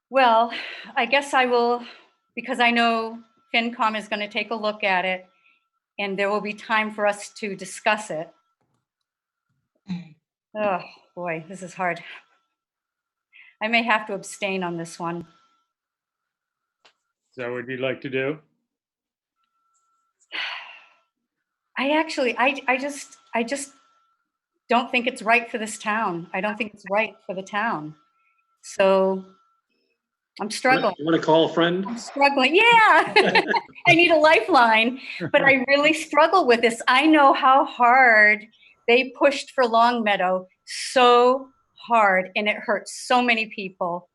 [SPEAKER 8] Well, I guess I will, because I know FinCom is going to take a look at it and there will be time for us to discuss it. Oh boy, this is hard. I may have to abstain on this one.
[SPEAKER 5] Is that what you'd like to do?
[SPEAKER 8] I just don't think it's right for this town. I don't think it's right for the town. So I'm struggling.
[SPEAKER 11] You want to call a friend?
[SPEAKER 8] I'm struggling. Yeah. I need a lifeline, but I really struggle with this. I know how hard they pushed for Longmeadow, so hard, and it hurts so many people.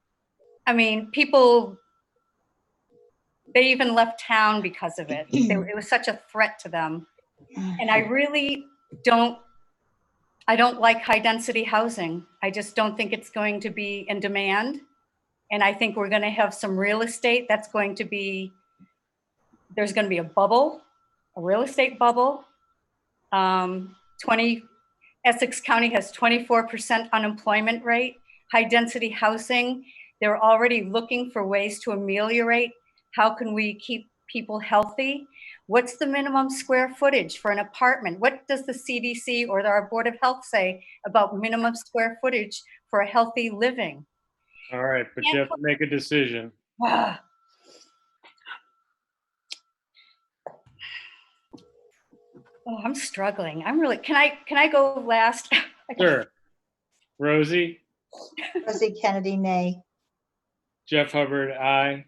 [SPEAKER 8] I mean, people, they even left town because of it. It was such a threat to them. And I really don't like high density housing. I just don't think it's going to be in demand. And I think we're going to have some real estate that's going to be, there's going to be a bubble, a real estate bubble. Essex County has 24% unemployment rate. High density housing, they're already looking for ways to ameliorate. How can we keep people healthy? What's the minimum square footage for an apartment? What does the CDC or our Board of Health say about minimum square footage for a healthy living?
[SPEAKER 5] All right, but you have to make a decision.
[SPEAKER 8] Oh, I'm struggling. I'm really, can I go last?
[SPEAKER 5] Sure. Rosie,
[SPEAKER 4] Rosie Kennedy, nay.
[SPEAKER 5] Jeff Hubbard, aye.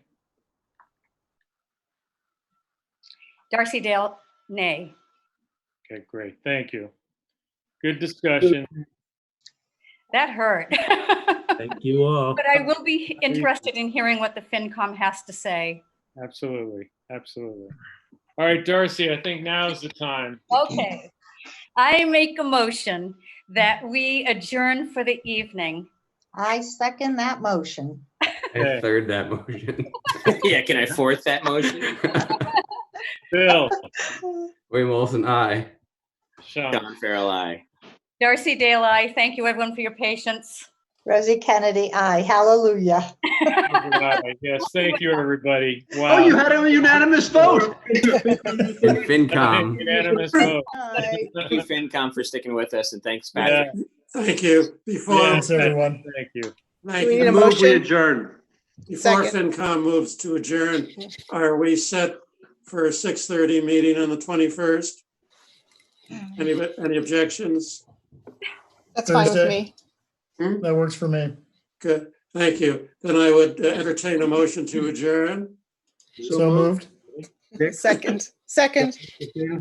[SPEAKER 8] Darcy Dale, nay.
[SPEAKER 5] Okay, great. Thank you. Good discussion.
[SPEAKER 8] That hurt.
[SPEAKER 17] Thank you all.
[SPEAKER 8] But I will be interested in hearing what the FinCom has to say.
[SPEAKER 5] Absolutely. Absolutely. All right, Darcy, I think now is the time.
[SPEAKER 8] Okay. I make a motion that we adjourn for the evening.
[SPEAKER 4] I second that motion.
[SPEAKER 3] I third that motion.
[SPEAKER 2] Yeah, can I fourth that motion?
[SPEAKER 5] Bill.
[SPEAKER 3] William Olson, aye.
[SPEAKER 2] John Farrell, aye.
[SPEAKER 8] Darcy Dale, aye. Thank you everyone for your patience.
[SPEAKER 4] Rosie Kennedy, aye. Hallelujah.
[SPEAKER 5] Yes, thank you, everybody.
[SPEAKER 11] Oh,
[SPEAKER 5] Wow.
[SPEAKER 11] you had a unanimous vote.
[SPEAKER 3] And FinCom.
[SPEAKER 5] Unanimous vote.
[SPEAKER 2] Thank you, FinCom, for sticking with us, and thanks,
[SPEAKER 5] Yeah.
[SPEAKER 2] Patrick.
[SPEAKER 10] Thank you. Before,
[SPEAKER 5] Yes,
[SPEAKER 13] everyone.
[SPEAKER 5] Thank you.
[SPEAKER 10] thank
[SPEAKER 14] Do we
[SPEAKER 10] you.
[SPEAKER 14] need a
[SPEAKER 11] Move, we
[SPEAKER 14] motion?
[SPEAKER 11] adjourn.
[SPEAKER 10] Before
[SPEAKER 14] Second.
[SPEAKER 10] FinCom moves to adjourn, are we set for a 6:30 meeting on the 21st? Any objections?
[SPEAKER 14] That's fine with
[SPEAKER 13] Thursday.
[SPEAKER 14] me.
[SPEAKER 13] That works for me.
[SPEAKER 10] Good, thank you. Then I would entertain a motion to adjourn.
[SPEAKER 13] So moved.
[SPEAKER 14] Second.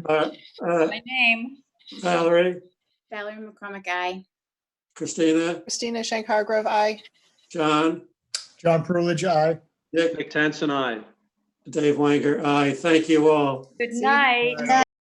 [SPEAKER 8] My name.
[SPEAKER 10] Valerie,
[SPEAKER 15] Valerie McCormick, aye.
[SPEAKER 10] Christina,
[SPEAKER 14] Christina Shank-Hargrove, aye.
[SPEAKER 10] John,
[SPEAKER 13] John Perlich, aye.
[SPEAKER 10] Dick,
[SPEAKER 11] Nick Tenson, aye.
[SPEAKER 10] Dave Wanger, aye. Thank you all.
[SPEAKER 8] Good night.
[SPEAKER 4] Good night.